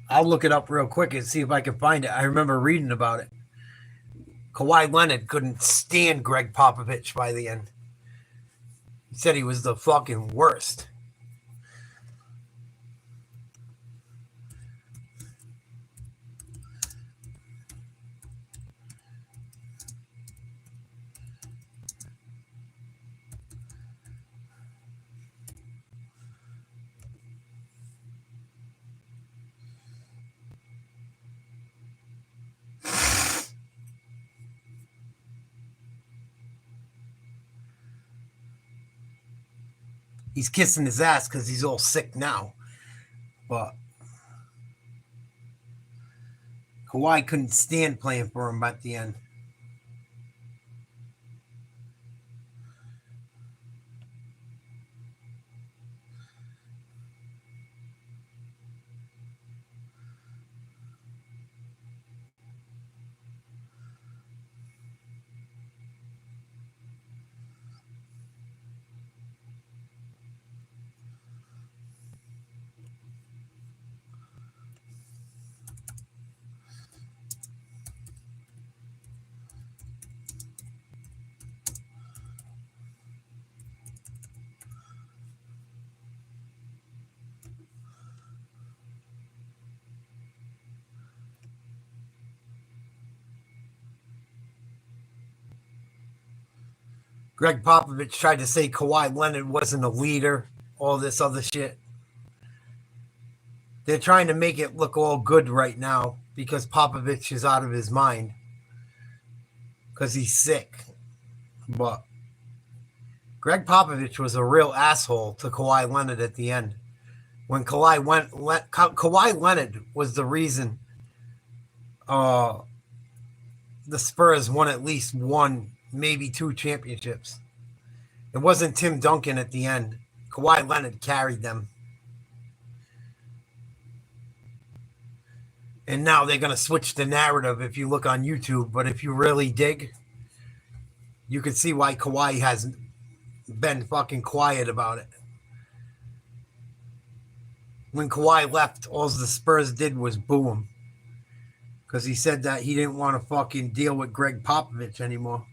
I'll look it up real quick and see if I can find it. I remember reading about it. Kawhi Leonard couldn't stand Greg Popovich by the end. He said he was the fucking worst. He's kissing his ass because he's all sick now. But Kawhi couldn't stand playing for him at the end. Greg Popovich tried to say Kawhi Leonard wasn't a leader, all this other shit. They're trying to make it look all good right now because Popovich is out of his mind because he's sick. But Greg Popovich was a real asshole to Kawhi Leonard at the end. When Kawhi Leonard was the reason the Spurs won at least one, maybe two championships. It wasn't Tim Duncan at the end. Kawhi Leonard carried them. And now they're going to switch the narrative if you look on YouTube. But if you really dig, you can see why Kawhi hasn't been fucking quiet about it. When Kawhi left, all the Spurs did was boo him. Because he said that he didn't want to fucking deal with Greg Popovich anymore.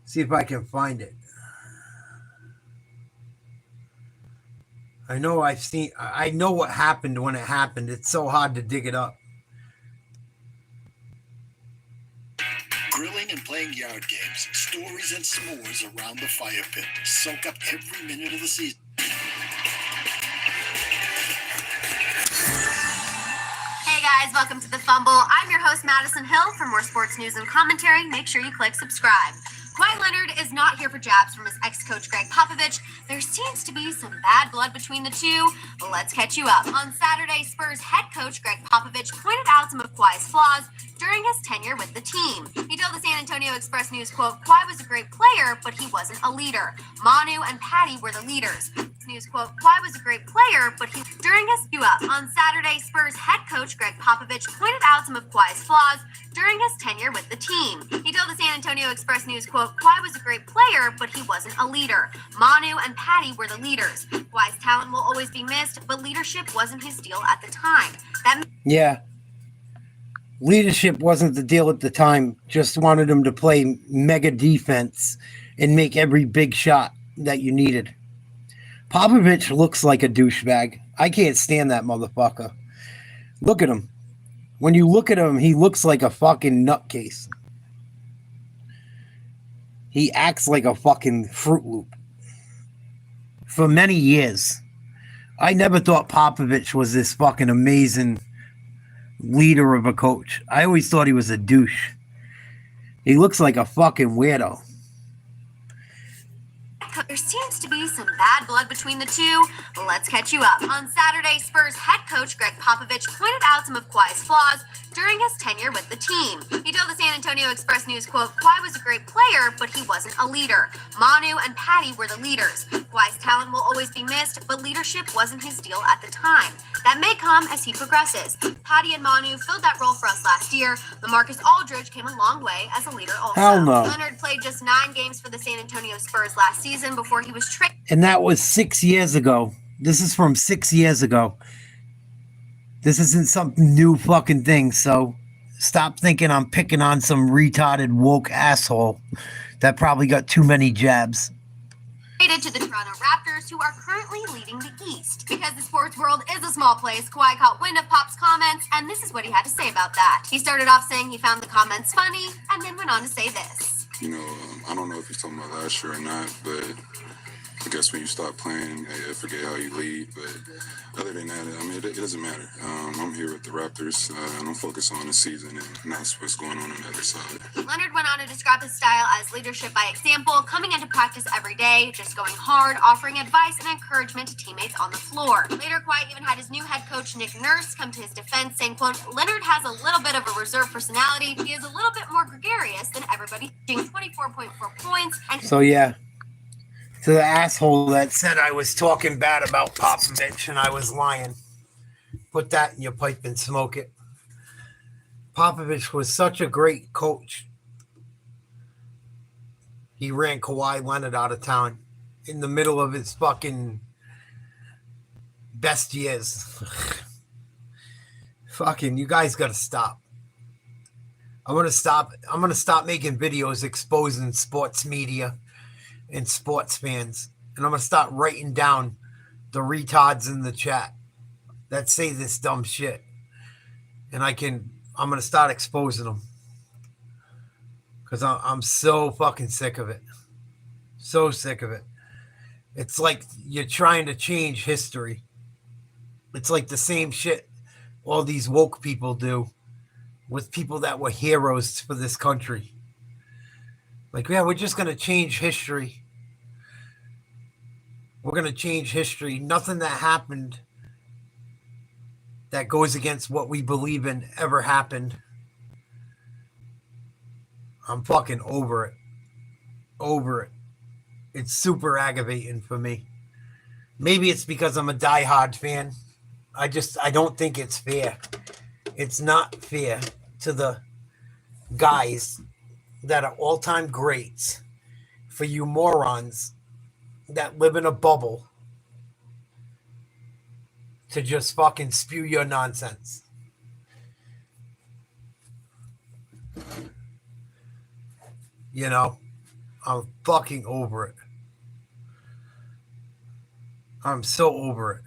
See if I can find it. I know what happened when it happened. It's so hard to dig it up. Grilling and playing yard games, stories and s'mores around the fire pit. Soak up every minute of the season. Hey guys, welcome to The Fumble. I'm your host, Madison Hill. For more sports news and commentary, make sure you click subscribe. Kawhi Leonard is not here for jabs from his ex-coach Greg Popovich. There seems to be some bad blood between the two. Let's catch you up. On Saturday, Spurs head coach Greg Popovich pointed out some of Kawhi's flaws during his tenure with the team. He told the San Antonio Express News, quote, Kawhi was a great player, but he wasn't a leader. Manu and Patty were the leaders. News, quote, Kawhi was a great player, but he... During his up on Saturday, Spurs head coach Greg Popovich pointed out some of Kawhi's flaws during his tenure with the team. He told the San Antonio Express News, quote, Kawhi was a great player, but he wasn't a leader. Manu and Patty were the leaders. Kawhi's talent will always be missed, but leadership wasn't his deal at the time. Yeah. Leadership wasn't the deal at the time. Just wanted him to play mega defense and make every big shot that you needed. Popovich looks like a douchebag. I can't stand that motherfucker. Look at him. When you look at him, he looks like a fucking nutcase. He acts like a fucking Fruit Loop. For many years, I never thought Popovich was this fucking amazing leader of a coach. I always thought he was a douche. He looks like a fucking weirdo. There seems to be some bad blood between the two. Let's catch you up. On Saturday, Spurs head coach Greg Popovich pointed out some of Kawhi's flaws during his tenure with the team. He told the San Antonio Express News, quote, Kawhi was a great player, but he wasn't a leader. Manu and Patty were the leaders. Kawhi's talent will always be missed, but leadership wasn't his deal at the time. That may come as he progresses. Patty and Manu filled that role for us last year. LaMarcus Aldridge came a long way as a leader also. Hell no. Leonard played just 9 games for the San Antonio Spurs last season before he was traded. And that was 6 years ago. This is from 6 years ago. This isn't some new fucking thing, so stop thinking I'm picking on some retarded woke asshole that probably got too many jabs. To the Toronto Raptors, who are currently leading the East. Because the sports world is a small place, Kawhi caught wind of Pop's comments, and this is what he had to say about that. He started off saying he found the comments funny, and then went on to say this. I don't know if he's talking about last year or not, but I guess when you stop playing, I forget how you lead. But other than that, it doesn't matter. I'm here with the Raptors, and I'm focused on the season and not what's going on the other side. Leonard went on to describe his style as leadership by example, coming into practice every day, just going hard, offering advice and encouragement to teammates on the floor. Later, Kawhi even had his new head coach, Nick Nurse, come to his defense, saying, quote, Leonard has a little bit of a reserved personality. He is a little bit more gregarious than everybody, shooting 24.4 points. And So, yeah. To the asshole that said I was talking bad about Popovich and I was lying. Put that in your pipe and smoke it. Popovich was such a great coach. He ran Kawhi Leonard out of town in the middle of his fucking best years. Fucking, you guys gotta stop. I'm gonna stop making videos exposing sports media and sports fans, and I'm gonna start writing down the retards in the chat that say this dumb shit, and I'm gonna start exposing them because I'm so fucking sick of it. So sick of it. It's like you're trying to change history. It's like the same shit all these woke people do with people that were heroes for this country. Like, yeah, we're just gonna change history. We're going to change history. Nothing that happened that goes against what we believe in ever happened. I'm fucking over it. Over it. It's super aggravating for me. Maybe it's because I'm a diehard fan. I don't think it's fair. It's not fair to the guys that are all-time greats for you morons that live in a bubble to just fucking spew your nonsense. I'm fucking over it. I'm so over it.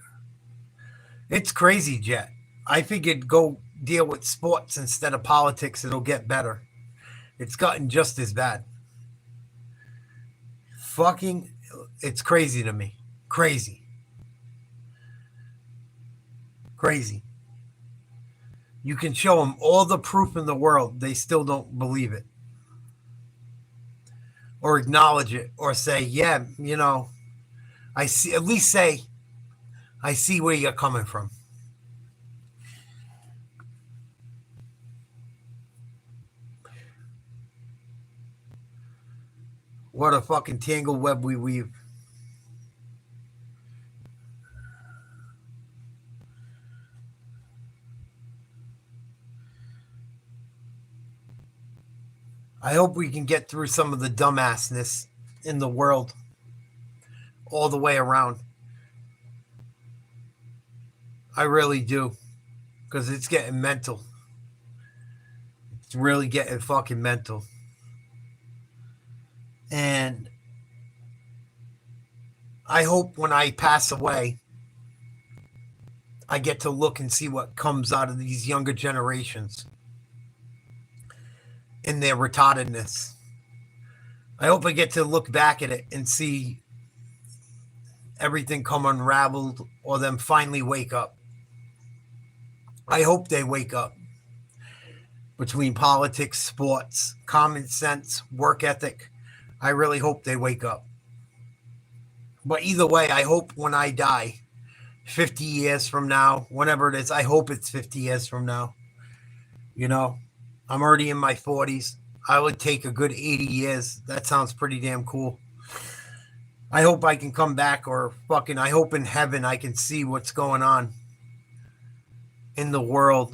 It's crazy, Jet. I figured go deal with sports instead of politics. It'll get better. It's gotten just as bad. Fucking, it's crazy to me. Crazy. Crazy. You can show them all the proof in the world. They still don't believe it. Or acknowledge it. Or say, yeah, I see, at least say, I see where you're coming from. What a fucking tangled web we weave. I hope we can get through some of the dumbassness in the world all the way around. I really do. Because it's getting mental. It's really getting fucking mental. And I hope when I pass away, I get to look and see what comes out of these younger generations in their retardedness. I hope I get to look back at it and see everything come unraveled or them finally wake up. I hope they wake up between politics, sports, common sense, work ethic. I really hope they wake up. But either way, I hope when I die, 50 years from now, whenever it is, I hope it's 50 years from now. You know, I'm already in my 40s. I would take a good 80 years. That sounds pretty damn cool. I hope I can come back, or fucking, I hope in heaven I can see what's going on in the world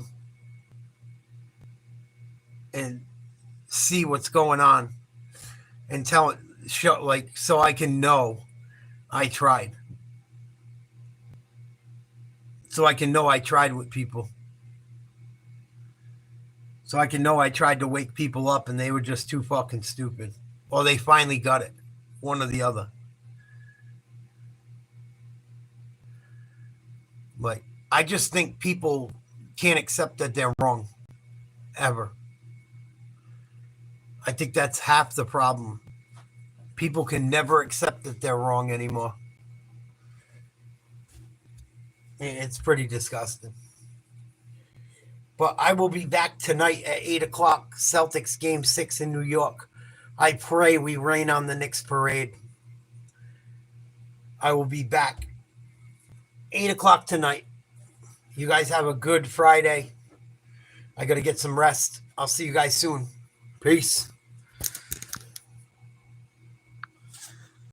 and see what's going on and tell it, show, like, so I can know I tried. So I can know I tried with people. So I can know I tried to wake people up and they were just too fucking stupid. Or they finally got it. One or the other. Like, I just think people can't accept that they're wrong. Ever. I think that's half the problem. People can never accept that they're wrong anymore. It's pretty disgusting. But I will be back tonight at 8 o'clock, Celtics Game 6 in New York. I pray we rain on the Knicks parade. I will be back 8 o'clock tonight. You guys have a good Friday. I got to get some rest. I'll see you guys soon. Peace.